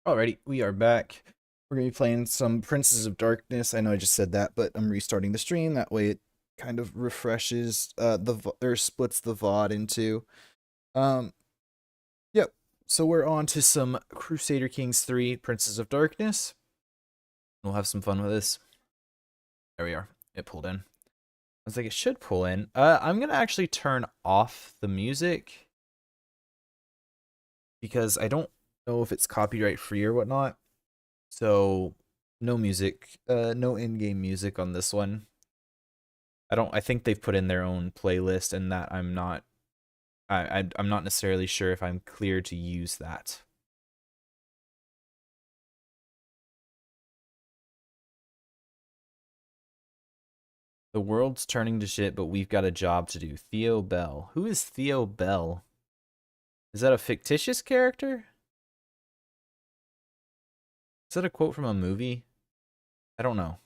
Alrighty, we are back. We're gonna be playing some Princes of Darkness. I know I just said that, but I'm restarting the stream. That way, it kind of refreshes or splits the VOD into. Um, yep. So we're on to some Crusader Kings 3 Princes of Darkness. We'll have some fun with this. There we are. It pulled in. I was like, it should pull in. I'm gonna actually turn off the music because I don't know if it's copyright free or whatnot. So no music, no in-game music on this one. I think they've put in their own playlist, and that I'm not necessarily sure if I'm clear to use that. The world's turning to shit, but we've got a job to do. Theo Bell. Who is Theo Bell? Is that a fictitious character? Is that a quote from a movie? I don't know.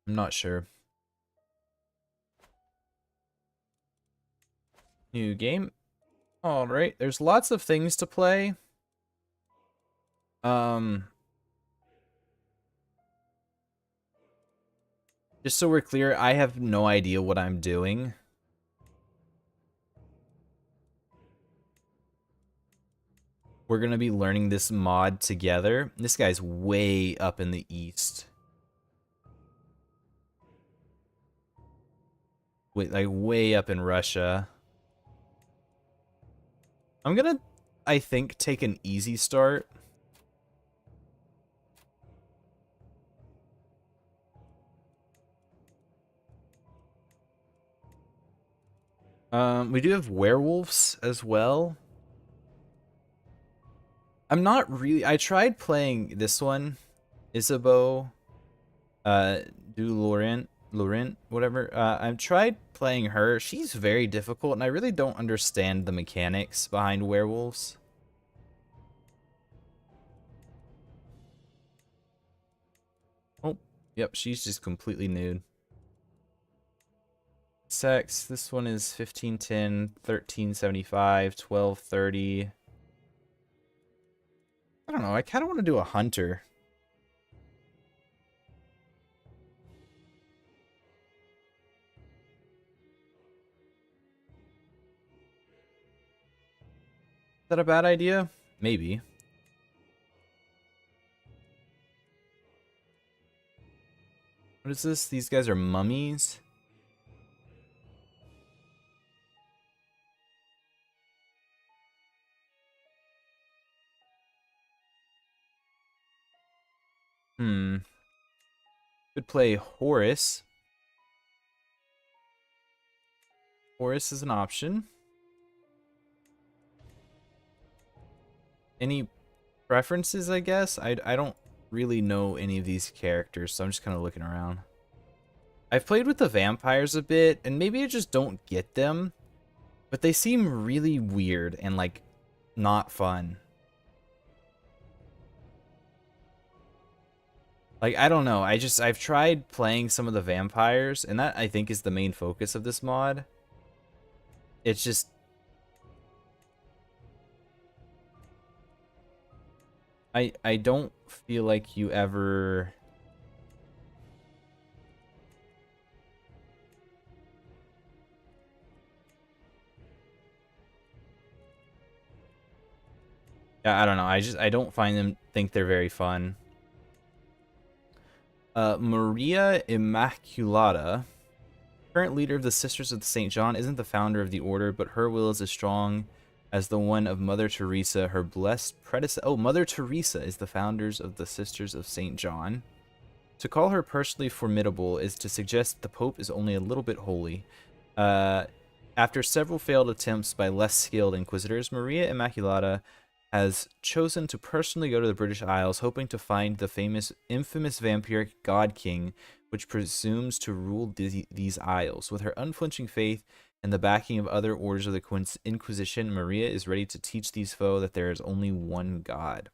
I'm not sure. New game. Alright, there's lots of things to play. Just so we're clear, I have no idea what I'm doing. We're going to be learning this mod together. This guy's way up in the east. Wait, like way up in Russia. I'm going to, I think, take an easy start. We do have werewolves as well. I'm not really... I tried playing this one, Isabeau, du Laurent, whatever. I've tried playing her. She's very difficult, and I really don't understand the mechanics behind werewolves. Oh, yep, she's just completely nude. Sex, this one is 1510, 1375, 1230. I don't know, I kind of want to do a hunter. Is that a bad idea? Maybe. What is this? These guys are mummies? Could play Horus. Horus is an option. Any preferences, I guess? I don't really know any of these characters, so I'm just kind of looking around. I've played with the vampires a bit, and maybe I just don't get them, but they seem really weird and, like, not fun. Like, I don't know. I've tried playing some of the vampires, and that, I think, is the main focus of this mod. It's just... I don't feel like you ever... Yeah, I don't know. I don't think they're very fun. Maria Immaculata, current leader of the Sisters of St. John, isn't the founder of the order, but her will is as strong as the one of Mother Teresa, her blessed predecessor. Oh, Mother Teresa is the founders of the Sisters of St. John. To call her personally formidable is to suggest the Pope is only a little bit holy. After several failed attempts by less skilled inquisitors, Maria Immaculata has chosen to personally go to the British Isles, hoping to find the infamous vampiric God King, which presumes to rule these isles. With her unflinching faith and the backing of other orders of the Inquisition, Maria is ready to teach these foes that there is only one God.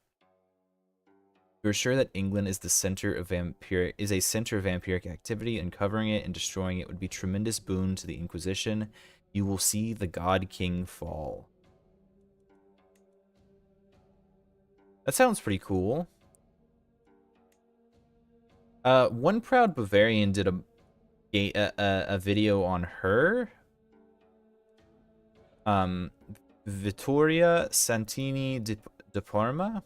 You are sure that England is a center of vampiric activity, and covering it and destroying it would be a tremendous boon to the Inquisition. You will see the God King fall. That sounds pretty cool. One proud Bavarian did a video on her. Vittoria Santini de Parma.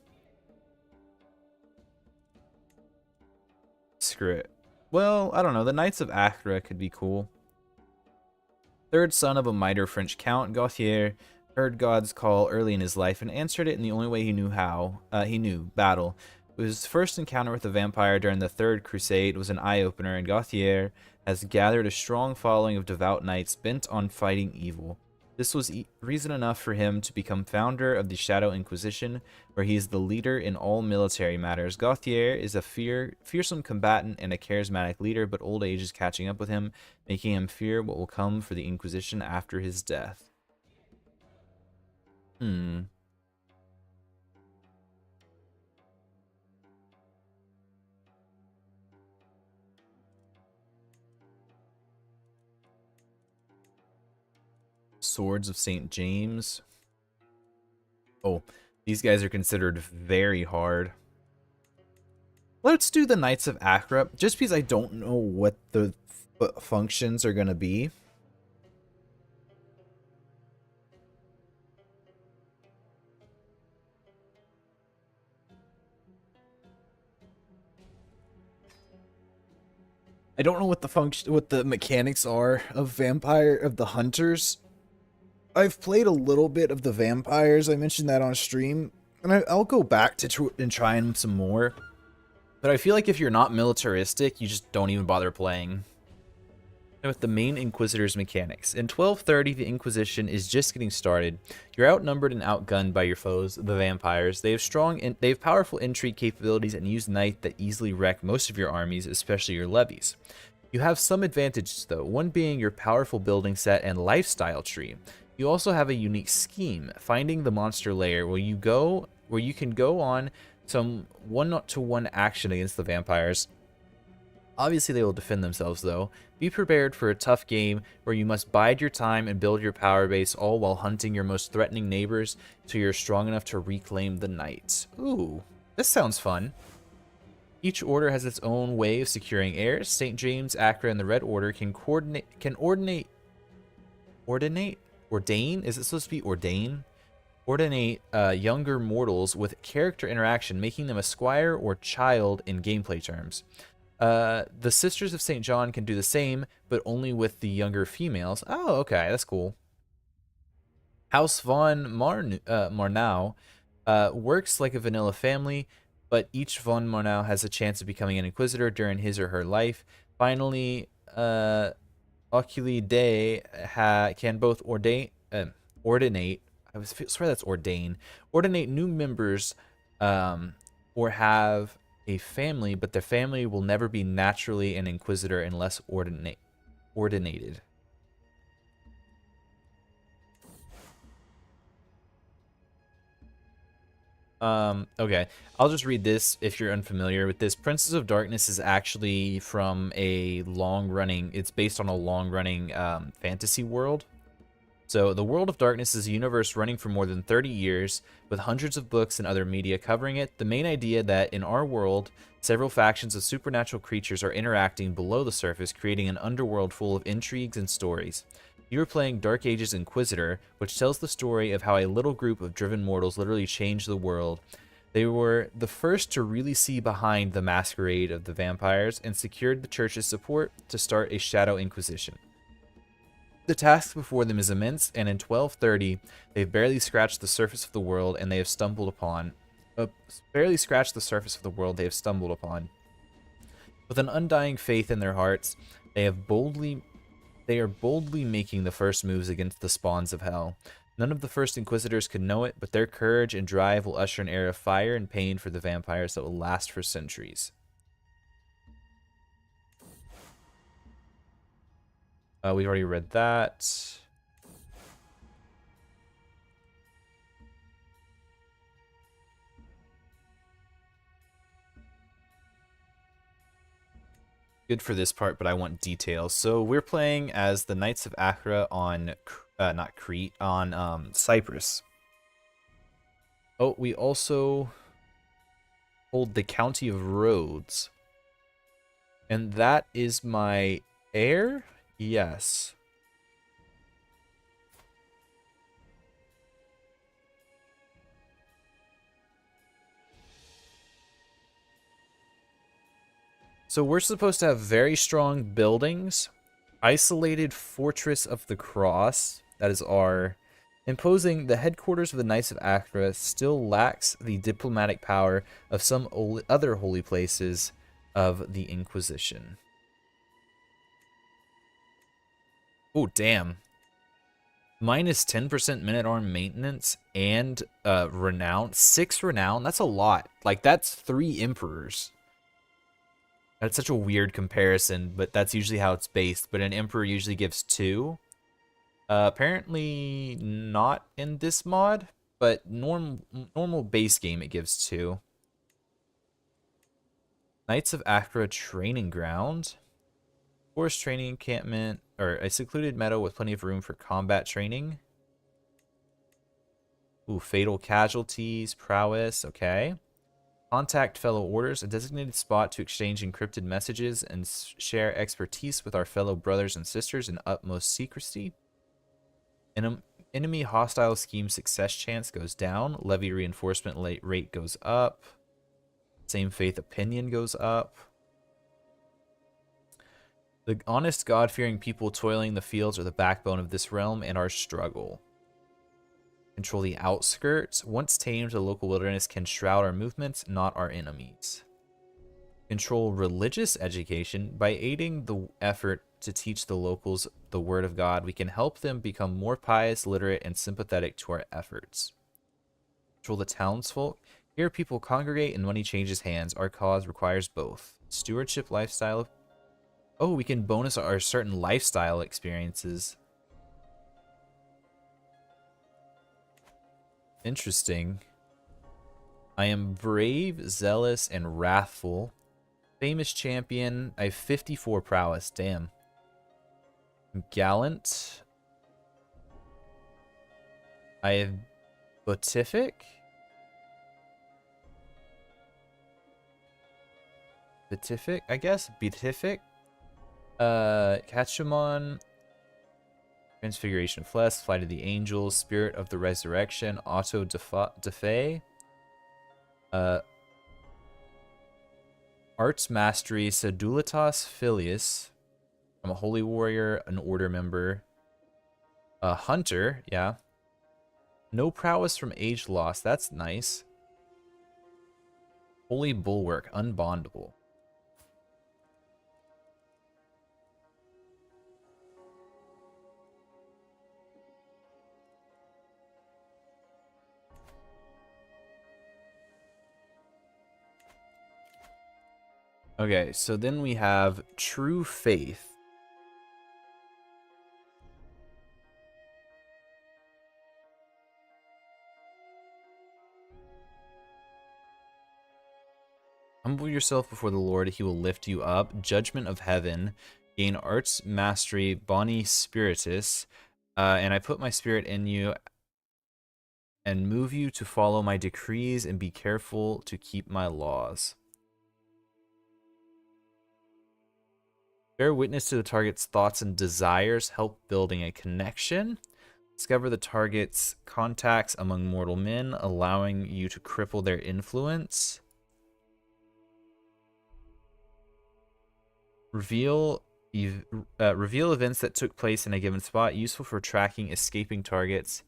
Screw it. Well, I don't know. The Knights of Acre could be cool. Third son of a mighty French count, Gauthier heard God's call early in his life and answered it in the only way he knew how. He knew battle. His first encounter with the vampire during the Third Crusade was an eye-opener, and Gauthier has gathered a strong following of devout knights bent on fighting evil. This was reason enough for him to become founder of the Shadow Inquisition, where he is the leader in all military matters. Gauthier is a fearsome combatant and a charismatic leader, but old age is catching up with him, making him fear what will come for the Inquisition after his death. Swords of St. James. Oh, these guys are considered very hard. Let's do the Knights of Acre, just because I don't know what the functions are going to be. I don't know what the mechanics are of the hunters. I've played a little bit of the vampires. I mentioned that on stream, and I'll go back to and try them some more. But I feel like if you're not militaristic, you just don't even bother playing. And with the main Inquisitor's mechanics. In 1230, the Inquisition is just getting started. You're outnumbered and outgunned by your foes, the vampires. They have powerful intrigue capabilities and use night that easily wreck most of your armies, especially your levies. You have some advantages though, one being your powerful building set and lifestyle tree. You also have a unique scheme, finding the monster lair, where you can go on some one-to-one action against the vampires. Obviously, they will defend themselves, though. Be prepared for a tough game where you must bide your time and build your power base, all while hunting your most threatening neighbors so you're strong enough to reclaim the night. Ooh, this sounds fun. Each order has its own way of securing heirs. St. James, Acre, and the Red Order can ordain? Is it supposed to be ordain? Ordinate younger mortals with character interaction, making them a squire or child in gameplay terms. The Sisters of St. John can do the same, but only with the younger females. Oh, okay, that's cool. House von Marnau works like a vanilla family, but each von Marnau has a chance of becoming an Inquisitor during his or her life. Finally, Oculi Dei can both ordinate, I swear that's ordinate new members, or have a family, but their family will never be naturally an Inquisitor unless ordinated. Okay, I'll just read this if you're unfamiliar with this. Princess of Darkness is actually from it's based on a long-running fantasy world. So, the World of Darkness is a universe running for more than 30 years, with hundreds of books and other media covering it. The main idea that in our world, several factions of supernatural creatures are interacting below the surface, creating an underworld full of intrigues and stories. You are playing Dark Ages Inquisitor, which tells the story of how a little group of driven mortals literally changed the world. They were the first to really see behind the masquerade of the vampires and secured the church's support to start a Shadow Inquisition. The task before them is immense, and in 1230, they've barely scratched the surface of the world, and they have stumbled upon. With an undying faith in their hearts, they are boldly making the first moves against the spawns of hell. None of the first Inquisitors could know it, but their courage and drive will usher an era of fire and pain for the vampires that will last for centuries. We've already read that. Good for this part, but I want details. So we're playing as the Knights of Acre on, not Crete, on Cyprus. Oh, we also hold the County of Rhodes. And that is my heir? Yes. So we're supposed to have very strong buildings. Isolated Fortress of the Cross, that is R. Imposing the headquarters of the Knights of Acre still lacks the diplomatic power of some other holy places of the Inquisition. Oh, damn. Minus 10% minute-arm maintenance and renown. 6 renown? That's a lot. Like, that's 3 emperors. That's such a weird comparison, but that's usually how it's based. But an emperor usually gives 2. Apparently not in this mod, but normal base game it gives 2. Knights of Acre training ground. Forest training encampment, or a secluded meadow with plenty of room for combat training. Ooh, fatal casualties, prowess, okay. Contact fellow orders, a designated spot to exchange encrypted messages and share expertise with our fellow brothers and sisters in utmost secrecy. Enemy hostile scheme success chance goes down. Levy reinforcement rate goes up. Same faith opinion goes up. The honest, God-fearing people toiling the fields are the backbone of this realm and our struggle. Control the outskirts. Once tamed, the local wilderness can shroud our movements, not our enemies. Control religious education. By aiding the effort to teach the locals the word of God, we can help them become more pious, literate, and sympathetic to our efforts. Control the townsfolk. Here people congregate and money changes hands. Our cause requires both. Stewardship lifestyle. Oh, we can bonus our certain lifestyle experiences. Interesting. I am brave, zealous, and wrathful. Famous champion. I have 54 prowess. Damn. I'm gallant. I have beatific. Beatific, I guess. Beatific. Kachumon. Transfiguration of Flesh, Flight of the Angels, Spirit of the Resurrection, Auto Defay, Arts Mastery, Sedulitas Filius. I'm a Holy Warrior, an Order member. A Hunter, yeah. No prowess from age loss, that's nice. Holy Bulwark, Unbondable. Okay, so then we have True Faith. Humble yourself before the Lord, he will lift you up. Judgment of Heaven. Gain Arts Mastery, Boni Spiritus. And I put my spirit in you and move you to follow my decrees and be careful to keep my laws. Bear witness to the target's thoughts and desires. Help building a connection. Discover the target's contacts among mortal men, allowing you to cripple their influence. Reveal events that took place in a given spot. Useful for tracking escaping targets.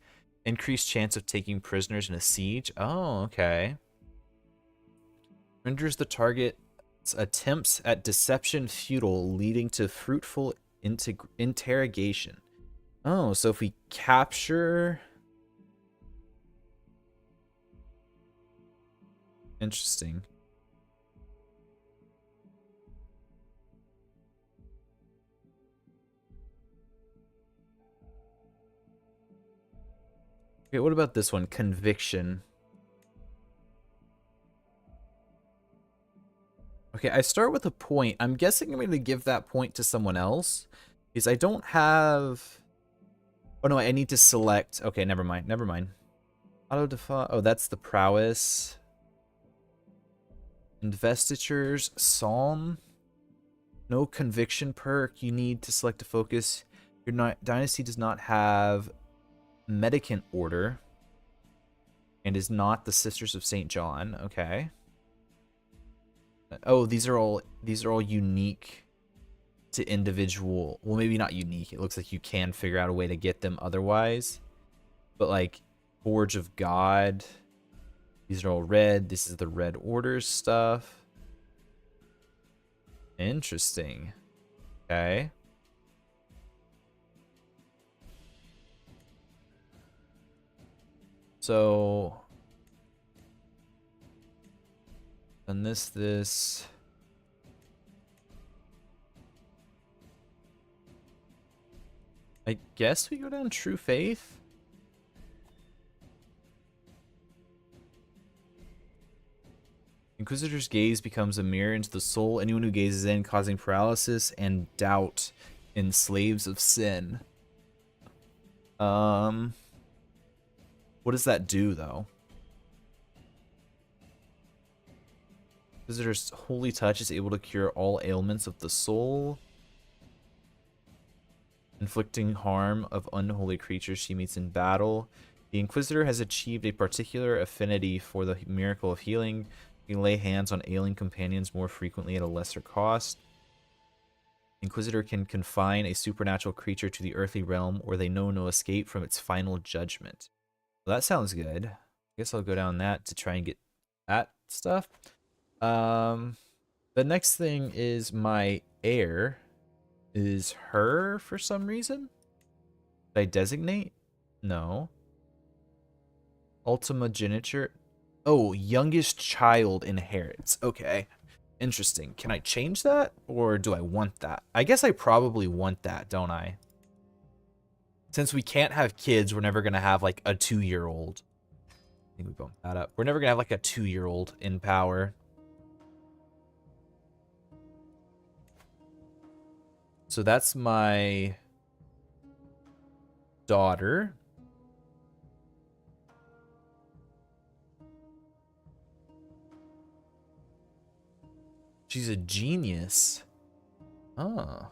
Increased chance of taking prisoners in a siege. Oh, okay. Renders the target's attempts at deception futile, leading to fruitful interrogation. Oh, so if we capture... Interesting. Okay, what about this one? Conviction. Okay, I start with a point. I'm guessing I'm going to give that point to someone else. Because I don't have... Oh, no, I need to select... Okay, never mind. Auto-defa... Oh, that's the prowess. Investitures, Psalm. No conviction perk. You need to select a focus. Your dynasty does not have Medicant Order and is not the Sisters of St. John. Okay. Oh, these are all unique to individual. Well, maybe not unique. It looks like you can figure out a way to get them otherwise. But like Forge of God, these are all red. This is the Red Order stuff. Interesting. Okay. So, and this. I guess we go down True Faith. Inquisitor's gaze becomes a mirror into the soul. Anyone who gazes in, causing paralysis and doubt in slaves of sin. What does that do, though? Inquisitor's holy touch is able to cure all ailments of the soul. Inflicting harm of unholy creatures she meets in battle. The Inquisitor has achieved a particular affinity for the miracle of healing. You can lay hands on ailing companions more frequently at a lesser cost. Inquisitor can confine a supernatural creature to the earthly realm, or they know no escape from its final judgment. Well, that sounds good. I guess I'll go down that to try and get that stuff. The next thing is my heir is her for some reason. Did I designate? No. Ultimogeniture. Oh, youngest child inherits. Okay. Interesting. Can I change that? Or do I want that? I guess I probably want that, don't I? Since we can't have kids, we're never going to have like a 2-year-old. I think we bumped that up. We're never going to have like a 2-year-old in power. So that's my daughter. She's a genius. Oh.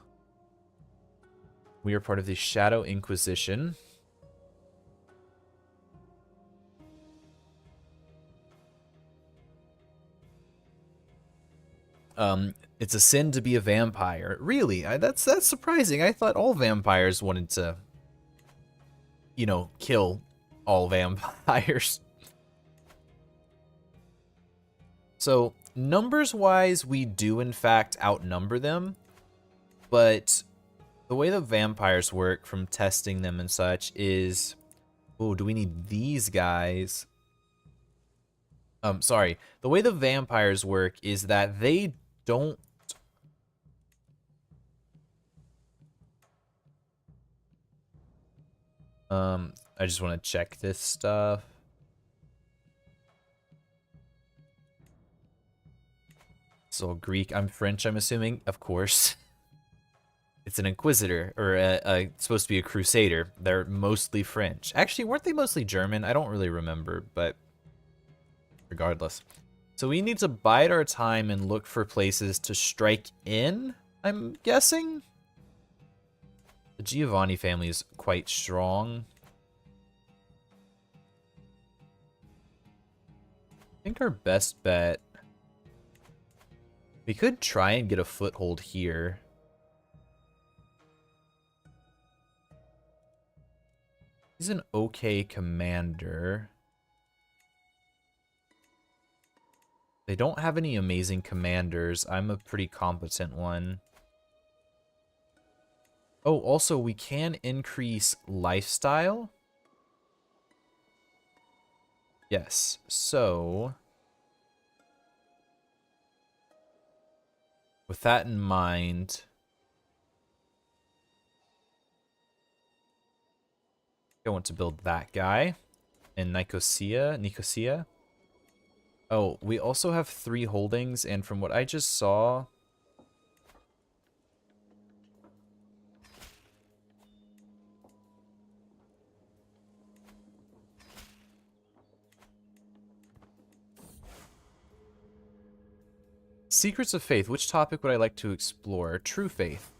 We are part of the Shadow Inquisition. It's a sin to be a vampire. Really? That's surprising. I thought all vampires wanted to, you know, kill all vampires. So, numbers-wise, we do in fact outnumber them, but the way the vampires work from testing them and such is... Oh, do we need these guys? Sorry. The way the vampires work is that they don't... I just want to check this stuff. It's all Greek. I'm French, I'm assuming. Of course. It's an Inquisitor, or supposed to be a Crusader. They're mostly French. Actually, weren't they mostly German? I don't really remember, but regardless. So we need to bide our time and look for places to strike in, I'm guessing? The Giovanni family is quite strong. I think our best bet... We could try and get a foothold here. He's an okay commander. They don't have any amazing commanders. I'm a pretty competent one. Oh, also, we can increase lifestyle. Yes, so... With that in mind... I want to build that guy. In Nicosia. Oh, we also have 3 holdings, and from what I just saw... Secrets of Faith. Which topic would I like to explore? True Faith.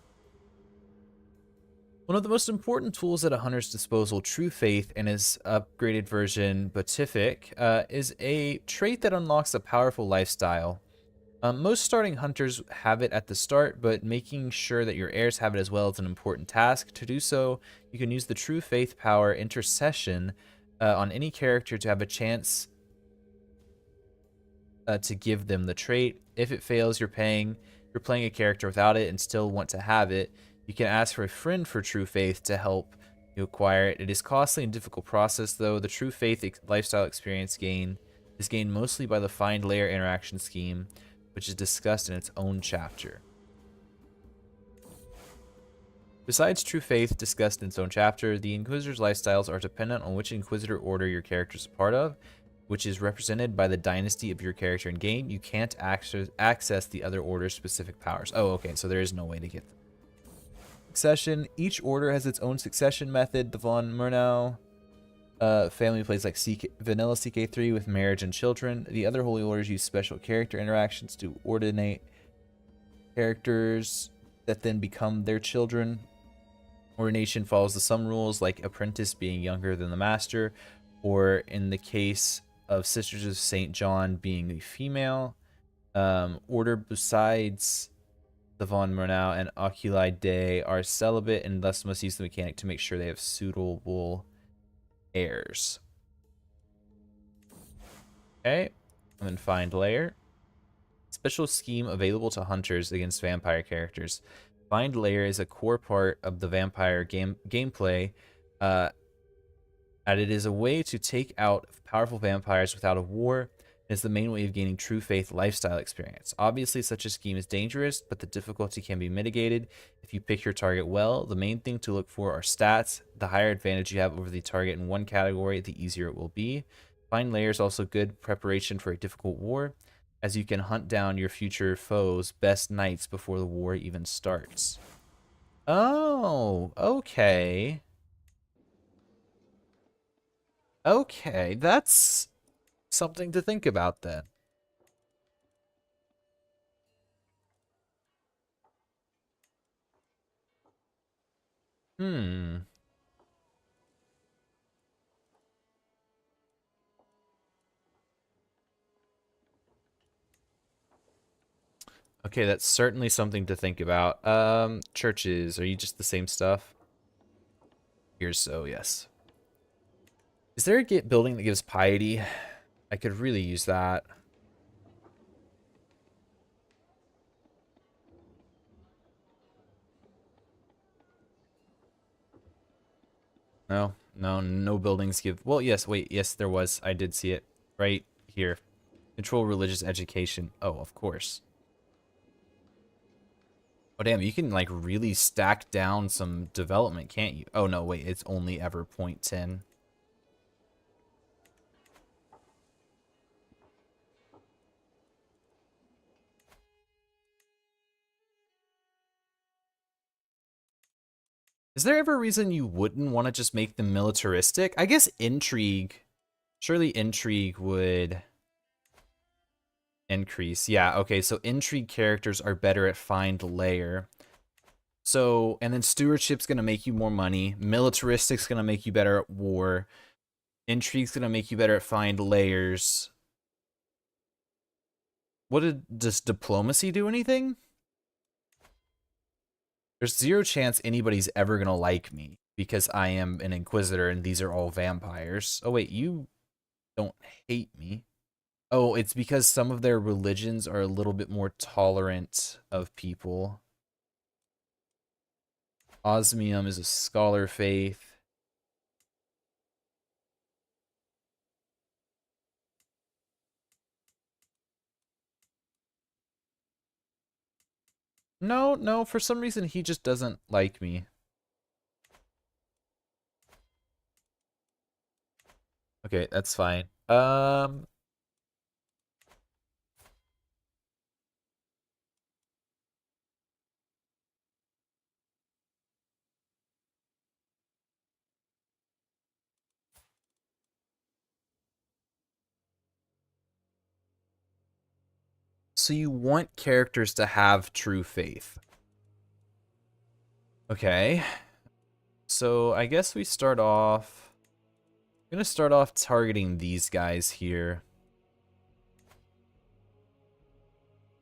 One of the most important tools at a hunter's disposal, True Faith, and his upgraded version, Beatific, is a trait that unlocks a powerful lifestyle. Most starting hunters have it at the start, but making sure that your heirs have it as well is an important task. To do so, you can use the True Faith power Intercession on any character to have a chance to give them the trait. If it fails, you're playing a character without it and still want to have it. You can ask for a friend for True Faith to help you acquire it. It is costly and difficult process, though. The True Faith lifestyle experience gain is gained mostly by the Find Layer interaction scheme, which is discussed in its own chapter. Besides True Faith discussed in its own chapter, the Inquisitor's lifestyles are dependent on which Inquisitor order your character is a part of, which is represented by the dynasty of your character in game. You can't access the other order's specific powers. Oh, okay, so there is no way to get them. Succession. Each order has its own succession method. The von Murnau family plays like vanilla CK3 with marriage and children. The other holy orders use special character interactions to ordinate characters that then become their children. Ordination follows the some rules, like apprentice being younger than the master, or in the case of Sisters of St. John being a female. Order besides the von Murnau and Oculi Dei are celibate and thus must use the mechanic to make sure they have suitable heirs. Okay, and then Find Layer. Special scheme available to hunters against vampire characters. Find Layer is a core part of the vampire gameplay, and it is a way to take out powerful vampires without a war. Is the main way of gaining True Faith lifestyle experience. Obviously, such a scheme is dangerous, but the difficulty can be mitigated if you pick your target well. The main thing to look for are stats. The higher advantage you have over the target in one category, the easier it will be. Find Layer is also good preparation for a difficult war, as you can hunt down your future foes' best nights before the war even starts. Oh, okay. Okay, that's something to think about then. Okay, that's certainly something to think about. Churches, are you just the same stuff? Here's so, yes. Is there a building that gives piety? I could really use that. No buildings give. Well, yes, wait, yes, there was. I did see it right here. Control religious education. Oh, of course. Oh, damn, you can like really stack down some development, can't you? Oh, no, wait, it's only ever 0.10. Is there ever a reason you wouldn't want to just make them militaristic? I guess intrigue. Surely intrigue would increase. Yeah, okay, so intrigue characters are better at Find Layer. So, and then stewardship's gonna make you more money. Militaristic's gonna make you better at war. Intrigue's gonna make you better at Find Layers. Does diplomacy do anything? There's zero chance anybody's ever gonna like me because I am an Inquisitor and these are all vampires. Oh wait, you don't hate me. Oh, it's because some of their religions are a little bit more tolerant of people. Osmium is a scholar faith. No, for some reason he just doesn't like me. Okay, that's fine. So you want characters to have true faith. Okay. So I guess we start off... I'm going to start off targeting these guys here.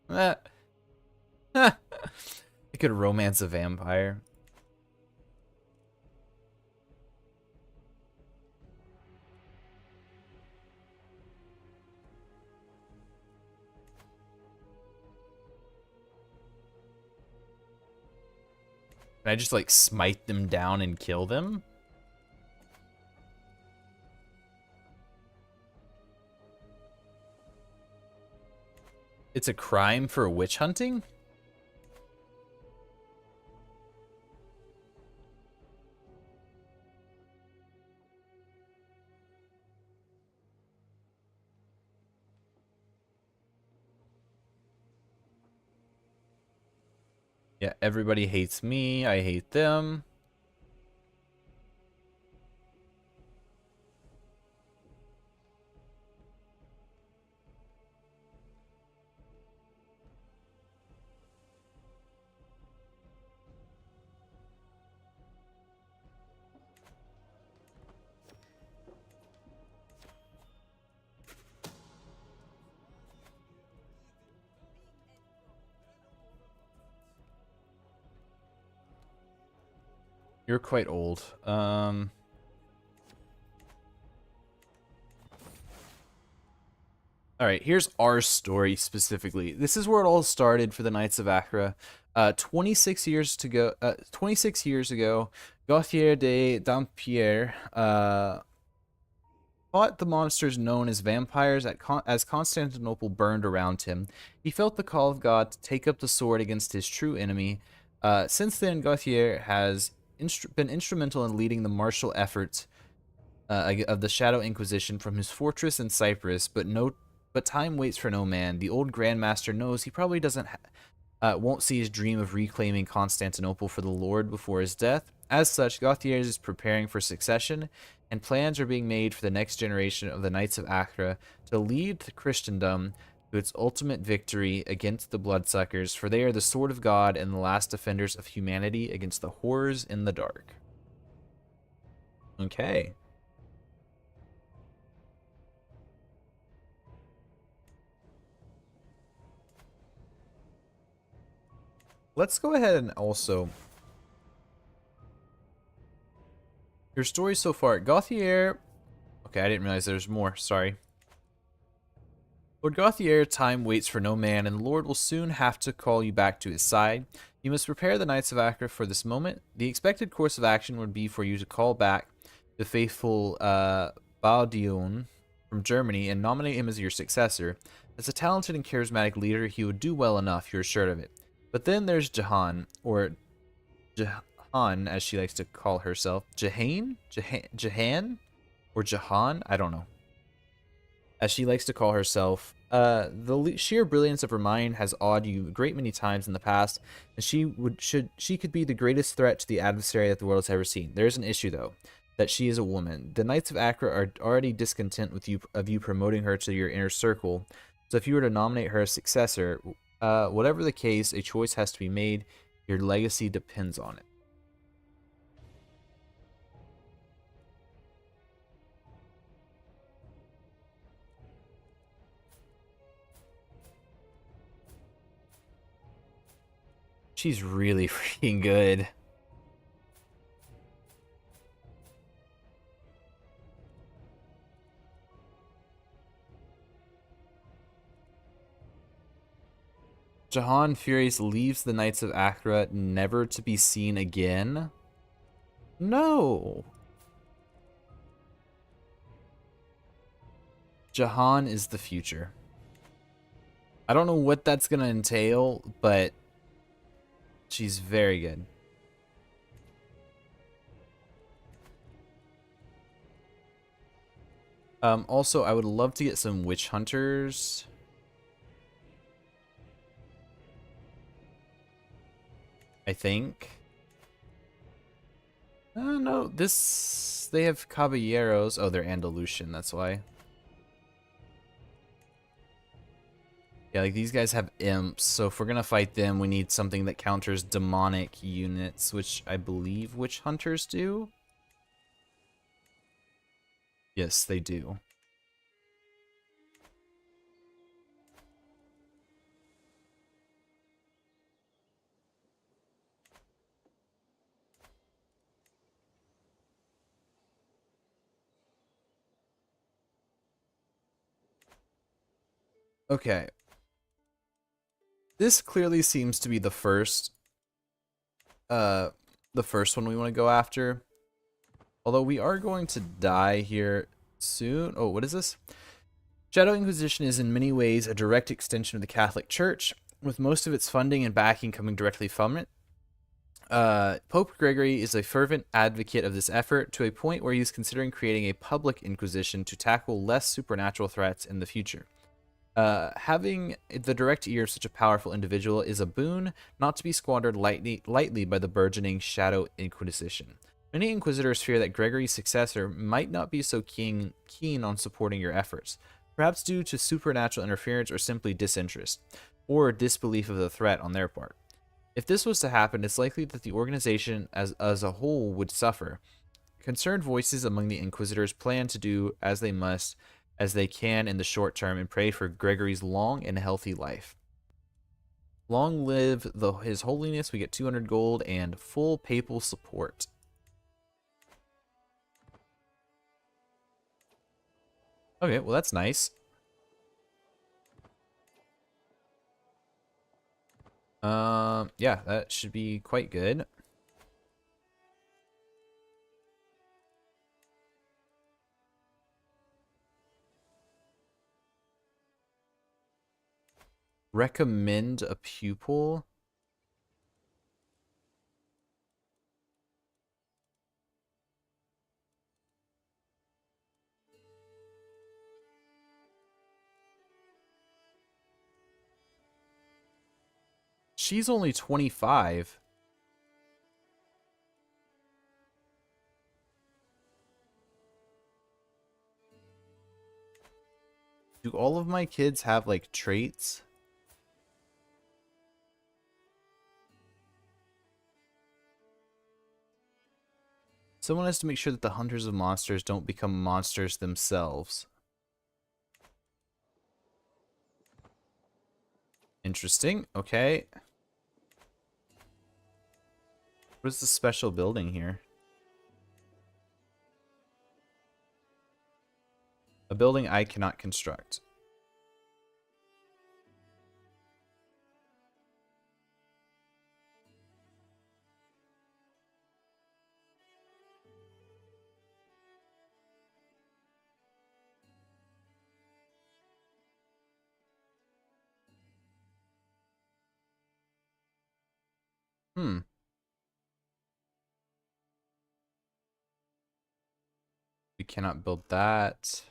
I could romance a vampire. Can I just, like, smite them down and kill them? It's a crime for witch hunting? Yeah, everybody hates me. I hate them. You're quite old. Alright, here's our story specifically. This is where it all started for the Knights of Acre. 26 years ago, Gauthier de Dampierre fought the monsters known as vampires as Constantinople burned around him. He felt the call of God to take up the sword against his true enemy. Since then, Gauthier has been instrumental in leading the martial efforts of the Shadow Inquisition from his fortress in Cyprus, but time waits for no man. The old Grandmaster knows he probably won't see his dream of reclaiming Constantinople for the Lord before his death. As such, Gauthier is preparing for succession, and plans are being made for the next generation of the Knights of Acre to lead Christendom to its ultimate victory against the Bloodsuckers, for they are the sword of God and the last defenders of humanity against the horrors in the dark. Okay. Let's go ahead and also... Your story so far. Gauthier... Okay, I didn't realize there's more. Sorry. Lord Gauthier, time waits for no man, and the Lord will soon have to call you back to his side. You must prepare the Knights of Acre for this moment. The expected course of action would be for you to call back the faithful Baudion from Germany and nominate him as your successor. As a talented and charismatic leader, he would do well enough, you're assured of it. But then there's Jahan, or Jahan, as she likes to call herself. Jahan? Or Jahan? I don't know. As she likes to call herself. The sheer brilliance of her mind has awed you a great many times in the past, and she could be the greatest threat to the adversary that the world has ever seen. There is an issue, though, that she is a woman. The Knights of Acre are already discontent with you promoting her to your inner circle. So if you were to nominate her as successor, whatever the case, a choice has to be made. Your legacy depends on it. She's really freaking good. Jahan Furious leaves the Knights of Acre never to be seen again? No. Jahan is the future. I don't know what that's going to entail, but she's very good. Also, I would love to get some witch hunters. I think. No, they have caballeros. Oh, they're Andalusian, that's why. Yeah, like these guys have imps, so if we're gonna fight them, we need something that counters demonic units, which I believe witch hunters do. Yes, they do. Okay. This clearly seems to be uh the first one we want to go after. Although we are going to die here soon. Oh, what is this? Shadow Inquisition is in many ways a direct extension of the Catholic Church, with most of its funding and backing coming directly from it. Pope Gregory is a fervent advocate of this effort to a point where he is considering creating a public inquisition to tackle less supernatural threats in the future. Having the direct ear of such a powerful individual is a boon not to be squandered lightly by the burgeoning Shadow Inquisition. Many inquisitors fear that Gregory's successor might not be so keen on supporting your efforts, perhaps due to supernatural interference or simply disinterest, or disbelief of the threat on their part. If this was to happen, it's likely that the organization as a whole would suffer. Concerned voices among the Inquisitors plan to do as they can in the short term and pray for Gregory's long and healthy life. Long live His Holiness. We get 200 gold and full papal support. Okay, well that's nice. Yeah, that should be quite good. Recommend a pupil. She's only 25. Do all of my kids have like traits? Someone has to make sure that the hunters of monsters don't become monsters themselves. Interesting. Okay. What is the special building here? A building I cannot construct. Hmm. We cannot build that.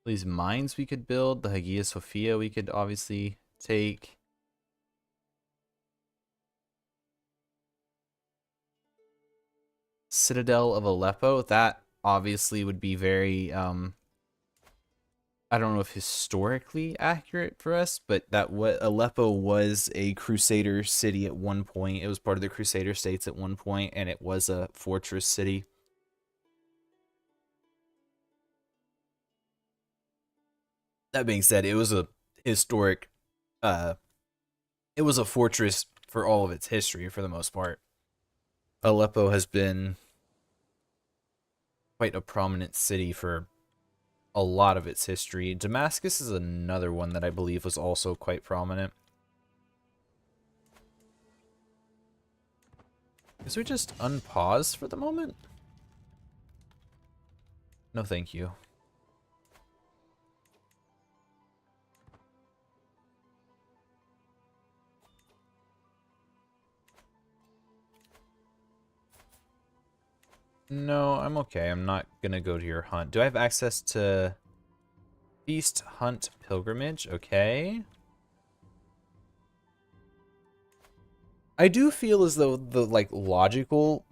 These mines we could build. The Hagia Sophia we could obviously take. Citadel of Aleppo. That obviously would be very I don't know if historically accurate for us, but that what Aleppo was a Crusader city at one point. It was part of the Crusader states at one point, and it was a fortress city. That being said, it was a historic uh it was a fortress for all of its history for the most part. Aleppo has been quite a prominent city for a lot of its history. Damascus is another one that I believe was also quite prominent. Guess we just unpause for the moment? No, thank you. No, I'm okay. I'm not gonna go to your hunt. Do I have access to Feast, Hunt, Pilgrimage? Okay. I do feel as though the like logical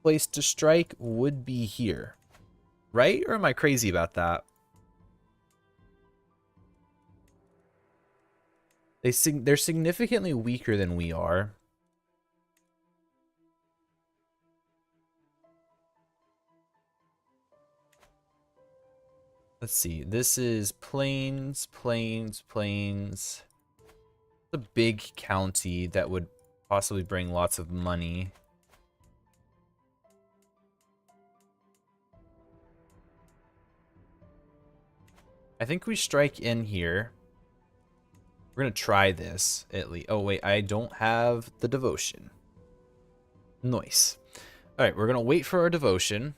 place to strike would be here. Right? Or am I crazy about that? They're significantly weaker than we are. Let's see. This is Plains, Plains, Plains. It's a big county that would possibly bring lots of money. I think we strike in here. We're gonna try this at least. Oh wait, I don't have the devotion. Nice. All right, we're gonna wait for our devotion.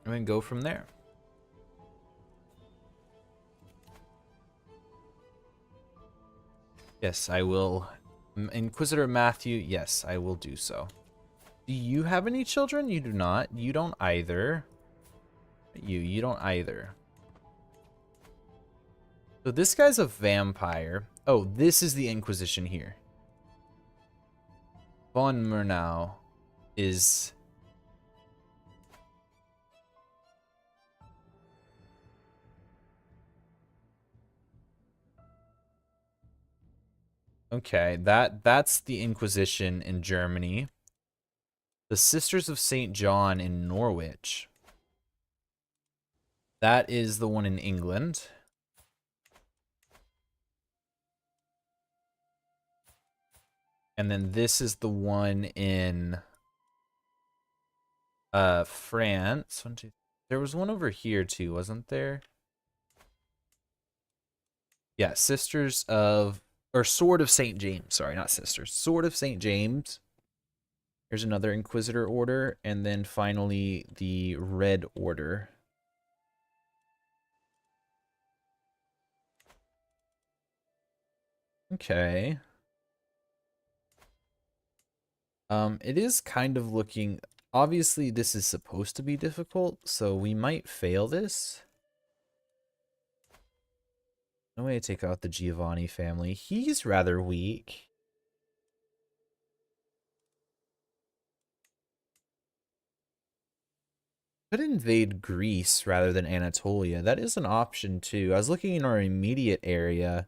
And then go from there. Yes, I will. Inquisitor Matthew, yes, I will do so. Do you have any children? You do not. You don't either. You don't either. So this guy's a vampire. Oh, this is the Inquisition here. Von Murnau is... Okay, that's the Inquisition in Germany. The Sisters of St. John in Norwich. That is the one in England. And then this is the one in France. There was one over here too, wasn't there? Yeah, Sisters of, or Sword of St. James. Sorry, not Sisters. Sword of St. James. Here's another Inquisitor order. And then finally the Red Order. Okay. It is kind of looking... Obviously, this is supposed to be difficult, so we might fail this. No way to take out the Giovanni family. He's rather weak. Could invade Greece rather than Anatolia. That is an option, too. I was looking in our immediate area.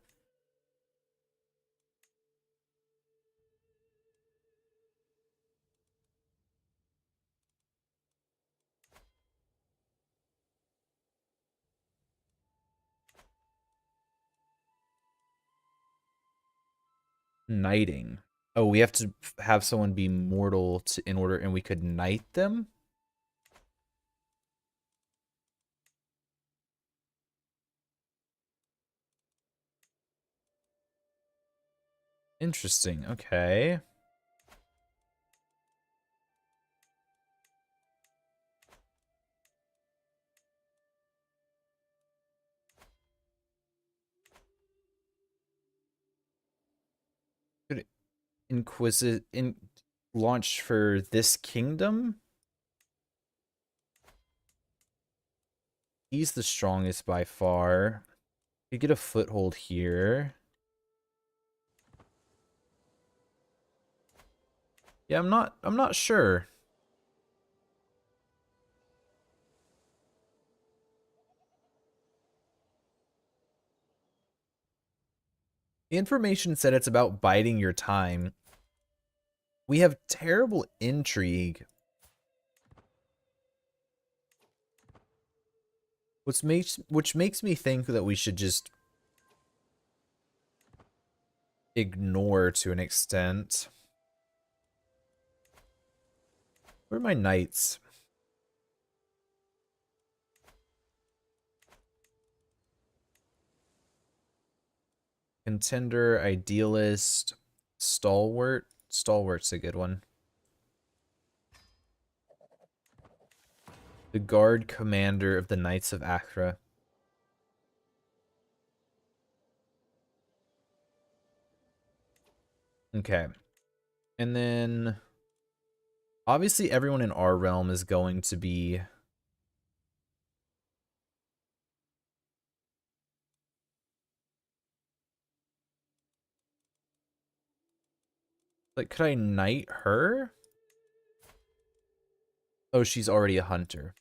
Knighting. Oh, we have to have someone be mortal in order, and we could knight them? Interesting. Okay. Could launch for this kingdom? He's the strongest by far. You get a foothold here. Yeah, I'm not sure. The information said it's about biding your time. We have terrible intrigue. Which makes me think that we should just ignore to an extent. Where are my knights? Contender, idealist, stalwart. Stalwart's a good one. The guard commander of the Knights of Acre. Okay. And then obviously everyone in our realm is going to be like, could I knight her? Oh, she's already a hunter.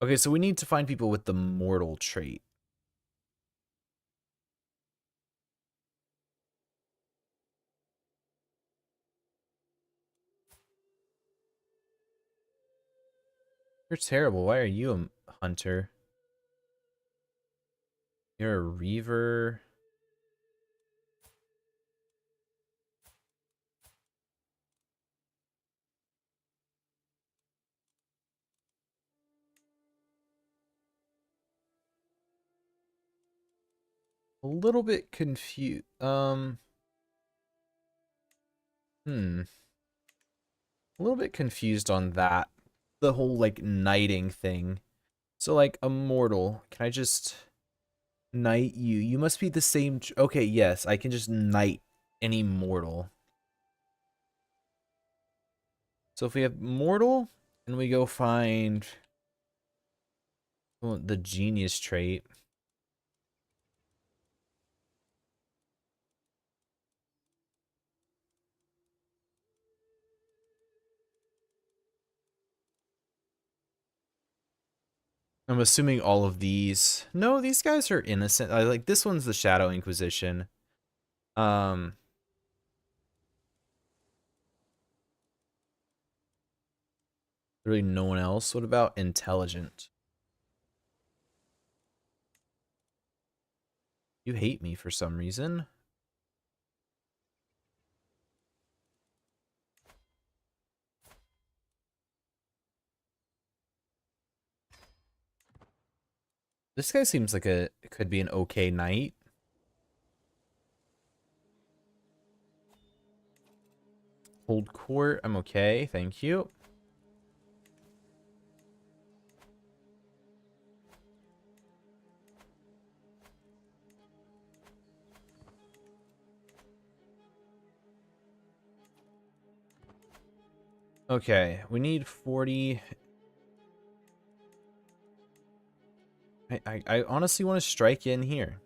Okay, so we need to find people with the mortal trait. You're terrible. Why are you a hunter? You're a reaver. A little bit confused. A little bit confused on that. The whole like knighting thing. So like a mortal, can I just knight you? You must be the same. Okay, yes, I can just knight any mortal. So if we have mortal, and we go find the genius trait. I'm assuming all of these. No, these guys are innocent. I like this one's the Shadow Inquisition. Um, really no one else. What about intelligent? You hate me for some reason. This guy seems like it could be an okay knight. Hold court. I'm okay. Thank you. Okay, we need 40. I honestly want to strike in here.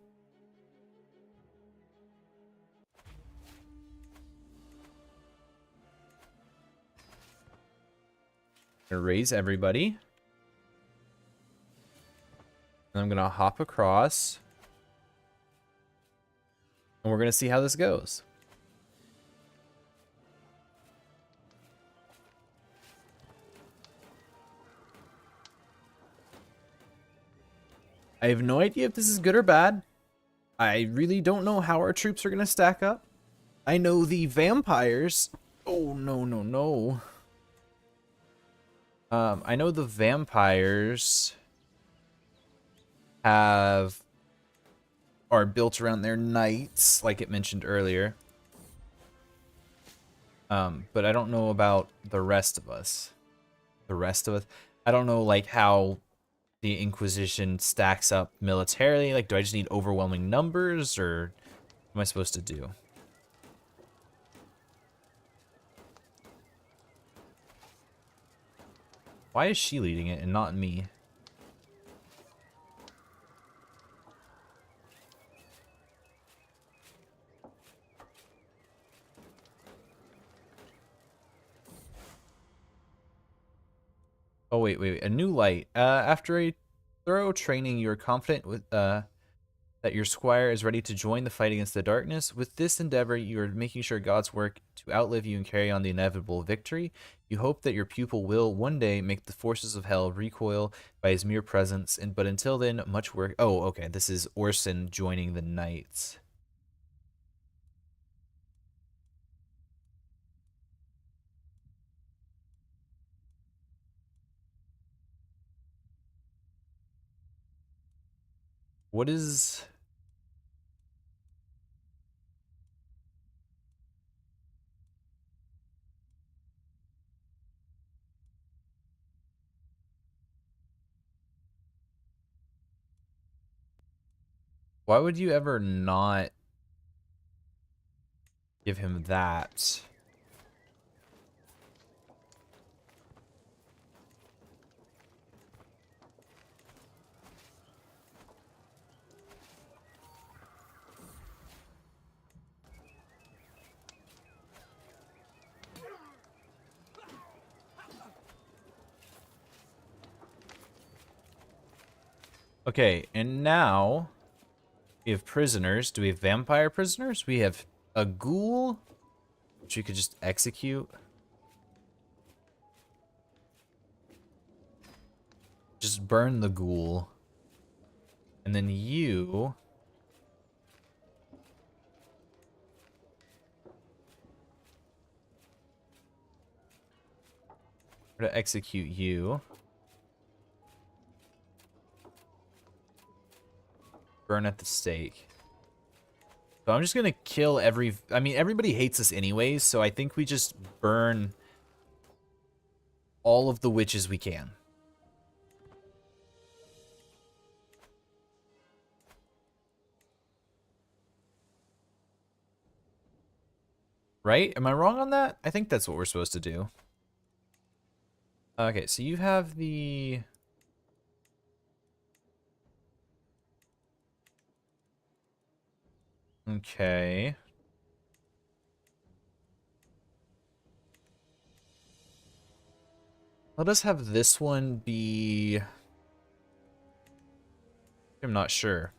I'm gonna raise everybody. And I'm gonna hop across. And we're gonna see how this goes. I have no idea if this is good or bad. I really don't know how our troops are gonna stack up. I know the vampires. Oh no no no. I know the vampires are built around their knights, like it mentioned earlier. But I don't know about the rest of us. I don't know like how the Inquisition stacks up militarily. Like, do I just need overwhelming numbers, or what am I supposed to do? Why is she leading it and not me? Oh, wait. A new light. After a thorough training, you're confident with that your squire is ready to join the fight against the darkness. With this endeavor, you are making sure God's work to outlive you and carry on the inevitable victory. You hope that your pupil will one day make the forces of hell recoil by his mere presence. But until then, much work. Oh, okay. This is Orson joining the knights. What is... Why would you ever not give him that? Okay, and now we have prisoners. Do we have vampire prisoners? We have a ghoul, which we could just execute. Just burn the ghoul. And then you... we're to execute you. Burn at the stake. So I'm just gonna kill every... I mean, everybody hates us anyways, so I think we just burn all of the witches we can. Right? Am I wrong on that? I think that's what we're supposed to do. Okay, so you have the... Okay. Let us have this one be... I'm not sure.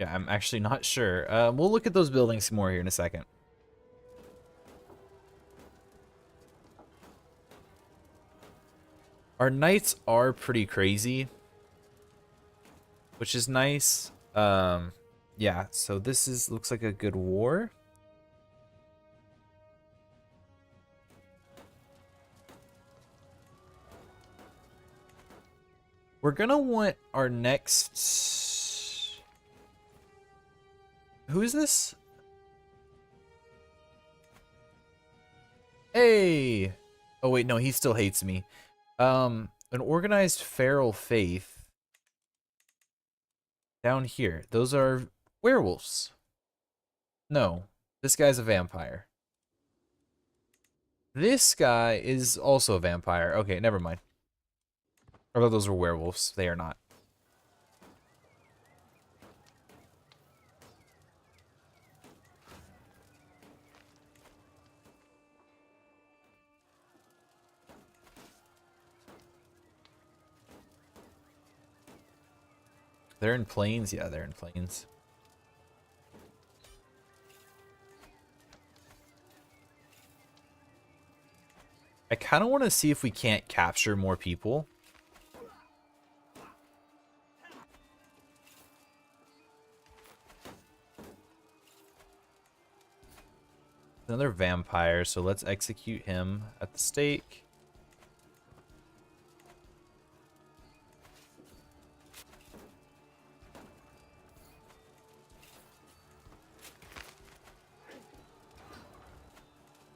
Yeah, I'm actually not sure. We'll look at those buildings more here in a second. Our knights are pretty crazy, which is nice. Yeah, so this looks like a good war. We're gonna want our next... Who is this? Hey! Oh wait, no, he still hates me. An organized feral faith. Down here. Those are werewolves. No, this guy's a vampire. This guy is also a vampire. Okay, never mind. I thought those were werewolves. They are not. They're in plains? Yeah, they're in plains. I kind of want to see if we can't capture more people. Another vampire, so let's execute him at the stake.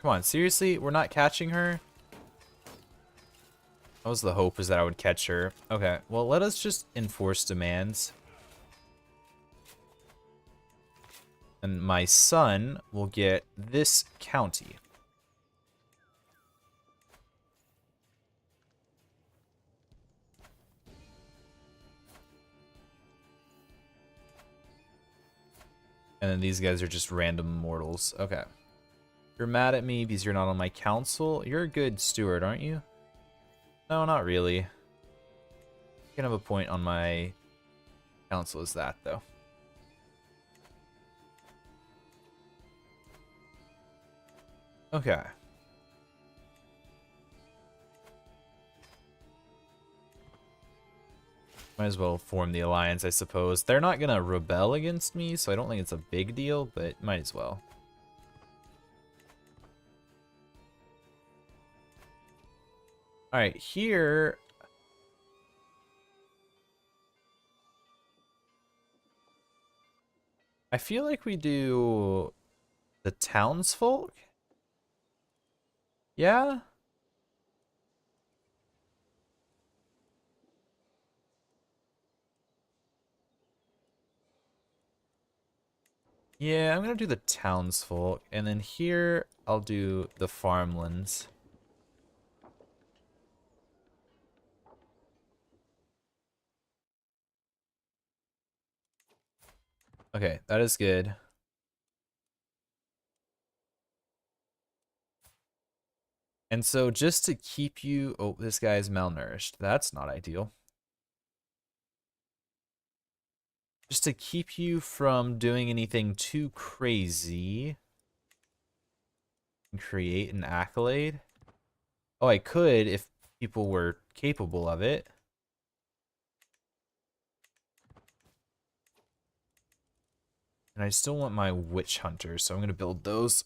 Come on, seriously? We're not catching her? That was the hope, is that I would catch her. Okay, well, let us just enforce demands. And my son will get this county. And then these guys are just random mortals. Okay. You're mad at me because you're not on my council. You're a good steward, aren't you? No, not really. You can have a point on my council as that, though. Okay. Might as well form the alliance, I suppose. They're not gonna rebel against me, so I don't think it's a big deal, but might as well. Alright, here... I feel like we do the townsfolk? Yeah? Yeah, I'm gonna do the townsfolk, and then here I'll do the farmlands. Okay, that is good. And so just to keep you... Oh, this guy is malnourished. That's not ideal. Just to keep you from doing anything too crazy. Create an accolade. Oh, I could if people were capable of it. And I still want my witch hunters, so I'm going to build those.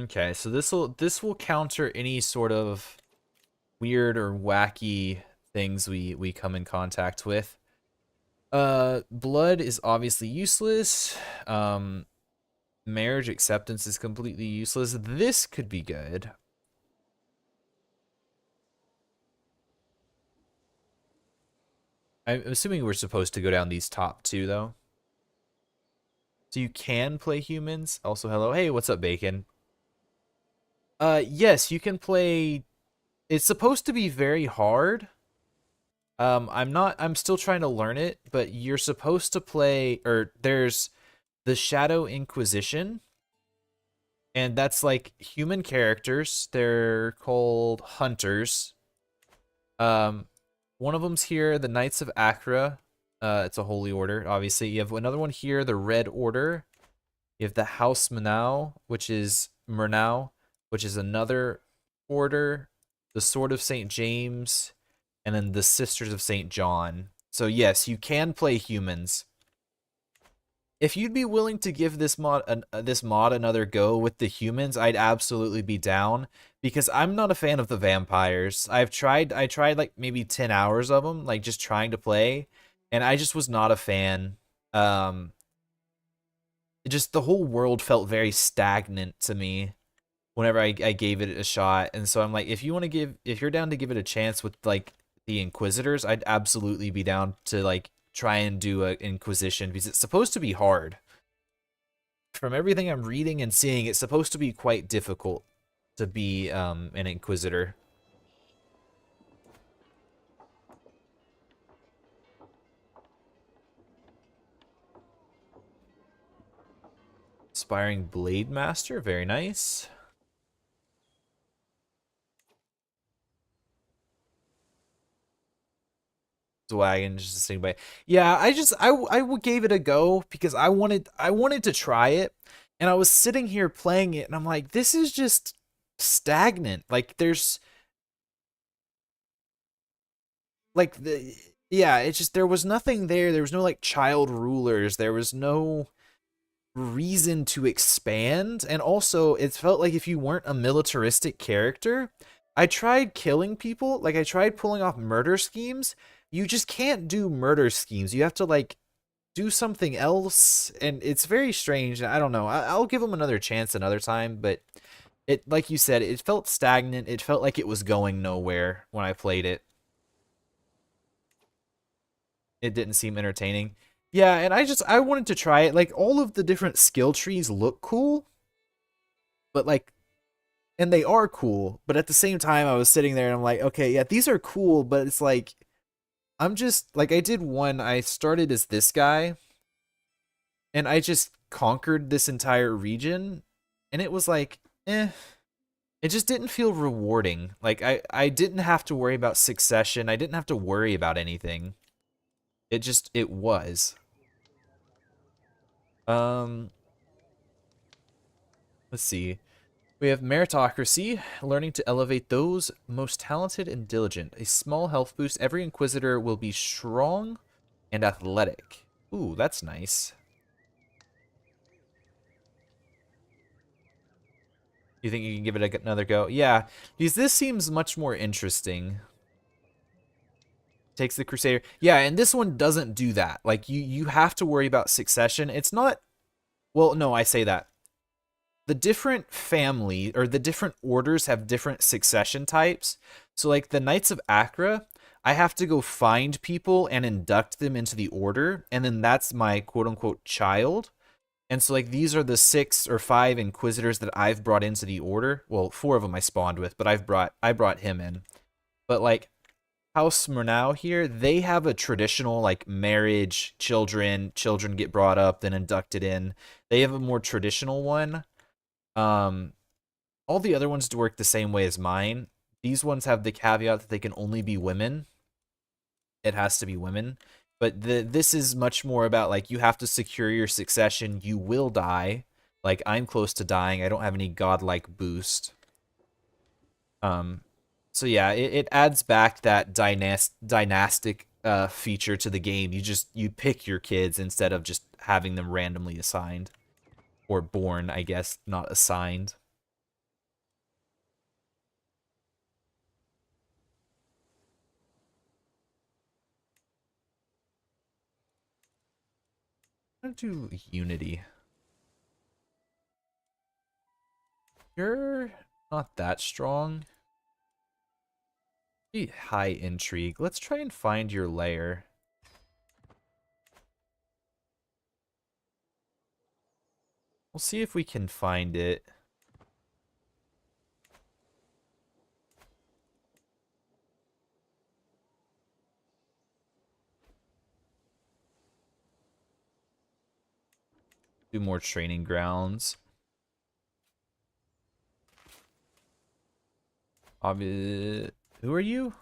Okay, so this will counter any sort of weird or wacky things we come in contact with. Blood is obviously useless. Marriage acceptance is completely useless. This could be good. I'm assuming we're supposed to go down these top two, though. So you can play humans. Also, hello. Hey, what's up, Bacon? Yes, you can play... It's supposed to be very hard. I'm still trying to learn it, but you're supposed to play... Or there's the Shadow Inquisition. And that's like human characters. They're called hunters. One of them's here, the Knights of Acre. It's a holy order, obviously. You have another one here, the Red Order. You have the House Murnau, which is another order. The Sword of St. James, and then the Sisters of St. John. So yes, you can play humans. If you'd be willing to give this mod another go with the humans, I'd absolutely be down, because I'm not a fan of the vampires. I tried like maybe 10 hours of them, like just trying to play, and I just was not a fan. Just the whole world felt very stagnant to me whenever I gave it a shot. And so I'm like, if you're down to give it a chance with like the Inquisitors, I'd absolutely be down to like try and do an Inquisition, because it's supposed to be hard. From everything I'm reading and seeing, it's supposed to be quite difficult to be an Inquisitor. Aspiring Blade Master, very nice. Wagon just a thing, but yeah, I gave it a go because I wanted to try it, and I was sitting here playing it, and I'm like, this is just stagnant. Like there's like it's just there was nothing there. There was no like child rulers. There was no reason to expand, and also it felt like if you weren't a militaristic character, I tried killing people, like I tried pulling off murder schemes. You just can't do murder schemes. You have to like do something else, and it's very strange. I don't know. I'll give them another chance another time, but it, like you said, it felt stagnant. It felt like it was going nowhere when I played it. It didn't seem entertaining. Yeah, and I wanted to try it. Like all of the different skill trees look cool, but like, and they are cool, but at the same time I was sitting there and I'm like, okay, yeah, these are cool, but it's like I'm just like, I did one, I started as this guy, and I just conquered this entire region, and it was like, it just didn't feel rewarding. Like I didn't have to worry about succession. I didn't have to worry about anything. It was. Um, let's see. We have meritocracy, learning to elevate those most talented and diligent. A small health boost. Every Inquisitor will be strong and athletic. Ooh, that's nice. You think you can give it another go? Yeah, because this seems much more interesting. Takes the Crusader. Yeah, and this one doesn't do that. Like, you have to worry about succession. It's not... Well, no, I say that. The different family, or the different orders have different succession types. So, like, the Knights of Acre, I have to go find people and induct them into the order, and then that's my quote-unquote child. And so, like, these are the 6 or 5 Inquisitors that I've brought into the order. Well, 4 of them I spawned with, but I brought him in. But, like, House Murnau here, they have a traditional like marriage, children get brought up, then inducted in. They have a more traditional one. Um, all the other ones work the same way as mine. These ones have the caveat that they can only be women. It has to be women. But this is much more about like you have to secure your succession. You will die. Like I'm close to dying. I don't have any godlike boost. Um, so yeah, it adds back that dynastic feature to the game. You pick your kids instead of just having them randomly assigned or born, I guess, not assigned. I'm gonna do Unity. You're not that strong. Be high intrigue. Let's try and find your lair. We'll see if we can find it. Do more training grounds. Obvious. Who are you?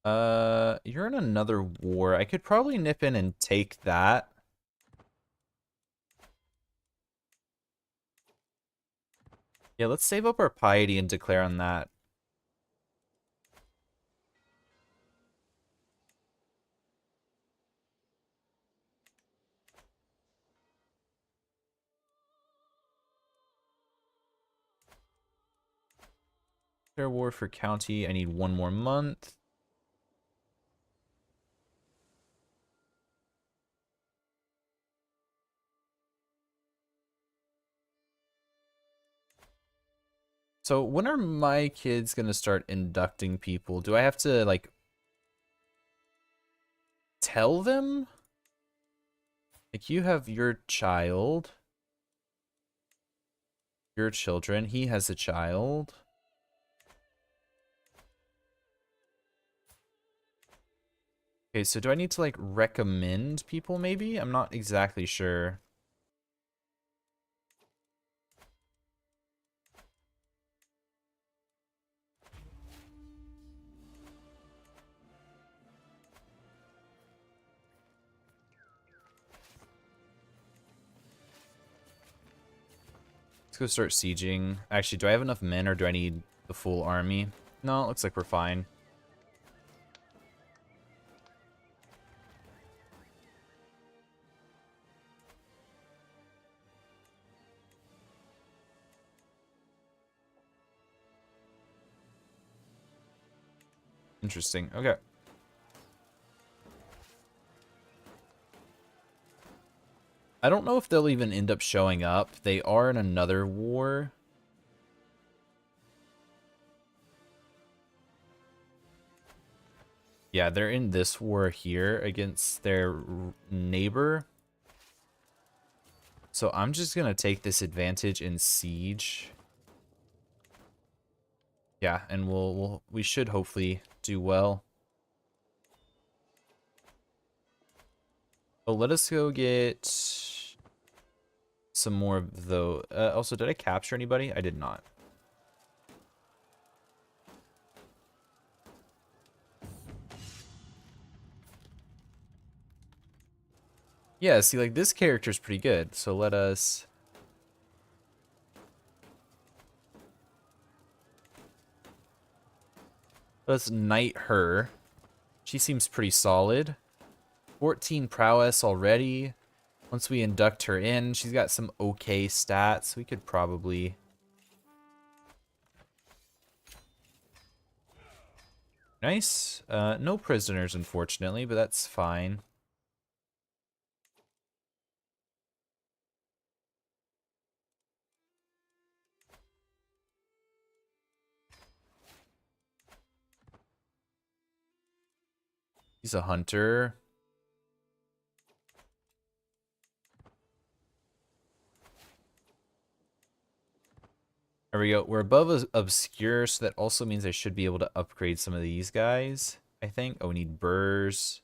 You're in another war. I could probably nip in and take that. Yeah, let's save up our piety and declare on that. Fair war for county. I need one more month. So when are my kids gonna start inducting people? Do I have to like tell them? Like you have your child, your children. He has a child. Okay, so do I need to like recommend people maybe? I'm not exactly sure. Let's go start sieging. Actually, do I have enough men or do I need the full army? No, it looks like we're fine. Interesting. Okay. I don't know if they'll even end up showing up. They are in another war. Yeah, they're in this war here against their neighbor. So I'm just gonna take this advantage in siege. Yeah, and we should hopefully do well. Oh, let us go get some more of the. Also, did I capture anybody? I did not. Yeah, see, like this character's pretty good. So let's knight her. She seems pretty solid. 14 prowess already. Once we induct her in, she's got some okay stats. We could probably... Nice. No prisoners, unfortunately, but that's fine. He's a hunter. There we go. We're above obscure, so that also means I should be able to upgrade some of these guys, I think. Oh, we need burrs,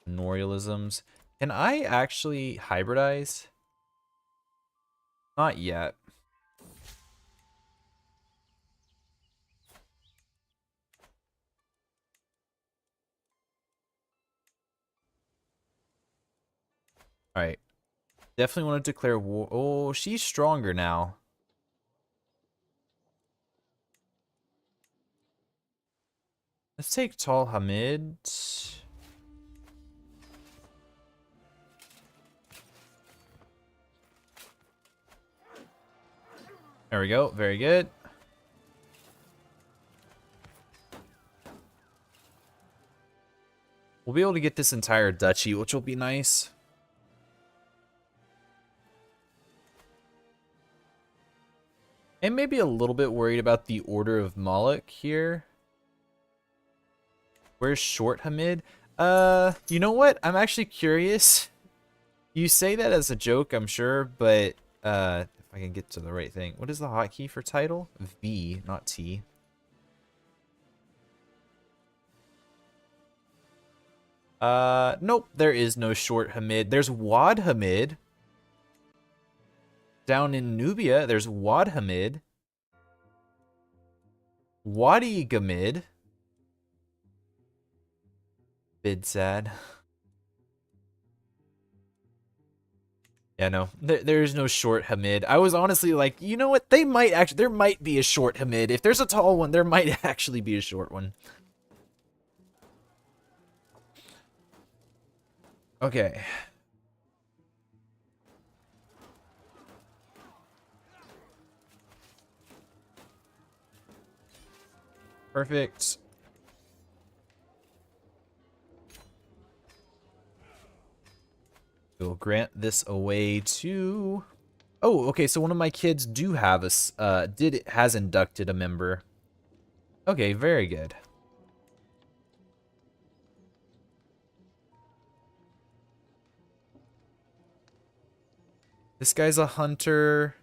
Norialisms. Can I actually hybridize? Not yet. Alright. Definitely want to declare war. Oh, she's stronger now. Let's take Tal Hamid. There we go. Very good. We'll be able to get this entire duchy, which will be nice. And maybe a little bit worried about the Order of Moloch here. Where's Short Hamid? You know what? I'm actually curious. You say that as a joke, I'm sure, but if I can get to the right thing. What is the hotkey for title? V, not T. Nope, there is no Short Hamid. There's Wad Hamid. Down in Nubia, there's Wad Hamid. Wadi Gamid. Bidsad. Yeah, no, there's no Short Hamid. I was honestly like, you know what? They might actually, there might be a Short Hamid. If there's a tall one, there might actually be a short one. Okay. Perfect. We'll grant this away to... Oh, okay, so one of my kids do have a, has inducted a member. Okay, very good. This guy's a hunter.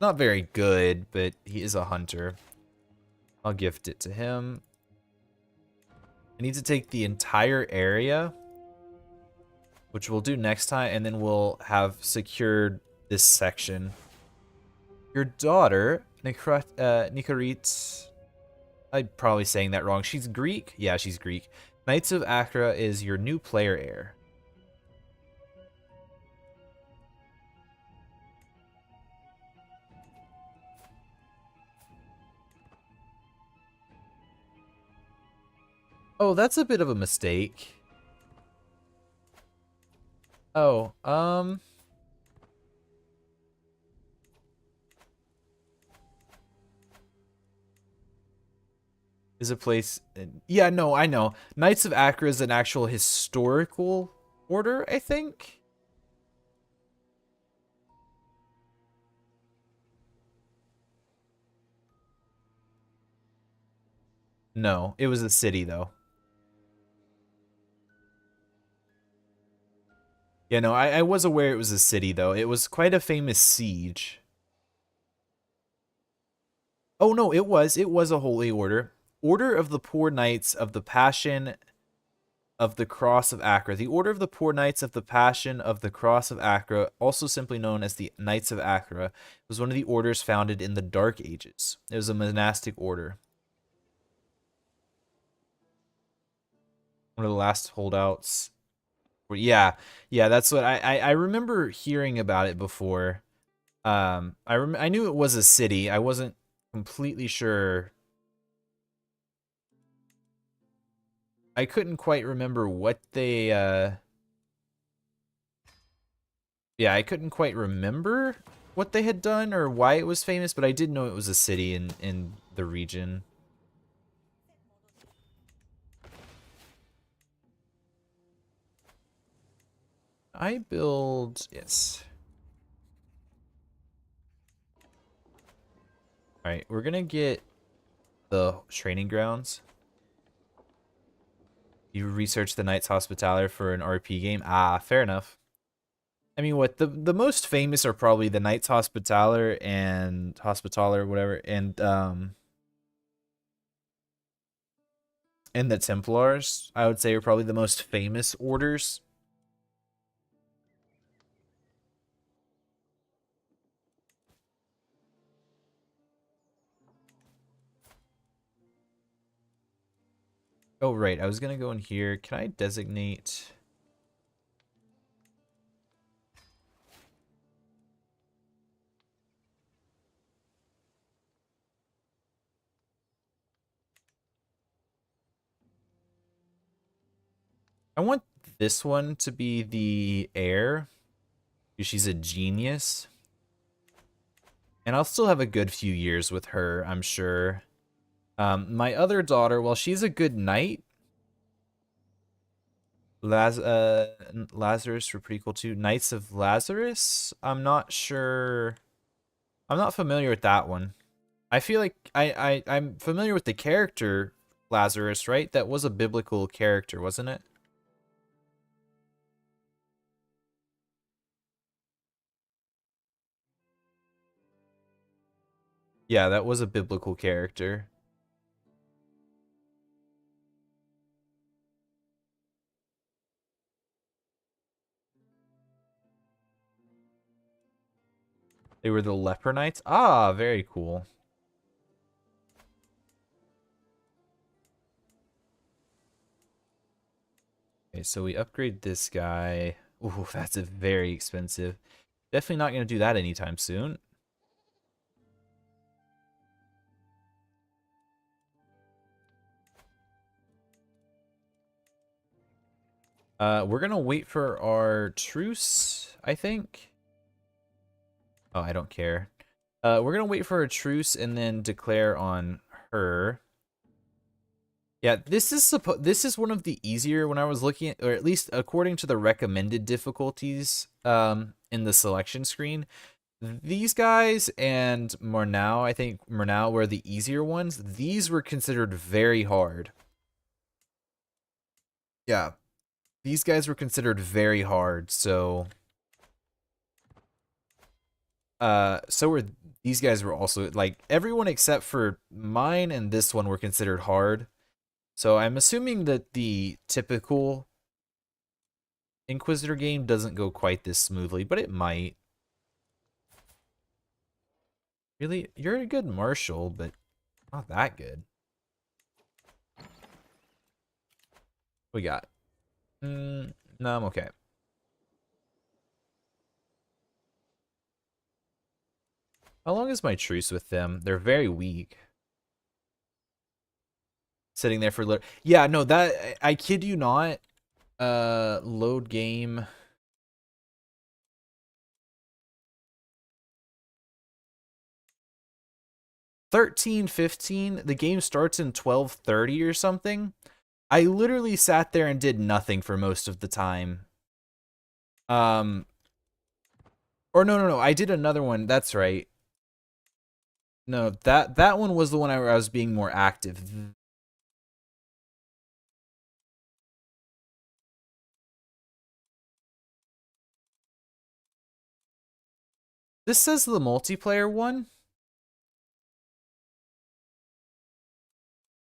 Not very good, but he is a hunter. I'll gift it to him. I need to take the entire area, which we'll do next time, and then we'll have secured this section. Your daughter, Nikarit, I'm probably saying that wrong. She's Greek? Yeah, she's Greek. Knights of Acre is your new player heir. Oh, that's a bit of a mistake. Oh, is a place... Yeah, no, I know. Knights of Acre is an actual historical order, I think? No, it was a city, though. Yeah, no, I was aware it was a city, though. It was quite a famous siege. Oh, no, it was. It was a holy order. Order of the Poor Knights of the Passion of the Cross of Acre. The Order of the Poor Knights of the Passion of the Cross of Acre, also simply known as the Knights of Acre, was one of the orders founded in the Dark Ages. It was a monastic order. One of the last holdouts. Yeah, yeah, that's what I remember hearing about it before. I knew it was a city. I wasn't completely sure. I couldn't quite remember what they yeah, I couldn't quite remember what they had done or why it was famous, but I did know it was a city in the region. I build, yes. All right, we're gonna get the training grounds. You research the Knight's Hospitality for an RP game? Ah, fair enough. I mean, what the most famous are probably the Knights Hospitaller, whatever, and the Templars. I would say are probably the most famous orders. Oh, right. I was gonna go in here. Can I designate? I want this one to be the heir, because she's a genius. And I'll still have a good few years with her, I'm sure. My other daughter, well, she's a good knight. Lazarus were pretty cool too. Knights of Lazarus? I'm not sure. I'm not familiar with that one. I feel like I'm familiar with the character Lazarus, right? That was a biblical character, wasn't it? Yeah, that was a biblical character. They were the leper knights. Ah, very cool. Okay, so we upgrade this guy. Ooh, that's a very expensive. Definitely not going to do that anytime soon. We're going to wait for our truce, I think. Oh, I don't care. We're going to wait for a truce and then declare on her. Yeah, this is one of the easier when I was looking at, or at least according to the recommended difficulties in the selection screen. These guys and Murnau, I think Murnau were the easier ones. These were considered very hard. Yeah, these guys were considered very hard, so were these guys were also like everyone except for mine and this one were considered hard. So I'm assuming that the typical Inquisitor game doesn't go quite this smoothly, but it might. Really, you're a good marshal, but not that good. What we got? No, I'm okay. How long is my truce with them? They're very weak. Sitting there for yeah, no, that I kid you not. Load game. 13:15. The game starts in 12:30 or something. I literally sat there and did nothing for most of the time. Um, or no, I did another one. That's right. No, that one was the one where I was being more active. This says the multiplayer one.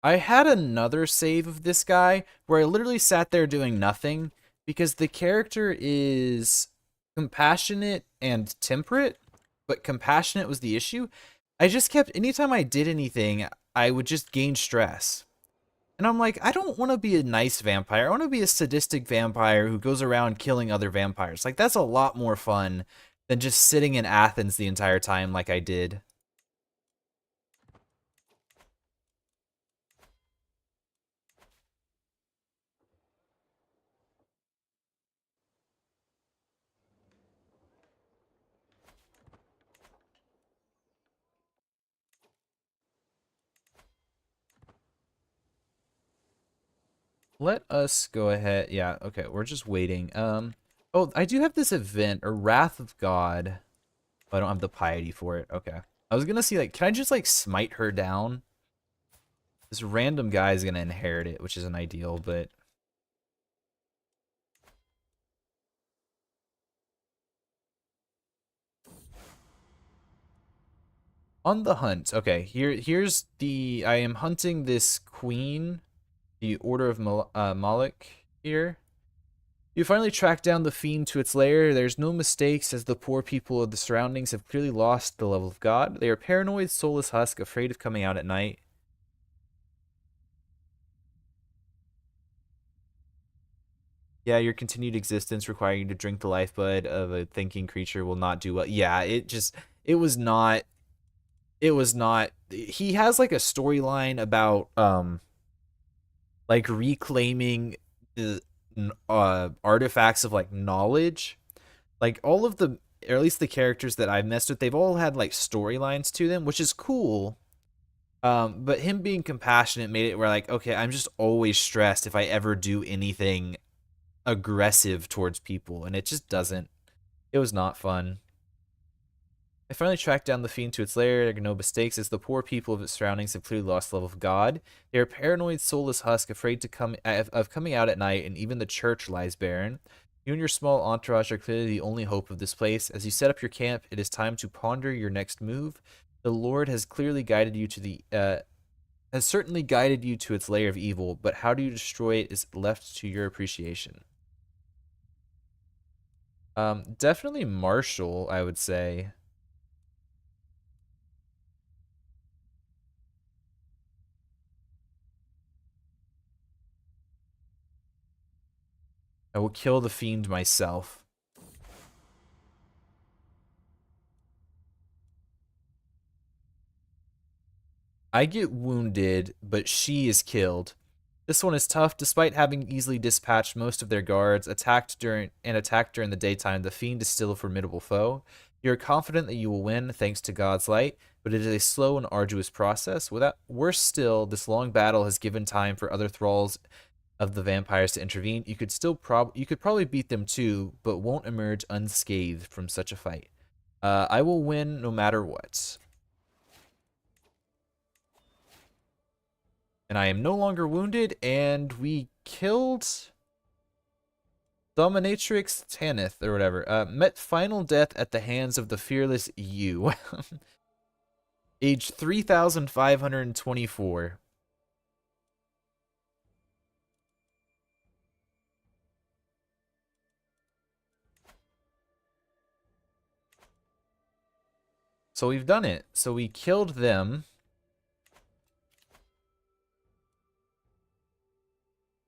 I had another save of this guy where I literally sat there doing nothing because the character is compassionate and temperate, but compassionate was the issue. I just kept, anytime I did anything, I would just gain stress. And I'm like, I don't want to be a nice vampire. I want to be a sadistic vampire who goes around killing other vampires. Like, that's a lot more fun than just sitting in Athens the entire time like I did. Let us go ahead. Yeah, okay, we're just waiting. Oh, I do have this event, or Wrath of God. Oh, I don't have the piety for it. Okay. I was gonna see, like, can I just, like, smite her down? This random guy is gonna inherit it, which isn't ideal, but... On the hunt. Okay, here's the... I am hunting this queen, the Order of Moloch here. You finally track down the fiend to its lair. There's no mistakes, as the poor people of the surroundings have clearly lost the love of God. They are paranoid, soulless husk, afraid of coming out at night. Yeah, your continued existence requiring you to drink the lifeblood of a thinking creature will not do well. Yeah, it was not, he has like a storyline about, like reclaiming the, artifacts of like knowledge. Like all of the, or at least the characters that I've messed with, they've all had like storylines to them, which is cool. But him being compassionate made it where like, okay, I'm just always stressed if I ever do anything aggressive towards people, and it just doesn't. It was not fun. I finally tracked down the fiend to its lair. There are no mistakes, as the poor people of its surroundings have clearly lost the love of God. They are paranoid, soulless husk, afraid to come of coming out at night, and even the church lies barren. You and your small entourage are clearly the only hope of this place. As you set up your camp, it is time to ponder your next move. The Lord has clearly guided you to the has certainly guided you to its lair of evil, but how do you destroy it is left to your appreciation. Definitely Marshall, I would say. I will kill the fiend myself. I get wounded, but she is killed. This one is tough. Despite having easily dispatched most of their guards, attacked during the daytime, the fiend is still a formidable foe. You are confident that you will win, thanks to God's light, but it is a slow and arduous process. Worse still, this long battle has given time for other thralls of the vampires to intervene. You could probably beat them too, but won't emerge unscathed from such a fight. I will win no matter what. And I am no longer wounded, and we killed Dominatrix Tanith, or whatever. Met final death at the hands of the fearless you. Age 3,524. So we've done it. So we killed them.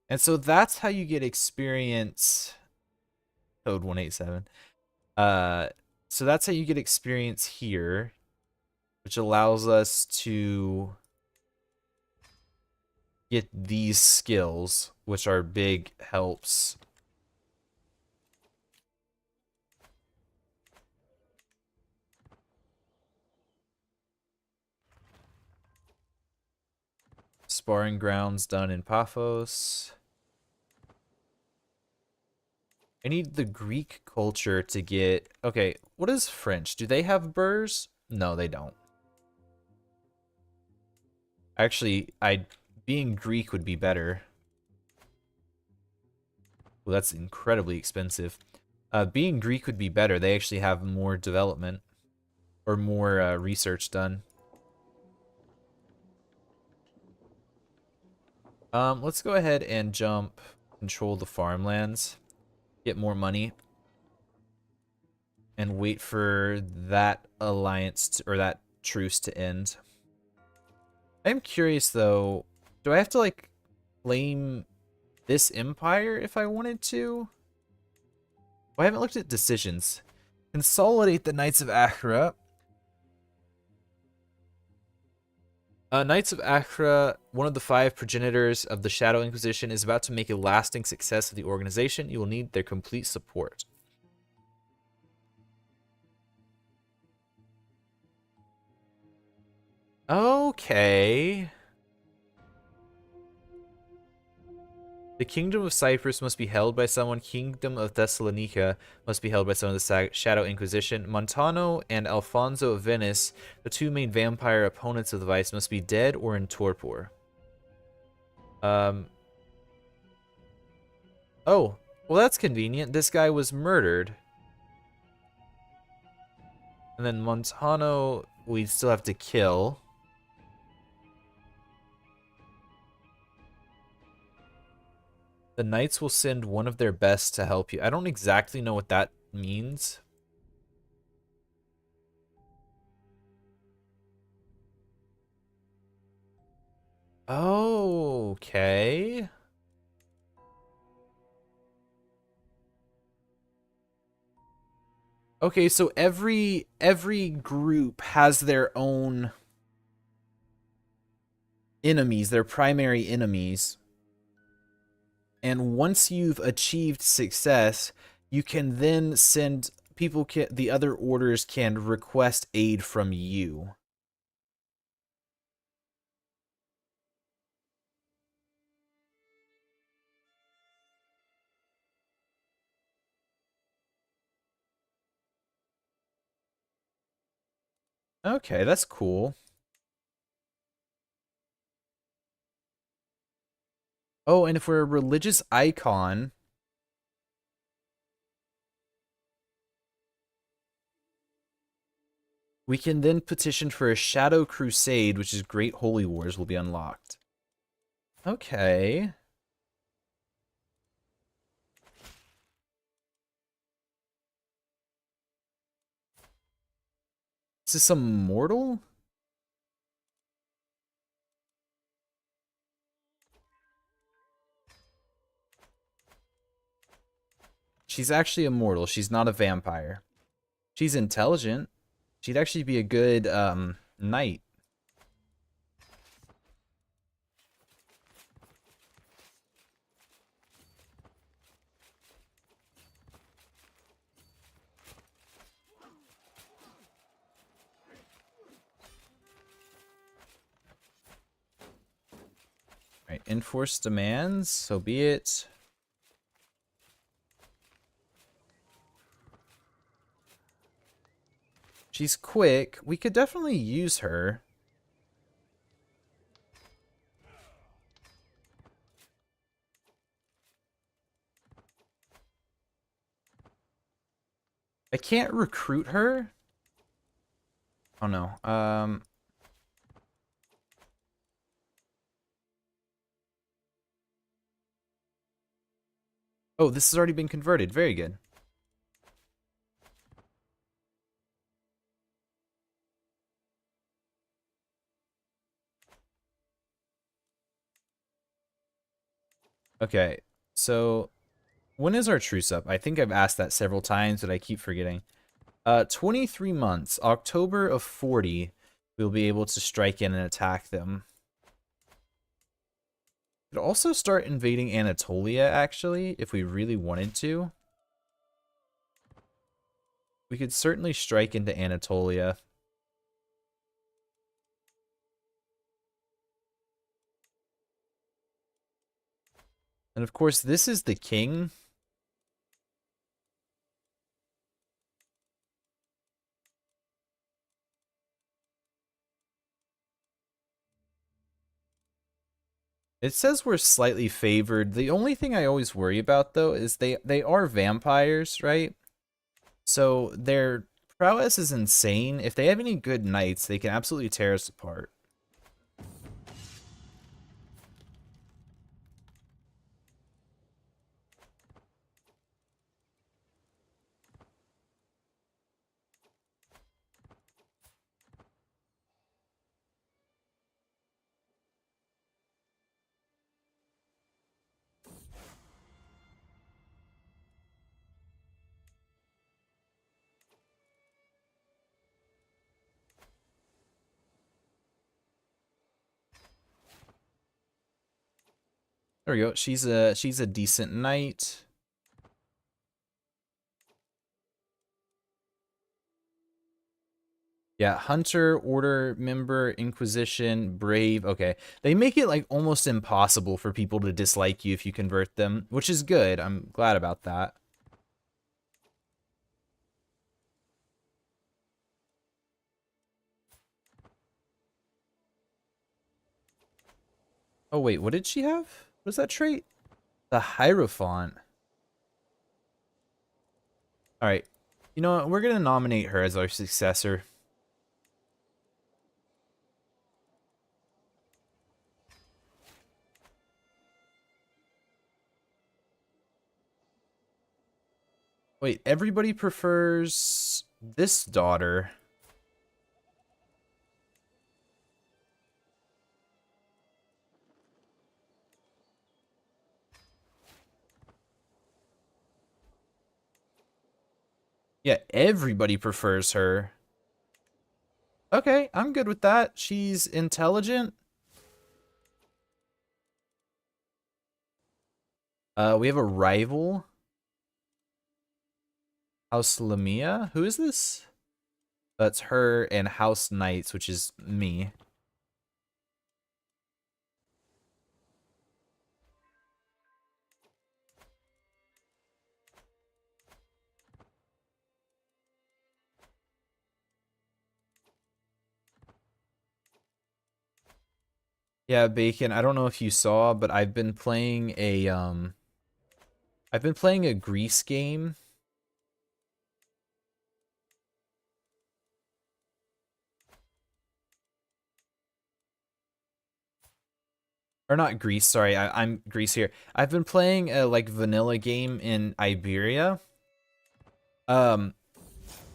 And so that's how you get experience. Code 187. So that's how you get experience here, which allows us to get these skills, which are big helps. Sparring grounds done in Paphos. I need the Greek culture to get... Okay, what is French? Do they have burrs? No, they don't. Actually, being Greek would be better. Well, that's incredibly expensive. Being Greek would be better. They actually have more development or more research done. Let's go ahead and jump control the farmlands. Get more money. And wait for that alliance or that truce to end. I'm curious though, do I have to like claim this empire if I wanted to? Well, I haven't looked at decisions. Consolidate the Knights of Acre. Knights of Acre, one of the 5 progenitors of the Shadow Inquisition, is about to make a lasting success of the organization. You will need their complete support. Okay. The Kingdom of Cyprus must be held by someone. Kingdom of Thessalonica must be held by someone of the Shadow Inquisition. Montano and Alfonso of Venice, the 2 main vampire opponents of the Vice, must be dead or in torpor. Oh, well that's convenient. This guy was murdered. And then Montano we still have to kill. The knights will send one of their best to help you. I don't exactly know what that means. Oh, okay. Okay, so every group has their own enemies, their primary enemies. And once you've achieved success, you can then send people the other orders can request aid from you. Okay, that's cool. Oh, and if we're a religious icon, we can then petition for a Shadow Crusade, which is Great Holy Wars, will be unlocked. Okay. Is this some mortal? She's actually immortal. She's not a vampire. She's intelligent. She'd actually be a good knight. Right, enforce demands, so be it. She's quick. We could definitely use her. I can't recruit her. Oh no. Oh, this has already been converted. Very good. Okay. So, when is our truce up? I think I've asked that several times, but I keep forgetting. 23 months. October of 40, we'll be able to strike in and attack them. Could also start invading Anatolia, actually, if we really wanted to. We could certainly strike into Anatolia. And of course, this is the king. It says we're slightly favored. The only thing I always worry about, though, is they are vampires, right? So their prowess is insane. If they have any good knights, they can absolutely tear us apart. There we go. She's a decent knight. Yeah, Hunter, Order member, Inquisition, Brave. Okay. They make it like almost impossible for people to dislike you if you convert them, which is good. I'm glad about that. Oh wait, what did she have? What's that trait? The Hierophant. All right. You know what? We're going to nominate her as our successor. Wait, everybody prefers this daughter. Yeah, everybody prefers her. Okay, I'm good with that. She's intelligent. We have a rival. House Lamia. Who is this? That's her and House Knights, which is me. Yeah, Bacon, I don't know if you saw, but I've been playing a Greece game. Or not Greece, sorry, I'm Greece here. I've been playing a like vanilla game in Iberia. Um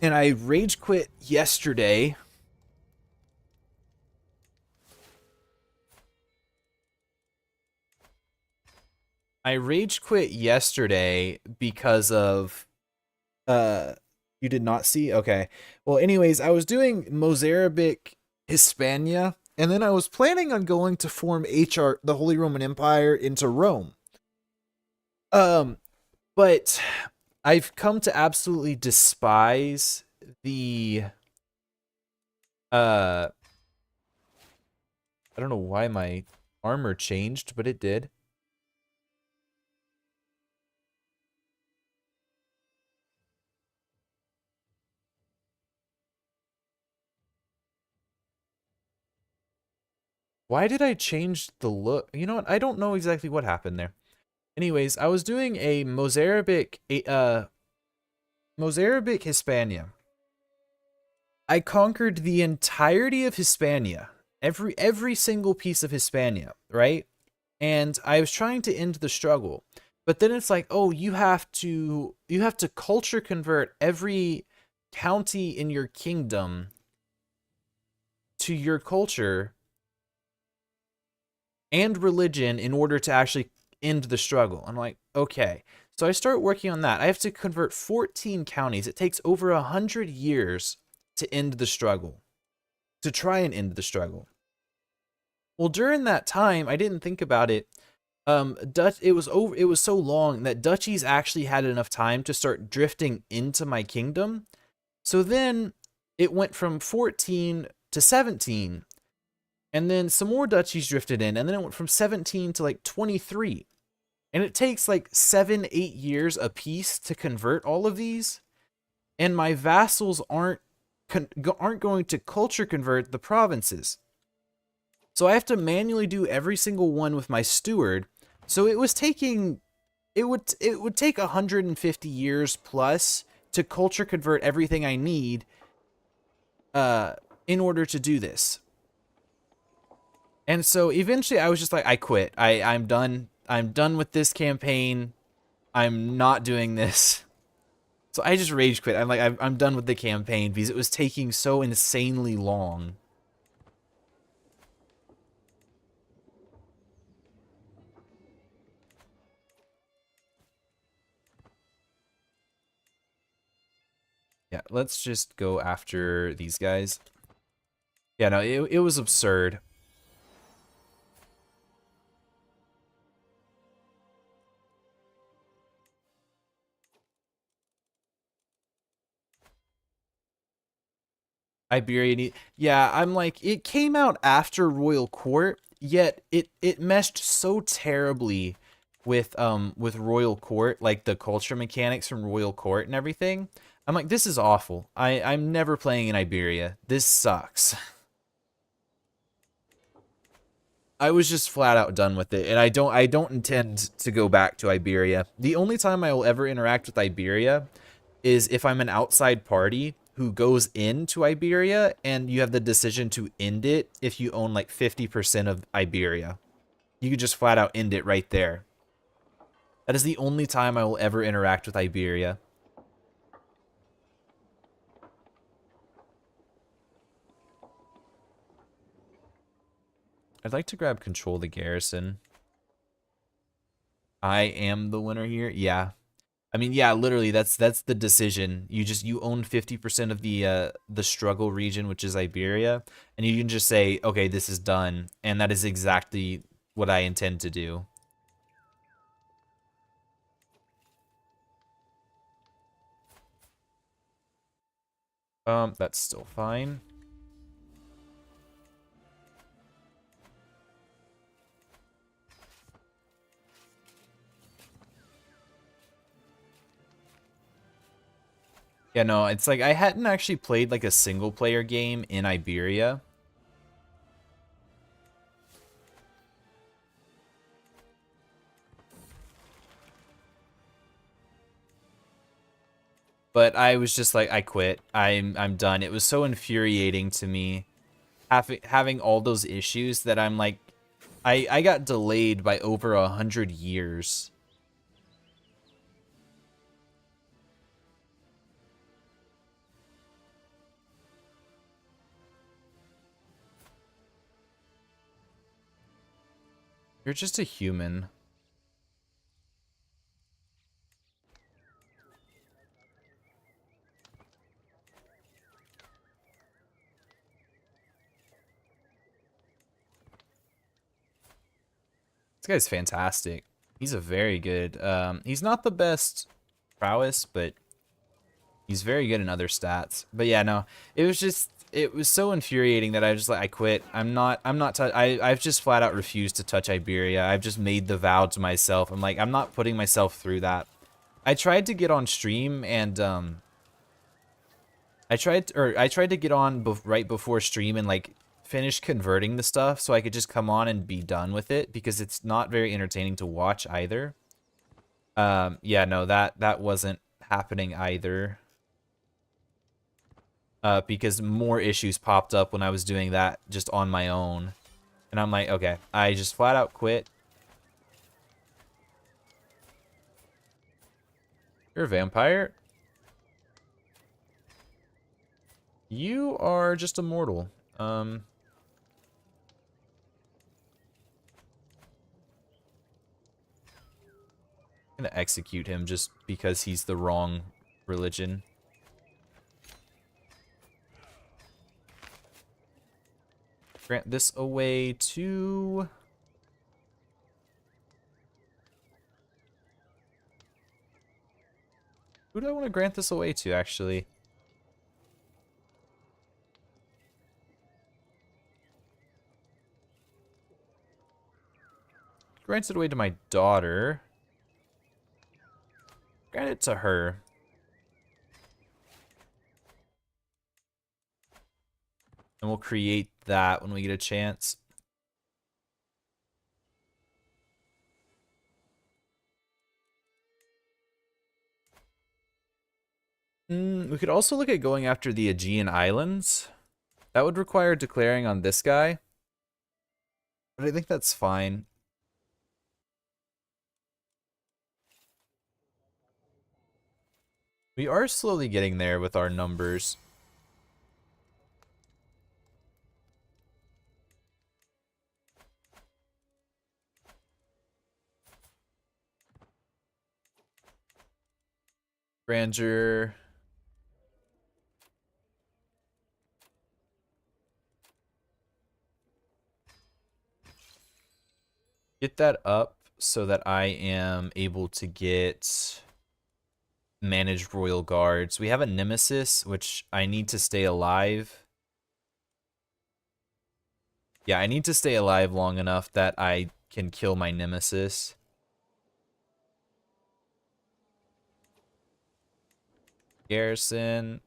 and I rage quit yesterday. I rage quit yesterday because of you did not see? Okay. Well, anyways, I was doing Mozarabic Hispania, and then I was planning on going to form HR, the Holy Roman Empire, into Rome. Um, but I've come to absolutely despise the uh I don't know why my armor changed, but it did. Why did I change the look? You know what? I don't know exactly what happened there. Anyways, I was doing a Mozarabic Hispania. I conquered the entirety of Hispania, every single piece of Hispania, right? And I was trying to end the struggle. But then it's like, "Oh, you have to culture convert every county in your kingdom to your culture and religion in order to actually end the struggle." I'm like, "Okay." So I start working on that. I have to convert 14 counties. It takes over 100 years to end the struggle, to try and end the struggle. Well, during that time, I didn't think about it. It was so long that duchies actually had enough time to start drifting into my kingdom. So then it went from 14 to 17, and then some more duchies drifted in, and then it went from 17 to like 23. And it takes like 7-8 years a piece to convert all of these, and my vassals aren't going to culture convert the provinces. So I have to manually do every single one with my steward. So it would take 150 years plus to culture convert everything I need in order to do this. And so eventually I was just like, I quit. I'm done. I'm done with this campaign. I'm not doing this. So I just rage quit. I'm done with the campaign because it was taking so insanely long. Yeah, let's just go after these guys. Yeah, no, it was absurd. Iberian. Yeah, I'm like, it came out after Royal Court, yet it meshed so terribly with Royal Court, like the culture mechanics from Royal Court and everything. I'm like, this is awful. I'm never playing in Iberia. This sucks. I was just flat out done with it, and I don't intend to go back to Iberia. The only time I will ever interact with Iberia is if I'm an outside party who goes into Iberia and you have the decision to end it if you own like 50% of Iberia. You could just flat out end it right there. That is the only time I will ever interact with Iberia. I'd like to grab control of the garrison. I am the winner here. Yeah. I mean, yeah, literally that's the decision. You own 50% of the struggle region, which is Iberia, and you can just say, "Okay, this is done." And that is exactly what I intend to do. That's still fine. Yeah, no, it's like I hadn't actually played like a single player game in Iberia. But I was just like, I quit. I'm done. It was so infuriating to me having all those issues that I'm like, I got delayed by over 100 years. You're just a human. This guy's fantastic. He's a very good. He's not the best prowess, but he's very good in other stats. But yeah, no, it was so infuriating that I just like I quit. I've just flat out refused to touch Iberia. I've just made the vow to myself. I'm like, I'm not putting myself through that. I tried to get on stream and I tried to get on right before stream and like finish converting the stuff so I could just come on and be done with it because it's not very entertaining to watch either. Yeah, no, that wasn't happening either. Because more issues popped up when I was doing that just on my own. And I'm like, okay, I just flat out quit. You're a vampire? You are just a mortal. I'm gonna execute him just because he's the wrong religion. Grant this away to... Who do I want to grant this away to, actually? Grant it away to my daughter. Grant it to her. And we'll create that when we get a chance. We could also look at going after the Aegean Islands. That would require declaring on this guy. But I think that's fine. We are slowly getting there with our numbers. Grandeur. Get that up so that I am able to get managed royal guards. We have a nemesis, which I need to stay alive. Yeah, I need to stay alive long enough that I can kill my nemesis. Garrison.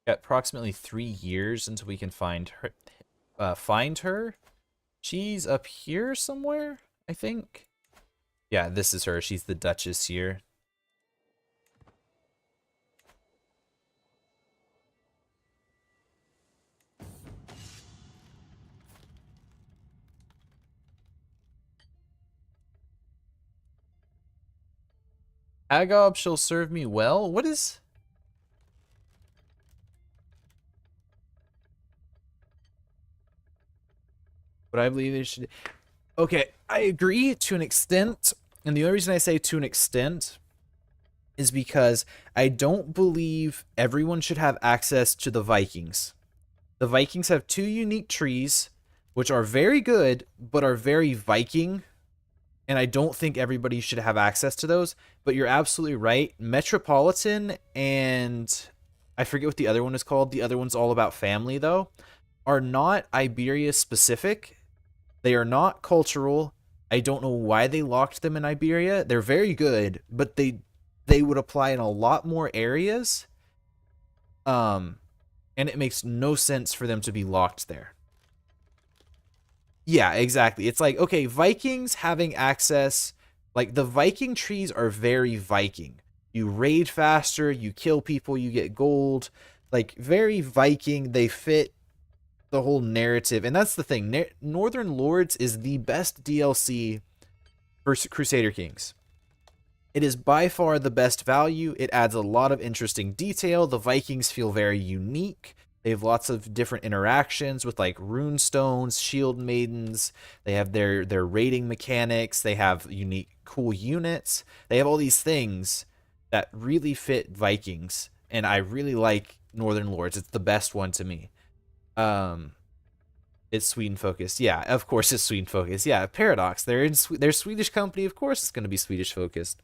Got approximately 3 years until we can find her. Find her? She's up here somewhere, I think. Yeah, this is her. She's the Duchess here. Agob shall serve me well? What is... But I believe they should. Okay, I agree to an extent. And the only reason I say to an extent is because I don't believe everyone should have access to the Vikings. The Vikings have two unique trees, which are very good, but are very Viking. And I don't think everybody should have access to those. But you're absolutely right. Metropolitan and I forget what the other one is called. The other one's all about family, though, are not Iberia specific. They are not cultural. I don't know why they locked them in Iberia. They're very good, but they would apply in a lot more areas. Um, and it makes no sense for them to be locked there. Yeah, exactly. It's like, okay, Vikings having access, like the Viking trees are very Viking. You raid faster, you kill people, you get gold. Like very Viking, they fit the whole narrative. And that's the thing. Northern Lords is the best DLC for Crusader Kings. It is by far the best value. It adds a lot of interesting detail. The Vikings feel very unique. They have lots of different interactions with like rune stones, shield maidens. They have their raiding mechanics. They have unique cool units. They have all these things that really fit Vikings, and I really like Northern Lords. It's the best one to me. Um, it's Sweden focused. Yeah, of course it's Sweden focused. Yeah, Paradox. They're Swedish company. Of course it's going to be Swedish focused.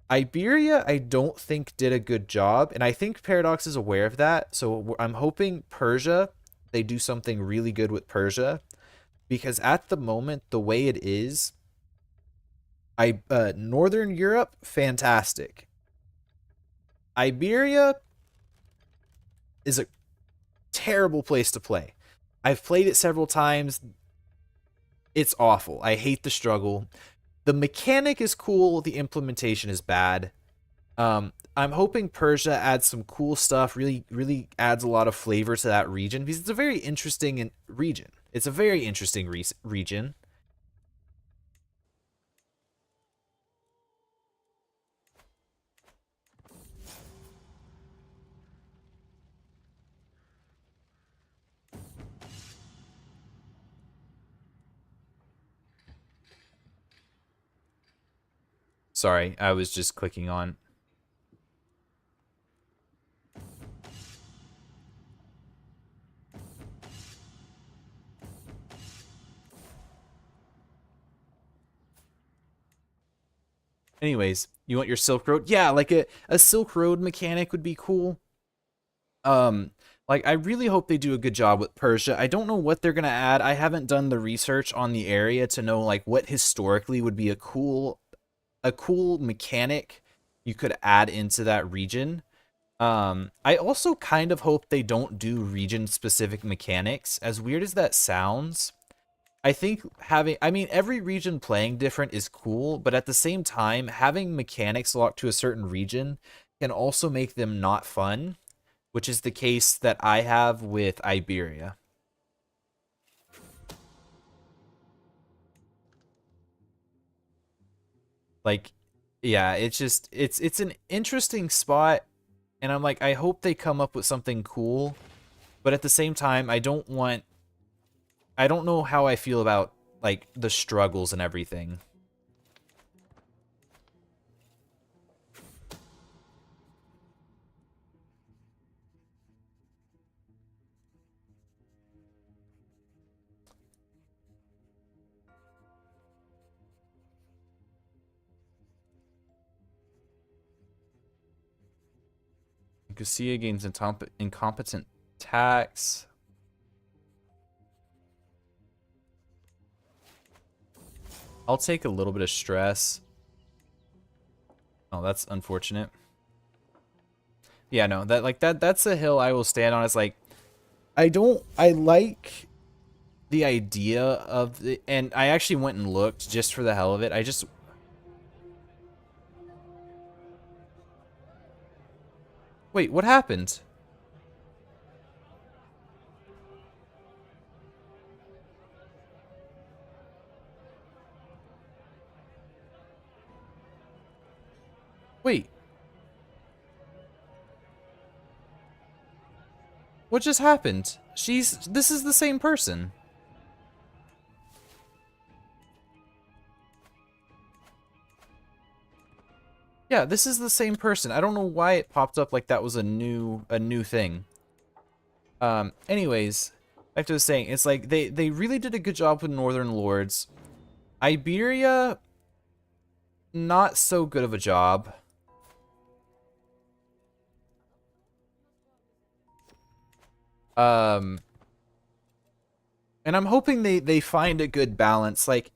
Iberia, I don't think did a good job, and I think Paradox is aware of that. So I'm hoping Persia, they do something really good with Persia, because at the moment, the way it is, Northern Europe, fantastic. Iberia is a terrible place to play. I've played it several times. It's awful. I hate the struggle. The mechanic is cool. The implementation is bad. I'm hoping Persia adds some cool stuff. Really adds a lot of flavor to that region because it's a very interesting region. It's a very interesting region. Sorry, I was just clicking on. Anyways, you want your Silk Road? Yeah, like a Silk Road mechanic would be cool. Um, like I really hope they do a good job with Persia. I don't know what they're gonna add. I haven't done the research on the area to know like what historically would be a cool mechanic you could add into that region. I also kind of hope they don't do region specific mechanics. As weird as that sounds, I think I mean, every region playing different is cool, but at the same time, having mechanics locked to a certain region can also make them not fun, which is the case that I have with Iberia. Like, yeah, it's an interesting spot, and I'm like, I hope they come up with something cool, but at the same time, I don't know how I feel about like the struggles and everything. Nicosia gains incompetent tax. I'll take a little bit of stress. Oh, that's unfortunate. Yeah, no, that's a hill I will stand on. It's like I like the idea of the, and I actually went and looked just for the hell of it. Wait, what happened? Wait, what just happened? This is the same person. Yeah, this is the same person. I don't know why it popped up like that was a new thing. Anyways, like I was saying, it's like they really did a good job with Northern Lords. Iberia, not so good of a job. Um, and I'm hoping they find a good balance. Like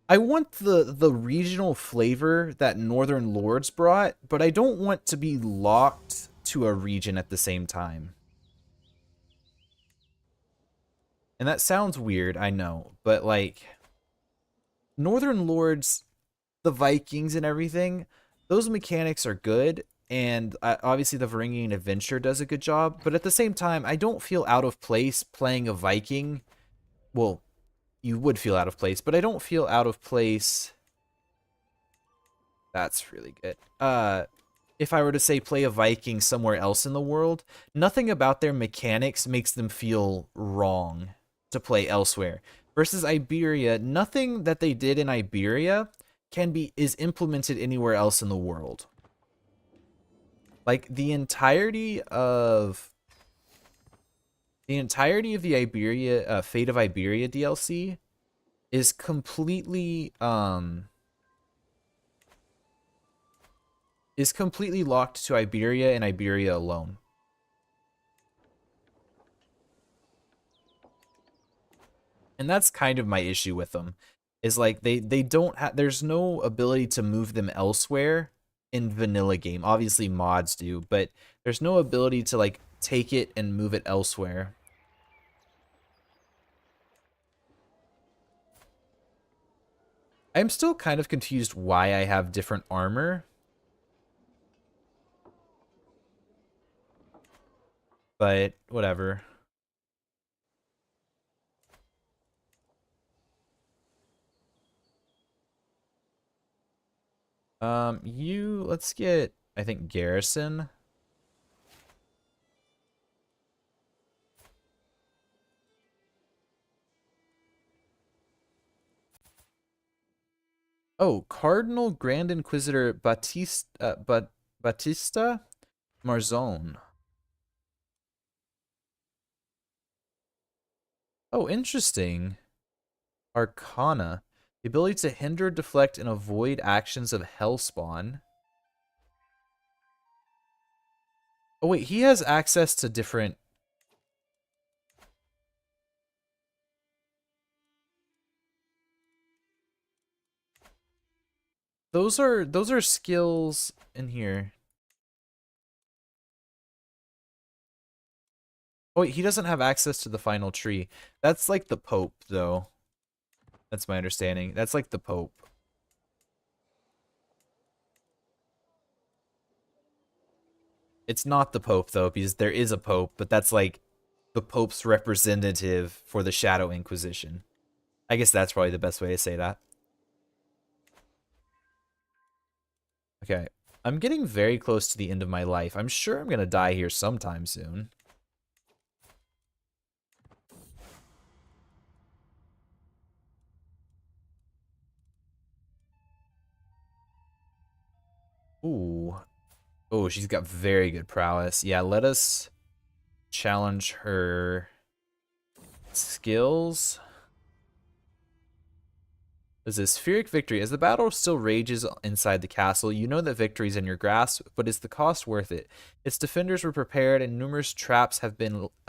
I want the regional flavor that Northern Lords brought, but I don't want to be locked to a region at the same time. And that sounds weird, I know, but like Northern Lords, the Vikings and everything, those mechanics are good, and obviously the Varangian Adventure does a good job, but at the same time, I don't feel out of place playing a Viking. Well, you would feel out of place, but I don't feel out of place. That's really good. If I were to say play a Viking somewhere else in the world, nothing about their mechanics makes them feel wrong to play elsewhere. Versus Iberia, nothing that they did in Iberia is implemented anywhere else in the world. Like the entirety of the Iberia Fate of Iberia DLC is completely locked to Iberia and Iberia alone. And that's kind of my issue with them, is like they don't have, there's no ability to move them elsewhere in vanilla game. Obviously mods do, but there's no ability to like take it and move it elsewhere. I'm still kind of confused why I have different armor, but whatever. Let's get, I think, Garrison. Oh, Cardinal Grand Inquisitor Batista Marzone. Oh, interesting. Arcana. The ability to hinder, deflect, and avoid actions of Hellspawn. Oh wait, he has access to different. Those are skills in here. Oh wait, he doesn't have access to the final tree. That's like the Pope, though. That's my understanding. That's like the Pope. It's not the Pope though, because there is a Pope, but that's like the Pope's representative for the Shadow Inquisition. I guess that's probably the best way to say that. Okay. I'm getting very close to the end of my life. I'm sure I'm gonna die here sometime soon. Ooh. Oh, she's got very good prowess. Yeah, let us challenge her skills. This is Pyrrhic victory. As the battle still rages inside the castle, you know that victory is in your grasp, but is the cost worth it? Its defenders were prepared, and numerous traps have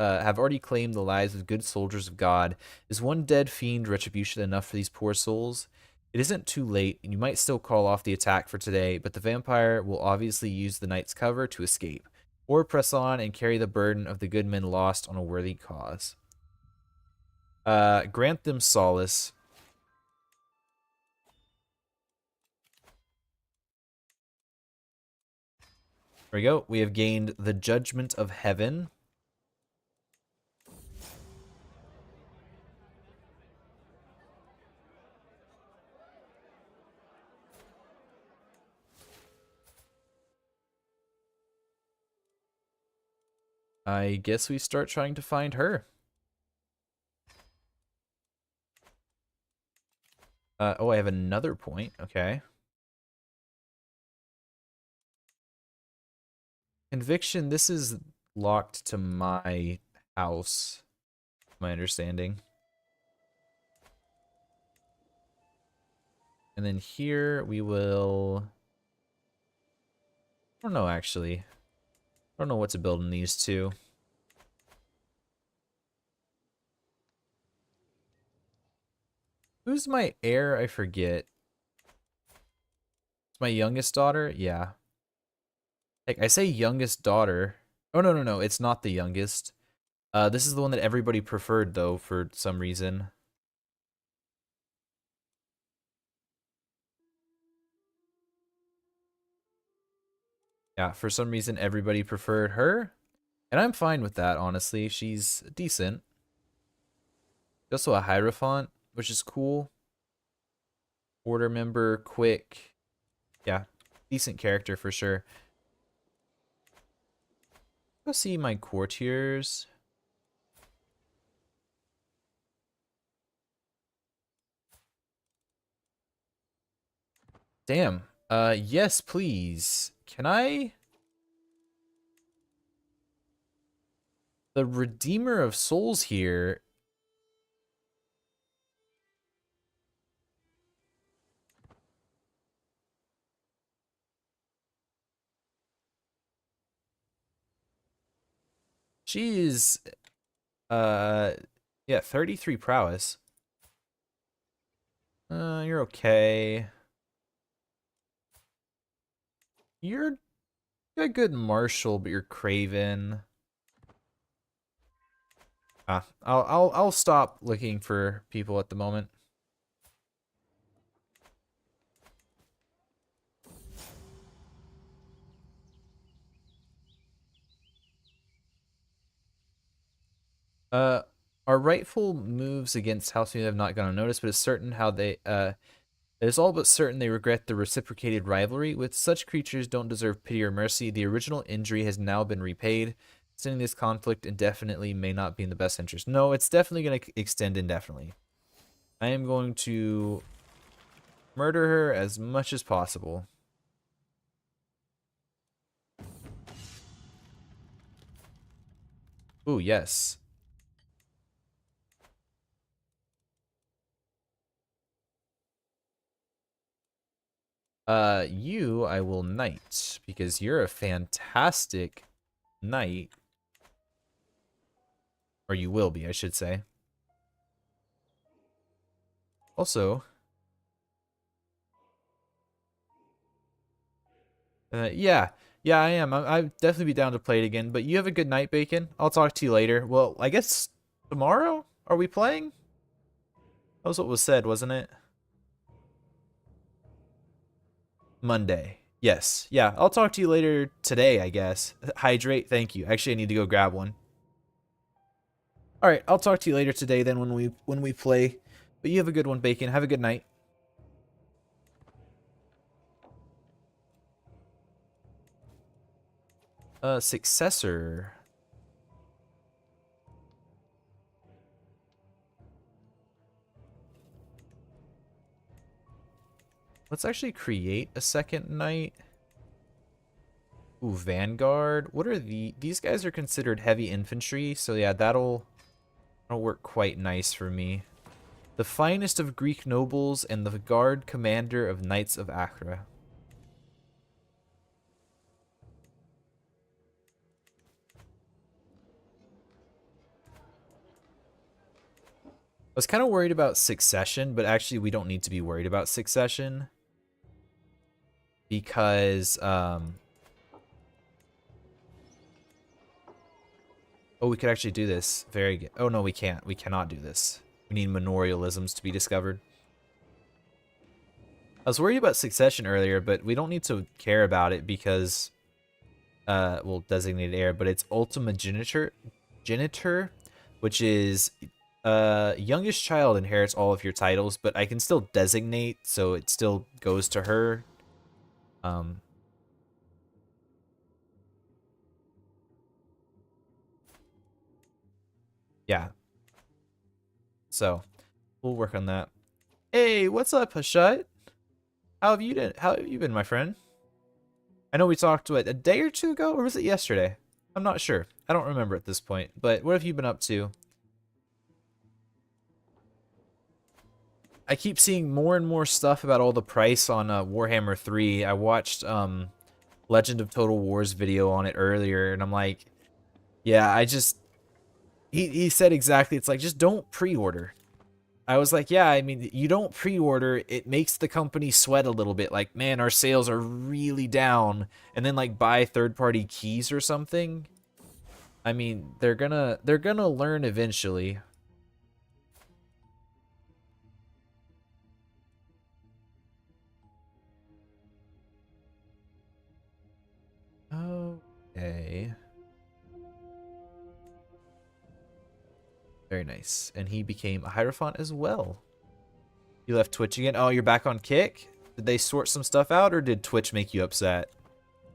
already claimed the lives of good soldiers of God. Is one dead fiend retribution enough for these poor souls? It isn't too late, and you might still call off the attack for today, but the vampire will obviously use the night's cover to escape, or press on and carry the burden of the good men lost on a worthy cause. Grant them solace. There we go. We have gained the Judgment of Heaven. I guess we start trying to find her. Oh, I have another point. Okay. Conviction, this is locked to my house, my understanding. And then here we will... I don't know, actually. I don't know what to build in these two. Who's my heir? I forget. It's my youngest daughter? Yeah. Like, I say youngest daughter. Oh, no, no, no. It's not the youngest. This is the one that everybody preferred, though, for some reason. Yeah, for some reason, everybody preferred her. And I'm fine with that, honestly. She's decent. Also a Hierophant, which is cool. Order member, quick. Yeah, decent character for sure. Go see my courtiers. Damn. Yes, please. Can I? The Redeemer of Souls here. She's, uh, yeah, 33 prowess. You're okay. You're a good marshal, but you're craven. I'll stop looking for people at the moment. Uh, our rightful moves against House have not gone unnoticed, but it's certain how they it is all but certain they regret the reciprocated rivalry. With such creatures don't deserve pity or mercy. The original injury has now been repaid. Sending this conflict indefinitely may not be in the best interest. No, it's definitely going to extend indefinitely. I am going to murder her as much as possible. Ooh, yes. You I will knight because you're a fantastic knight. Or you will be, I should say. Also, yeah. Yeah, I am. I'd definitely be down to play it again. But you have a good night, Bacon. I'll talk to you later. Well, I guess tomorrow? Are we playing? That was what was said, wasn't it? Monday. Yes. Yeah, I'll talk to you later today, I guess. Hydrate, thank you. Actually, I need to go grab one. All right, I'll talk to you later today then when we play. But you have a good one, Bacon. Have a good night. Successor. Let's actually create a second knight. Ooh, Vanguard. What are these guys are considered heavy infantry, so yeah, that'll work quite nice for me. The finest of Greek nobles and the guard commander of Knights of Acre. I was kind of worried about succession, but actually we don't need to be worried about succession because oh, we could actually do this. Very good. Oh no, we can't. We cannot do this. We need memorialisms to be discovered. I was worried about succession earlier, but we don't need to care about it because well, designated heir, but it's genitor, which is youngest child inherits all of your titles, but I can still designate, so it still goes to her. Yeah. So we'll work on that. Hey, what's up, Hashut? How have you been, my friend? I know we talked, what, a day or two ago, or was it yesterday? I'm not sure. I don't remember at this point. But what have you been up to? I keep seeing more and more stuff about all the price on Warhammer 3. I watched Legend of Total War's video on it earlier, and I'm like, yeah, I just he said exactly, it's like, just don't pre-order. I was like, yeah, I mean, you don't pre-order, it makes the company sweat a little bit, like, man, our sales are really down, and then like buy third-party keys or something. I mean, they're gonna learn eventually. Okay. Very nice. And he became a Hierophant as well. You left Twitch again? Oh, you're back on Kick? Did they sort some stuff out, or did Twitch make you upset?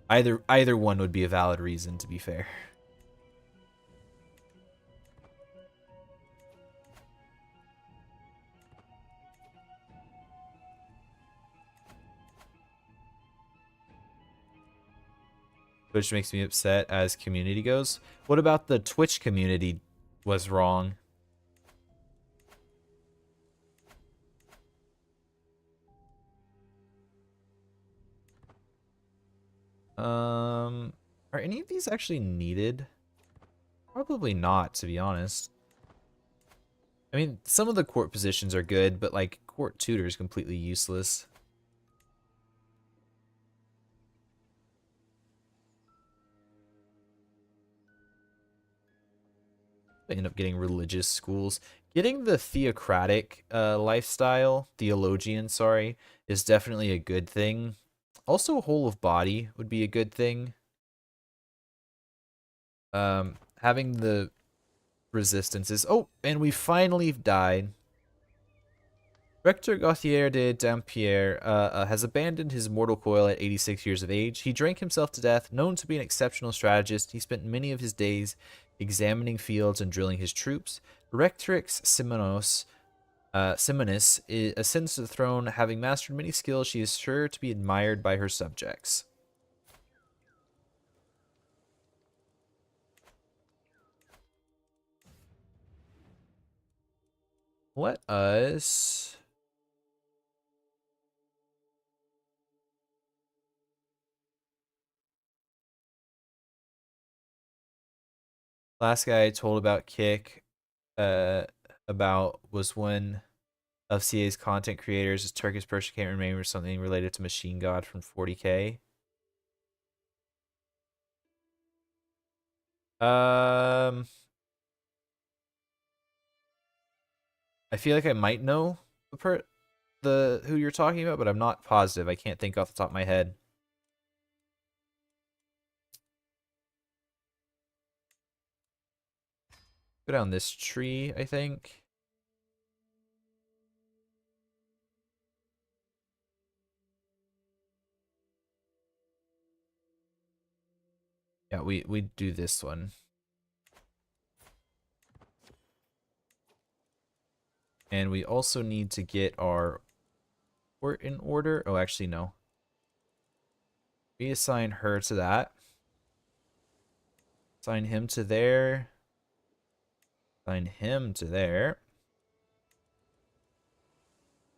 Either one would be a valid reason, to be fair. Twitch makes me upset as community goes. What about the Twitch community was wrong? Are any of these actually needed? Probably not, to be honest. I mean, some of the court positions are good, but like court tutor is completely useless. I end up getting religious schools. Getting the theocratic lifestyle, theologian, sorry, is definitely a good thing. Also, whole of body would be a good thing. Having the resistances. Oh, and we finally died. Rector Gauthier de Dampierre has abandoned his mortal coil at 86 years of age. He drank himself to death. Known to be an exceptional strategist, he spent many of his days examining fields and drilling his troops. Rectrix Simonis ascends to the throne. Having mastered many skills, she is sure to be admired by her subjects. Let us... Last guy I told about Kick, about was one of CA's content creators. Is Turkish person, can't remember, something related to Machine God from 40K. I feel like I might know the who you're talking about, but I'm not positive. I can't think off the top of my head. Go down this tree, I think. Yeah, we do this one. And we also need to get our port in order. Oh, actually, no. We assign her to that. Assign him to there. Assign him to there.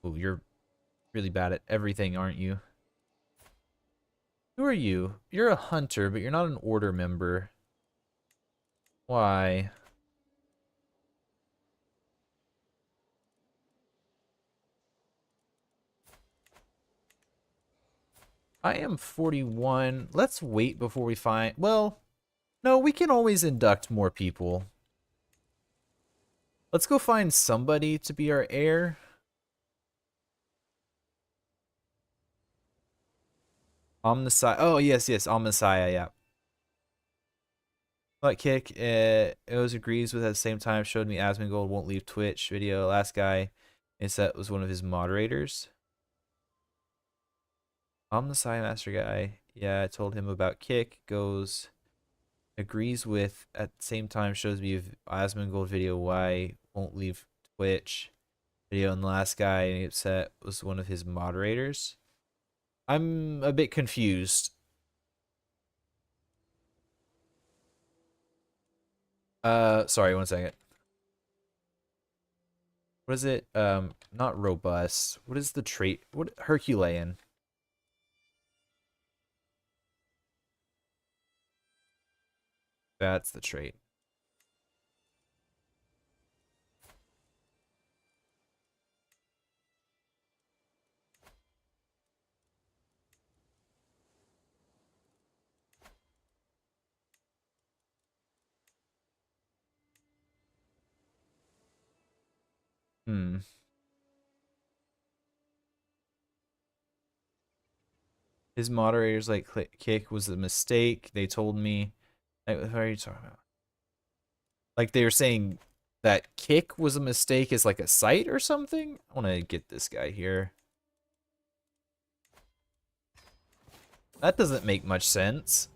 Oh, you're really bad at everything, aren't you? Who are you? You're a hunter, but you're not an order member. Why? I am 41. Let's wait before we find... Well, no, we can always induct more people. Let's go find somebody to be our heir. Omnissiah. Oh, yes, Omnissiah, yeah. But Kick, it was agrees with at the same time, showed me Asmongold won't leave Twitch video. Last guy, that was one of his moderators. Omnissiah Master guy. Yeah, I told him about Kick. Goes, agrees with at the same time, shows me Asmongold video why won't leave Twitch video. And the last guy, and upset, was one of his moderators. I'm a bit confused. Sorry, one second. What is it? Not robust. What is the trait? What Herculean? That's the trait. Hmm. His moderators like kick was a mistake. They told me. Like, what are you talking about? Like they were saying that kick was a mistake as like a site or something. I want to get this guy here. That doesn't make much sense.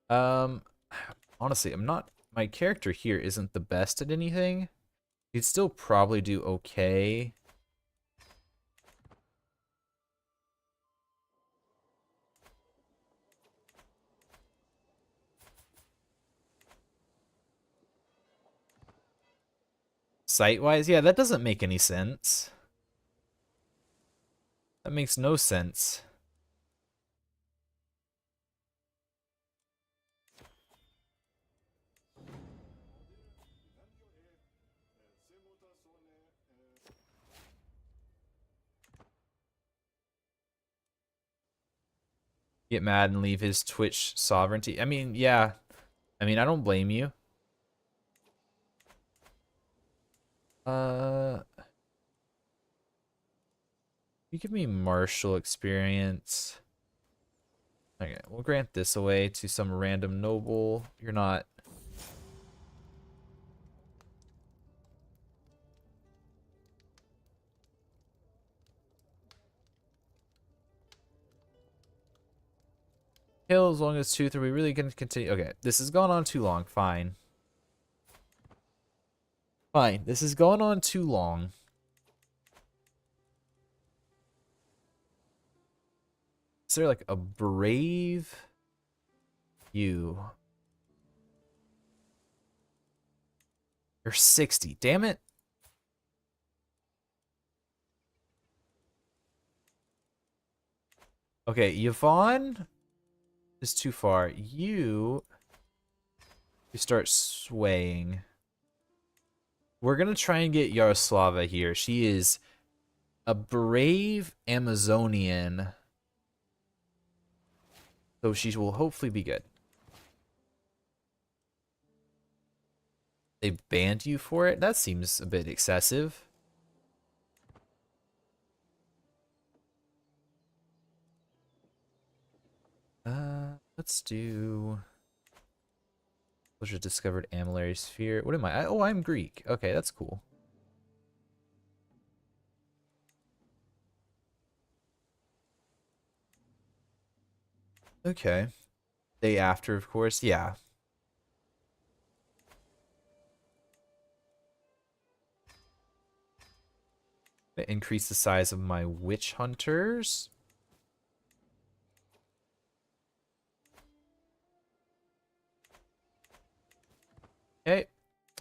Um, honestly, I'm not. My character here isn't the best at anything. He'd still probably do okay. Site-wise, yeah, that doesn't make any sense. That makes no sense. Get mad and leave his Twitch sovereignty. I mean, yeah. I mean, I don't blame you. Uh, you give me martial experience. Okay, we'll grant this away to some random noble. You're not. Kill as long as tooth. Are we really gonna continue? Okay, this has gone on too long. Fine. Fine. This has gone on too long. Is there like a brave you? You're 60. Damn it. Okay, Yvonne is too far. You start swaying. We're gonna try and get Yaroslava here. She is a brave Amazonian, so she will hopefully be good. They banned you for it? That seems a bit excessive. Let's do... Pleasure discovered amylary sphere. What am I? Oh, I'm Greek. Okay, that's cool. Okay. Day after, of course. Yeah. Increase the size of my witch hunters. Okay.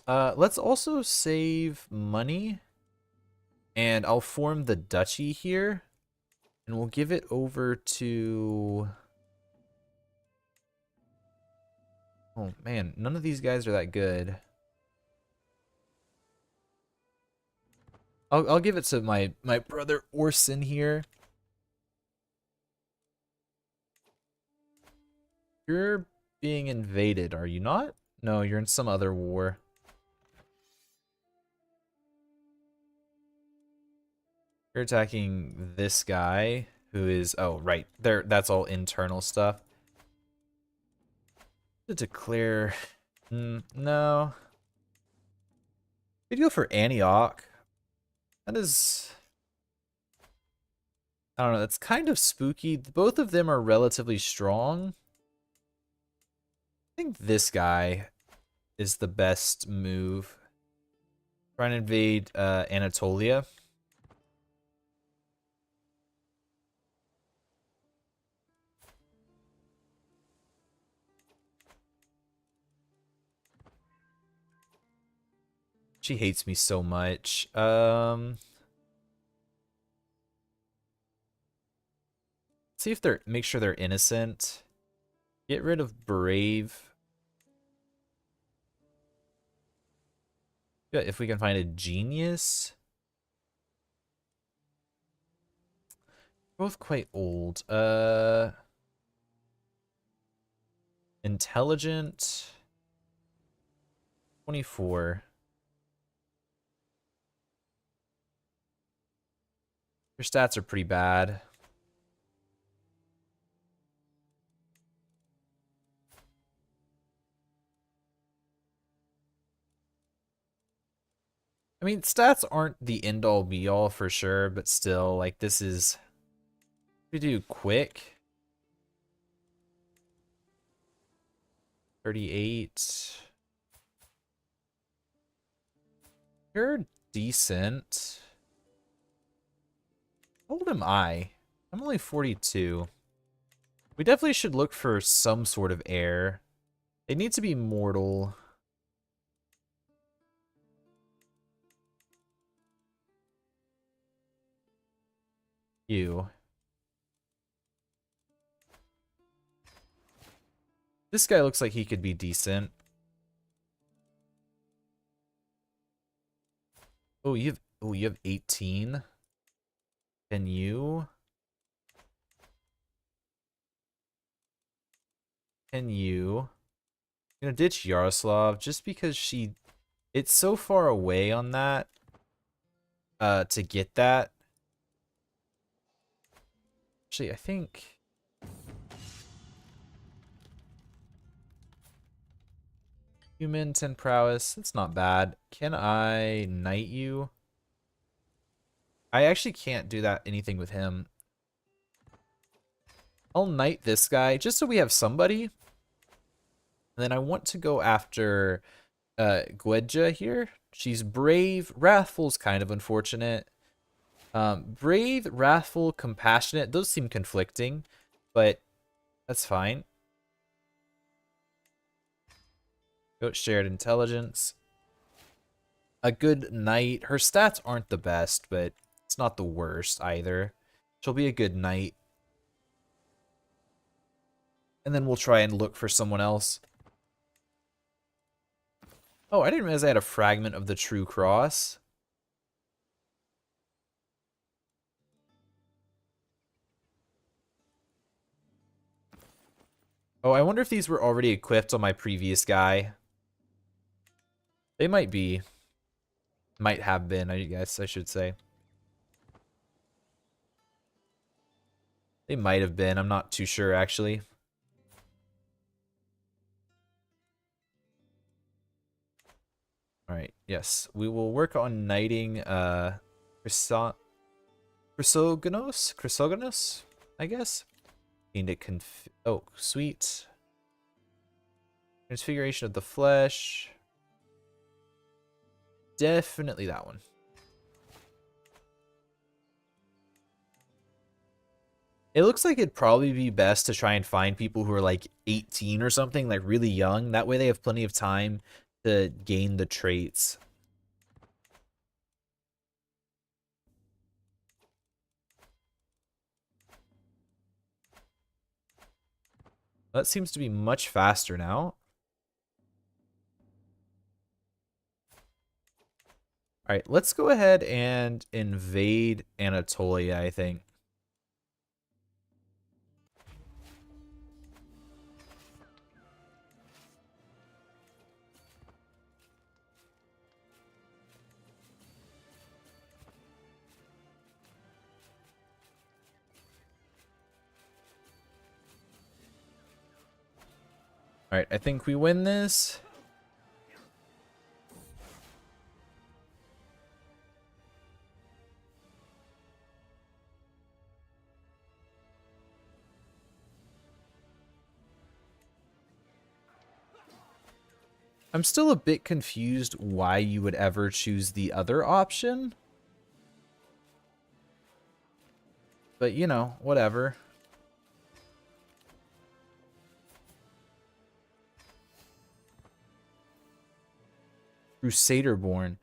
Let's also save money. And I'll form the duchy here. And we'll give it over to... Oh, man. None of these guys are that good. I'll give it to my brother Orson here. You're being invaded, are you not? No, you're in some other war. You're attacking this guy who is... Oh, right. There. That's all internal stuff. To declare... no. Could go for Antioch. That is... I don't know. That's kind of spooky. Both of them are relatively strong. I think this guy is the best move. Trying to invade Anatolia. She hates me so much. See if they're, make sure they're innocent. Get rid of Brave. Yeah, if we can find a Genius. Both quite old. Intelligent. 24. Your stats are pretty bad. I mean, stats aren't the end-all be-all for sure, but still, like, this is... We do quick. 38. You're decent. How old am I? I'm only 42. We definitely should look for some sort of heir. They need to be mortal. You. This guy looks like he could be decent. Oh, you have 18. Can you? Can you? I'm gonna ditch Yaroslav just because it's so far away on that to get that. Actually, I think human 10 prowess. That's not bad. Can I knight you? I actually can't do that anything with him. I'll knight this guy just so we have somebody. And then I want to go after Gwedja here. She's brave. Wrathful's kind of unfortunate. Brave, wrathful, compassionate. Those seem conflicting, but that's fine. Go shared intelligence. A good knight. Her stats aren't the best, but it's not the worst either. She'll be a good knight. And then we'll try and look for someone else. Oh, I didn't realize I had a fragment of the True Cross. Oh, I wonder if these were already equipped on my previous guy. They might be. Might have been, I guess I should say. They might have been. I'm not too sure, actually. Alright, yes. We will work on knighting Chrysogonos, I guess. Need to oh, sweet. Transfiguration of the flesh. Definitely that one. It looks like it'd probably be best to try and find people who are like 18 or something, like really young. That way they have plenty of time to gain the traits. That seems to be much faster now. Alright, let's go ahead and invade Anatolia, I think. Alright, I think we win this. I'm still a bit confused why you would ever choose the other option. But, you know, whatever. Crusader born.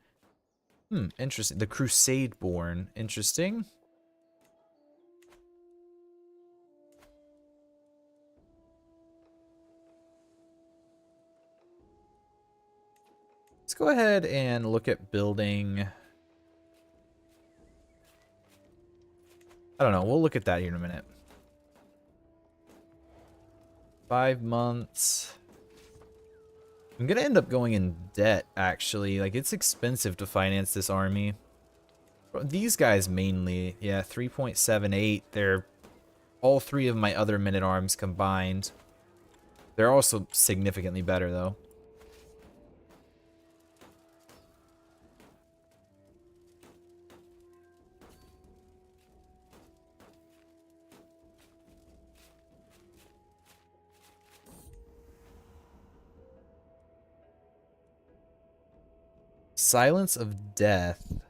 Interesting. The Crusade Born. Interesting. Let's go ahead and look at building. I don't know. We'll look at that here in a minute. 5 months. I'm gonna end up going in debt, actually. Like, it's expensive to finance this army. These guys mainly. Yeah, 3.78. They're all 3 of my other men-at-arms combined. They're also significantly better, though. Silence of Death.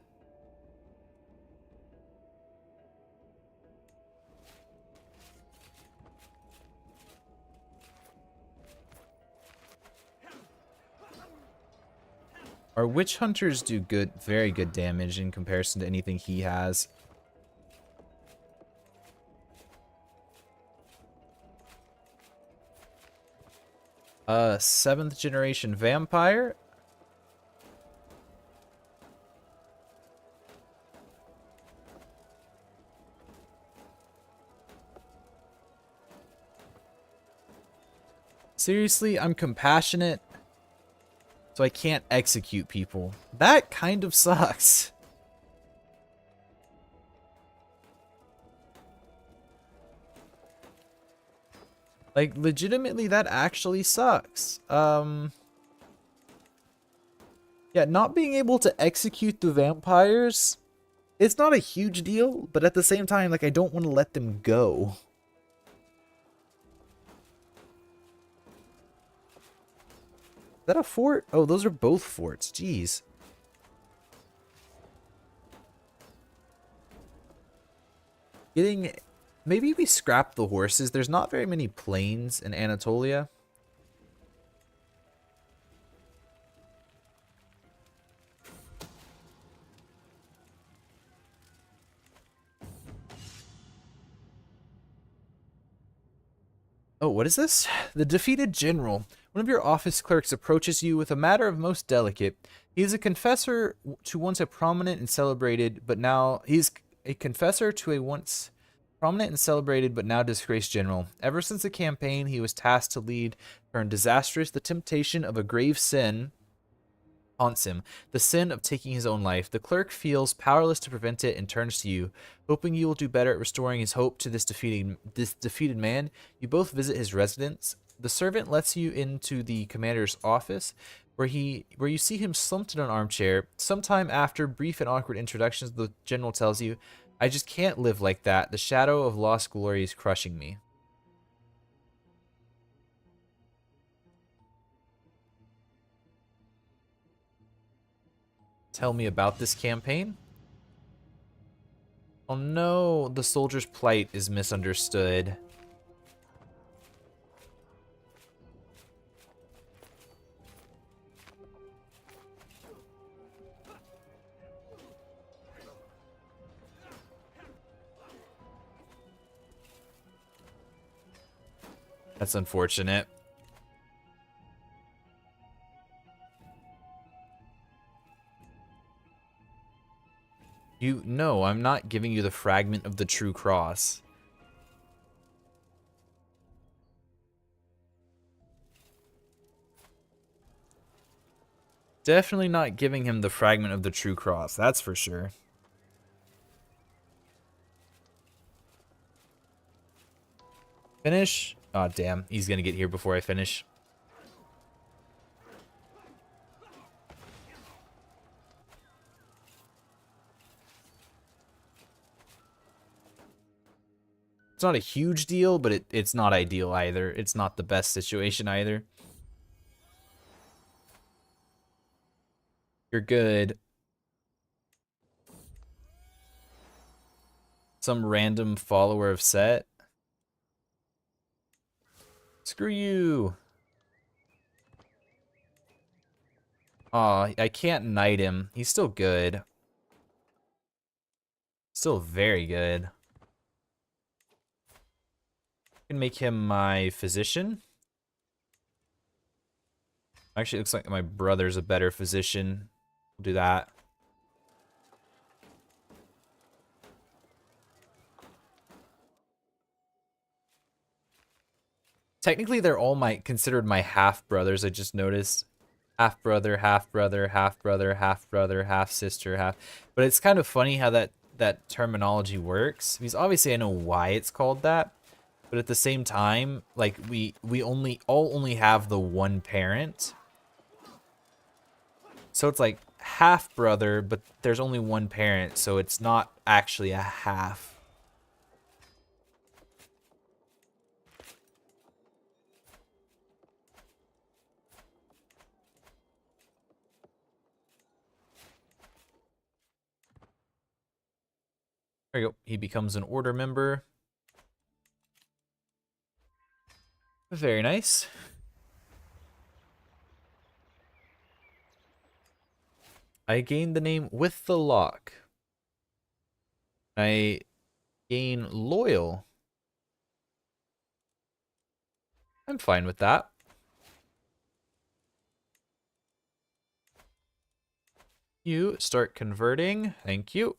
Our witch hunters do very good damage in comparison to anything he has. Seventh generation vampire. Seriously, I'm compassionate, so I can't execute people. That kind of sucks. Like, legitimately, that actually sucks. Yeah, not being able to execute the vampires, it's not a huge deal, but at the same time, like, I don't want to let them go. Is that a fort? Oh, those are both forts. Jeez. Maybe we scrap the horses. There's not very many plains in Anatolia. Oh, what is this? The defeated general. One of your office clerks approaches you with a matter of most delicate. He is a confessor to once a prominent and celebrated, but now he's a confessor to a once prominent and celebrated, but now disgraced general. Ever since the campaign he was tasked to lead turned disastrous, the temptation of a grave sin haunts him, the sin of taking his own life. The clerk feels powerless to prevent it and turns to you, hoping you will do better at restoring his hope to this defeated man. You both visit his residence. The servant lets you into the commander's office, where you see him slumped in an armchair. Sometime after brief and awkward introductions, the general tells you, "I just can't live like that. The shadow of lost glory is crushing me." Tell me about this campaign. Oh no, the soldier's plight is misunderstood. That's unfortunate. No, I'm not giving you the fragment of the true cross. Definitely not giving him the fragment of the true cross, that's for sure. Finish? Oh, damn. He's gonna get here before I finish. It's not a huge deal, but it's not ideal either. It's not the best situation either. You're good. Some random follower of Set. Screw you. Aw, I can't knight him. He's still good. Still very good. Can make him my physician. Actually, it looks like my brother's a better physician. We'll do that. Technically, they're all considered my half brothers. I just noticed half brother, half brother, half brother, half brother, half sister, half. But it's kind of funny how that terminology works. Because obviously, I know why it's called that. But at the same time, like we only have the one parent. So it's like half brother, but there's only one parent, so it's not actually a half. There you go. He becomes an order member. Very nice. I gained the name with the lock. I gain loyal. I'm fine with that. You start converting. Thank you.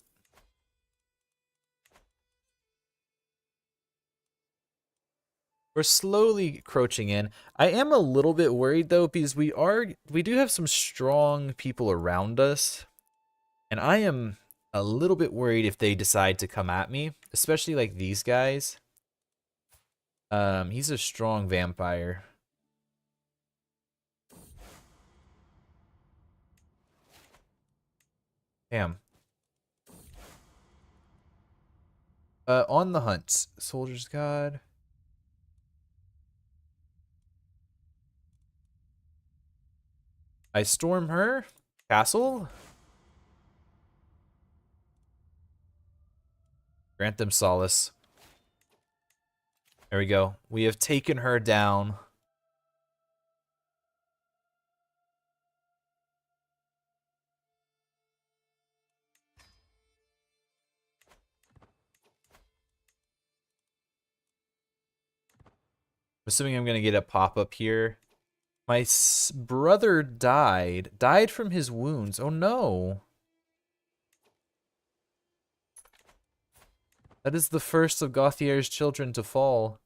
We're slowly crouching in. I am a little bit worried though, because we do have some strong people around us. And I am a little bit worried if they decide to come at me, especially like these guys. He's a strong vampire. Damn. On the hunt. Soldier's God. I storm her castle. Grant them solace. There we go. We have taken her down. I'm assuming I'm going to get a pop-up here. My brother died. Died from his wounds. Oh no. That is the first of Gauthier's children to fall.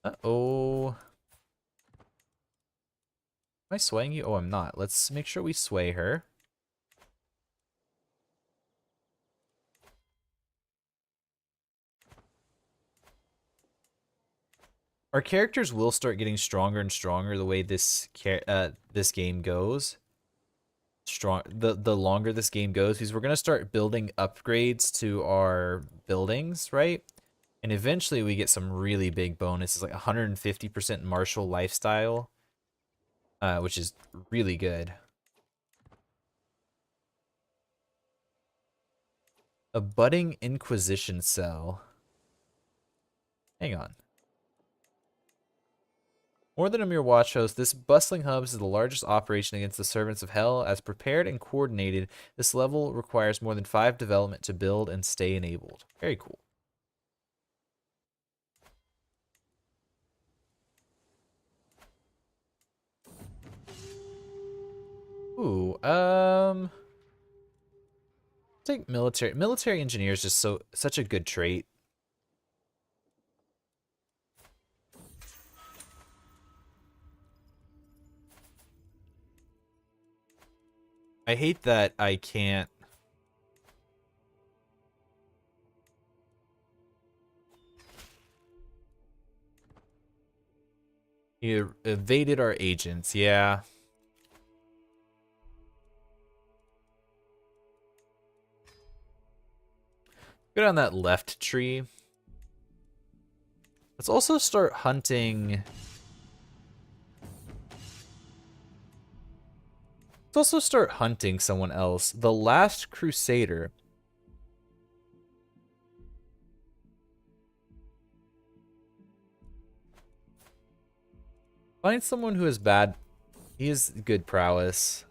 Uh-oh. Am I swaying you? Oh, I'm not. Let's make sure we sway her. Our characters will start getting stronger and stronger the way this game goes. The longer this game goes, because we're gonna start building upgrades to our buildings, right? And eventually we get some really big bonuses, like 150% martial lifestyle, which is really good. A budding Inquisition cell. Hang on. More than a mere watch host, this bustling hub is the largest operation against the servants of hell. As prepared and coordinated, this level requires more than 5 development to build and stay enabled. Very cool. Ooh, take military. Military engineer is just such a good trait. I hate that I can't. You evaded our agents, yeah. Good on that left tree. Let's also start hunting. Let's also start hunting someone else. The Last Crusader. Find someone who is bad. He has good prowess.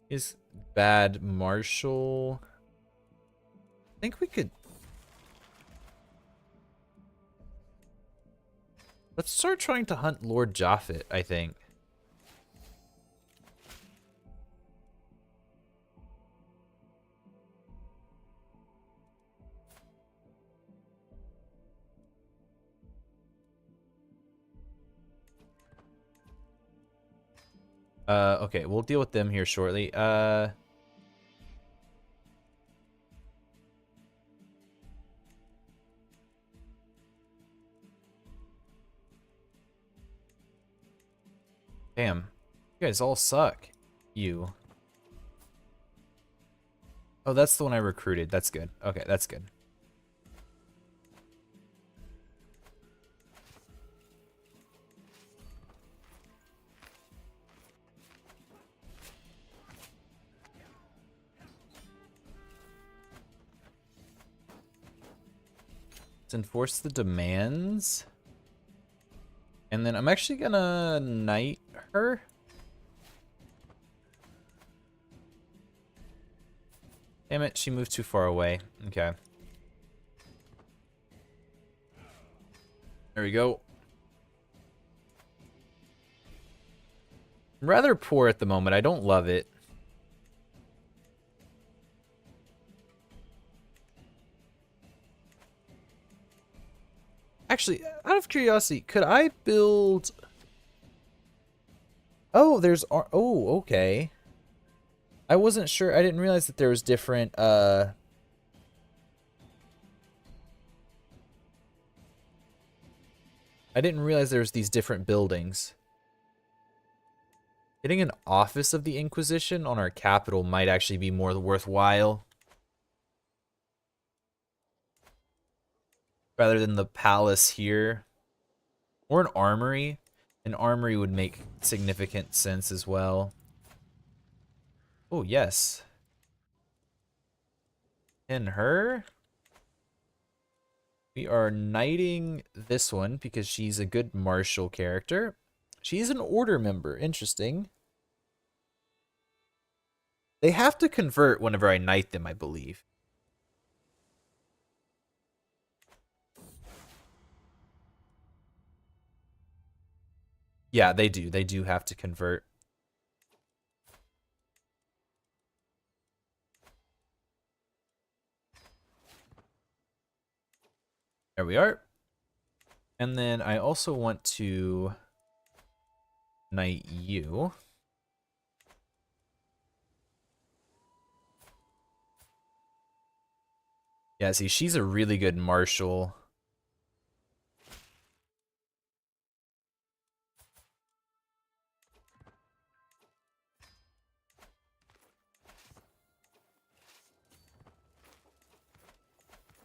Is bad marshal. I think we could. Let's start trying to hunt Lord Japhet, I think. Okay, we'll deal with them here shortly. Damn. You guys all suck. You. Oh, that's the one I recruited. That's good. Okay, that's good. Let's enforce the demands. And then I'm actually gonna knight her. Damn it, she moved too far away. Okay. There we go. I'm rather poor at the moment. I don't love it. Actually, out of curiosity, could I build... Oh, there's... Oh, okay. I wasn't sure. I didn't realize that there was different, I didn't realize there was these different buildings. Getting an office of the Inquisition on our capital might actually be more worthwhile. Rather than the palace here. Or an armory. An armory would make significant sense as well. Oh, yes. And her? We are knighting this one because she's a good martial character. She's an order member. Interesting. They have to convert whenever I knight them, I believe. Yeah, they do. They do have to convert. There we are. And then I also want to knight you. Yeah, see, she's a really good martial.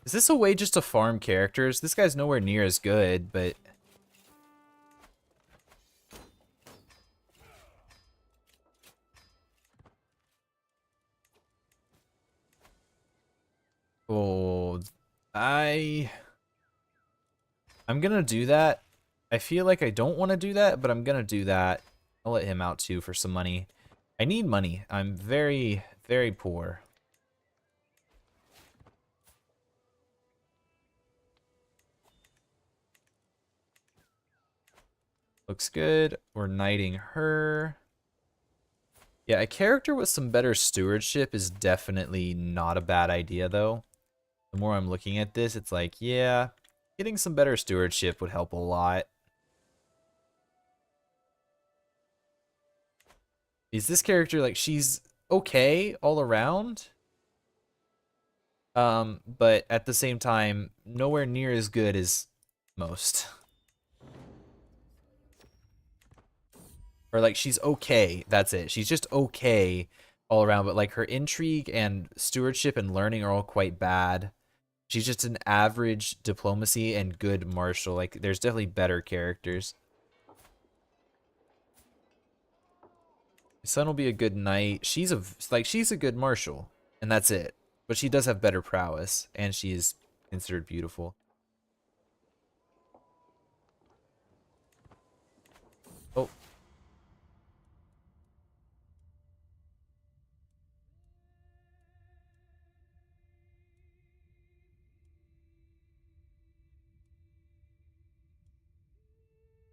Is this a way just to farm characters? This guy's nowhere near as good, but... Oh, I'm gonna do that. I feel like I don't want to do that, but I'm gonna do that. I'll let him out too for some money. I need money. I'm very, very poor. Looks good. We're knighting her. Yeah, a character with some better stewardship is definitely not a bad idea, though. The more I'm looking at this, it's like, yeah, getting some better stewardship would help a lot. Is this character, like, she's okay all around? But at the same time, nowhere near as good as most. Or, like, she's okay, that's it. She's just okay all around, but, like, her intrigue and stewardship and learning are all quite bad. She's just an average diplomacy and good martial. Like, there's definitely better characters. My son will be a good knight. She's a good martial, and that's it. But she does have better prowess, and she is considered beautiful. Oh.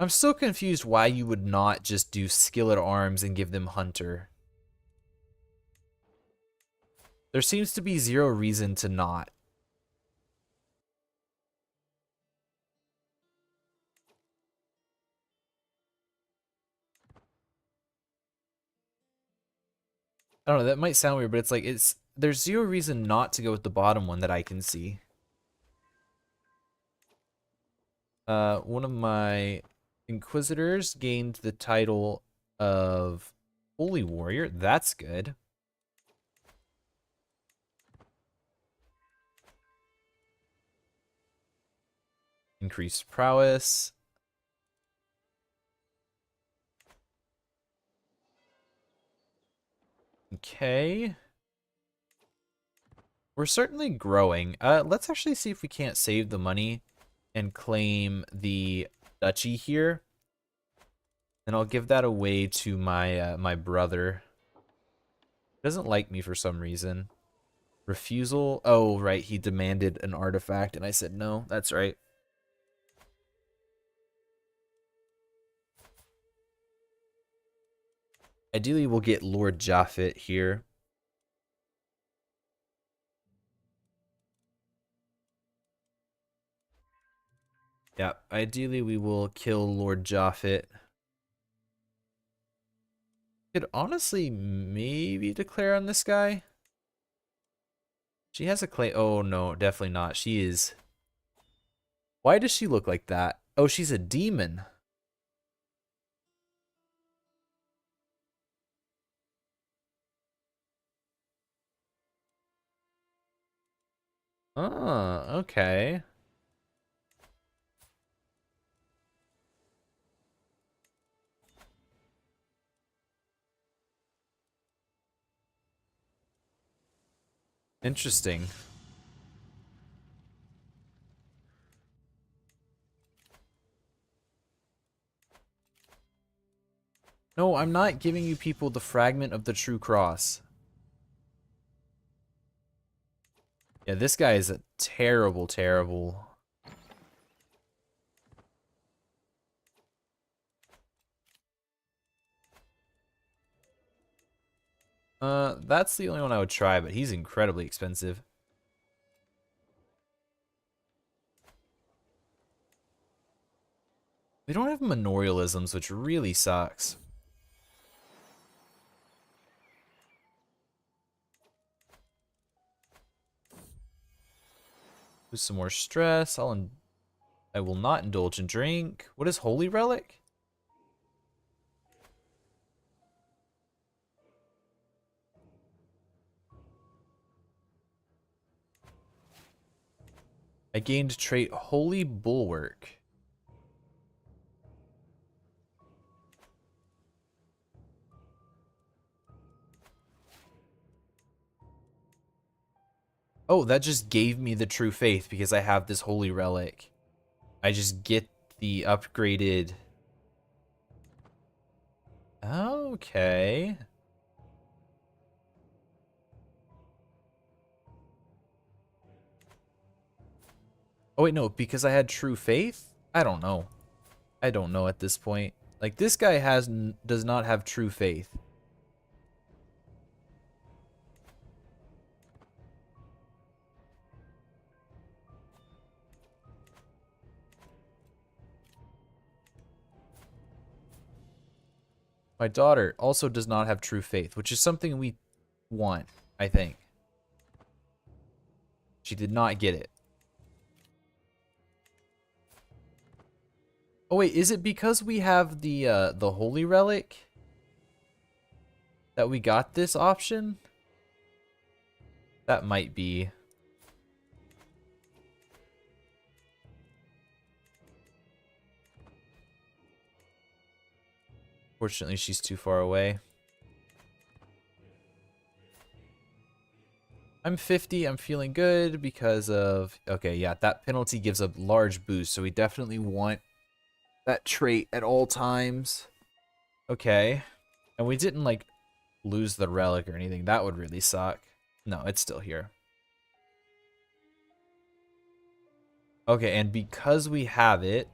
I'm still confused why you would not just do skill at arms and give them hunter. There seems to be zero reason to not. I don't know, that might sound weird, but it's like there's zero reason not to go with the bottom one that I can see. One of my inquisitors gained the title of Holy Warrior. That's good. Increased prowess. Okay. We're certainly growing. Let's actually see if we can't save the money and claim the duchy here. And I'll give that away to my my brother. He doesn't like me for some reason. Refusal. Oh, right. He demanded an artifact, and I said no. That's right. Ideally, we'll get Lord Japhet here. Yeah, ideally we will kill Lord Japhet. Could honestly maybe declare on this guy. She has a claim. Oh no, definitely not. She is. Why does she look like that? Oh, she's a demon. Oh, okay. Interesting. No, I'm not giving you people the fragment of the true cross. Yeah, this guy is a terrible, terrible. That's the only one I would try, but he's incredibly expensive. We don't have memorialisms, which really sucks. With some more stress, I will not indulge in drink. What is Holy Relic? I gained trait Holy Bulwark. Oh, that just gave me the true faith because I have this Holy Relic. I just get the upgraded... Okay. Oh wait, no, because I had true faith? I don't know. I don't know at this point. Like, this guy does not have true faith. My daughter also does not have true faith, which is something we want, I think. She did not get it. Oh wait, is it because we have the Holy Relic that we got this option? That might be. Fortunately, she's too far away. I'm 50, I'm feeling good because of... Okay, yeah, that penalty gives a large boost, so we definitely want that trait at all times. Okay. And we didn't, like, lose the relic or anything. That would really suck. No, it's still here. Okay, and because we have it,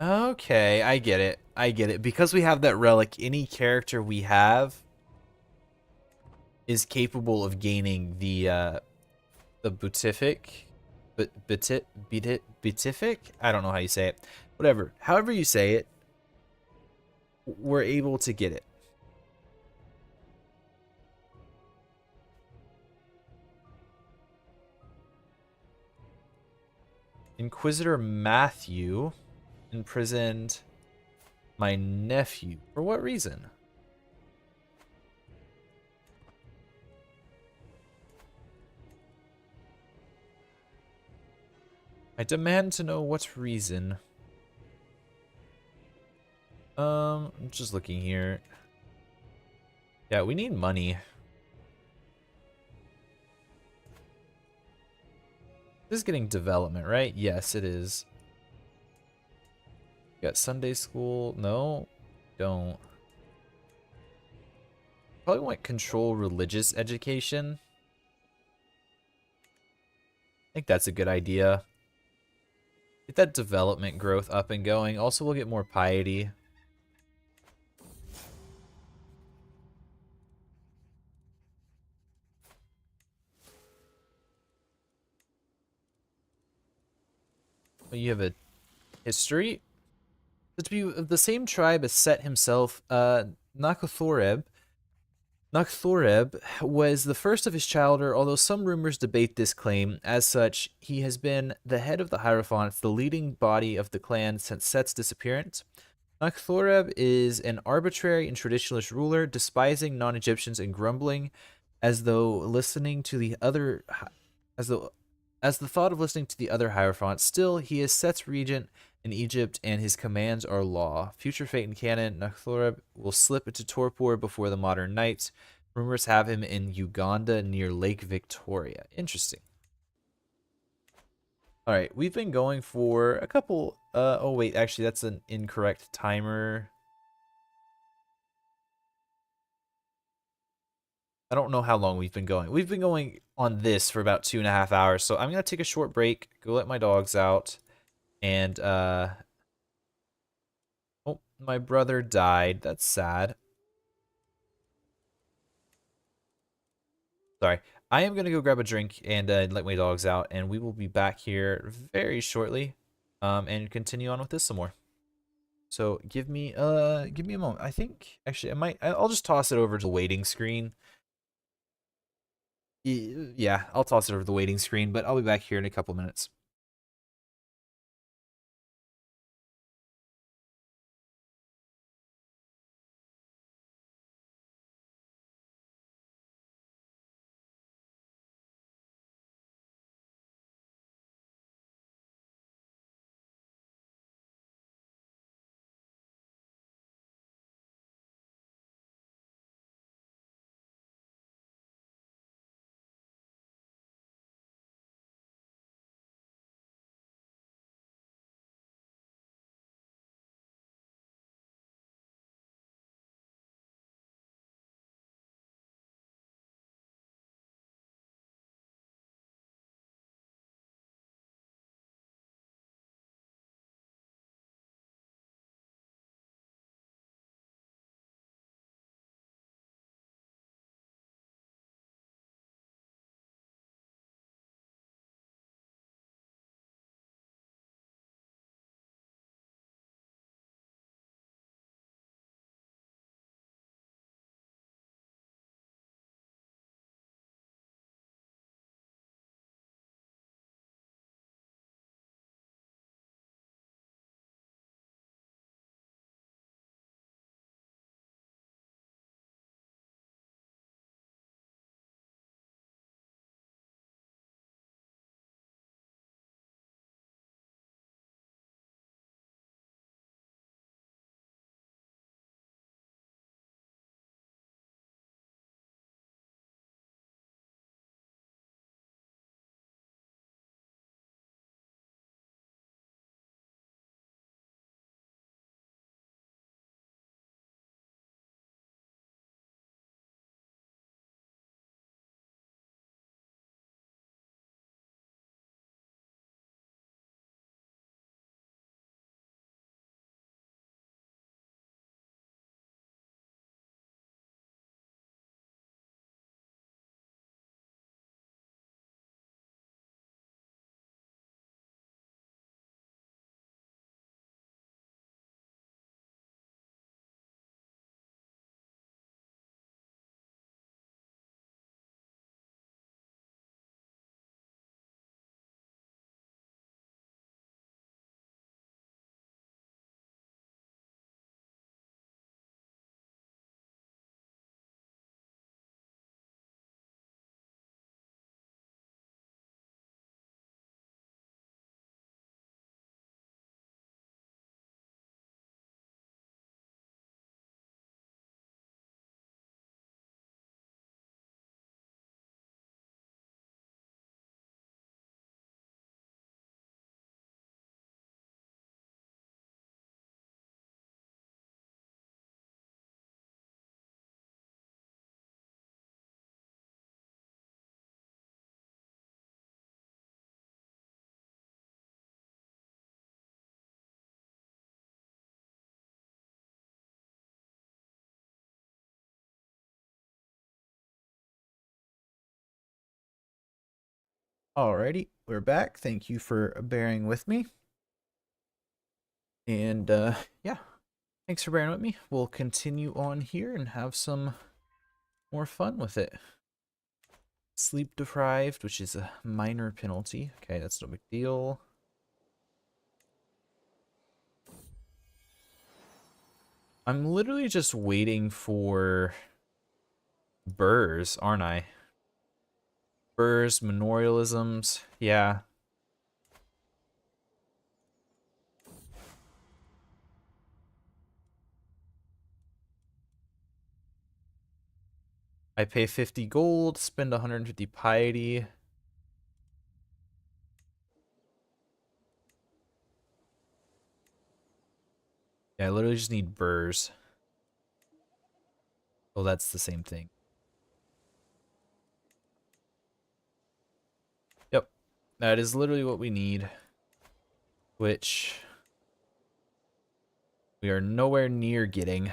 Okay, I get it. I get it. Because we have that relic, any character we have is capable of gaining the beatific, beatific. I don't know how you say it. Whatever. However you say it, we're able to get it. Inquisitor Matthew imprisoned my nephew. For what reason? I demand to know what reason. I'm just looking here. Yeah, we need money. This is getting development, right? Yes, it is. Got Sunday school. No, don't. Probably want control religious education. I think that's a good idea. Get that development growth up and going. Also, we'll get more piety. You have a history. To be of the same tribe as Set himself, Nakothoreb. Nakothoreb was the first of his childhood, although some rumors debate this claim. As such, he has been the head of the Hierophants, the leading body of the clan since Set's disappearance. Nakothoreb is an arbitrary and traditionalist ruler, despising non-Egyptians and grumbling as though listening to the other as though as the thought of listening to the other hierophants. Still, he is Set's regent in Egypt, and his commands are law. Future fate and canon: Nakhthoreb will slip into torpor before the modern knights. Rumors have him in Uganda near Lake Victoria. Interesting. All right, we've been going for a couple. Oh wait, actually, that's an incorrect timer. I don't know how long we've been going. We've been going on this for about 2.5 hours. So I'm gonna take a short break, go let my dogs out, and oh, my brother died. That's sad. Sorry. I am gonna go grab a drink and let my dogs out, and we will be back here very shortly, and continue on with this some more. So give me a moment. I think actually I'll just toss it over to the waiting screen. Yeah, I'll toss it over the waiting screen, but I'll be back here in a couple minutes. Alrighty, we're back. Thank you for bearing with me. And yeah, thanks for bearing with me. We'll continue on here and have some more fun with it. Sleep deprived, which is a minor penalty. Okay, that's no big deal. I'm literally just waiting for burrs, aren't I? Burrs, memorialisms, yeah. I pay 50 gold, spend 150 piety. Yeah, I literally just need burrs. Oh, that's the same thing. Yep, that is literally what we need. Which we are nowhere near getting.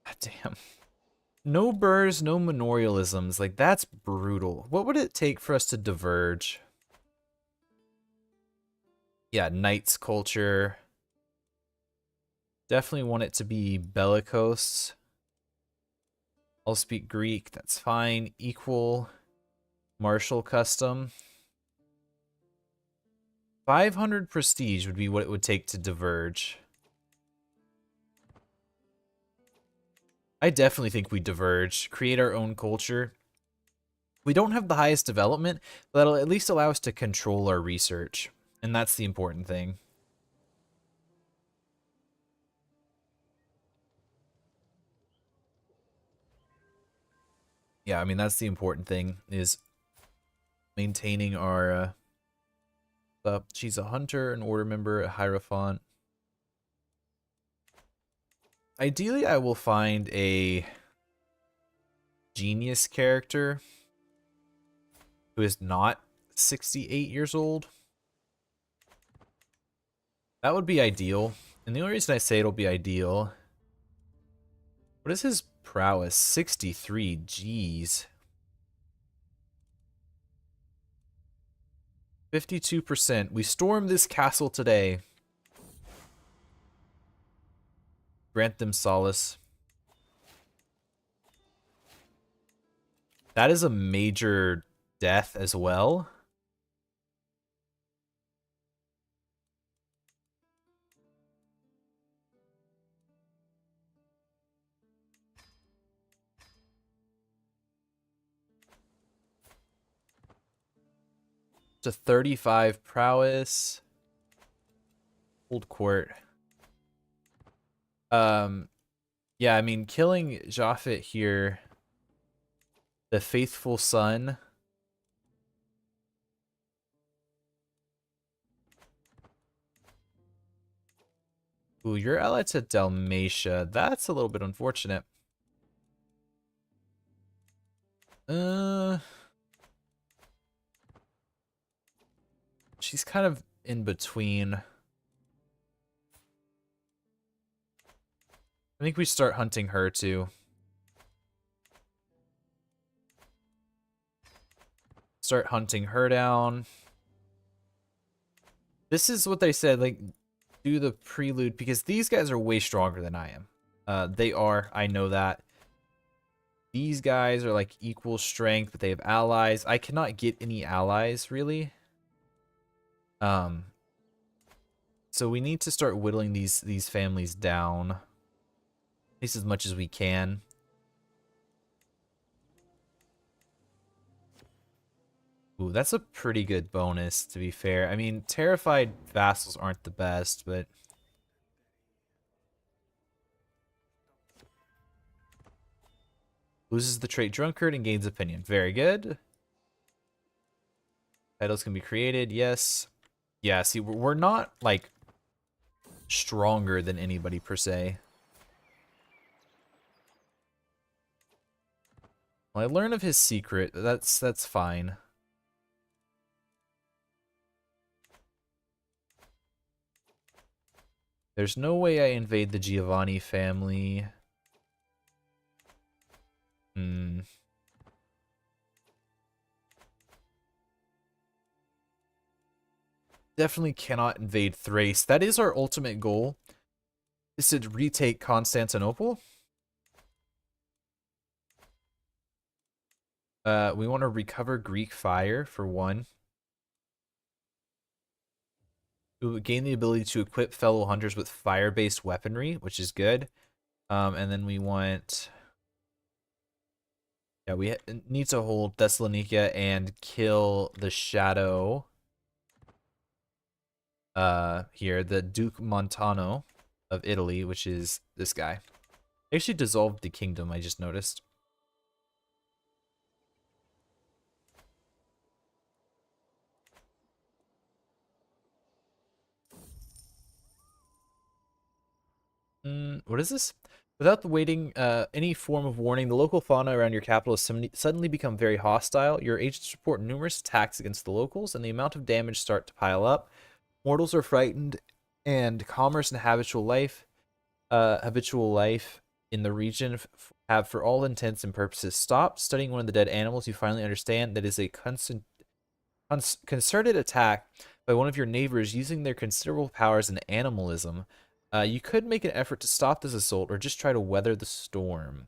God damn. No burrs, no memorialisms. Like, that's brutal. What would it take for us to diverge? Yeah, knights culture. Definitely want it to be bellicose. I'll speak Greek, that's fine. Equal martial custom. 500 prestige would be what it would take to diverge. I definitely think we diverge, create our own culture. We don't have the highest development, but that'll at least allow us to control our research. And that's the important thing. Yeah, I mean, that's the important thing, is maintaining our she's a hunter, an order member, a hierophant. Ideally, I will find a genius character who is not 68 years old. That would be ideal. And the only reason I say it'll be ideal... What is his prowess? 63, jeez. 52%. We storm this castle today. Grant them solace. That is a major death as well. To 35 prowess. Old court. Yeah, I mean, killing Japhet here, the faithful son. Ooh, you're allied to Dalmatia. That's a little bit unfortunate. She's kind of in between. I think we start hunting her too. Start hunting her down. This is what they said, like, do the prelude, because these guys are way stronger than I am. They are, I know that. These guys are like equal strength, but they have allies. I cannot get any allies, really. So we need to start whittling these families down. At least as much as we can. Ooh, that's a pretty good bonus, to be fair. I mean, terrified vassals aren't the best, but... Loses the trait drunkard and gains opinion. Very good. Titles can be created, yes. Yeah, see, we're not, like, stronger than anybody, per se. Well, I learn of his secret. That's fine. There's no way I invade the Giovanni family. Definitely cannot invade Thrace. That is our ultimate goal, is to retake Constantinople. We want to recover Greek fire, for one. We will gain the ability to equip fellow hunters with fire-based weaponry, which is good. And then we want... Yeah, we need to hold Thessalonica and kill the shadow here, the Duke Montano of Italy, which is this guy. They actually dissolved the kingdom, I just noticed. What is this? Without the waiting any form of warning, the local fauna around your capital has suddenly become very hostile. Your agents report numerous attacks against the locals, and the amount of damage start to pile up. Mortals are frightened, and commerce and habitual life in the region have, for all intents and purposes, stopped. Studying one of the dead animals, you finally understand that is a concerted attack by one of your neighbors using their considerable powers in animalism. You could make an effort to stop this assault or just try to weather the storm.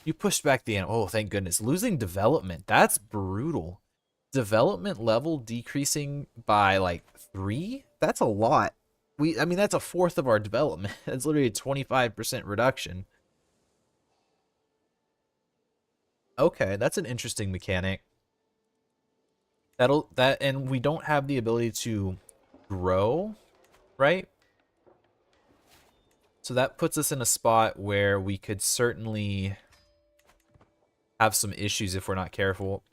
You pushed back the animal. Oh, thank goodness. Losing development. That's brutal. Development level decreasing by like 3? That's a lot. I mean, that's a fourth of our development. That's literally a 25% reduction. Okay, that's an interesting mechanic. And we don't have the ability to grow, right? So that puts us in a spot where we could certainly have some issues if we're not careful.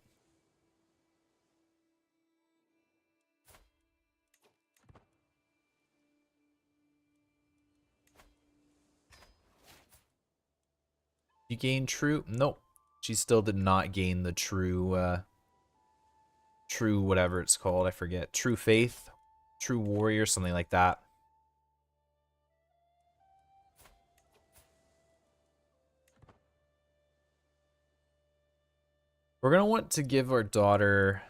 You gain true? Nope. She still did not gain the true, true whatever it's called. I forget. True faith? True warrior? Something like that. We're going to want to give our daughter...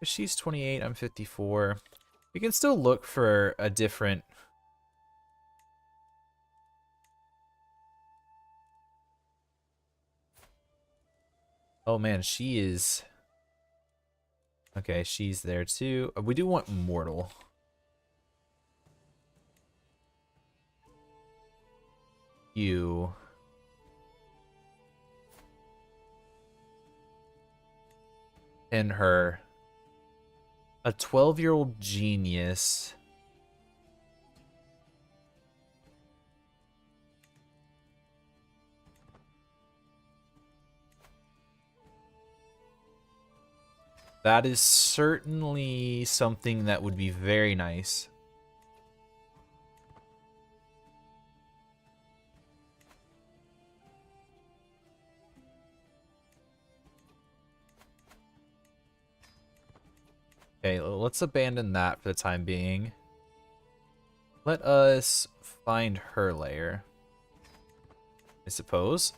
She's 28, I'm 54. We can still look for a different... Oh man, she is... Okay, she's there too. We do want mortal. You... And her... A 12-year-old genius... That is certainly something that would be very nice. Okay, let's abandon that for the time being. Let us find her lair, I suppose.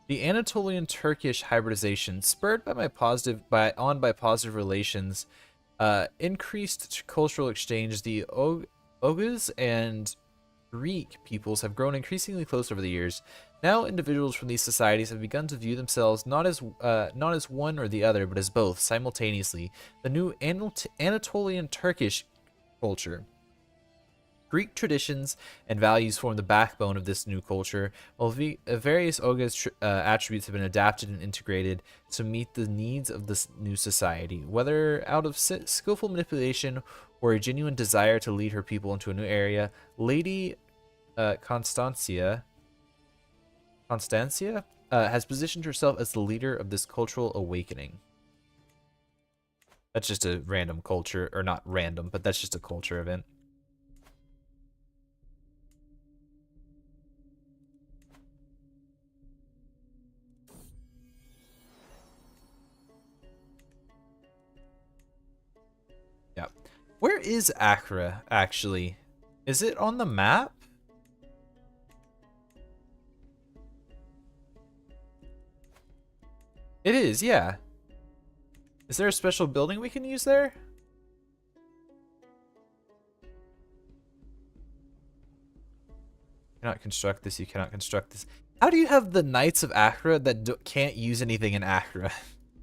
The Anatolian Turkish hybridization, spurred by positive relations, increased cultural exchange. The Oghuz and Greek peoples have grown increasingly close over the years. Now, individuals from these societies have begun to view themselves not as one or the other, but as both simultaneously. The new Anatolian Turkish culture. Greek traditions and values form the backbone of this new culture, while various Oghuz attributes have been adapted and integrated to meet the needs of this new society. Whether out of skillful manipulation or a genuine desire to lead her people into a new area, Lady Constantia has positioned herself as the leader of this cultural awakening. That's just a random culture, or not random, but that's just a culture event. Yeah. Where is Acre, actually? Is it on the map? It is, yeah. Is there a special building we can use there? You cannot construct this, you cannot construct this. How do you have the Knights of Acre that can't use anything in Acre?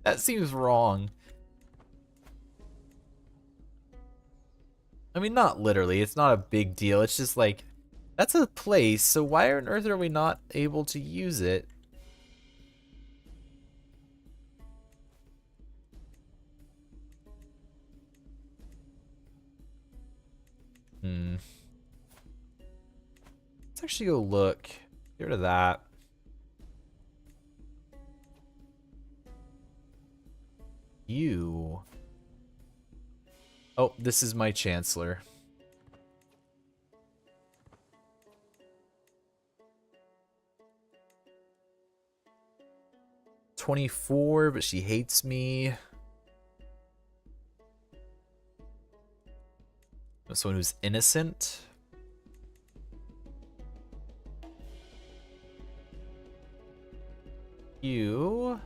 That seems wrong. I mean, not literally, it's not a big deal. It's just like, that's a place, so why on earth are we not able to use it? Hmm. Let's actually go look. Get rid of that. You. Oh, this is my chancellor. "24, but she hates me." Someone who's innocent. You.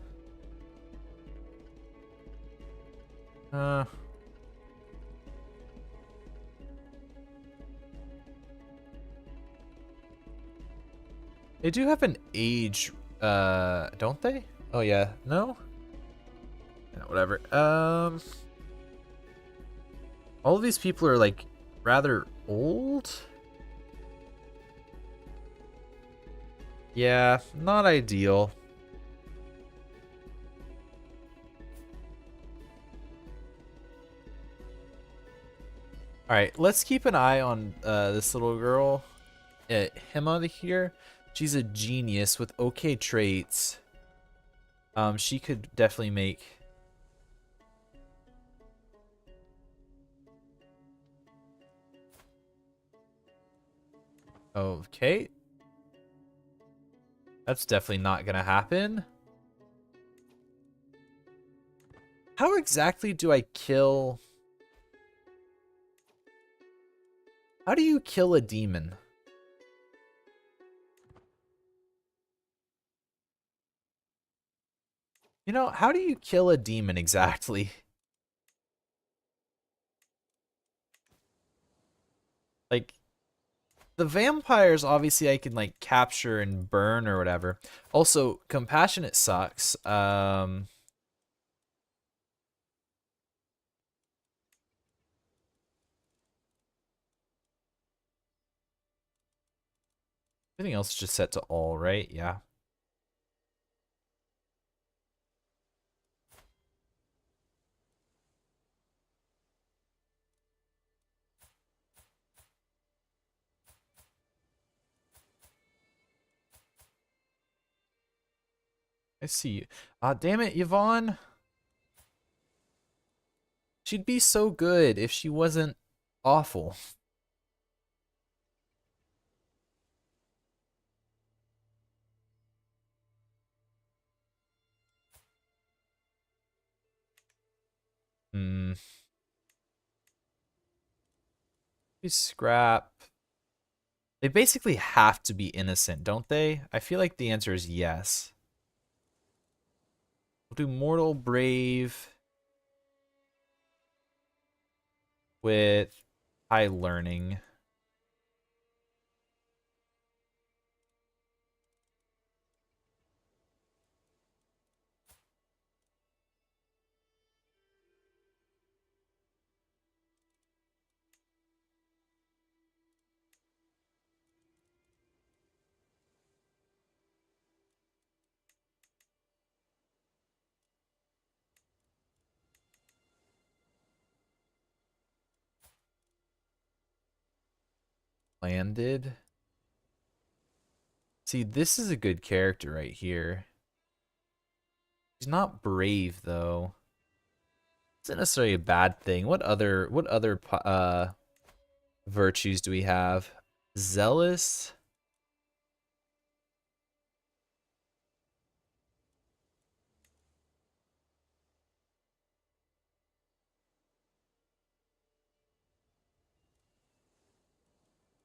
They do have an age, don't they? Oh yeah, no? Yeah, whatever. All of these people are like rather old. Yeah, not ideal. All right, let's keep an eye on this little girl, Hema here. She's a genius with okay traits. She could definitely make. Okay. That's definitely not gonna happen. How exactly do I kill? How do you kill a demon? You know, how do you kill a demon exactly? Like, the vampires, obviously, I can, like, capture and burn or whatever. Also, compassionate sucks. Everything else is just set to all, right? Yeah. I see you. Ah, damn it, Yvonne. She'd be so good if she wasn't awful. Hmm. Scrap. They basically have to be innocent, don't they? I feel like the answer is yes. We'll do Mortal Brave with high learning. Landed. See, this is a good character right here. He's not brave though. It's not necessarily a bad thing. What other virtues do we have? Zealous.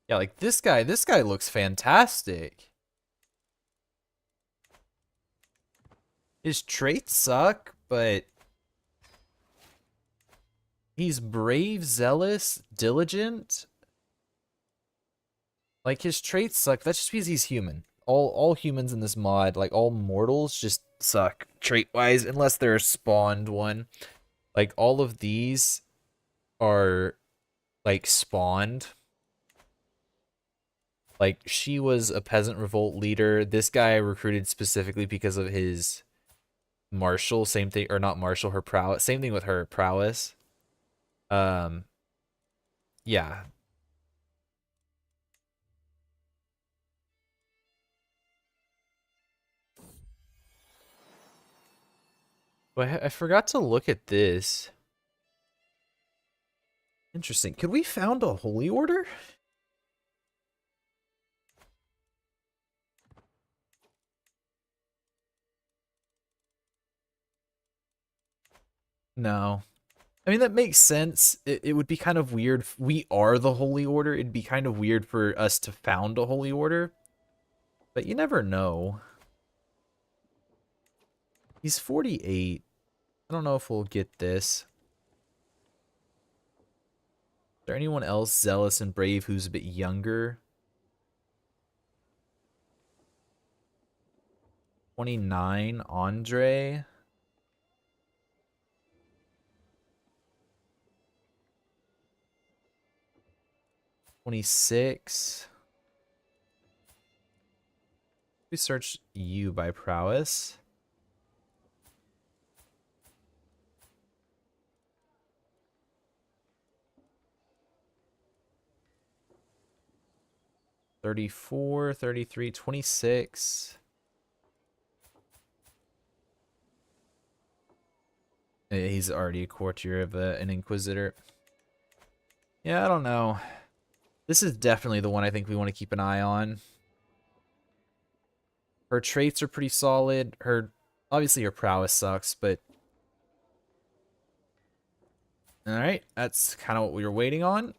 Yeah, like this guy looks fantastic. His traits suck, but he's brave, zealous, diligent. Like, his traits suck. That's just because he's human. All humans in this mod, like all mortals, just suck trait-wise, unless they're a spawned one. Like, all of these are, like, spawned. Like, she was a peasant revolt leader. This guy I recruited specifically because of his martial, same thing, or not martial, her prowess. Same thing with her prowess. Um, yeah. But I forgot to look at this. Interesting. Could we found a holy order? No. I mean, that makes sense. It would be kind of weird. We are the holy order. It'd be kind of weird for us to found a holy order. But you never know. He's 48. I don't know if we'll get this. Is there anyone else zealous and brave who's a bit younger? 29, Andre. 26. We search you by prowess. $34, $33, $26. He's already a courtier of an inquisitor. Yeah, I don't know. This is definitely the one I think we want to keep an eye on. Her traits are pretty solid. Obviously her prowess sucks, but all right, that's kind of what we were waiting on.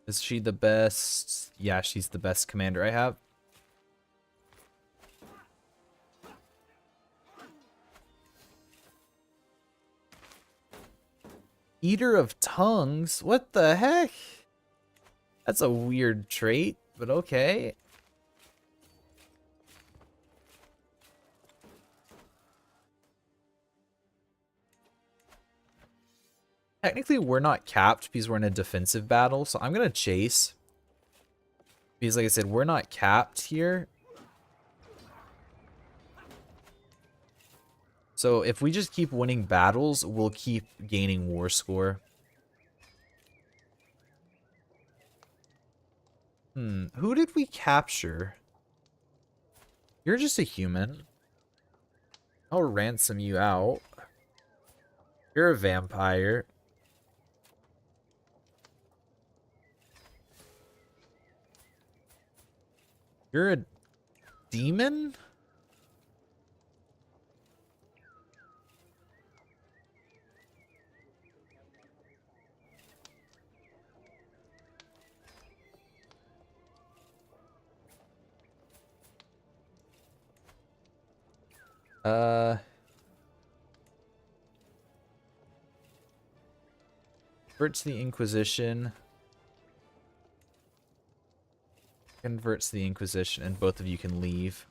Is she the best? Yeah, she's the best commander I have. Eater of tongues? What the heck? That's a weird trait, but okay. Technically, we're not capped because we're in a defensive battle, so I'm going to chase. Because, like I said, we're not capped here. So if we just keep winning battles, we'll keep gaining war score. Who did we capture? You're just a human. I'll ransom you out. You're a vampire. You're a demon? Converts the Inquisition. Converts the Inquisition, and both of you can leave.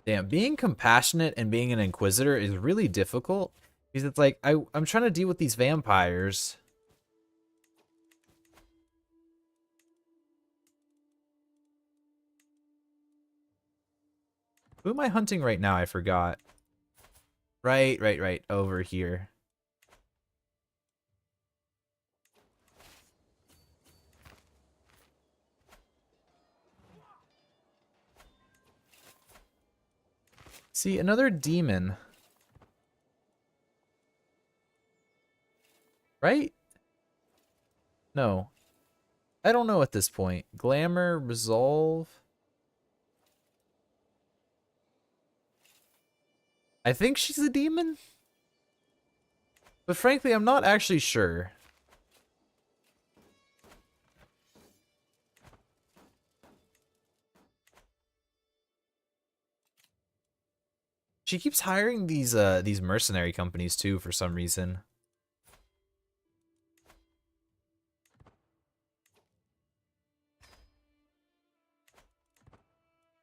Damn, being compassionate and being an Inquisitor is really difficult. Because it's like, I'm trying to deal with these vampires. Who am I hunting right now? I forgot. Right. Over here. See, another demon. Right? No. I don't know at this point. Glamour, resolve. I think she's a demon. But frankly, I'm not actually sure. She keeps hiring these mercenary companies too for some reason.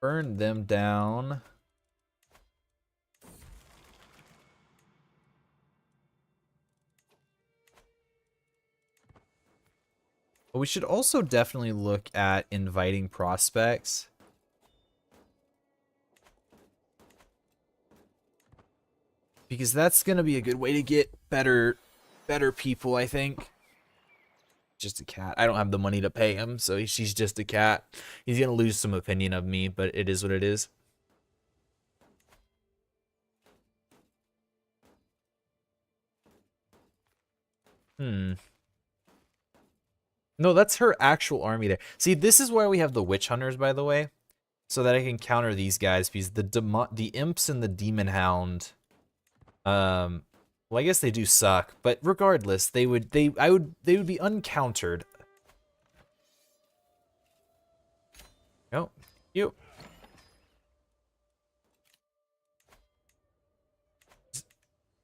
Burn them down. But we should also definitely look at inviting prospects. Because that's going to be a good way to get better people, I think. Just a cat. I don't have the money to pay him, so she's just a cat. He's going to lose some opinion of me, but it is what it is. No, that's her actual army there. See, this is why we have the witch hunters, by the way. So that I can counter these guys, because the imps and the demon hound, well, I guess they do suck, but regardless, they would be uncountered. Oh, you.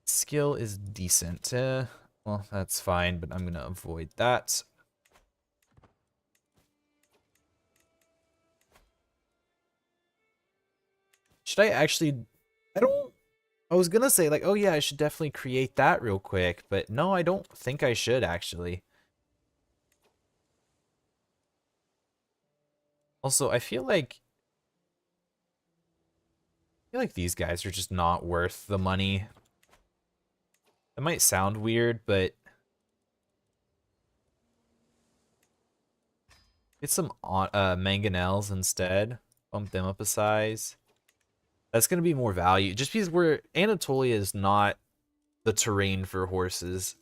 Skill is decent. Well, that's fine, but I'm gonna avoid that. Should I actually... I was gonna say, like, oh yeah, I should definitely create that real quick, but no, I don't think I should, actually. Also, I feel like these guys are just not worth the money. It might sound weird, but... Get some mangonels instead. Bump them up a size. That's going to be more value. Just because Anatolia is not the terrain for horses.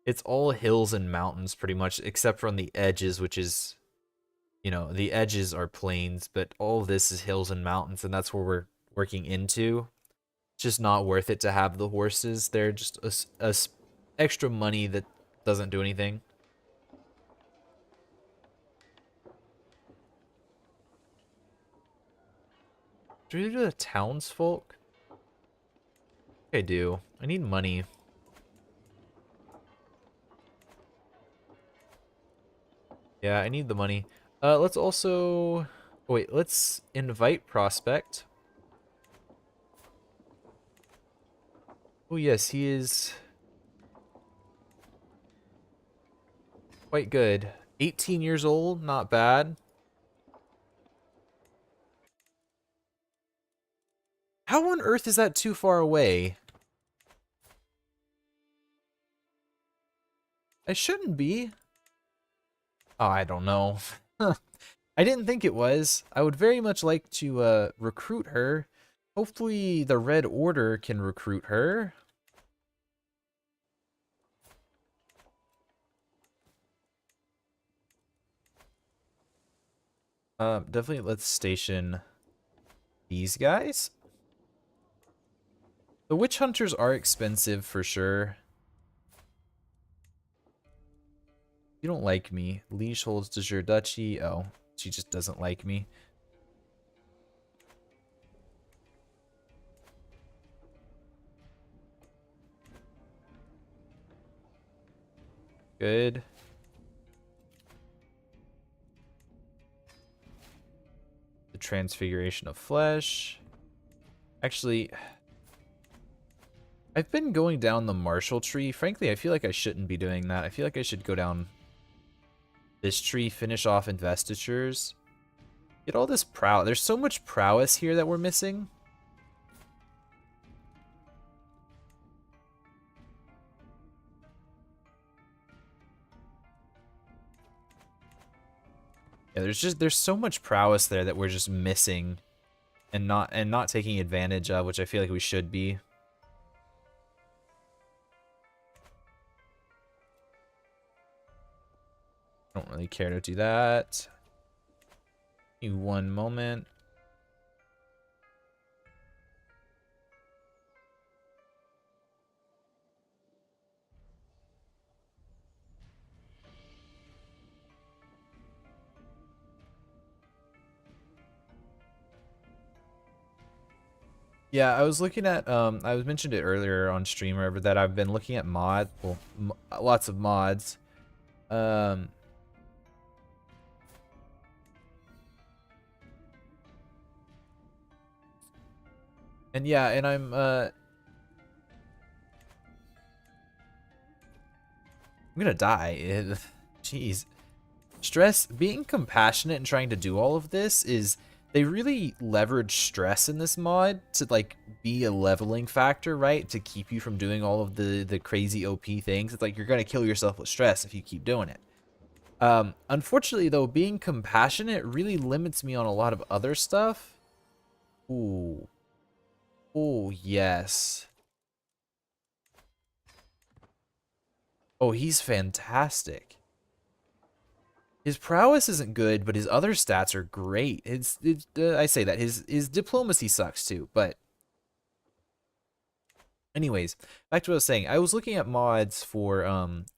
It's all hills and mountains pretty much, except for on the edges, which is, you know, the edges are plains, but all of this is hills and mountains, and that's where we're working into. It's just not worth it to have the horses. They're just a extra money that doesn't do anything. Do we do the townsfolk? I do. I need money. Yeah, I need the money. Let's also... Oh, wait, let's invite prospect. Oh, yes, he is... quite good. 18 years old, not bad. How on earth is that too far away? It shouldn't be. Oh, I don't know. I didn't think it was. I would very much like to recruit her. Hopefully the Red Order can recruit her. Definitely let's station these guys. The witch hunters are expensive for sure. You don't like me. Liege holds de jure duchy. Oh, she just doesn't like me. Good. The transfiguration of flesh. Actually, I've been going down the Marshall tree. Frankly, I feel like I shouldn't be doing that. I feel like I should go down this tree, finish off investitures. Get all this prowess. There's so much prowess here that we're missing. Yeah, there's so much prowess there that we're just missing. and not taking advantage of, which I feel like we should be. Don't really care to do that. Give me one moment. Yeah, I was looking at I was mentioned it earlier on stream or whatever that I've been looking at lots of mods. Um and yeah, and I'm gonna die. Jeez. Stress, being compassionate and trying to do all of this is, they really leverage stress in this mod to like be a leveling factor, right? To keep you from doing all of the crazy OP things. It's like you're gonna kill yourself with stress if you keep doing it. Unfortunately though, being compassionate really limits me on a lot of other stuff. Ooh. Oh yes. Oh, he's fantastic. His prowess isn't good, but his other stats are great. I say that his diplomacy sucks too. But anyways, back to what I was saying. I was looking at mods for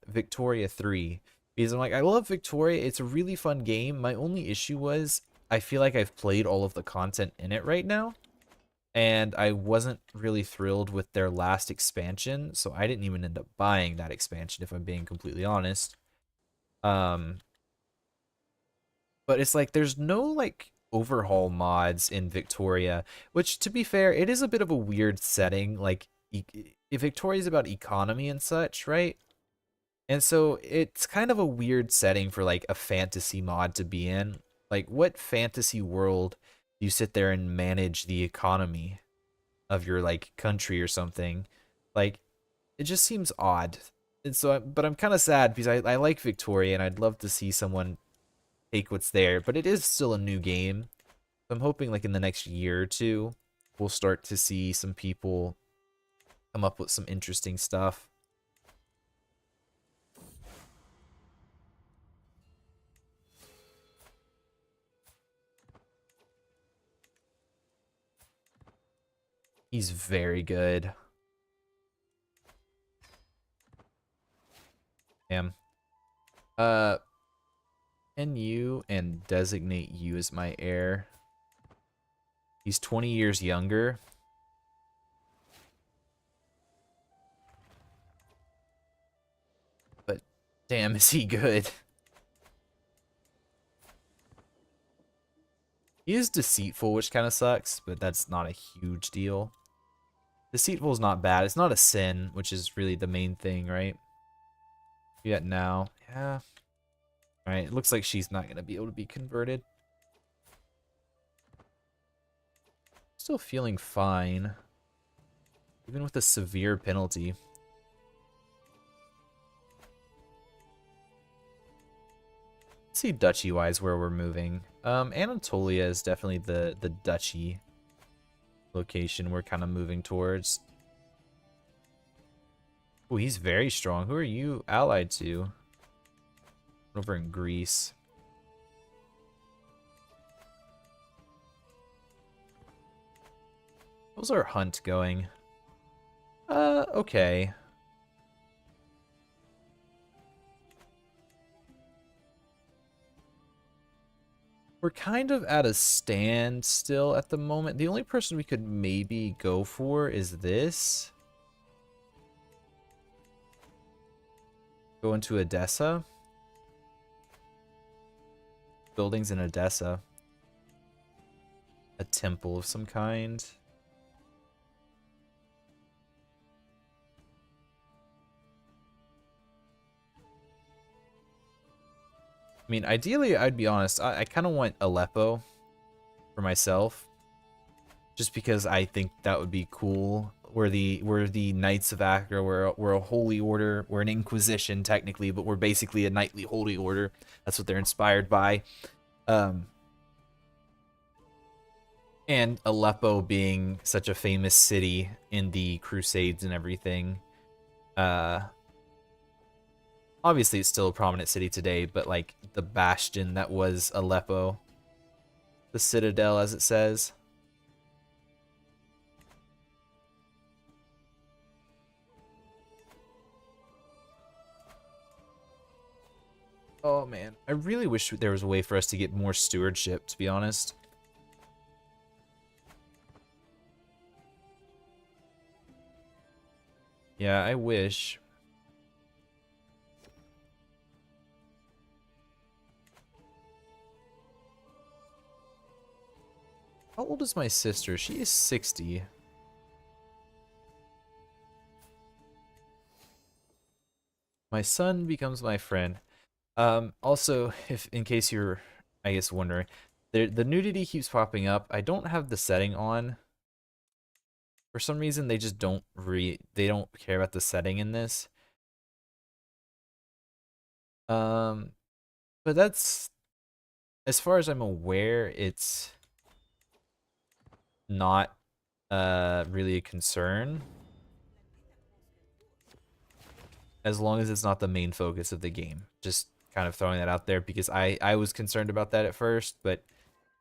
Victoria 3 because I'm like, I love Victoria. It's a really fun game. My only issue was I feel like I've played all of the content in it right now, and I wasn't really thrilled with their last expansion, so I didn't even end up buying that expansion if I'm being completely honest. Um, but it's like there's no like overhaul mods in Victoria, which to be fair, it is a bit of a weird setting. Like Victoria's about economy and such, right? And so it's kind of a weird setting for like a fantasy mod to be in. Like what fantasy world do you sit there and manage the economy of your like country or something? Like it just seems odd. And so but I'm kind of sad because I like Victoria and I'd love to see someone take what's there, but it is still a new game. So I'm hoping like in the next year or two, we'll start to see some people come up with some interesting stuff. He's very good. Damn. Can you and designate you as my heir? He's 20 years younger. But damn, is he good. He is deceitful, which kind of sucks, but that's not a huge deal. Deceitful is not bad. It's not a sin, which is really the main thing, right? Yet now. Yeah. Alright, it looks like she's not going to be able to be converted. Still feeling fine. Even with a severe penalty. Let's see duchy-wise where we're moving. Anatolia is definitely the duchy location we're kind of moving towards. Oh, he's very strong. Who are you allied to? Over in Greece. How's our hunt going? Okay. We're kind of at a standstill at the moment. The only person we could maybe go for is this. Go into Edessa. Buildings in Edessa. A temple of some kind. I mean, ideally, I'd be honest, I kind of want Aleppo for myself. Just because I think that would be cool. We're the Knights of Acre. We're a holy order. We're an Inquisition technically, but we're basically a knightly holy order. That's what they're inspired by. And Aleppo being such a famous city in the Crusades and everything. Uh, Obviously, it's still a prominent city today, but like the bastion that was Aleppo, the citadel, as it says. Oh man, I really wish there was a way for us to get more stewardship, to be honest. Yeah, I wish. How old is my sister? She is 60. My son becomes my friend. Also, if in case you're, I guess, wondering, the nudity keeps popping up. I don't have the setting on. For some reason, they just they don't care about the setting in this. Um, but that's, as far as I'm aware, it's not really a concern, as long as it's not the main focus of the game. Just kind of throwing that out there because I was concerned about that at first, but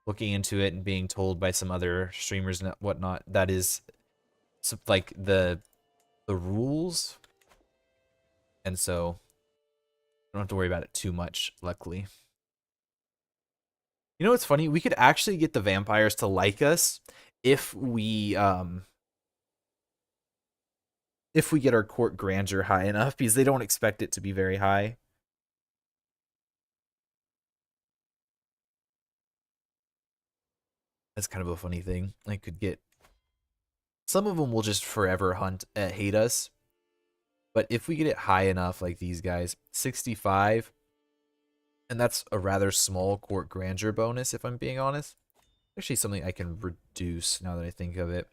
looking into it and being told by some other streamers and whatnot, that is like the rules, and so I don't have to worry about it too much, luckily. You know what's funny? We could actually get the vampires to like us if we get our court grandeur high enough, because they don't expect it to be very high. That's kind of a funny thing. I could get some of them will just forever hate us, but if we get it high enough, like these guys, 65, and that's a rather small court grandeur bonus, if I'm being honest. Actually, something I can reduce now that I think of it.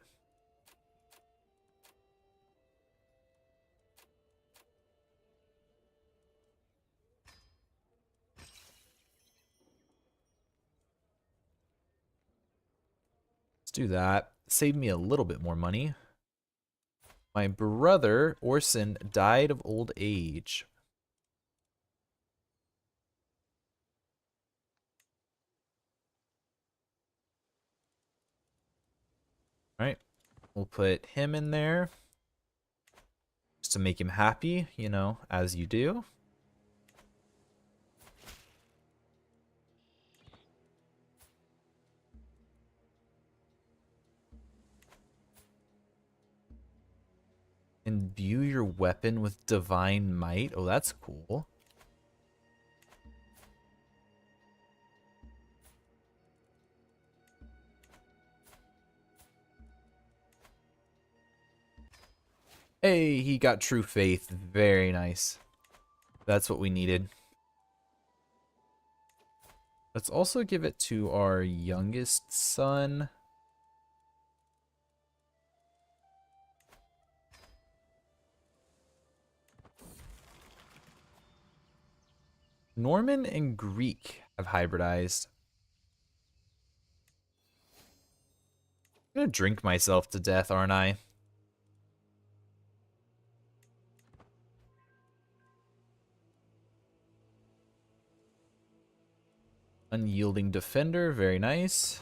Let's do that. Save me a little bit more money. My brother, Orson, died of old age. All right. We'll put him in there just to make him happy, you know, as you do. Imbue your weapon with divine might. Oh, that's cool. Hey, he got true faith. Very nice. That's what we needed. Let's also give it to our youngest son. Norman and Greek have hybridized. I'm gonna drink myself to death, aren't I? Unyielding defender, very nice.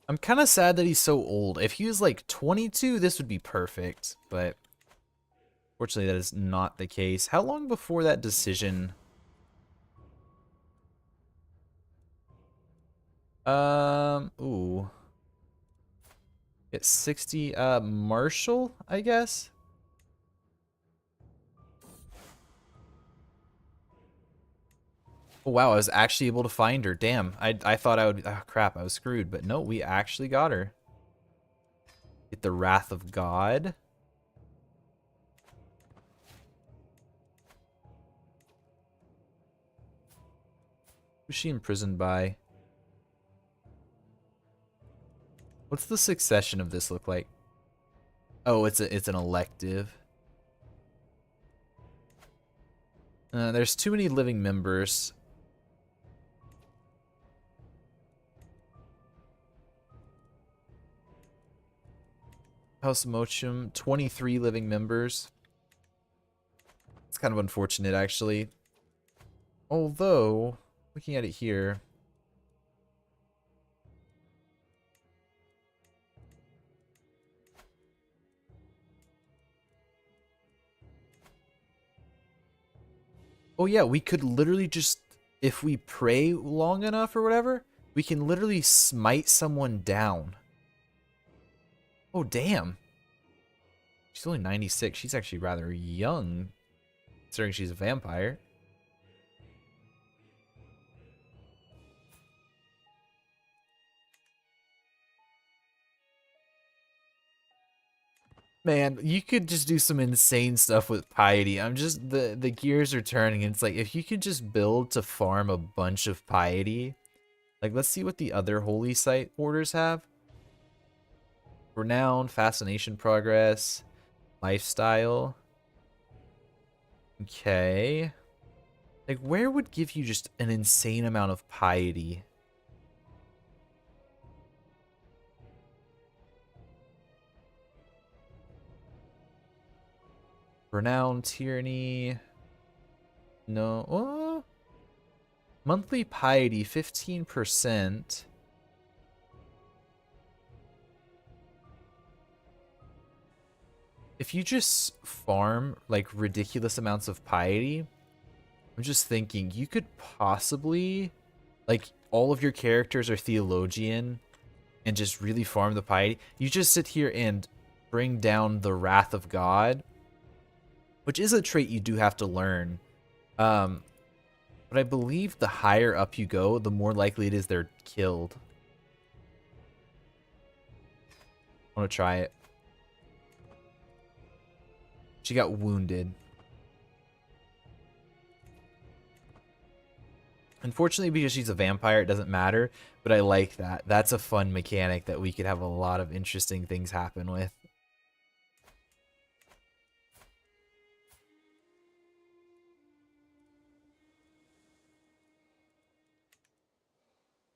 I'm kind of sad that he's so old. If he was like 22, this would be perfect, but fortunately that is not the case. How long before that decision? Ooh. It's 60, Marshall, I guess? Oh, wow, I was actually able to find her. Damn, I thought I would, oh crap, I was screwed, but no, we actually got her. Get the Wrath of God. Who's she imprisoned by? What's the succession of this look like? Oh, it's an elective. There's too many living members. House Mochum, 23 living members. It's kind of unfortunate, actually. Although, looking at it here, oh yeah, we could literally just, if we pray long enough or whatever, we can literally smite someone down. Oh, damn. She's only 96. She's actually rather young, considering she's a vampire. Man, you could just do some insane stuff with piety. I'm just, the gears are turning. And it's like, if you could just build to farm a bunch of piety. Like, let's see what the other holy site orders have. Renown, fascination, progress, lifestyle. Okay. Like, where would give you just an insane amount of piety? Renown, tyranny. No. Oh. Monthly piety, 15%. If you just farm, like, ridiculous amounts of piety, I'm just thinking, you could possibly, like, all of your characters are theologian and just really farm the piety. You just sit here and bring down the wrath of God, which is a trait you do have to learn. But I believe the higher up you go, the more likely it is they're killed. I want to try it. She got wounded. Unfortunately, because she's a vampire, it doesn't matter. But I like that. That's a fun mechanic that we could have a lot of interesting things happen with.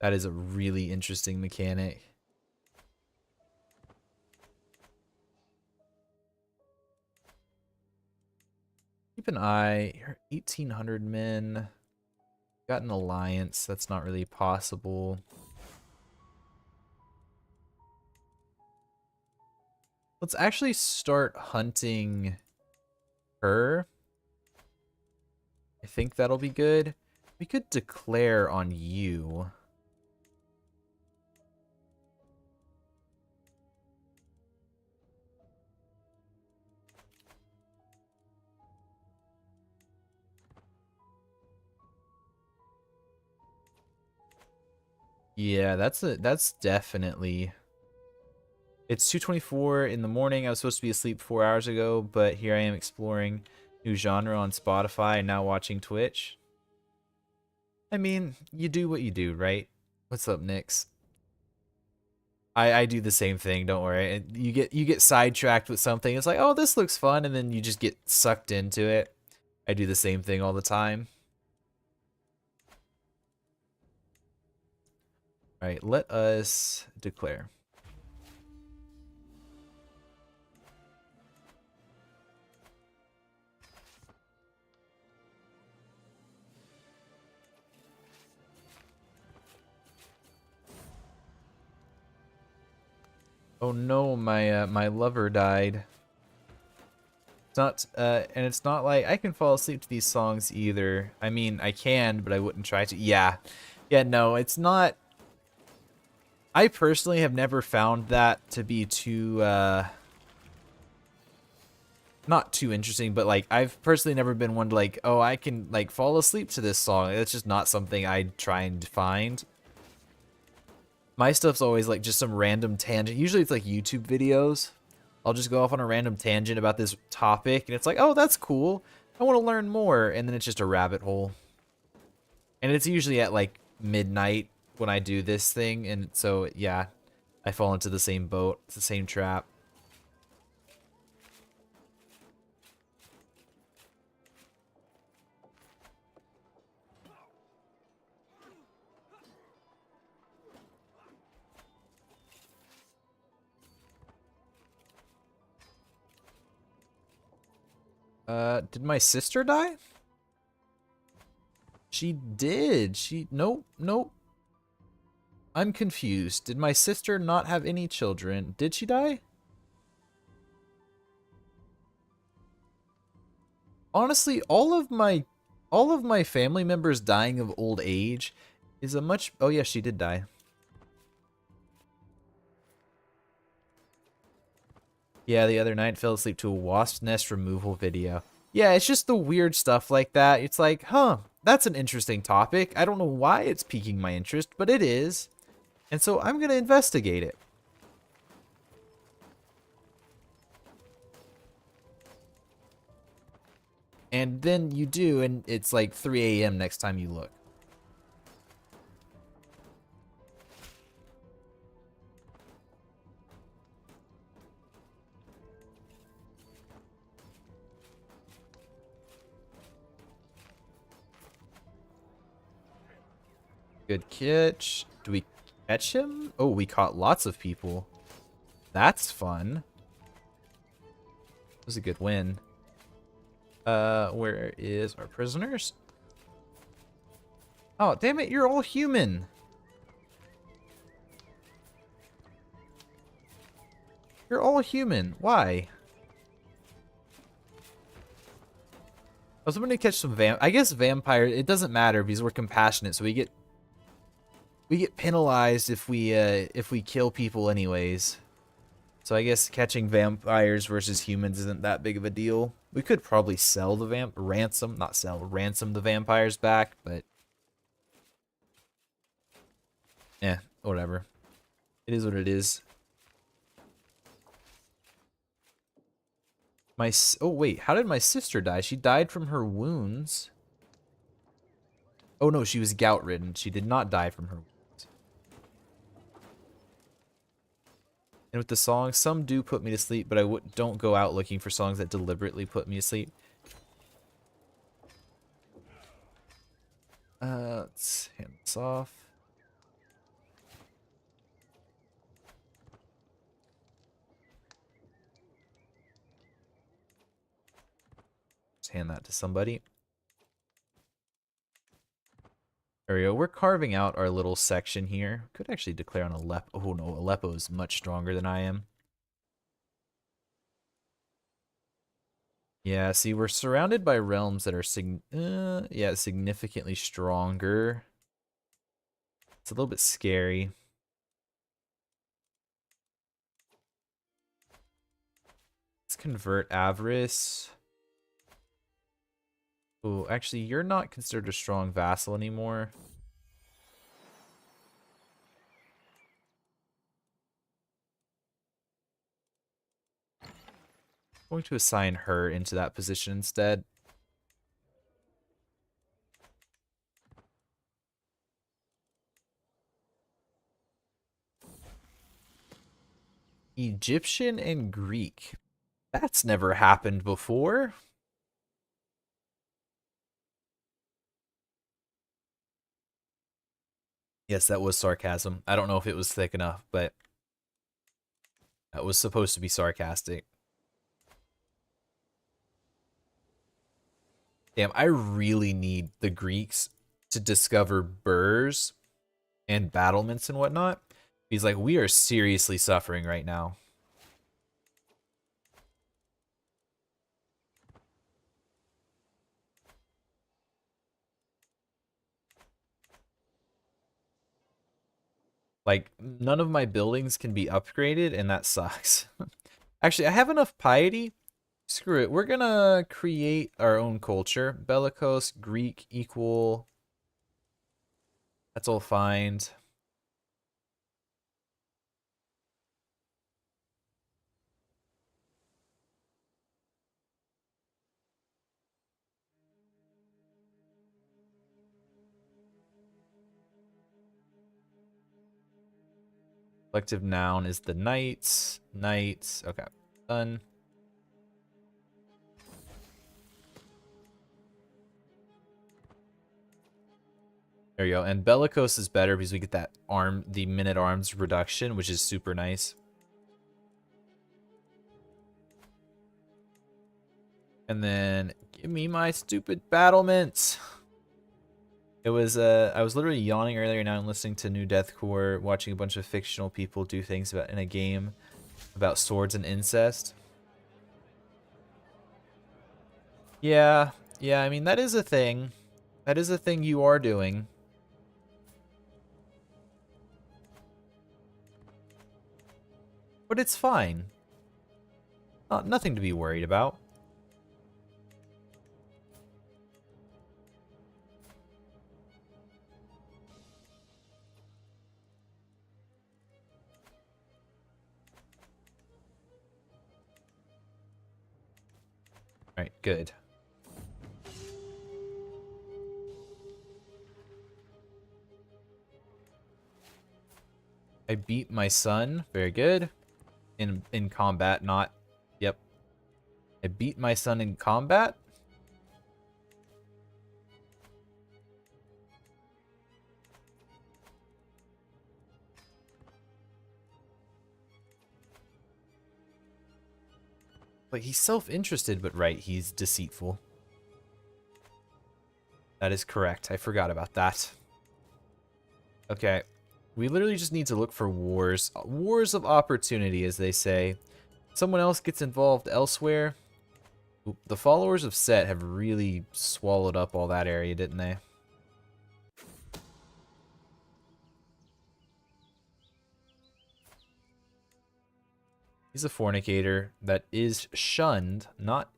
That is a really interesting mechanic. Keep an eye. You're 1,800 men. Got an alliance. That's not really possible. Let's actually start hunting her. I think that'll be good. We could declare on you. Yeah, that's definitely. It's 2:24 in the morning. I was supposed to be asleep 4 hours ago, but here I am exploring new genre on Spotify and now watching Twitch. I mean, you do what you do, right? What's up, Nix? I do the same thing, don't worry. You get sidetracked with something. It's like, "Oh, this looks fun," and then you just get sucked into it. I do the same thing all the time. All right, let us declare. Oh no, my lover died. It's not and it's not like I can fall asleep to these songs either. I mean, I can, but I wouldn't try to. Yeah. Yeah, no, it's not. I personally have never found that to be too not too interesting, but like I've personally never been one to like, oh, I can like fall asleep to this song. It's just not something I'd try and find. My stuff's always like just some random tangent. Usually it's like YouTube videos. I'll just go off on a random tangent about this topic, and it's like, oh, that's cool. I want to learn more, and then it's just a rabbit hole. And it's usually at like midnight when I do this thing, and so yeah, I fall into the same boat. It's the same trap. Did my sister die? She did. Nope, nope. I'm confused. Did my sister not have any children? Did she die? Honestly, all of my family members dying of old age is a much... Oh yeah, she did die. Yeah, the other night fell asleep to a wasp nest removal video. Yeah, it's just the weird stuff like that. It's like, huh, that's an interesting topic. I don't know why it's piquing my interest, but it is. And so I'm going to investigate it. And then you do, and it's like 3 a.m. next time you look. Good catch. Do we catch him? Oh, we caught lots of people. That's fun. It was a good win. Where is our prisoners? Oh, damn it, you're all human. You're all human. Why? I was hoping to catch some I guess vampire. It doesn't matter because we're compassionate, so we get penalized if we kill people anyways. So I guess catching vampires versus humans isn't that big of a deal. We could probably sell the ransom the vampires back, but yeah, whatever. It is what it is. Oh wait, how did my sister die? She died from her wounds. Oh no, she was gout ridden. She did not die from her wounds. And with the songs, some do put me to sleep, but I don't go out looking for songs that deliberately put me to sleep. Let's hand this off. Just hand that to somebody. There we go. We're carving out our little section here. Could actually declare on Aleppo. Oh no, Aleppo is much stronger than I am. Yeah, see, we're surrounded by realms that are significantly stronger. It's a little bit scary. Let's convert Avarice. Oh, actually, you're not considered a strong vassal anymore. I'm going to assign her into that position instead. Egyptian and Greek. That's never happened before. Yes, that was sarcasm. I don't know if it was thick enough, but that was supposed to be sarcastic. Damn, I really need the Greeks to discover burrs and battlements and whatnot. He's like, we are seriously suffering right now. Like, none of my buildings can be upgraded, and that sucks. Actually, I have enough piety. Screw it. We're gonna create our own culture. Bellicose, Greek, equal. That's all fine. Collective noun is the knights. Knights. Okay. Done. There you go. And bellicose is better because we get that the minute arms reduction, which is super nice. And then give me my stupid battlements. It was I was literally yawning earlier. Now I'm listening to new deathcore, watching a bunch of fictional people do things about in a game about swords and incest. Yeah, yeah, I mean that is a thing. That is a thing you are doing. But it's fine. Nothing to be worried about. Alright, good. I beat my son. Very good. In combat, not... Yep. I beat my son in combat? Like, he's self-interested, but right, he's deceitful. That is correct. I forgot about that. Okay. We literally just need to look for wars. Wars of opportunity, as they say. Someone else gets involved elsewhere. The followers of Set have really swallowed up all that area, didn't they? He's a fornicator that is shunned, not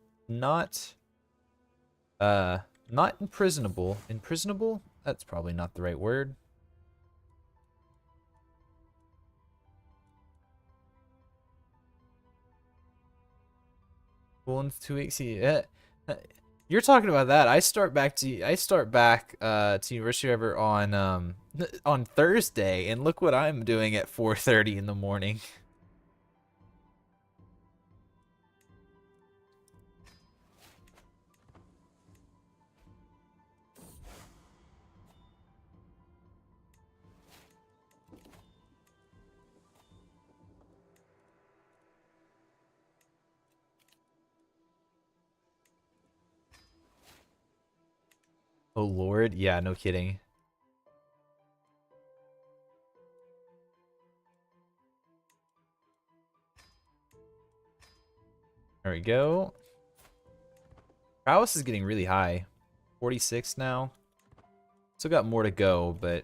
imprisonable. Imprisonable? That's probably not the right word. Well, in 2 weeks, you're talking about that. I start back to University Ever on Thursday, and look what I'm doing at 4:30 in the morning. Oh Lord, yeah, no kidding. There we go. Prowess is getting really high. 46 now. Still got more to go, but...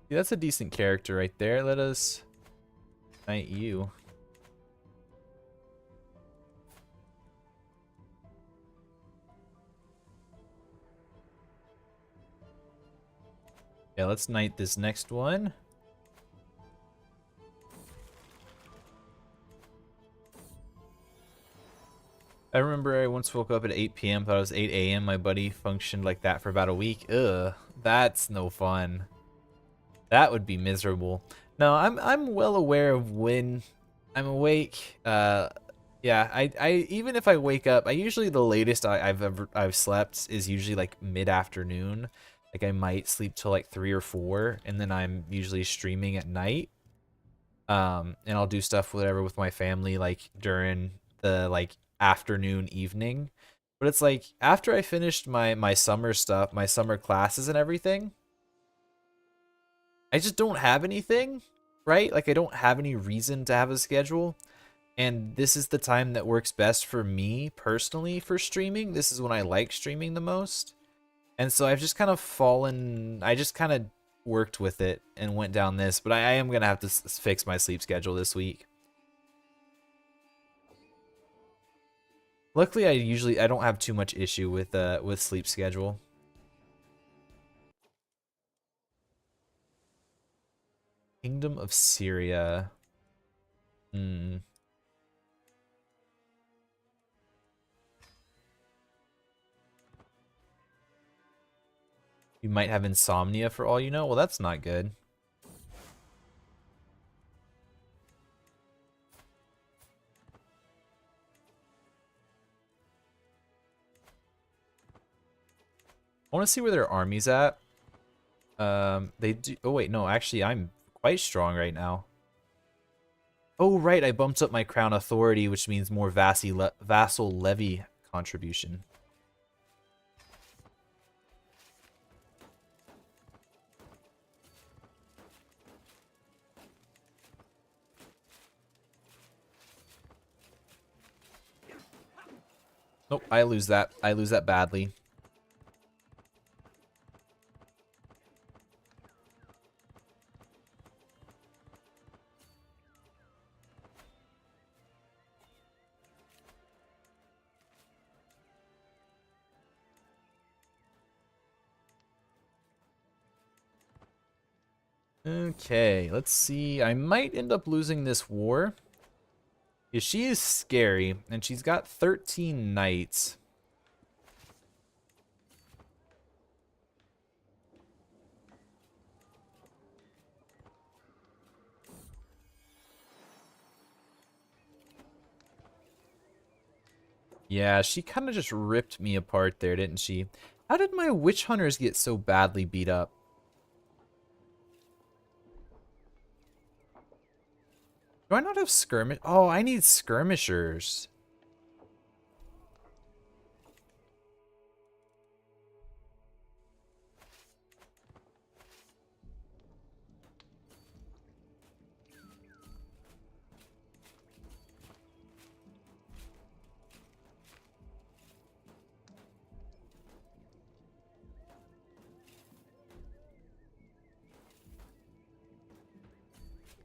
Yeah, that's a decent character right there. Let us knight you. Yeah, let's knight this next one. I remember I once woke up at 8 p.m. thought it was 8 a.m. My buddy functioned like that for about a week. Ugh, that's no fun. That would be miserable. No, I'm well aware of when I'm awake. Yeah, I even if I wake up, I usually the latest I've slept is usually like mid-afternoon. Like I might sleep till like 3 or 4, and then I'm usually streaming at night. And I'll do stuff whatever with my family like during the like afternoon evening. But it's like after I finished my summer stuff, my summer classes and everything, I just don't have anything, right? Like I don't have any reason to have a schedule. And this is the time that works best for me personally for streaming. This is when I like streaming the most. And so I've just kind of I just kind of worked with it and went down this, but I am going to have to fix my sleep schedule this week. Luckily, I don't have too much issue with sleep schedule. Kingdom of Syria. Hmm. You might have insomnia for all you know. Well, that's not good. I want to see where their army's at. They do. Oh wait, no. Actually, I'm quite strong right now. Oh, right, I bumped up my crown authority, which means more vassal levy contribution. Nope, I lose that. I lose that badly. Okay, let's see. I might end up losing this war. Yeah, she is scary, and she's got 13 knights. Yeah, she kind of just ripped me apart there, didn't she? How did my witch hunters get so badly beat up? Do I not have skirmish? Oh, I need skirmishers.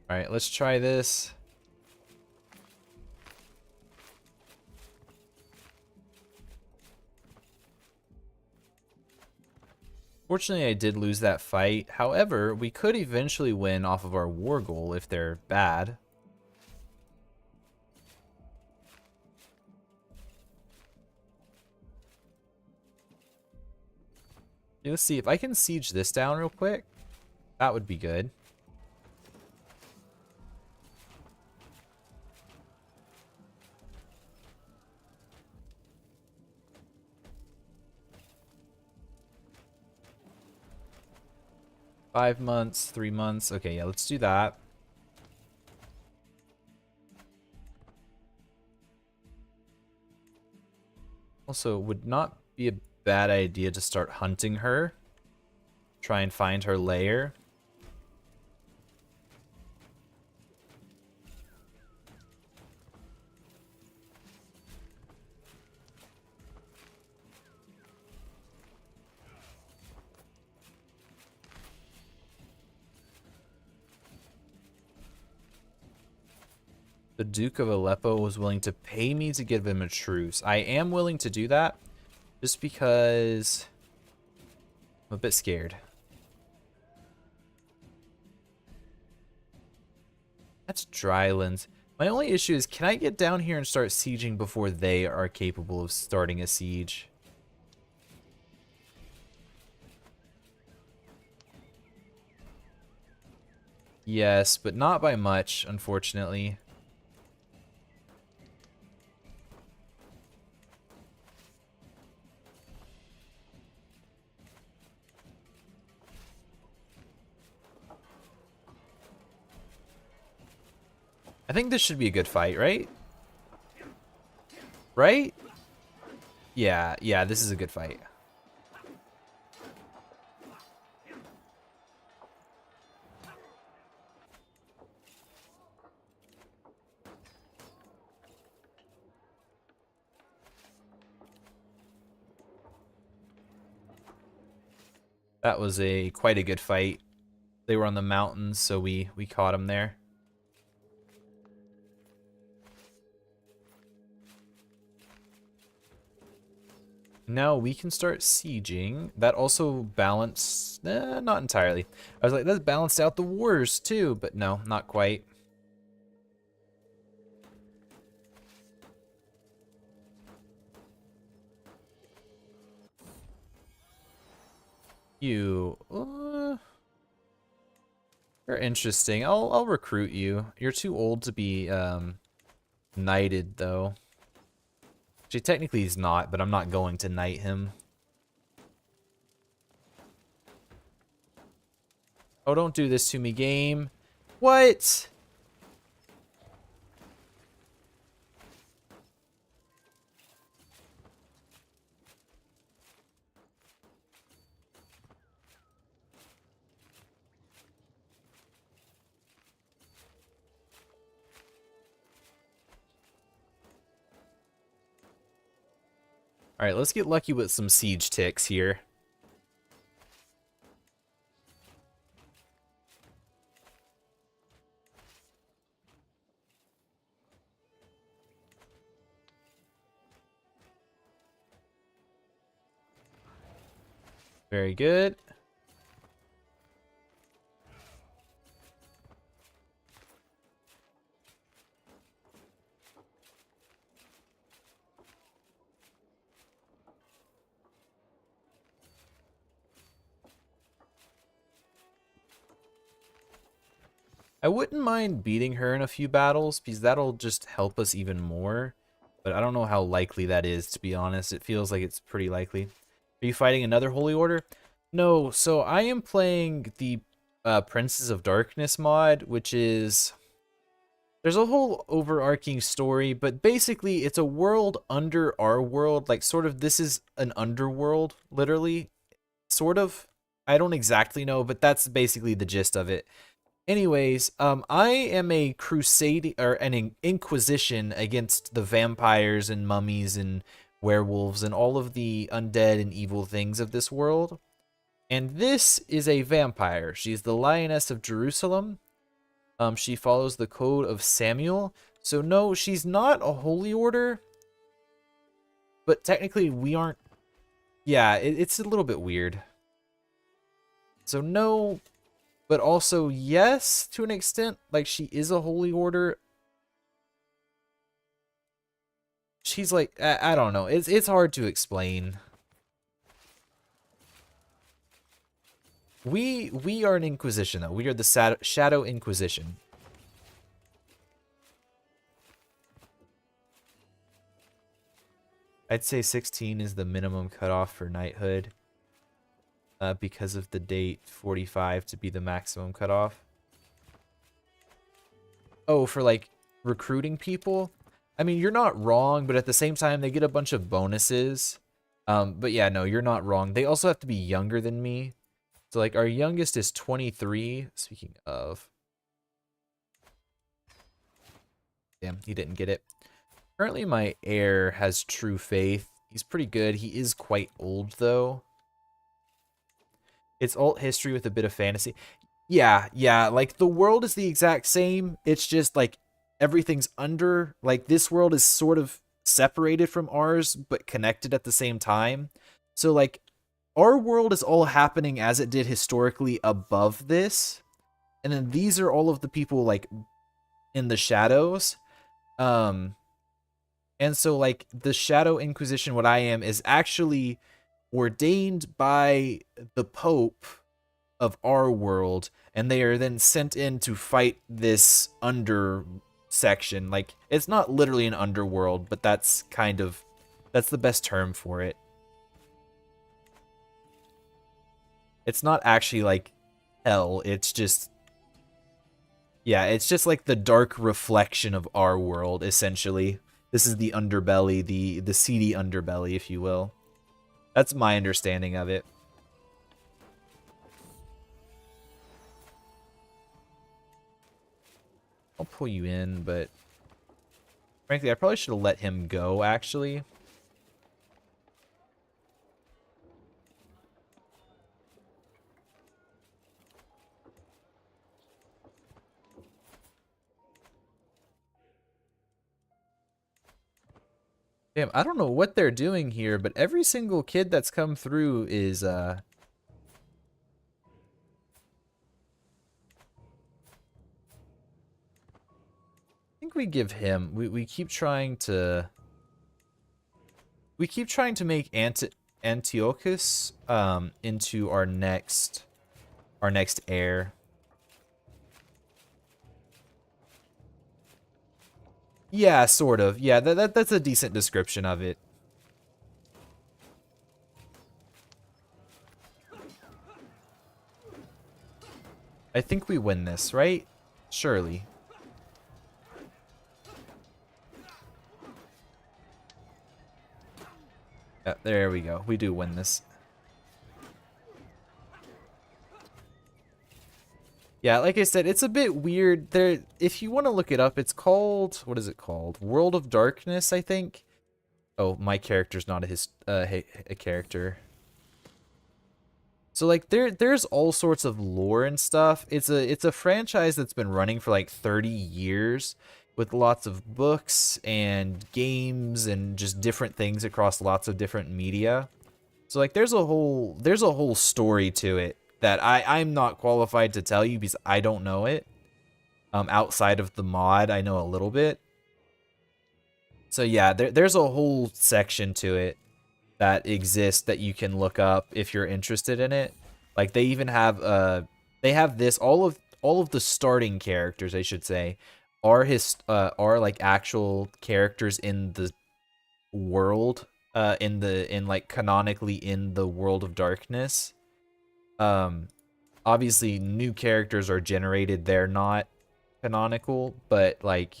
All right, let's try this. Fortunately, I did lose that fight. However, we could eventually win off of our war goal if they're bad. Okay, let's see if I can siege this down real quick. That would be good. Five months, 3 months. Okay, yeah, let's do that. Also, would not be a bad idea to start hunting her. Try and find her lair. The Duke of Aleppo was willing to pay me to give him a truce. I am willing to do that, just because I'm a bit scared. That's Drylands. My only issue is, can I get down here and start sieging before they are capable of starting a siege? Yes, but not by much, unfortunately. I think this should be a good fight, right? Right? Yeah, yeah, this is a good fight. That was quite a good fight. They were on the mountains, so we caught them there. Now we can start sieging. That also balanced, not entirely. I was like, that balanced out the wars too, but no, not quite. You, you're interesting. I'll recruit you. You're too old to be knighted though. Actually, technically he's not, but I'm not going to knight him. Oh, don't do this to me, game. What? Alright, let's get lucky with some siege ticks here. Very good. I wouldn't mind beating her in a few battles, because that'll just help us even more. But I don't know how likely that is, to be honest. It feels like it's pretty likely. Are you fighting another Holy Order? No, so I am playing the Princes of Darkness mod, which is... There's a whole overarching story, but basically it's a world under our world. Like, sort of, this is an underworld, literally. Sort of. I don't exactly know, but that's basically the gist of it. Anyways, I am a crusade or an inquisition against the vampires and mummies and werewolves and all of the undead and evil things of this world. And this is a vampire. She's the Lioness of Jerusalem. She follows the code of Samuel. So no, she's not a holy order. But technically we aren't. Yeah, it's a little bit weird. So no. But also, yes, to an extent. Like, she is a holy order. She's like, I don't know. It's hard to explain. We are an Inquisition, though. We are the Shadow Inquisition. I'd say 16 is the minimum cutoff for knighthood. Because of the date 45 to be the maximum cutoff. Oh, for like recruiting people? I mean, you're not wrong, but at the same time, they get a bunch of bonuses. But yeah, no, you're not wrong. They also have to be younger than me. So like our youngest is 23. Speaking of. Damn, he didn't get it. Currently, my heir has true faith. He's pretty good. He is quite old, though. It's alt history with a bit of fantasy. Yeah, like the world is the exact same. It's just like everything's under, like this world is sort of separated from ours, but connected at the same time. So like our world is all happening as it did historically above this. And then these are all of the people like in the shadows. And so like the Shadow Inquisition, what I am, is actually ordained by the Pope of our world, and they are then sent in to fight this under section. Like, it's not literally an underworld, but that's the best term for it. It's not actually like hell, it's just, yeah, it's just like the dark reflection of our world, essentially. This is the underbelly, the seedy underbelly, if you will. That's my understanding of it. I'll pull you in, but frankly, I probably should have let him go, actually. Damn, I don't know what they're doing here, but every single kid that's come through is, I think we give him, we keep trying to make Antiochus, into our next heir. Yeah, sort of. Yeah, that's a decent description of it. I think we win this, right? Surely. Yeah, there we go. We do win this. Yeah, like I said, it's a bit weird. If you want to look it up, it's called, what is it called? World of Darkness, I think. Oh, my character's not a character. So like there's all sorts of lore and stuff. It's a franchise that's been running for like 30 years with lots of books and games and just different things across lots of different media. So like there's a whole story to it that I'm not qualified to tell you because I don't know it. Outside of the mod, I know a little bit. So yeah, there's a whole section to it that exists that you can look up if you're interested in it. Like they even have they have this all of the starting characters, I should say, are like actual characters in the world in like canonically in the world of darkness. Um Obviously new characters are generated, they're not canonical, but like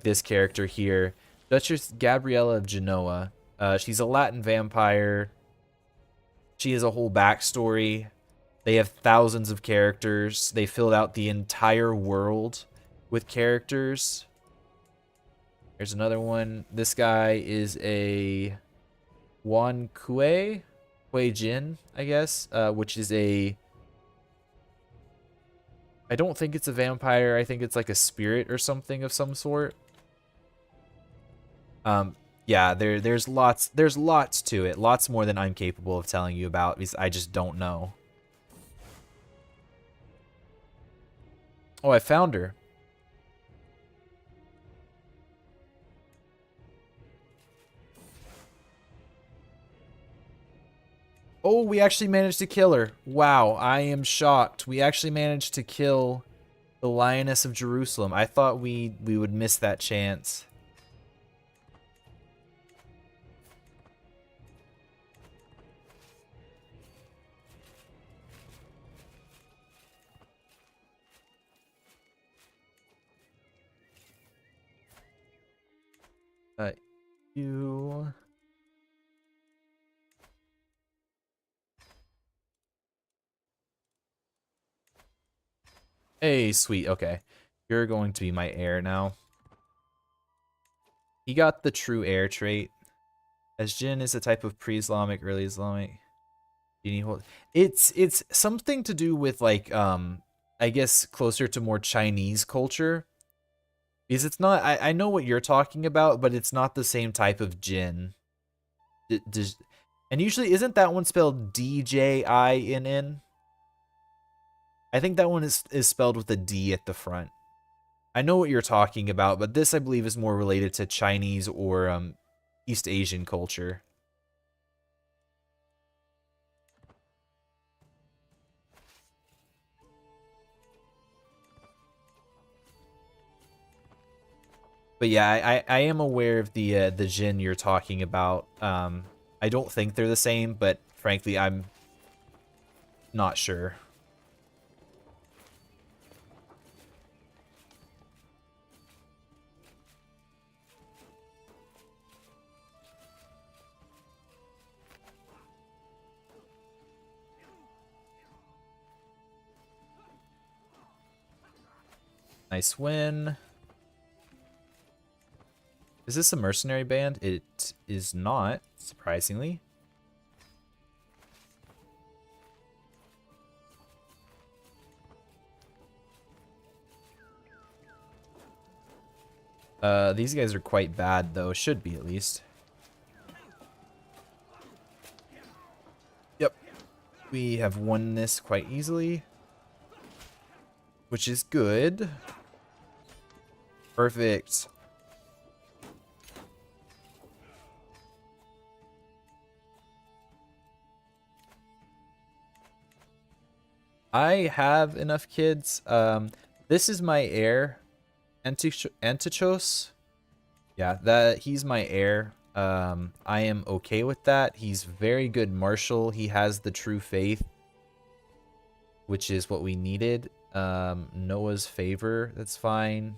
this character here, Duchess Gabriella of Genoa. She's a Latin vampire. She has a whole backstory. They have thousands of characters. They filled out the entire world with characters. There's another one. This guy is a Wan Kue Jin, I guess, which is a I don't think it's a vampire. I think it's like a spirit or something of some sort. Um, yeah, there's lots to it. Lots more than I'm capable of telling you about because I just don't know. Oh, I found her. Oh, we actually managed to kill her. Wow, I am shocked. We actually managed to kill the Lioness of Jerusalem. I thought we would miss that chance. Uh, you. Hey, sweet. Okay, you're going to be my heir now. He got the true heir trait. As Jin is a type of pre-Islamic, early Islamic. It's something to do with like I guess closer to more Chinese culture. Because it's not I know what you're talking about, but it's not the same type of Jin. And usually isn't that one spelled Djinn? I think that one is spelled with a D at the front. I know what you're talking about, but this I believe is more related to Chinese or East Asian culture. But yeah, I am aware of the Jin you're talking about. I don't think they're the same, but frankly, I'm not sure. Nice win. Is this a mercenary band? It is not, surprisingly. These guys are quite bad, though. Should be, at least. Yep. We have won this quite easily. Which is good. Perfect. I have enough kids. This is my heir, Antichos. Yeah, that he's my heir. I am okay with that. He's very good martial. He has the true faith, which is what we needed. Noah's favor, that's fine.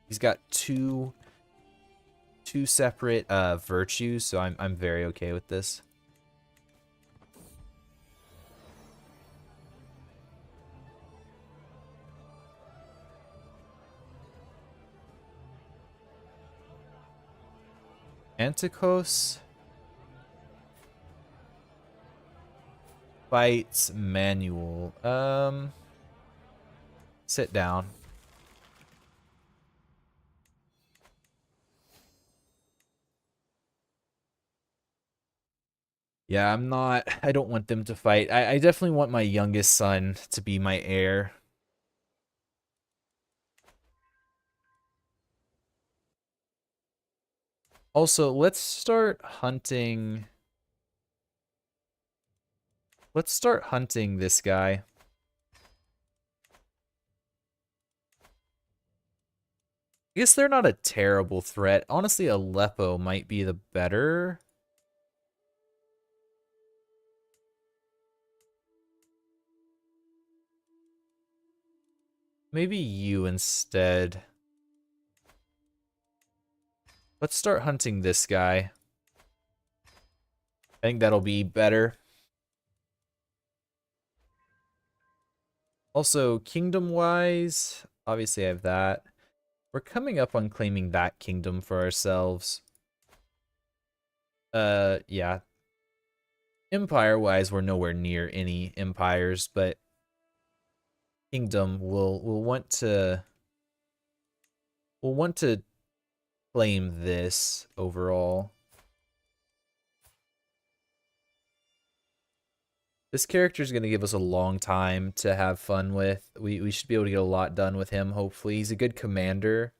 He's got two separate virtues, so I'm very okay with this. Antikos fights Manual. Sit down. Yeah, I don't want them to fight. I definitely want my youngest son to be my heir. Also, let's start hunting. Let's start hunting this guy. I guess they're not a terrible threat. Honestly, Aleppo might be the better. Maybe you instead. Let's start hunting this guy. I think that'll be better. Also, kingdom-wise, obviously I have that. We're coming up on claiming that kingdom for ourselves. Yeah. Empire-wise, we're nowhere near any empires, but kingdom will want to claim this overall. This character is going to give us a long time to have fun with. We should be able to get a lot done with him, hopefully. He's a good commander.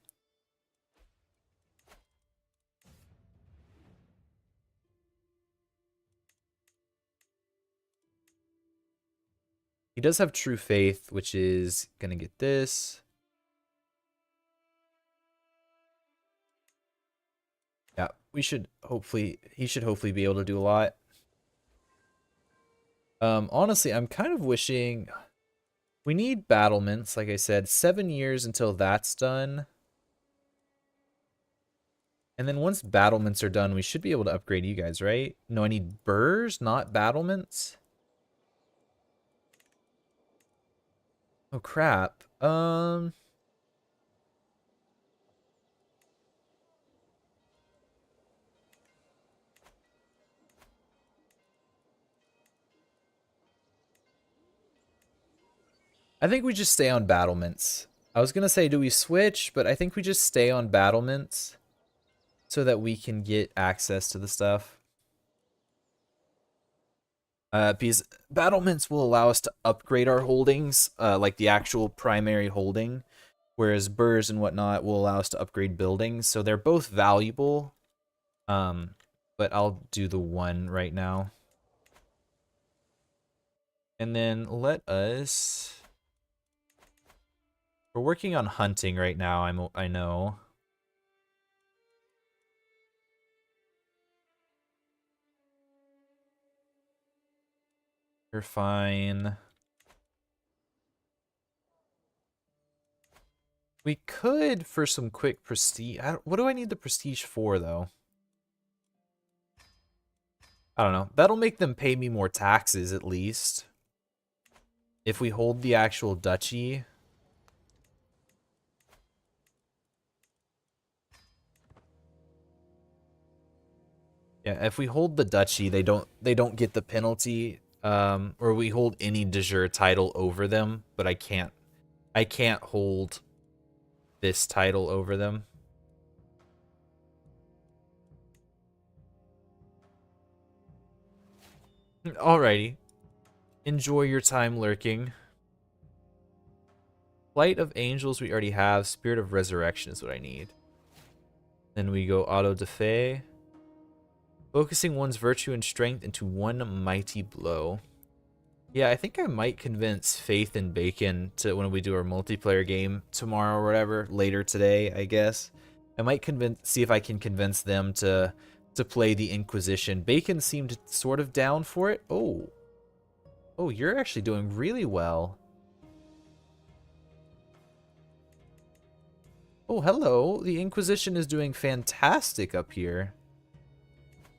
He does have true faith, which is going to get this. Yeah, he should hopefully be able to do a lot. Honestly, I'm kind of wishing we need battlements, like I said, 7 years until that's done. And then once battlements are done, we should be able to upgrade you guys, right? No, I need burrs, not battlements. Oh crap. I think we just stay on battlements. I was gonna say, do we switch? But I think we just stay on battlements so that we can get access to the stuff. Because battlements will allow us to upgrade our holdings, like the actual primary holding, whereas burrs and whatnot will allow us to upgrade buildings. So they're both valuable, but I'll do the one right now. And then let us... We're working on hunting right now, I know. You're fine. We could, for some quick prestige... What do I need the prestige for, though? I don't know. That'll make them pay me more taxes, at least. If we hold the actual duchy... Yeah, if we hold the duchy, they don't get the penalty. Or we hold any de jure title over them, but I can't hold this title over them. Alrighty. Enjoy your time lurking. Flight of Angels we already have. Spirit of Resurrection is what I need. Then we go Auto de Fe. Focusing one's virtue and strength into one mighty blow. Yeah, I think I might convince Faith and Bacon to, when we do our multiplayer game tomorrow or whatever, later today, I guess. I might see if I can convince them to play the Inquisition. Bacon seemed sort of down for it. Oh. Oh, you're actually doing really well. Oh, hello. The Inquisition is doing fantastic up here.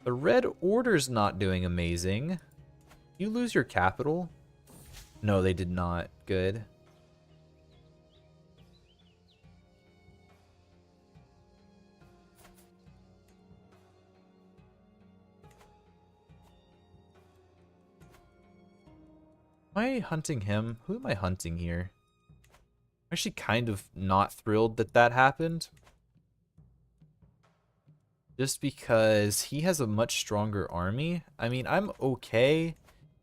The Red Order's not doing amazing. You lose your capital? No, they did not. Good. Am I hunting him? Who am I hunting here? I'm actually kind of not thrilled that that happened. Just because he has a much stronger army. I mean, I'm okay,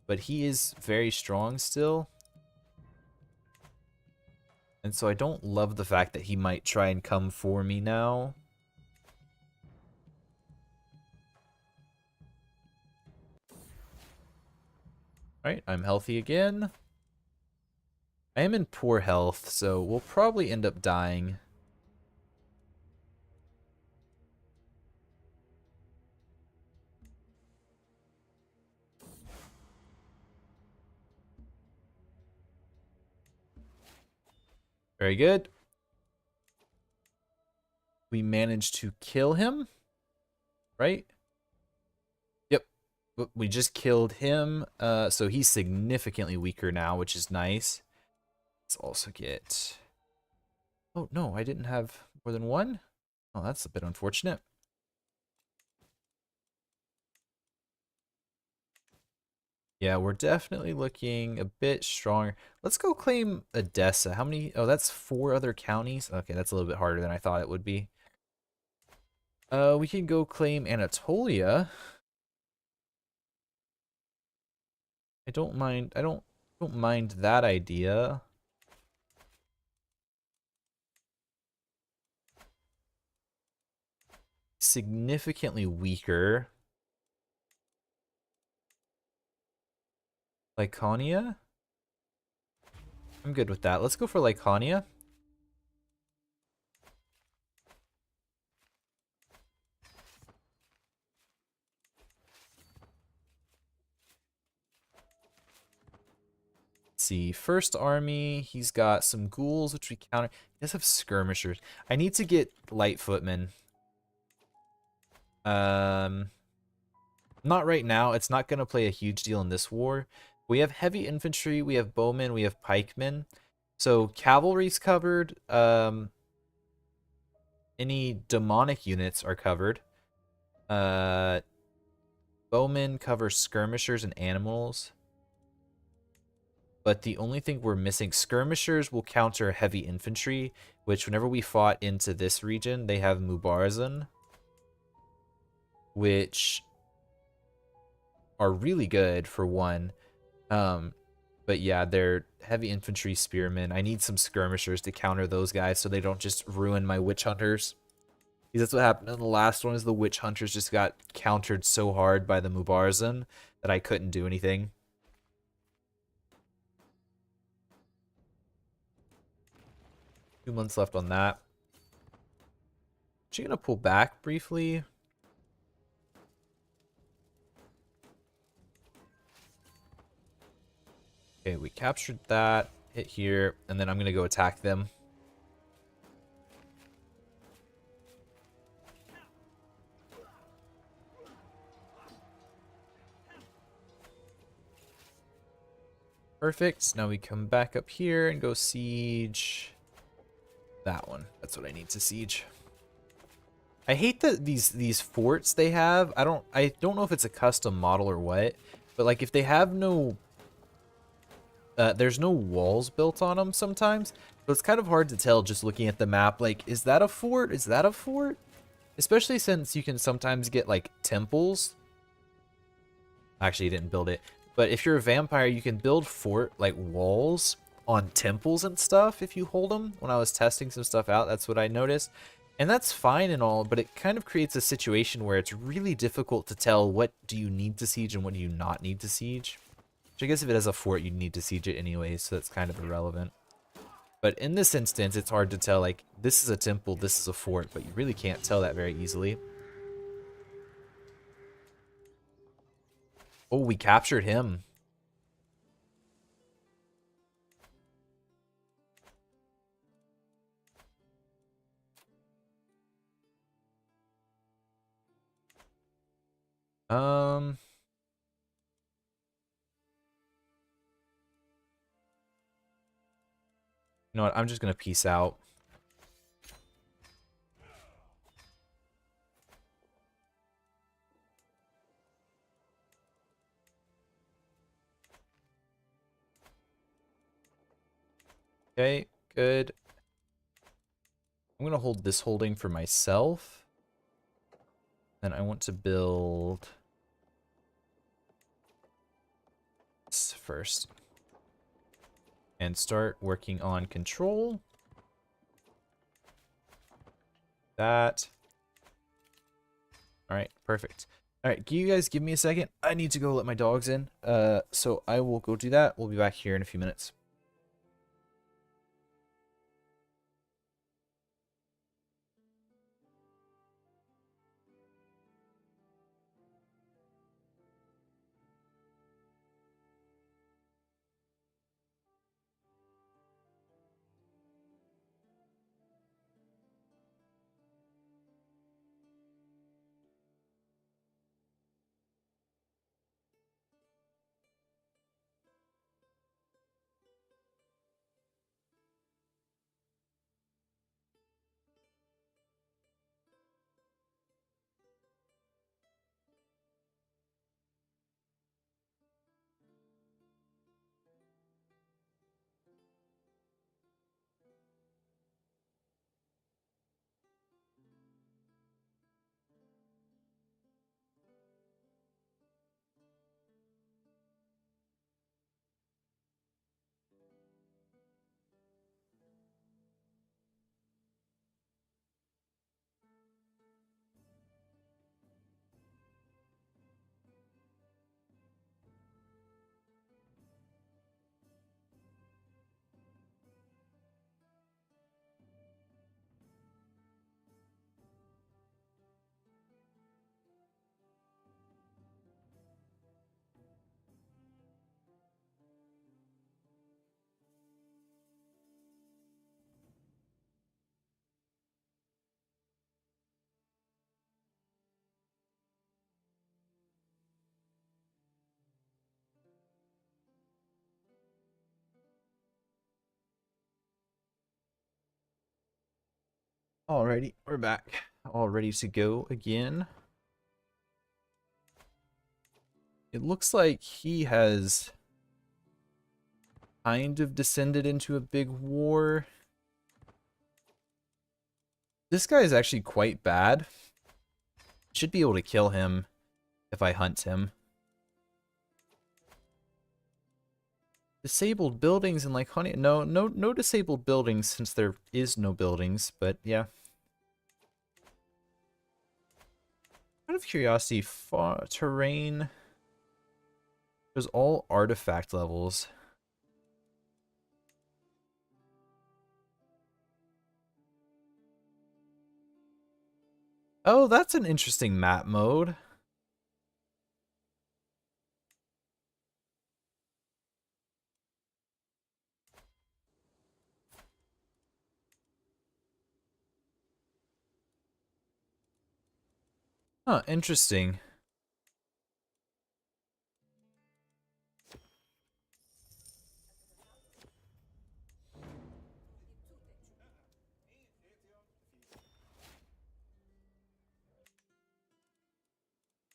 but he is very strong still. And so I don't love the fact that he might try and come for me now. Alright, I'm healthy again. I am in poor health, so we'll probably end up dying. Very good. We managed to kill him, right? Yep. We just killed him, so he's significantly weaker now, which is nice. Let's also get... Oh, no, I didn't have more than one? Oh, that's a bit unfortunate. Yeah, we're definitely looking a bit stronger. Let's go claim Edessa. How many? Oh, that's 4 other counties. Okay, that's a little bit harder than I thought it would be. We can go claim Anatolia. I don't mind that idea. Significantly weaker. Lycaonia? I'm good with that. Let's go for Lycaonia. Let's see, first army, he's got some ghouls, which we counter. He does have skirmishers. I need to get light footmen. Not right now. It's not going to play a huge deal in this war. We have heavy infantry, we have bowmen, we have pikemen. So cavalry's covered. Any demonic units are covered. Bowmen cover skirmishers and animals. But the only thing we're missing, skirmishers will counter heavy infantry, which whenever we fought into this region, they have Mubarazan, which are really good for one. But yeah, they're heavy infantry spearmen. I need some skirmishers to counter those guys so they don't just ruin my witch hunters. Because that's what happened in the last one, is the witch hunters just got countered so hard by the Mubarazan that I couldn't do anything. 2 months left on that. Actually gonna pull back briefly. Okay, we captured that. Hit here, and then I'm gonna go attack them. Perfect. Now we come back up here and go siege that one. That's what I need to siege. I hate that these forts they have. I don't know if it's a custom model or what, but like if they have no there's no walls built on them sometimes, so it's kind of hard to tell just looking at the map. Like, is that a fort? Is that a fort? Especially since you can sometimes get like temples. Actually, you didn't build it. But if you're a vampire, you can build fort, like walls on temples and stuff if you hold them. When I was testing some stuff out, that's what I noticed. And that's fine and all, but it kind of creates a situation where it's really difficult to tell what do you need to siege and what do you not need to siege. Which I guess if it has a fort, you need to siege it anyways, so that's kind of irrelevant. But in this instance, it's hard to tell, like, this is a temple, this is a fort, but you really can't tell that very easily. Oh, we captured him. Um, you know what? I'm just gonna peace out. Okay, good. I'm gonna hold this holding for myself. Then I want to build this first. And start working on control. That. Alright, perfect. Alright, can you guys give me a second? I need to go let my dogs in. So I will go do that. We'll be back here in a few minutes. Alrighty, we're back. All ready to go again. It looks like he has kind of descended into a big war. This guy is actually quite bad. Should be able to kill him if I hunt him. Disabled buildings and like honey. No disabled buildings since there is no buildings, but yeah. Out of curiosity, terrain. There's all artifact levels. Oh, that's an interesting map mode. Huh, interesting.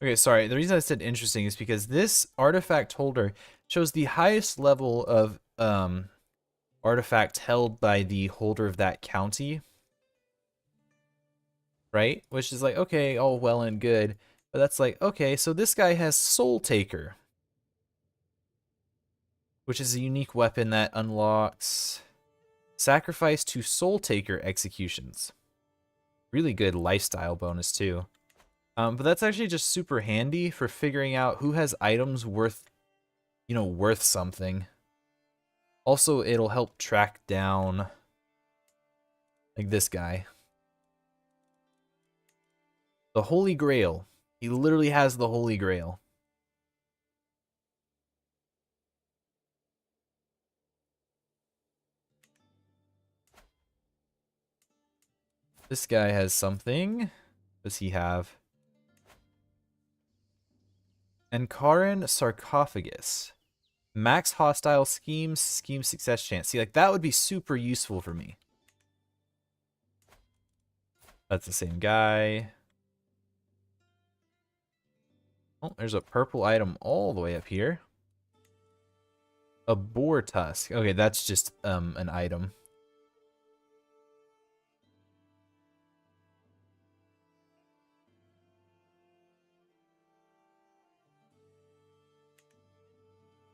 Okay, sorry. The reason I said interesting is because this artifact holder shows the highest level of artifact held by the holder of that county. Right? Which is like, okay, all well and good. But that's like, okay, so this guy has Soul Taker, which is a unique weapon that unlocks sacrifice to Soul Taker executions. Really good lifestyle bonus too. But that's actually just super handy for figuring out who has items worth, worth something. Also, it'll help track down, like this guy. The Holy Grail. He literally has the Holy Grail. This guy has something. What does he have? Ankaran Sarcophagus. Max hostile schemes, scheme success chance. See, like, that would be super useful for me. That's the same guy. Oh, there's a purple item all the way up here. A boar tusk. Okay, that's just an item.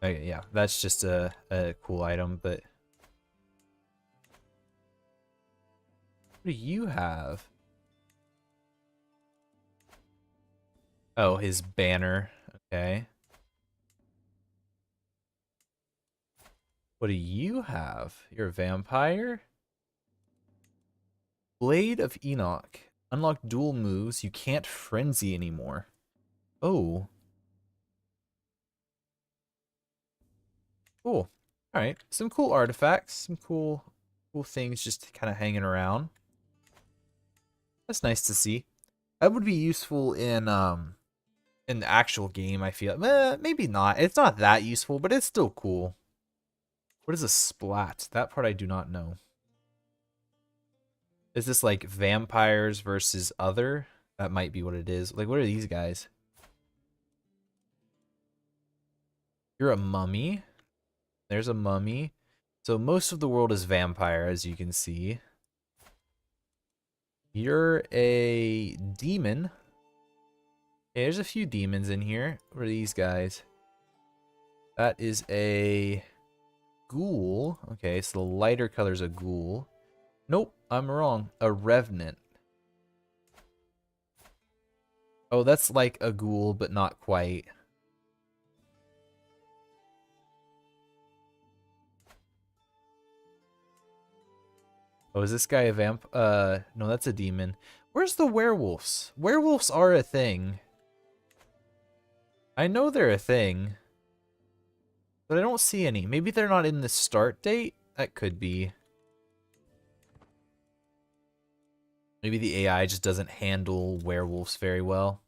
Okay, yeah, that's just a cool item, but what do you have? Oh, his banner. Okay. What do you have? You're a vampire? Blade of Enoch. Unlock dual moves. You can't frenzy anymore. Oh, cool. All right, some cool artifacts, some cool things just kind of hanging around. That's nice to see. That would be useful in the actual game, I feel. Maybe not. It's not that useful, but it's still cool. What is a splat? That part I do not know. Is this like vampires versus other? That might be what it is. Like, what are these guys? You're a mummy. There's a mummy. So most of the world is vampire, as you can see. You're a demon. Okay, there's a few demons in here. What are these guys? That is a ghoul. Okay, so the lighter color's a ghoul. Nope, I'm wrong. A revenant. Oh, that's like a ghoul, but not quite. Oh, is this guy a vamp? No, that's a demon. Where's the werewolves? Werewolves are a thing. I know they're a thing, but I don't see any. Maybe they're not in the start date? That could be. Maybe the AI just doesn't handle werewolves very well.